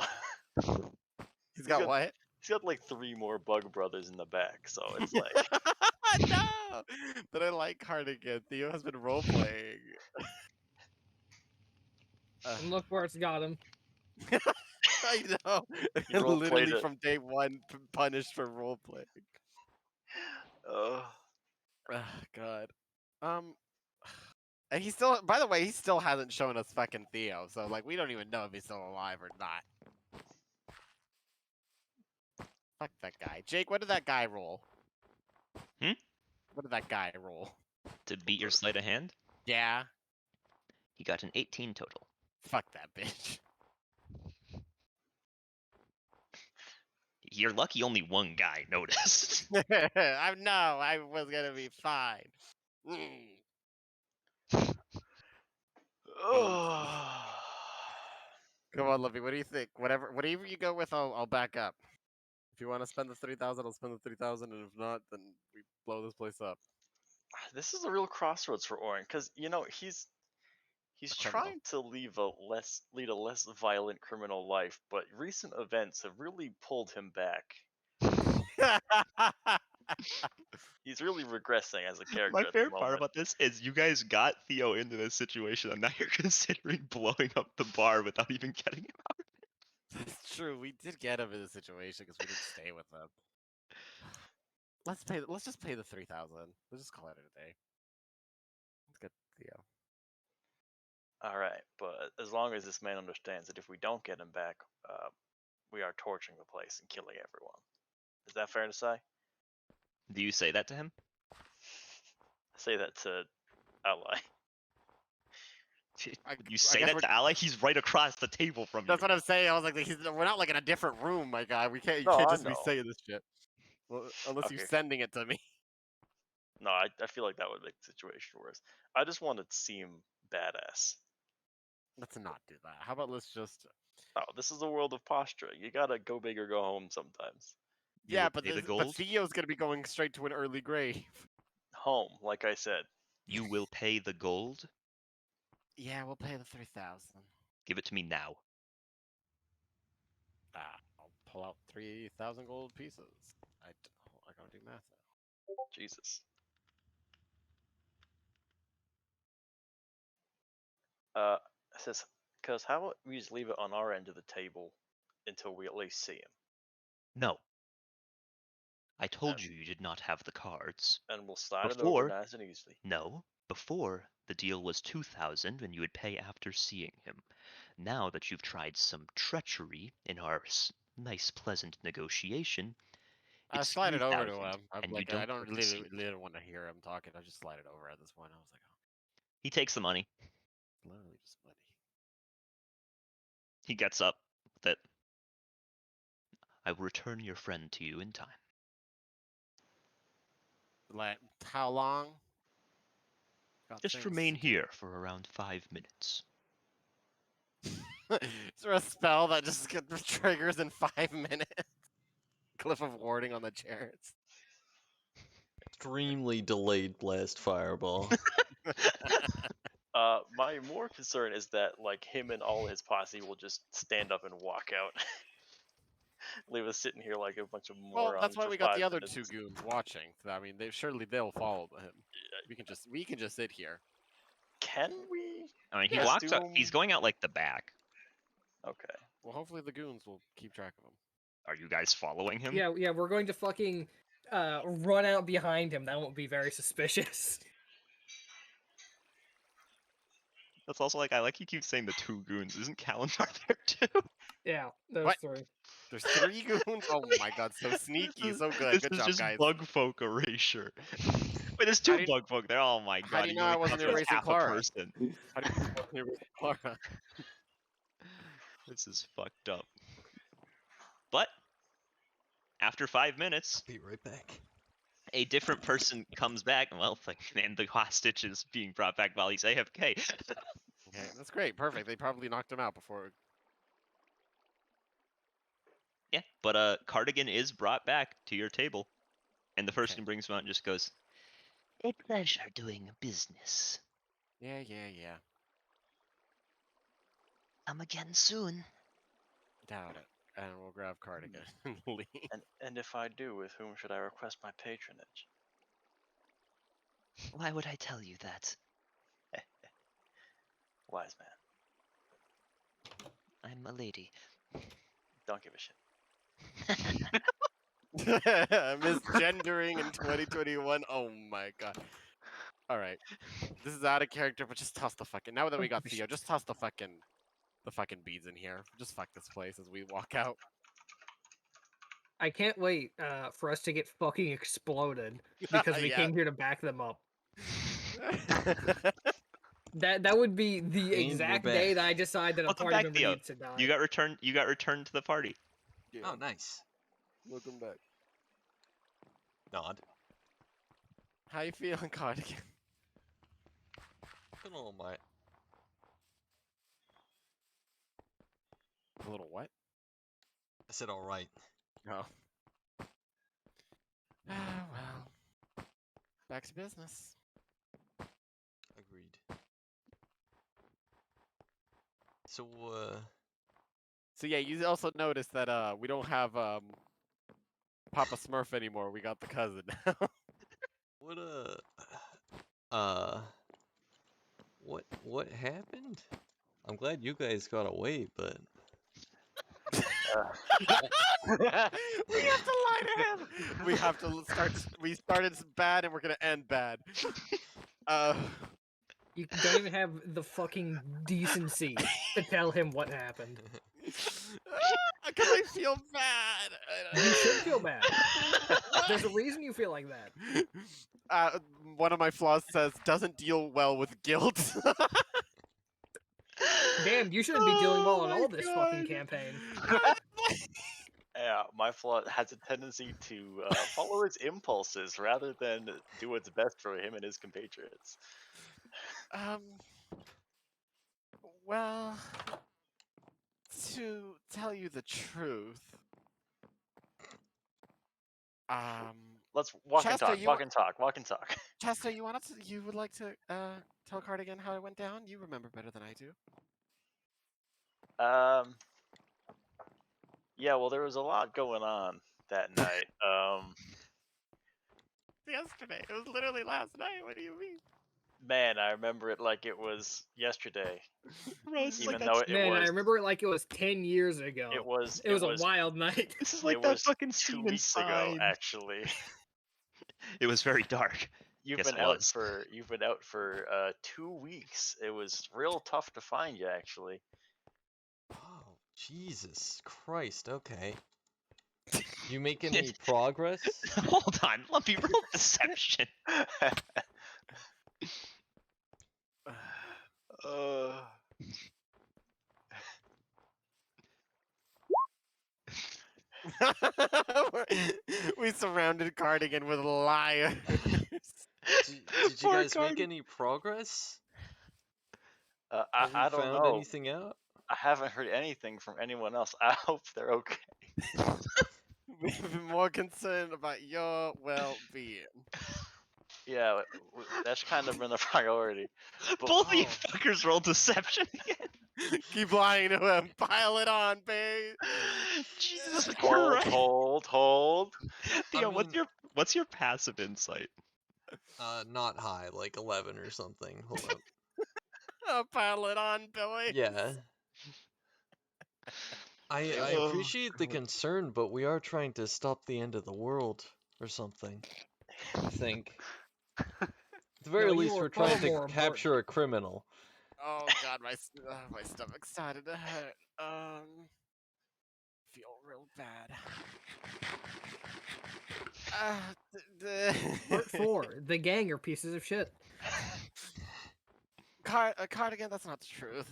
he's got what? he's got like 3 more bug brothers in the back, so it's like No! But I like Cardigan. Theo has been roleplaying. And look where it's got him. I know. He roleplayed Literally it. from day one, punished for roleplaying. uh, Oh, God. And he still, by the way, he still hasn't shown us fucking Theo, so like we don't even know if he's still alive or not. Fuck that guy. Jake, what did that guy roll? Hmm? What did that guy roll? To beat your sleight of hand, Yeah. he got an 18 total. Fuck that bitch. You're lucky only one guy noticed. I was gonna be fine. Come on, Lovey. What do you think? Whatever you go with, I'll back up. If you want to spend the 3,000, I'll spend the 3,000, and if not, then we blow this place up. this is a real crossroads for Orin, because he's A criminal. trying to lead a less violent criminal life, but recent events have really pulled him back. He's really regressing as a character. My at the favorite part moment. about this is you guys got Theo into this situation, and now you're considering blowing up the bar without even getting him out. That's true. We did get him in this situation because we didn't stay with him. Let's just pay the 3,000. Let's just call it a day. Let's get Theo. All right, but as long as this man understands that if we don't get him back, we are torching the place and killing everyone. Is that fair to say? Do you say that to him? I say that to Ally. You say that to Ally? He's right across the table from you. That's what I'm saying. I was like, we're not like in a different room, my guy. You No, can't I just be know. saying this shit. Well, unless Okay, you're fine. sending it to me. No, I feel like that would make the situation worse. I just want to seem badass. Let's not do that. How about let's just. Oh, this is a world of posturing. You gotta go big or go home sometimes. You Yeah, will but pay the but gold. Theo's gonna be going straight to an early grave. Home, like I said. You will pay the gold. Yeah, we'll pay the 3,000. Give it to me now. I'll pull out 3,000 gold pieces. I gotta do math now. Jesus. It says, because how about we just leave it on our end of the table until we at least see him, No. I told And- you did not have the cards. and we'll slide it over nice and easily. No. Before, the deal was 2,000 and you would pay after seeing him. Now that you've tried some treachery in our nice, pleasant negotiation, I it's slide it over to 3,000, him. I'm and you like, I don't don't get to see literally it. want to hear him talking. I just slide it over at this point. I was like, He takes the money. literally just money. He gets up with it. I will return your friend to you in time. Like, how long? Got Just things remain to do. here for around 5 minutes. Is there a spell that just triggers in 5 minutes? Cliff of warding on the chariots. Extremely delayed blast fireball. My more concern is that like him and all his posse will just stand up and walk out. Leave us sitting here like a bunch of Well, morons. that's why for we got 5 the other minutes. 2 goons watching. I mean, they'll follow him. We can just sit here. Can we? I mean, he Yes, walks do out. He's him- going out like the back. Okay. Well, hopefully the goons will keep track of him. Are you guys following him? Yeah, we're going to fucking run out behind him. That won't be very suspicious. That's also like, I like you keep saying the 2 goons. Isn't Kalimar there too? Yeah, those What? 3. There's 3 goons? Oh my god, so sneaky, so good. This Good is job, just guys. bug folk erasure. Wait, there's How 2 do you- bug folk there. Oh my How god, do you you know I only wasn't thought there was erasing half Clara? a person. How do you know I wasn't erasing Clara? This is fucked up. But after 5 minutes, Be right back. a different person comes back. Well, and the hostage is being brought back while he's AFK. Okay, that's great. Perfect. They probably knocked him out before. Yeah, but Cardigan is brought back to your table, and the person Okay. who brings him out just goes, "A pleasure doing business. Yeah. Come again soon. Doubt it. And we'll grab Cardigan and leave. And if I do, with whom should I request my patronage? Why would I tell you that? Wise man. I'm a lady. Don't give a shit. Misgendering in 2021. Oh my god. All right, this is out of character, but just toss the fucking. Now that we got Theo, just toss the fucking beads in here. Just fuck this place as we walk out. I can't wait for us to get fucking exploded because we Yeah. came here to back them up. That would be the And we're exact back. day that I decide that a Welcome party back, member Theo. needs to die. You got returned. You got returned to the party." Yeah. Oh, nice. Welcome back. Nod. How you feeling, Cardigan? Good old mate. A little what? I said all right. Oh. Ah, well. Back to business. Agreed. So, So yeah, you also noticed that we don't have Papa Smurf anymore. We got the cousin now. what happened? I'm glad you guys got away, but We have to lie to him. We have to start. We started bad and we're gonna end bad. You don't even have the fucking decency to tell him what happened. Because I feel bad. You should feel bad. There's a reason you feel like that. One of my flaws says doesn't deal well with guilt. Damn, you shouldn't be dealing well Oh in my all this fucking God. campaign. Yeah, my flaw has a tendency to follow its impulses rather than do what's best for him and his compatriots. Well, to tell you the truth, Let's walk and Chester, talk. you Walk and talk. Walk and talk. Chester, you would like to tell Cardigan how it went down? You remember better than I do. Yeah. Well, there was a lot going on that night. Yesterday. It was literally last night. What do you mean? Man, I remember it like it was yesterday. Bro, this is Even like though that. it Man, was, I remember it like it was 10 years ago. it was, It was a wild night. This is it like that was fucking 2 scene in weeks ago. Sign. Actually, It was very dark. you've Guess been it out was. for 2 weeks. It was real tough to find you, actually. Oh, Jesus Christ. Okay. You make any progress? Hold on, let me roll deception. We surrounded Cardigan with liars. Did you Poor guys make Cardigan. any progress? Have I you don't found know. anything out? I haven't heard anything from anyone else. I hope they're okay. We've been more concerned about your well-being. Yeah, that's kind of been a priority. But, Both of you fuckers roll deception again. Keep lying to him. Pile it on, babe. Jesus hold, Christ. hold. Theo, I mean- what's your passive insight? Not high, like 11 or something. Hold up. Pile it on, Billy. Yeah. I appreciate the concern, but we are trying to stop the end of the world or something. I think. At the very No, you least, were we're trying far to more capture a criminal. Oh God, my stomach started to hurt. Feel real bad. Part 4. The gang are pieces of shit. Cardigan, that's not the truth.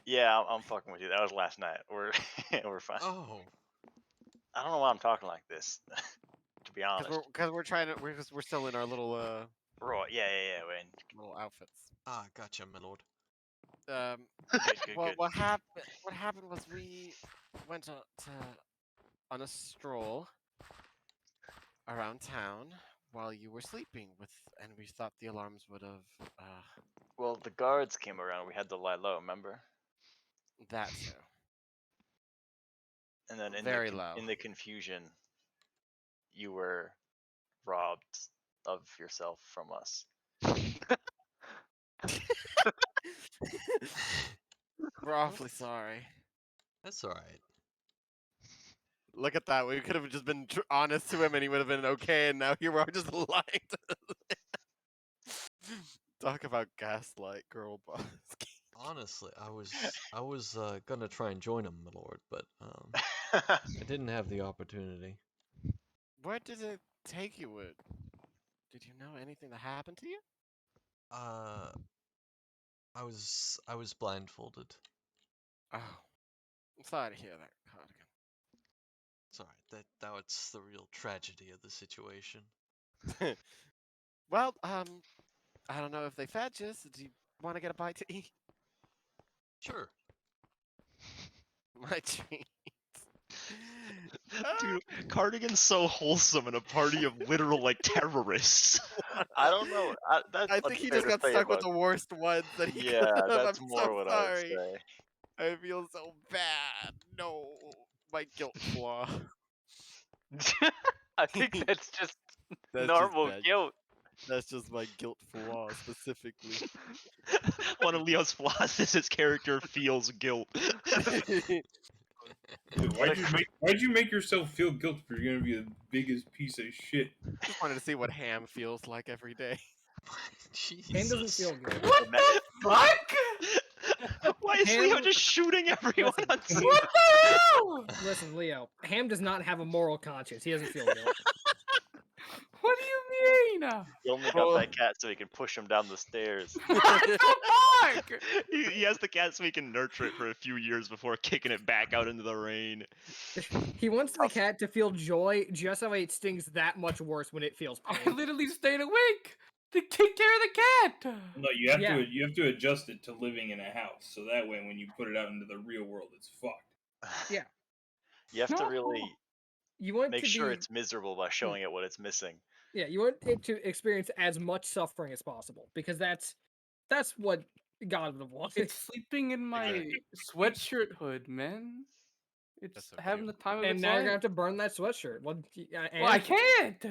Yeah, I'm fucking with you. That was last night. We're fine. Oh. I don't know why I'm talking like this. To be honest. Because we're trying to. We're still in our little Right. Yeah. Wayne. little outfits. Ah, gotcha, my lord. Good. What happened was we went on a stroll around town while you were sleeping and we thought the alarms would have Well, the guards came around. We had to lie low. Remember? that too. And then Very low. in the confusion, you were robbed of yourself from us. We're awfully sorry. That's alright. Look at that. We could have just been honest to him and he would have been okay, and now here we are just lying to him. Talk about gaslight, girl boss. Honestly, I was gonna try and join him, my lord, but I didn't have the opportunity. Where did it take you? Did you know anything that happened to you? I was blindfolded. Oh, I'm sorry to hear that, Cardigan. It's alright. That's the real tragedy of the situation. Well, I don't know if they fed you, so do you want to get a bite to eat? Sure. My treat. Dude, Cardigan's so wholesome in a party of literal like terrorists. I don't know. I think he just got stuck with the worst ones that he could Yeah, have. that's I'm more so what sorry. I would say. I feel so bad. No, my guilt flaw. I think that's just That's normal just bad. guilt. That's just my guilt flaw specifically. One of Leo's flaws is his character feels guilt. Dude, why'd you make yourself feel guilty if you're gonna be the biggest piece of shit? Just wanted to see what ham feels like every day. Ham doesn't Jesus. feel good. What the fuck? Why is Leo Ham- just shooting everyone? Listen, What the hell? Listen, Leo. Ham does not have a moral conscience. He doesn't feel guilt. What do you mean? He only got that cat so he can push him down the stairs. What the fuck? He has the cat so he can nurture it for a few years before kicking it back out into the rain. He wants the cat to feel joy just so it stings that much worse when it feels I pain. literally stayed awake. To take care of the cat. No, you have Yeah. to adjust it to living in a house, so that way when you put it out into the real world, it's fucked. Yeah. You have to No. really You want make to sure be it's miserable by showing it what it's missing. yeah. You want it to experience as much suffering as possible because that's what God would want. It's sleeping in my sweatshirt hood, man. It's That's so having cute. the time of And its now you're life. gonna have to burn that sweatshirt. Well, Well, I can't.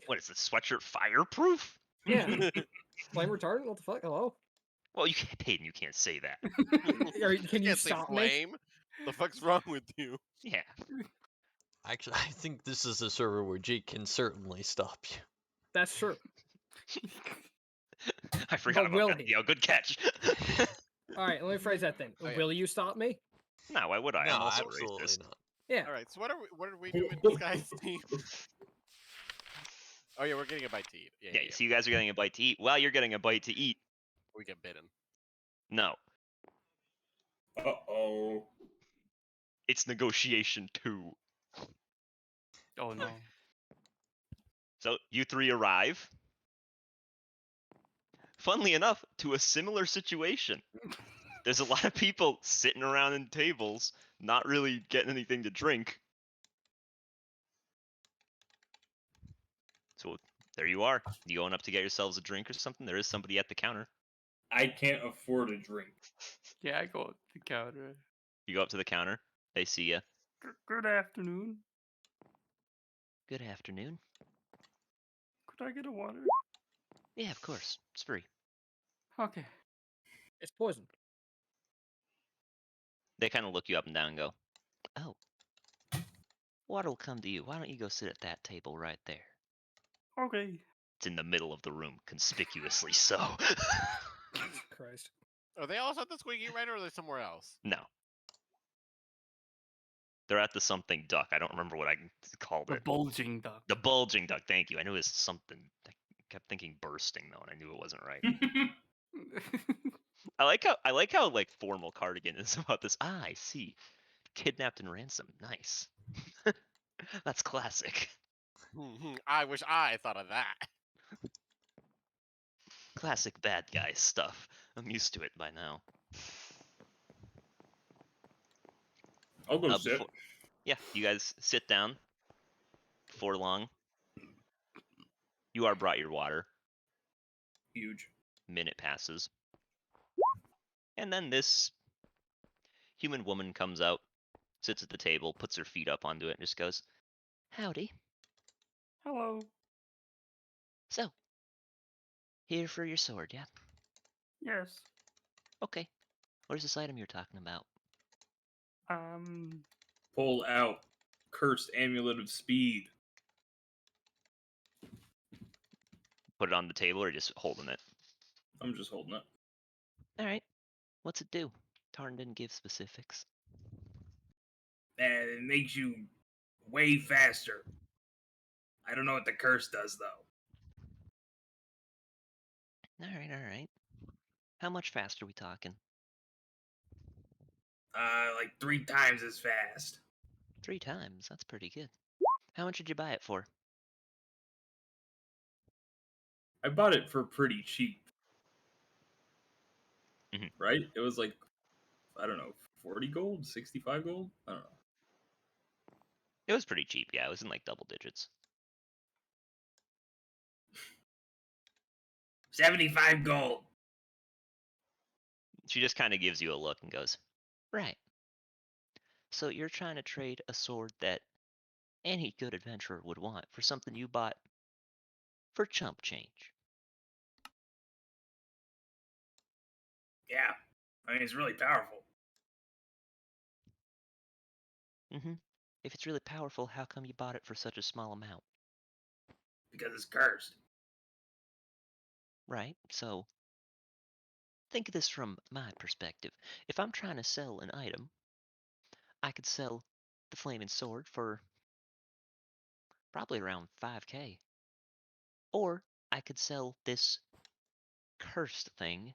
What is the sweatshirt fireproof? Yeah. Flame retardant? What the fuck? Hello? Well, you can't, Hayden. You can't say that. Can you can't say stop me? flame. The fuck's wrong with you? Yeah. Actually, I think this is a server where Jake can certainly stop you. That's true. I forgot But about will that. he? Yeah, good catch. All right, let me phrase that then. Oh, yeah. Will you stop me? No, why would I? No, I'm also absolutely racist. not. Yeah. All right. So what are we doing, this guy's team? Oh yeah, we're getting a bite to eat. Yeah, Yeah, so you guys are getting a bite to eat. While you're getting a bite to eat, We get bitten. no, Uh-oh. it's negotiation 2. Oh no. So you 3 arrive. Funnily enough, to a similar situation. There's a lot of people sitting around in tables, not really getting anything to drink. So there you are. You going up to get yourselves a drink or something? There is somebody at the counter. I can't afford a drink. Yeah, I go up the counter. You go up to the counter. They see you. Good afternoon. Good afternoon. Could I get a water? Yeah, of course. It's free. Okay. It's poison. They kind of look you up and down and go, oh, water will come to you. Why don't you go sit at that table right there? Okay. It's in the middle of the room, conspicuously so. Christ. Are they also at the squeaky right, or are they somewhere else? No. They're at the something duck. I don't remember what I called The it. bulging duck. The bulging duck. Thank you. I knew it was something. I kept thinking bursting though, and I knew it wasn't right. I like how like formal Cardigan is about this. Ah, I see. Kidnapped and ransomed. Nice. That's classic. I wish I thought of that. Classic bad guy stuff. I'm used to it by now. I'll go sit. Yeah, you guys sit down. Before long, you are brought your water. Huge. Minute passes. And then this human woman comes out, sits at the table, puts her feet up onto it, and just goes, howdy. Hello. So, here for your sword, yeah? Yes. Okay. Where's this item you're talking about? Pull out cursed amulet of speed. Put it on the table or just holding it? I'm just holding it. Alright. What's it do? Tarn didn't give specifics. And it makes you way faster. I don't know what the curse does though. Alright. How much faster are we talking? Like 3 times as fast. 3 times? That's pretty good. How much did you buy it for? I bought it for pretty cheap. Mhm. Right? It was like, I don't know, 40 gold? 65 gold? I don't know. It was pretty cheap, yeah. It was in like double digits. 75 gold. She just kind of gives you a look and goes, right. So you're trying to trade a sword that any good adventurer would want for something you bought for chump change. Yeah. I mean, it's really powerful. Mm-hmm. If it's really powerful, how come you bought it for such a small amount? Because it's cursed. Right? So, think of this from my perspective. If I'm trying to sell an item, I could sell the flaming sword for probably around 5k. Or I could sell this cursed thing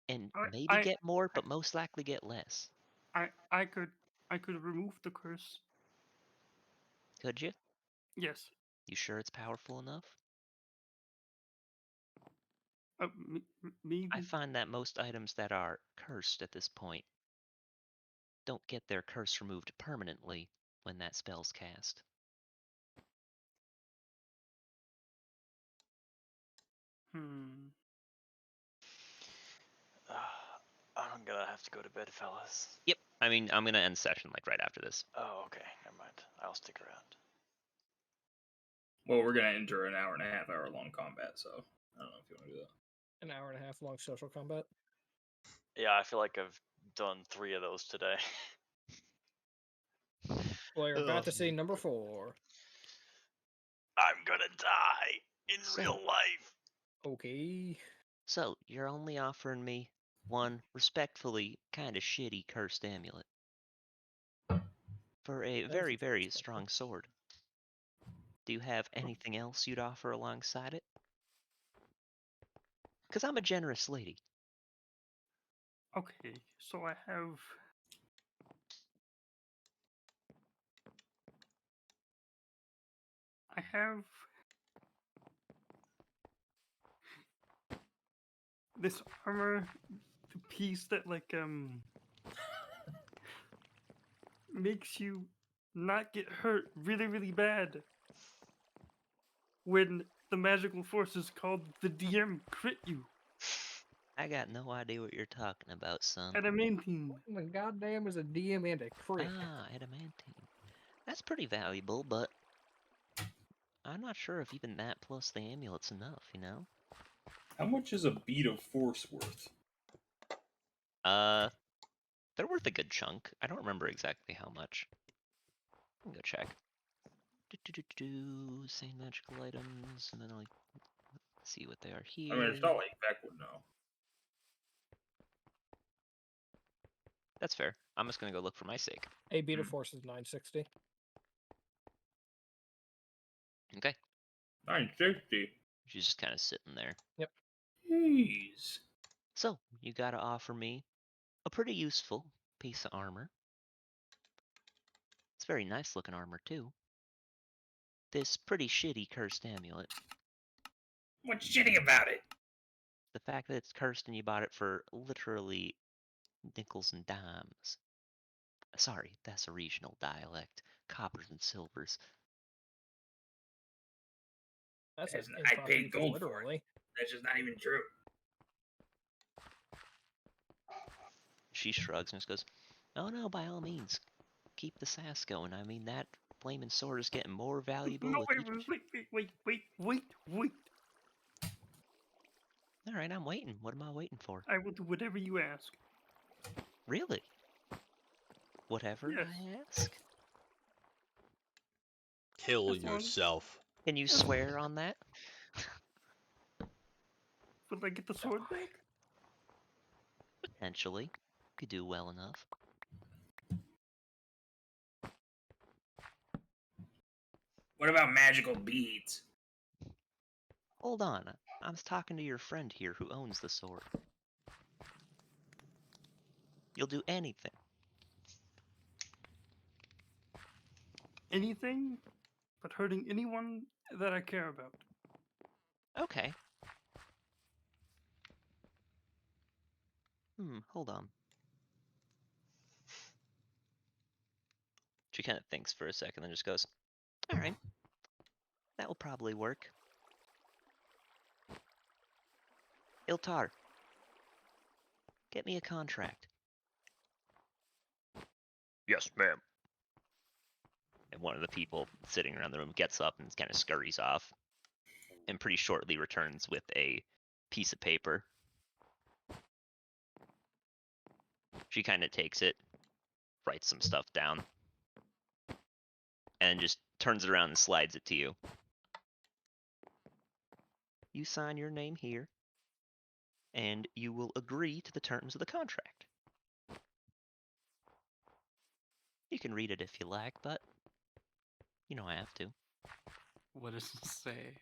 and maybe get more, but most likely get less. I could remove the curse. Could you? Yes. You sure it's powerful enough? Maybe. I find that most items that are cursed at this point don't get their curse removed permanently when that spell's cast. Hmm. I'm gonna have to go to bed, fellas. Yep. I mean, I'm gonna end session like right after this. Oh, okay. Never mind. I'll stick around. Well, we're gonna enter an hour and a half hour long combat, so I don't know if you want to do that. An hour and a half long social combat. Yeah, I feel like I've done 3 of those today. Well, you're about to Ugh. see number 4. I'm gonna die in So- real life. Okay. So you're only offering me one respectfully kind of shitty cursed amulet for a That is very, indeed very respectful. strong sword. Do you have anything else you'd offer alongside it? Because I'm a generous lady. Okay, so I have. This armor piece that makes you not get hurt really, really bad when the magical forces called the DM crit you. I got no idea what you're talking about, son. Adamantine. What in the goddamn is a DM and a crit? Ah, adamantine. That's pretty valuable, but I'm not sure if even that plus the amulet's enough, you know? How much is a bead of force worth? They're worth a good chunk. I don't remember exactly how much. I can go check. Same magical items, and then I'll see what they are here. I mean, it's not like Beck would know. That's fair. I'm just gonna go look for my sake. A beat of force is 960. Okay. 960. She's just kind of sitting there. Yep. Jeez. So, you gotta offer me a pretty useful piece of armor. It's very nice looking armor, too. This pretty shitty cursed amulet. What's shitty about it? The fact that it's cursed and you bought it for literally nickels and dimes. Sorry, that's a regional dialect. Coppers and silvers. That's As an in, I improper paid use of gold for it. literally. That's just not even true. She shrugs and just goes, "Oh no, by all means, keep the sass going. I mean, that flaming sword is getting more valuable No, with wait. All right, I'm waiting. What am I waiting for? I will do whatever you ask. Really? Whatever Yes. I ask? Kill As long- yourself. Can you swear on that? Will I get the sword back? Potentially. Could do well enough. What about magical beads? Hold on. I was talking to your friend here who owns the sword. You'll do anything. Anything but hurting anyone that I care about. Okay. Hold on. She kind of thinks for a second, then just goes, all right. That will probably work. Iltar, get me a contract. Yes, ma'am. And one of the people sitting around the room gets up and kind of scurries off, and pretty shortly returns with a piece of paper. She kind of takes it, writes some stuff down, and just turns it around and slides it to you. You sign your name here, and you will agree to the terms of the contract. You can read it if you like, but you don't have to. What does it say?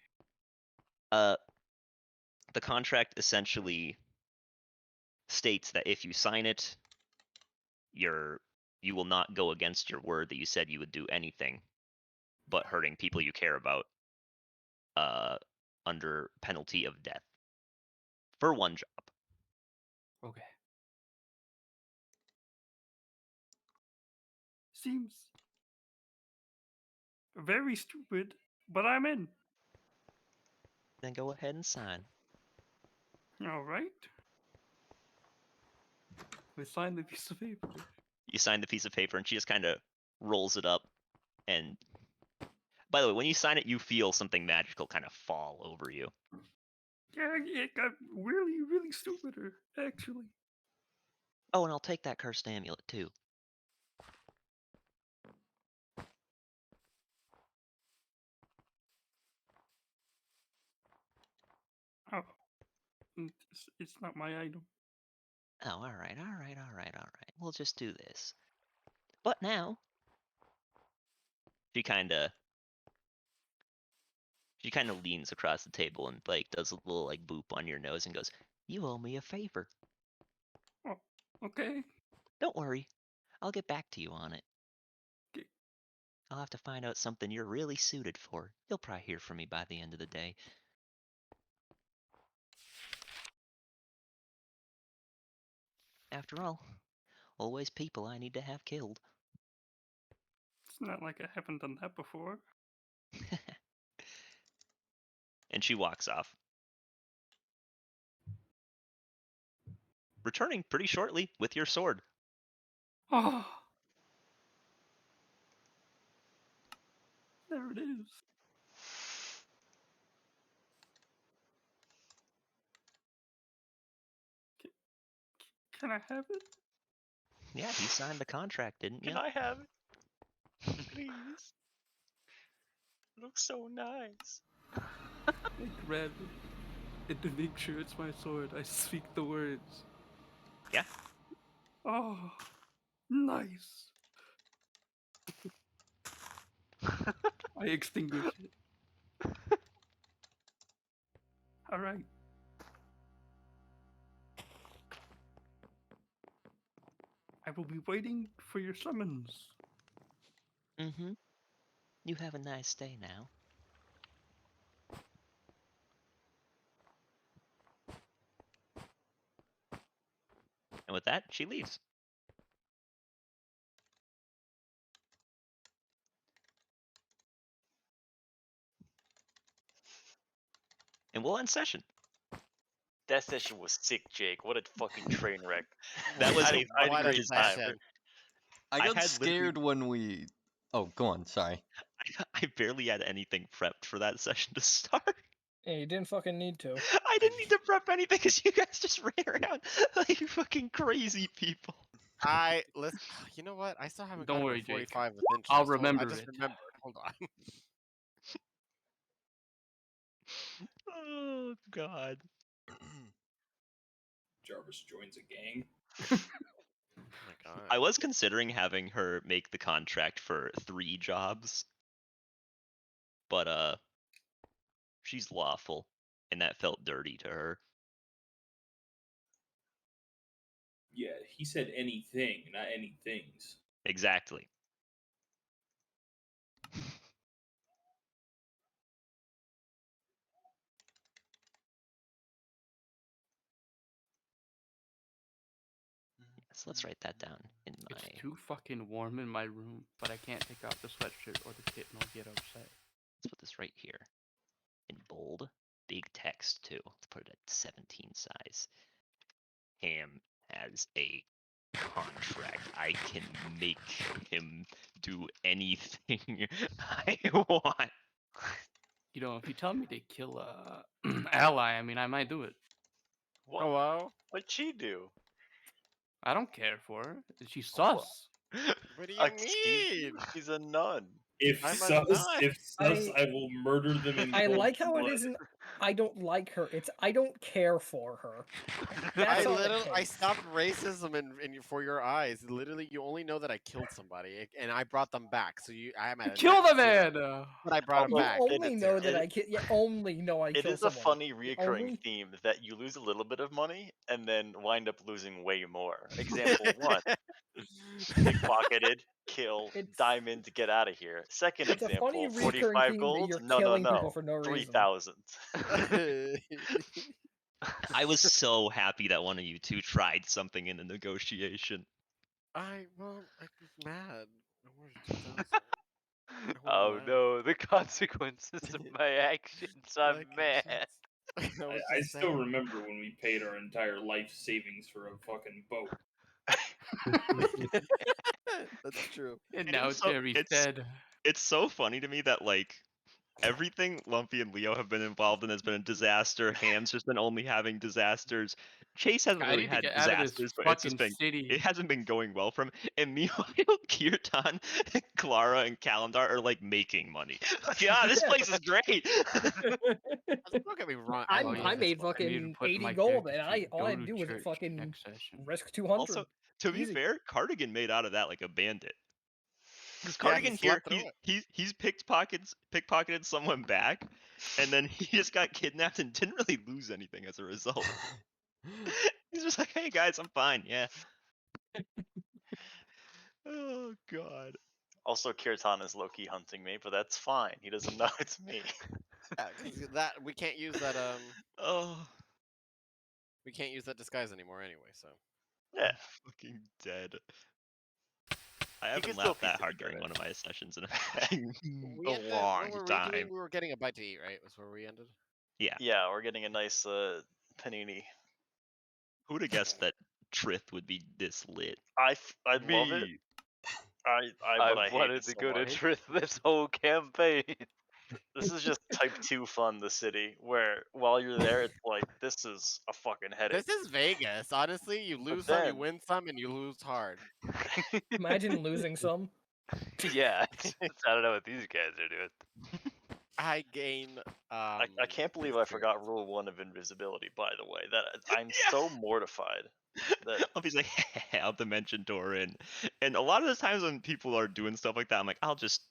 The contract essentially states that if you sign it, you will not go against your word that you said you would do anything but hurting people you care about under penalty of death. for one job. Okay. Seems very stupid, but I'm in. Then go ahead and sign. All right. We signed the piece of paper. You sign the piece of paper, and she just kind of rolls it up. And by the way, when you sign it, you feel something magical kind of fall over you. Yeah, it got really, really stupider, actually. Oh, and I'll take that cursed amulet too. Oh, it's not my item. Oh, all right. We'll just do this. But now, she kind of leans across the table and like does a little like boop on your nose and goes, "You owe me a favor." Oh, okay. Don't worry, I'll get back to you on it. Okay. I'll have to find out something you're really suited for. You'll probably hear from me by the end of the day. After all, always people I need to have killed. It's not like I haven't done that before. And she walks off. Returning pretty shortly with your sword. Oh. There it is. Can I have it? Yeah, you signed the contract, didn't you? Can I have it? Please. It looks so nice. I grab it, and to make sure it's my sword, I speak the words. Yeah. Oh, nice. I extinguish it. All right. I will be waiting for your summons. Mm-hmm. You have a nice day now. And with that, she leaves. And we'll end session. That session was sick, Jake. What a fucking train wreck. That was I had a What a great time. session. I I got had scared when we. Oh, go on. Sorry. I barely had anything prepped for that session to start. Yeah, you didn't fucking need to. I didn't need to prep anything because you guys just ran around like fucking crazy people. Listen. You know what? I still haven't Don't gotten worry, to Jake. 45 with interest. I'll Hold on, I remember just it. remembered. Hold on. Oh god. Jarvis joins a gang. Oh my god. I was considering having her make the contract for 3 jobs. But she's lawful, and that felt dirty to her. Yeah, he said anything, not any things. Exactly. So let's write that down in my... It's too fucking warm in my room, but I can't take off the sweatshirt or the kitten will get upset. Let's put this right here. In bold. Big text, too. Let's put it at 17 size. Ham has a contract. I can make him do anything I want. You know, if you tell me to kill a ally, I mean, I might do it. What? Hello? What'd she do? I don't care for her. She's sus. What do you Excuse mean? you? She's a nun. If I'm a sus, nut. I will murder them in I cold like how blood. it isn't. I don't like her. It's I don't care for her. That's all it I takes. stopped racism for your eyes. Literally, you only know that I killed somebody and I brought them back. So I'm at a Kill the net 0. man! But I brought him You back. only know that I kill. You only know I It kill is a someone. funny You reoccurring only- theme that you lose a little bit of money and then wind up losing way more. Example 1, pickpocketed, kill, It's- diamond, get out of here. Second It's a funny example, recurring 45 theme that gold, you're no, killing people for no reason. 3,000. I was so happy that one of you two tried something in the negotiation. I was mad. I wanted to do 2,000. Oh won't lie. no, the consequences of my actions. I'm Like, mad. shit. I was I just still saying. remember when we paid our entire life savings for a fucking boat. That's true. And And now it's so- Terry's it's- dead. It's so funny to me that like everything Lumpy and Leo have been involved in has been a disaster. Ham's just been only having disasters. Chase hasn't I really need to had get out of this disasters, but it's just fucking been city. it hasn't been going well for him. And meanwhile, Kirtan, Clara, and Calendar are like making money. Yeah, this place is great. Don't get me wrong. I Oh, yeah, I that's made what I need to fucking put in 80 my gold, character and sheet. all I had Go to do was church fucking next session. risk 200. Also, to be Easy. fair, Cardigan made out of that like a bandit. Because Yeah, he Cardigan slept here, through it. he's pickpocketed someone back, and then he just got kidnapped and didn't really lose anything as a result. He's just like, hey guys, I'm fine. Yeah. Oh god. Also, Kirtan is low-key hunting me, but that's fine. He doesn't know it's me. Yeah, 'cause that we can't use that Oh, we can't use that disguise anymore anyway. So Yeah. fucking dead. I He haven't can still laughed that piece it hard during together. one of my sessions in a fucking we a ended. long What were we time. doing? We were getting a bite to eat, right? Was where we ended. Yeah. Yeah, we're getting a nice panini. Who would have guessed that Trith would be this lit? I love it. Me. But I I've hate wanted it to so go to much. Trith this whole campaign. This is just type 2 fun, the city, where while you're there, it's like, this is a fucking headache. This is Vegas. Honestly, you But lose some, you then- win some, and you lose hard. Imagine losing some. Yeah, I don't know what these guys are doing. I gain. I can't believe I forgot rule 1 of invisibility, by the way. That I'm Yeah. so mortified. That I'll be like, out the mention door in. And a lot of the times when people are doing stuff like that, I'm like, I'll just,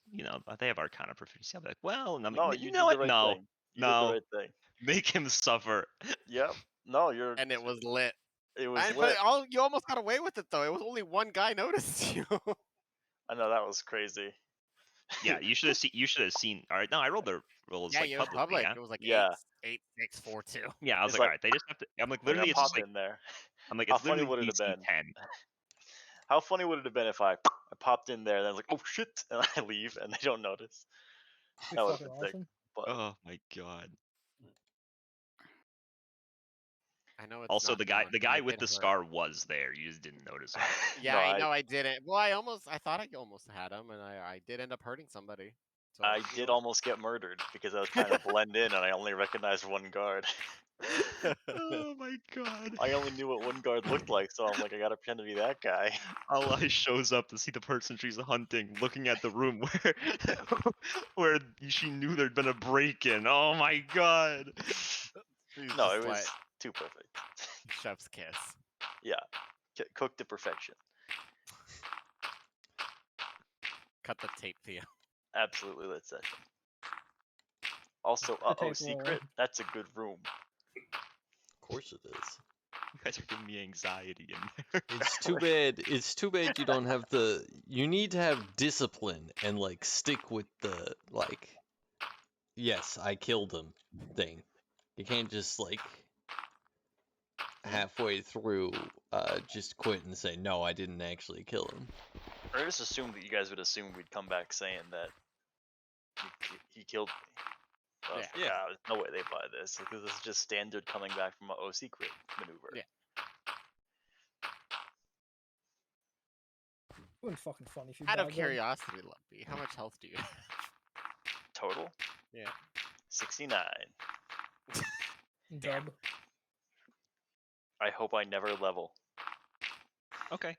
they have Arcana proficiency. I'll be like, well, and I'm no, like, you you know did what? the right No, thing. You no, did the right thing. make him suffer. Yep. No, you're. And it was lit. It was But lit. you almost got away with it though. It was only one guy noticed you. I know that was crazy. Yeah, you should have seen. All right, no, I rolled the rolls Yeah, like it was publicly. public. Yeah, It was like Yeah. 8-6-4-2. yeah. I was It's like, like- all right, they just have to. I'm like, When literally, I it's just popped like, in there. I'm like, How it's funny literally would it have DC been? 10. How funny would it have been if I popped in there and I was like, oh shit, and I leave and they don't notice? Be That would have fucking been sick. awesome. But Oh my god. I know it's Also, not the guy, known, the but I guy with did the hurt. scar was there. You just didn't notice him. Yeah, No, I know I didn't. Well, I thought I almost had him, and I did end up hurting somebody. So I you did know almost get murdered because I was trying to blend in and I only recognized one guard. what? Oh my god. I only knew what one guard looked like, so I'm like, I gotta pretend to be that guy. Allah shows up to see the person she's hunting, looking at the room where where she knew there'd been a break-in. Oh my god. She's No, just it was like, too perfect. chef's kiss. Yeah, cooked to perfection. Cut the tape, Theo. Absolutely lit session. Also, tape roll. secret. That's a good room. Of course it is. You guys are giving me anxiety in there. It's too bad. It's too bad you don't have the. You need to have discipline and like stick with the like. Yes, I killed him thing. You can't just like halfway through just quit and say no, I didn't actually kill him. I just assumed that you guys would assume we'd come back saying that he killed me. But Yeah. there's no way they buy this because this is just standard coming back from a secret maneuver. Yeah. Wouldn't fucking funny if you Out of died then. curiosity, Lumpy, how much health do you have? Total? Yeah. 69. Dub. I hope I never level. Okay.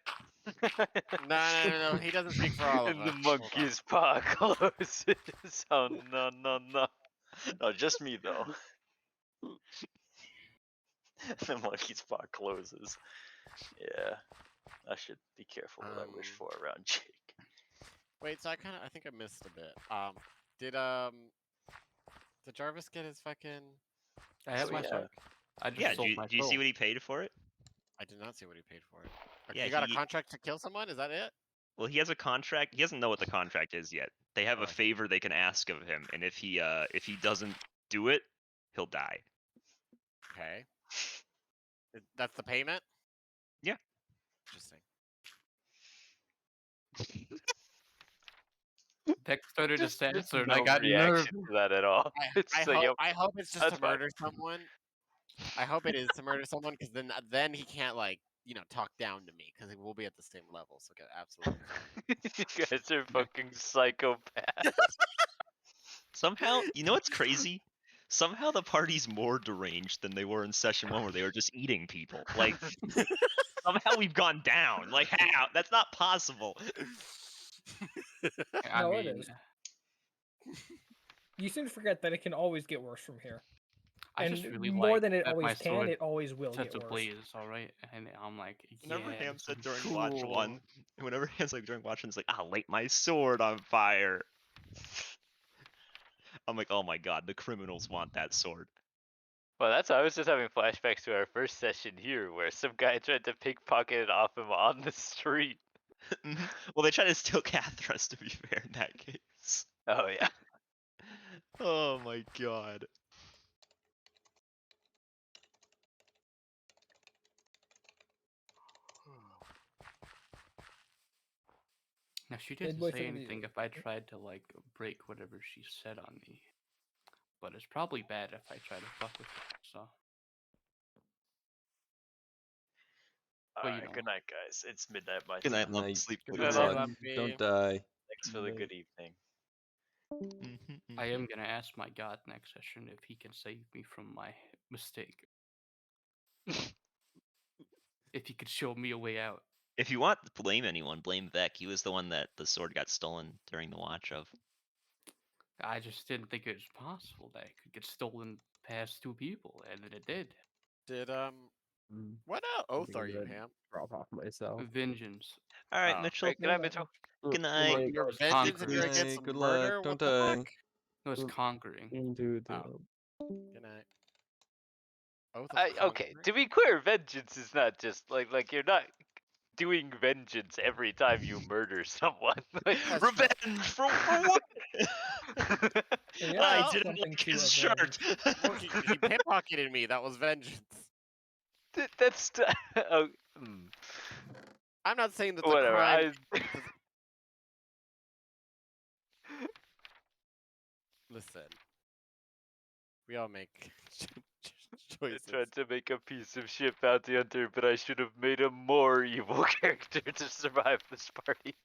No. He doesn't speak for all of And us. the Hold on. monkey's paw closes. Oh no. No, just me though. The monkey's paw closes. Yeah. I should be careful what I wish for around Jake. Wait, so I think I missed a bit. Did Jarvis get his fucking? I have So, my yeah. soul. I just Yeah, sold do my you see soul. what he paid for it? I did not see what he paid for it. Okay, Yeah, you got he- a contract to kill someone? Is that it? Well, he has a contract. He doesn't know what the contract is yet. They have Oh, a I see. favor they can ask of him, and if he doesn't do it, he'll die. Okay. That's the payment? Yeah. Interesting. Dex started to Just censor, and no I got reaction nervous. to that at all. It's I like, hope yep, I hope it's just that's to fine. murder someone. I hope it is to murder someone, because then he can't like talk down to me, because we'll be at the same level. So get absolutely fine. You guys are fucking psychopaths. Somehow, you know what's crazy? Somehow the party's more deranged than they were in session 1, where they were just eating people. Like, somehow we've gone down. Like, how? That's not possible. I No, it mean, is. You seem to forget that it can always get worse from here. I And just really more like than it that my always can, sword it always will sets get worse. ablaze, alright? And I'm like, yeah, Whenever Ham this said would be during watch cool. 1, whenever Ham's like during watch 1, it's like, I'll light my sword on fire. I'm like, oh my god, the criminals want that sword. Well, I was just having flashbacks to our first session here, where some guy tried to pickpocket it off him on the street. Well, they try to steal Cathras, to be fair, in that case. Oh yeah. Oh my god. Now, she Mid didn't way say through the anything if I tried to, like, break whatever she said on me. But it's probably bad if I try to fuck with her, so. Well, you Alright, know. good night, guys. It's midnight my Good night, time. love. Night. Sleep Good good. night, luck. Lumpy. Don't die. Thanks for the Night. good evening. I am gonna ask my god next session if he can save me from my mistake. If he could show me a way out. If you want to blame anyone, blame Vec. He was the one that the sword got stolen during the watch of. I just didn't think it was possible that it could get stolen past 2 people, and then it did. Did Mm, what oath I'm are you, gonna Ham? drop off myself. Vengeance. Alright, Oh. Mitchell. Right, good night, Mitchell. Good night. Night. Your was vengeance if conquering. you're Good against night, good murder? luck, What don't the die. fuck? It was conquering. Dude, Oh. Good night. Oath of Okay, conquering? to be clear, vengeance is not just like you're not doing vengeance every time you murder someone. Like, That's true. Revenge for what? Yeah, I Well, didn't something like to his avenge. shirt. Well, he pickpocketed me. That was vengeance. that's oh, I'm not saying that's a whatever. crime. Listen, we all make I choices. tried to make a piece of shit bounty hunter, but I should have made a more evil character to survive this party.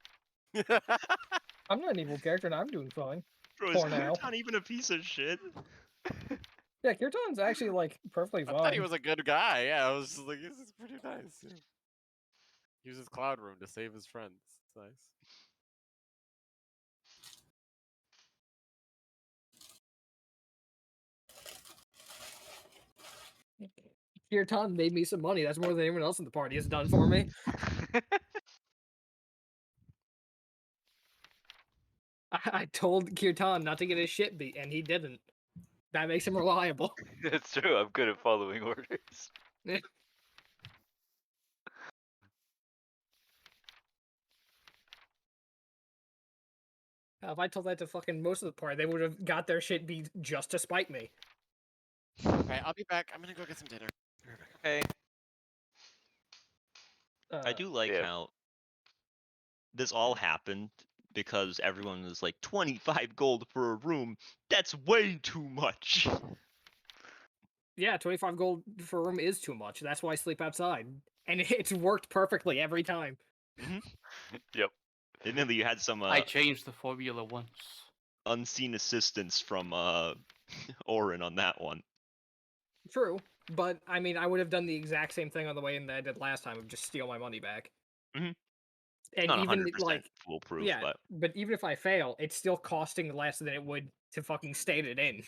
I'm not an evil character and I'm doing fine. Bro, is For now. Kirtan even a piece of shit? Yeah, Kirtan's actually like perfectly I thought he fine. was a good guy. Yeah, I was just like, this is pretty nice. Yeah. He uses Cloud Room to save his friends. It's nice. Kirtan made me some money. That's more than anyone else in the party has done for me. I told Kirtan not to get his shit beat, and he didn't. That makes him reliable. That's true. I'm good at following orders. If I told that to fucking most of the party, they would have got their shit beat just to spite me. Alright, I'll be back. I'm gonna go get some dinner. Be right back. Okay. I do like Yeah. how this all happened because everyone was like 25 gold for a room. That's way too much. Yeah, 25 gold for a room is too much. That's why I sleep outside. And it's worked perfectly every time. Yep. Admittedly, you had some I changed the formula once. unseen assistance from Orin on that one. True, but I mean, I would have done the exact same thing on the way in that I did last time of just steal my money back. Mhm. And Not even 100% like, foolproof, yeah, but even if I fail, it's still costing less than it would to fucking state it in.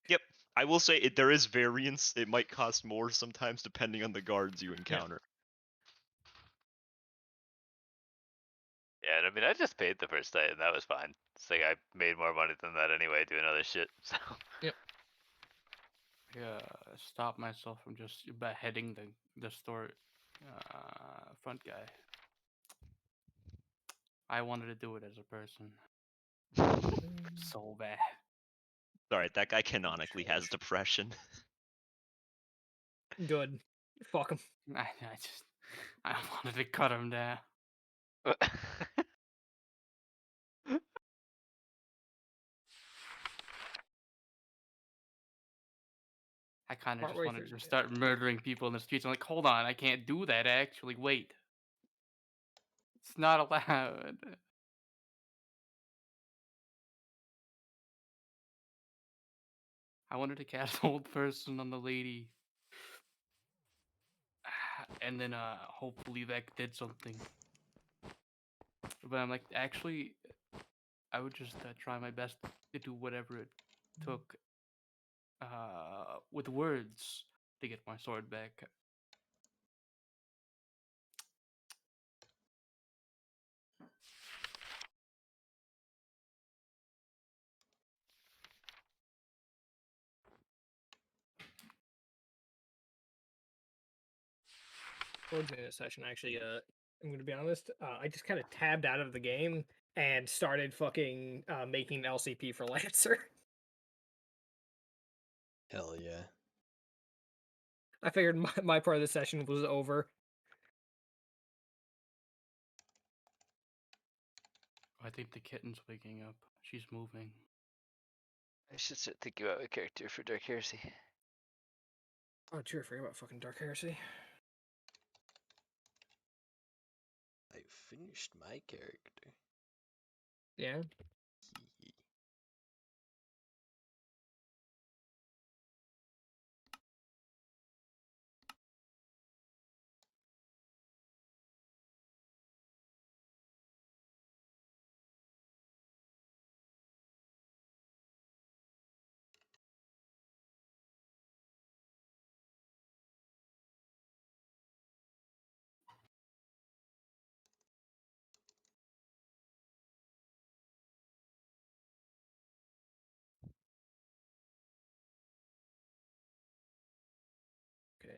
yep. I will say there is variance. It might cost more sometimes depending on the guards you encounter. Yeah, and I mean, I just paid the first day, and that was fine. It's like I made more money than that anyway doing other shit. So. Yeah, stop myself from just beheading the store front guy. I wanted to do it as a person. So bad. Alright, that guy canonically has depression. Good. Fuck him. I wanted to cut him down. I kind of just Partway wanted through to start murdering people in the streets. I'm like, hold on, I can't do that. Actually, wait, it's not allowed. I wanted to cast Old Person on the lady, and then hopefully that did something. But I'm like, actually, I would just try my best to do whatever it took with words to get my sword back. Towards the end of the session, actually, I'm gonna be honest. I just kind of tabbed out of the game and started fucking making LCP for Lancer. Hell yeah. I figured my part of the session was over. I think the kitten's waking up. She's moving. I should start thinking about a character for Dark Heresy. Oh, true. I forgot about fucking Dark Heresy. I finished my character. Yeah. Okay.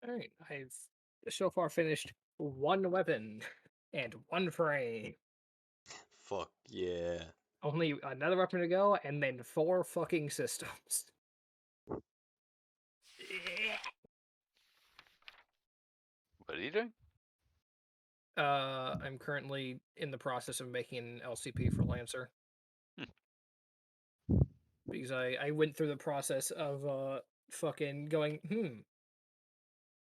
All right. I've so far finished one weapon and one frame. Fuck yeah. Only another weapon to go, and then 4 fucking systems. What are you doing? I'm currently in the process of making an LCP for Lancer. Because I went through the process of fucking going,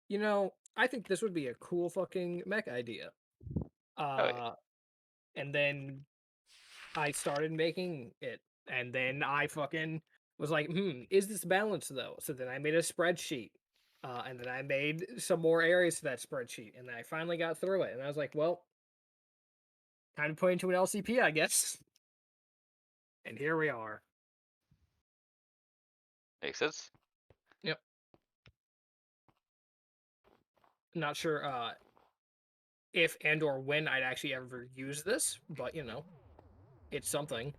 you know, I think this would be a cool fucking mech idea. yeah. And then I started making it, and then I fucking was like, is this balanced though? So then I made a spreadsheet, and then I made some more areas to that spreadsheet, and then I finally got through it, and I was like, well, time to put into an LCP, I guess. And here we are. Makes sense. Yep. Not sure if and or when I'd actually ever use this, but you know, it's something.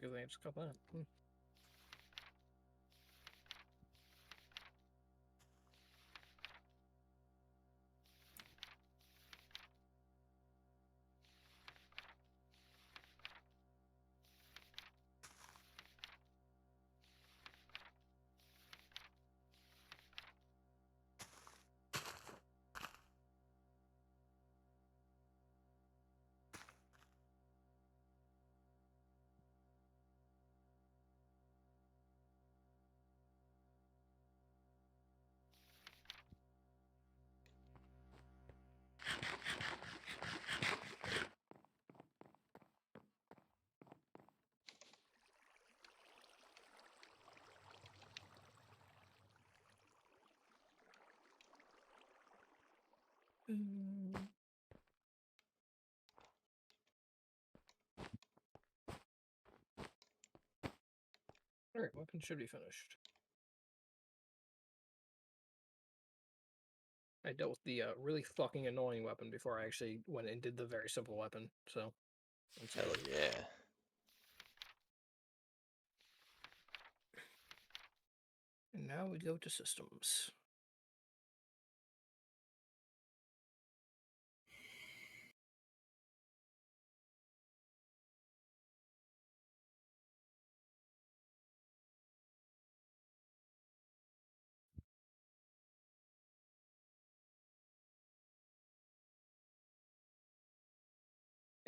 because I just got that. Alright, weapon should be finished. I dealt with the really fucking annoying weapon before I actually went and did the very simple weapon, so. That's Hell good. yeah. And now we go to systems.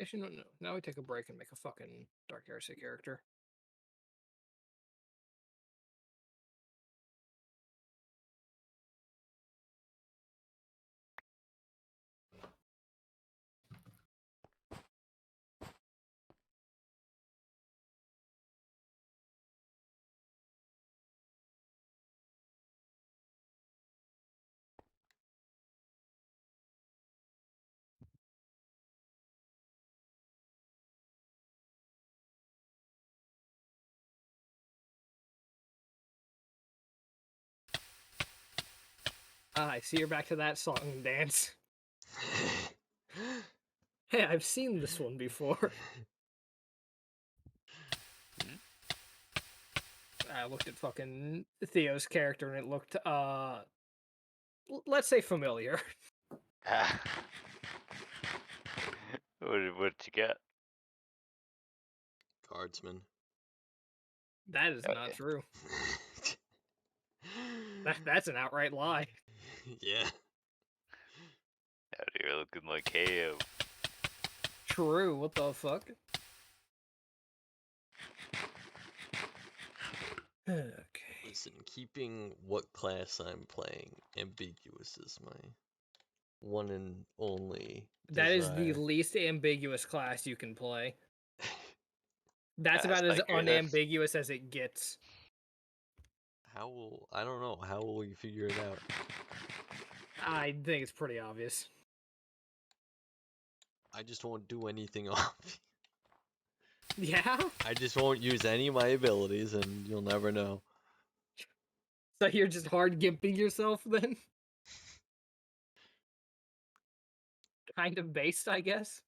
Actually, no. Now we take a break and make a fucking Dark Heresy character. Ah, I see you're back to that song and dance. Hey, I've seen this one before. I looked at fucking Theo's character and it looked, let's say familiar. What you got? Guardsman. That is Oh, not yeah. true. That's an outright lie. Yeah. Out here looking like KO. True, what the fuck? Okay. Listen, keeping what class I'm playing ambiguous is my one and only That is the desire. least ambiguous class you can play. That's That's about as like unambiguous as it gets. I don't know, how will you figure it out? I think it's pretty obvious. I just won't do anything off. Yeah? I just won't use any of my abilities and you'll never know. So you're just hard gimping yourself then? Kind of based, I guess.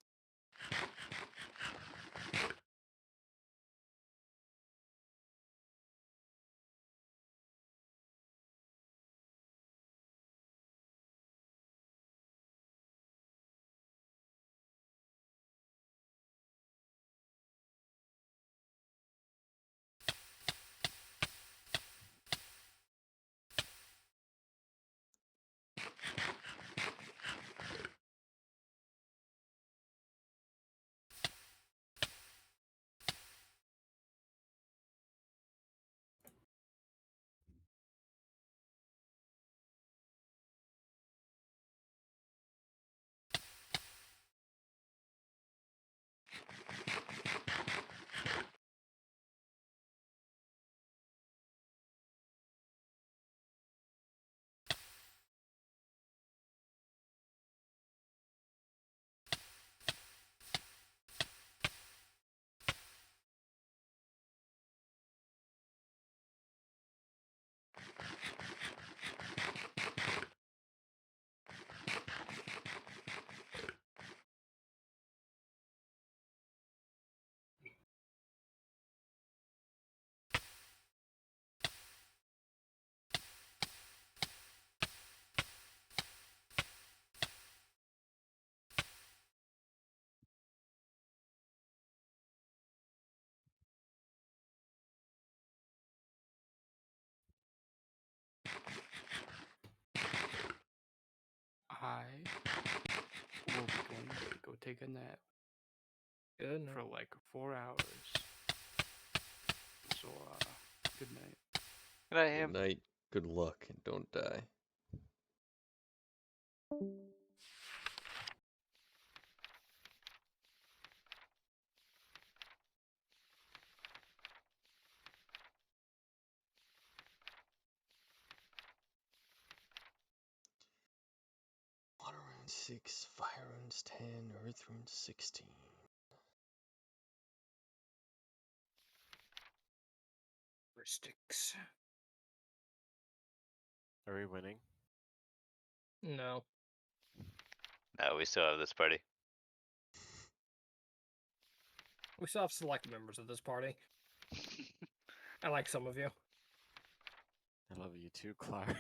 I will be going to go take a nap Good night. for like 4 hours. So, good night. Good night, Good him. night, good luck, and don't die. Water rune 6, fire runes 10, earth runes 16. Heuristics. Are we winning? No. No, we still have this party. We still have select members of this party. I like some of you. I love you too, Clark.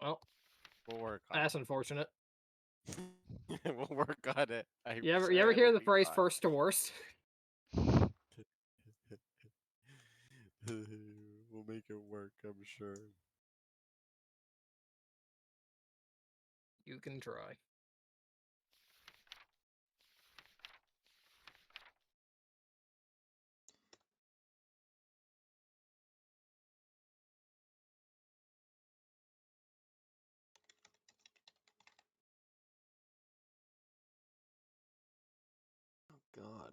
Well, We'll work on that's unfortunate. it. We'll work on it. You ever It hear will the be phrase fine. first to worst? We'll make it work, I'm sure. You can try. God.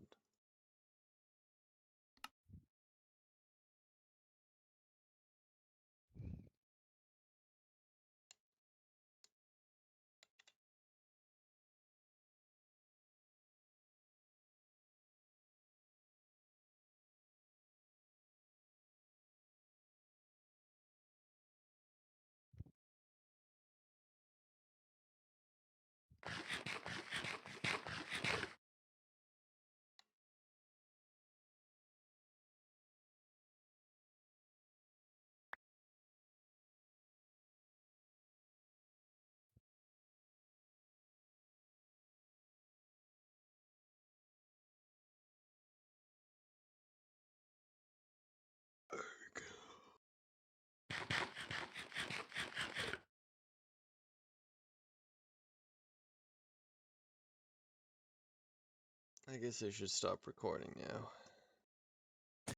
I guess I should stop recording now.